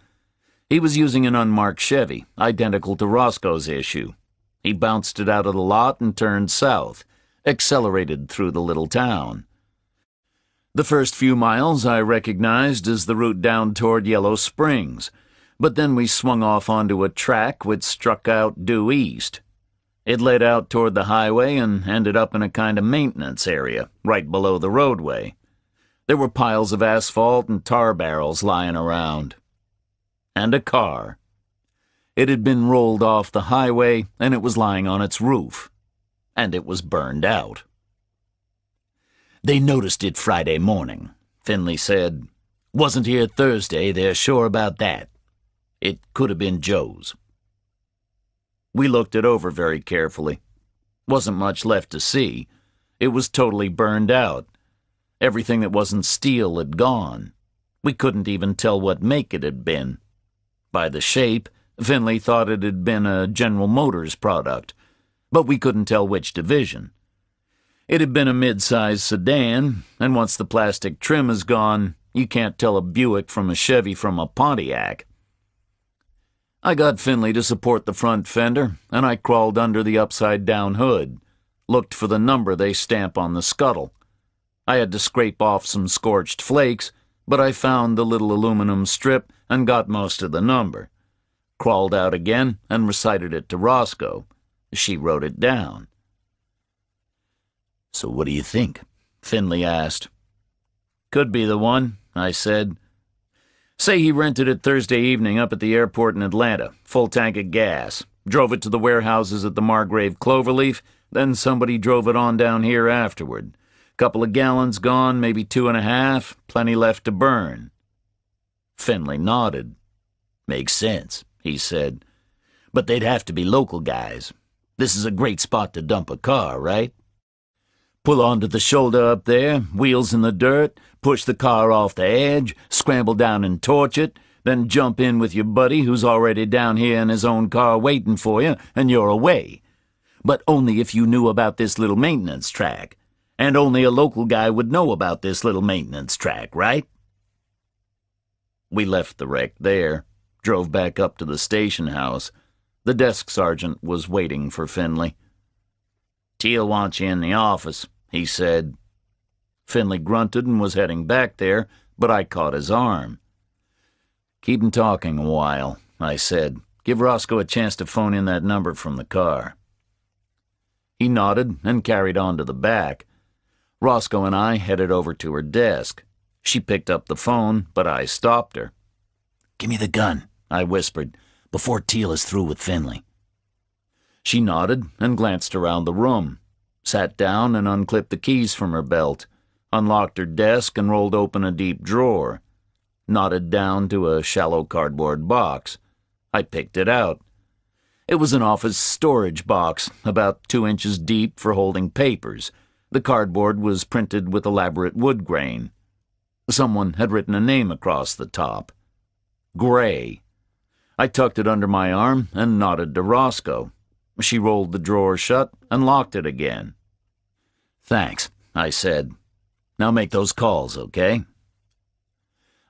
He was using an unmarked Chevy, identical to Roscoe's issue. He bounced it out of the lot and turned south, accelerated through the little town. The first few miles I recognized as the route down toward Yellow Springs, but then we swung off onto a track which struck out due east. It led out toward the highway and ended up in a kind of maintenance area, right below the roadway. There were piles of asphalt and tar barrels lying around. And a car. It had been rolled off the highway, and it was lying on its roof. And it was burned out. "They noticed it Friday morning," Finley said. "Wasn't here Thursday, they're sure about that. It could have been Joe's." We looked it over very carefully. Wasn't much left to see. It was totally burned out. Everything that wasn't steel had gone. We couldn't even tell what make it had been. By the shape, Finley thought it had been a General Motors product, but we couldn't tell which division. It had been a mid-sized sedan, and once the plastic trim is gone, you can't tell a Buick from a Chevy from a Pontiac. I got Finley to support the front fender, and I crawled under the upside-down hood, looked for the number they stamp on the scuttle. I had to scrape off some scorched flakes, but I found the little aluminum strip and got most of the number. Crawled out again and recited it to Roscoe. She wrote it down. "So what do you think?" Finley asked. "Could be the one," I said. "Say he rented it Thursday evening up at the airport in Atlanta, full tank of gas, drove it to the warehouses at the Margrave Cloverleaf, then somebody drove it on down here afterward. Couple of gallons gone, maybe 2.5, plenty left to burn." Finley nodded. "Makes sense," he said. "But they'd have to be local guys. This is a great spot to dump a car, right? Pull onto the shoulder up there, wheels in the dirt, push the car off the edge, scramble down and torch it, then jump in with your buddy who's already down here in his own car waiting for you, and you're away. But only if you knew about this little maintenance track. And only a local guy would know about this little maintenance track, right?" We left the wreck there, drove back up to the station house. The desk sergeant was waiting for Finley. "Teal wants you in the office," he said. Finley grunted and was heading back there, but I caught his arm. "Keep him talking a while," I said. "Give Roscoe a chance to phone in that number from the car." He nodded and carried on to the back. Roscoe and I headed over to her desk. She picked up the phone, but I stopped her. "Give me the gun," I whispered, "before Teal is through with Finley." She nodded and glanced around the room, sat down and unclipped the keys from her belt, unlocked her desk, and rolled open a deep drawer. Nodded down to a shallow cardboard box. I picked it out. It was an office storage box, about 2 inches deep for holding papers. The cardboard was printed with elaborate wood grain. Someone had written a name across the top. Gray. I tucked it under my arm and nodded to Roscoe. She rolled the drawer shut and locked it again. "Thanks," I said. "Now make those calls, okay?"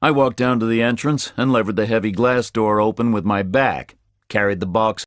I walked down to the entrance and levered the heavy glass door open with my back, carried the box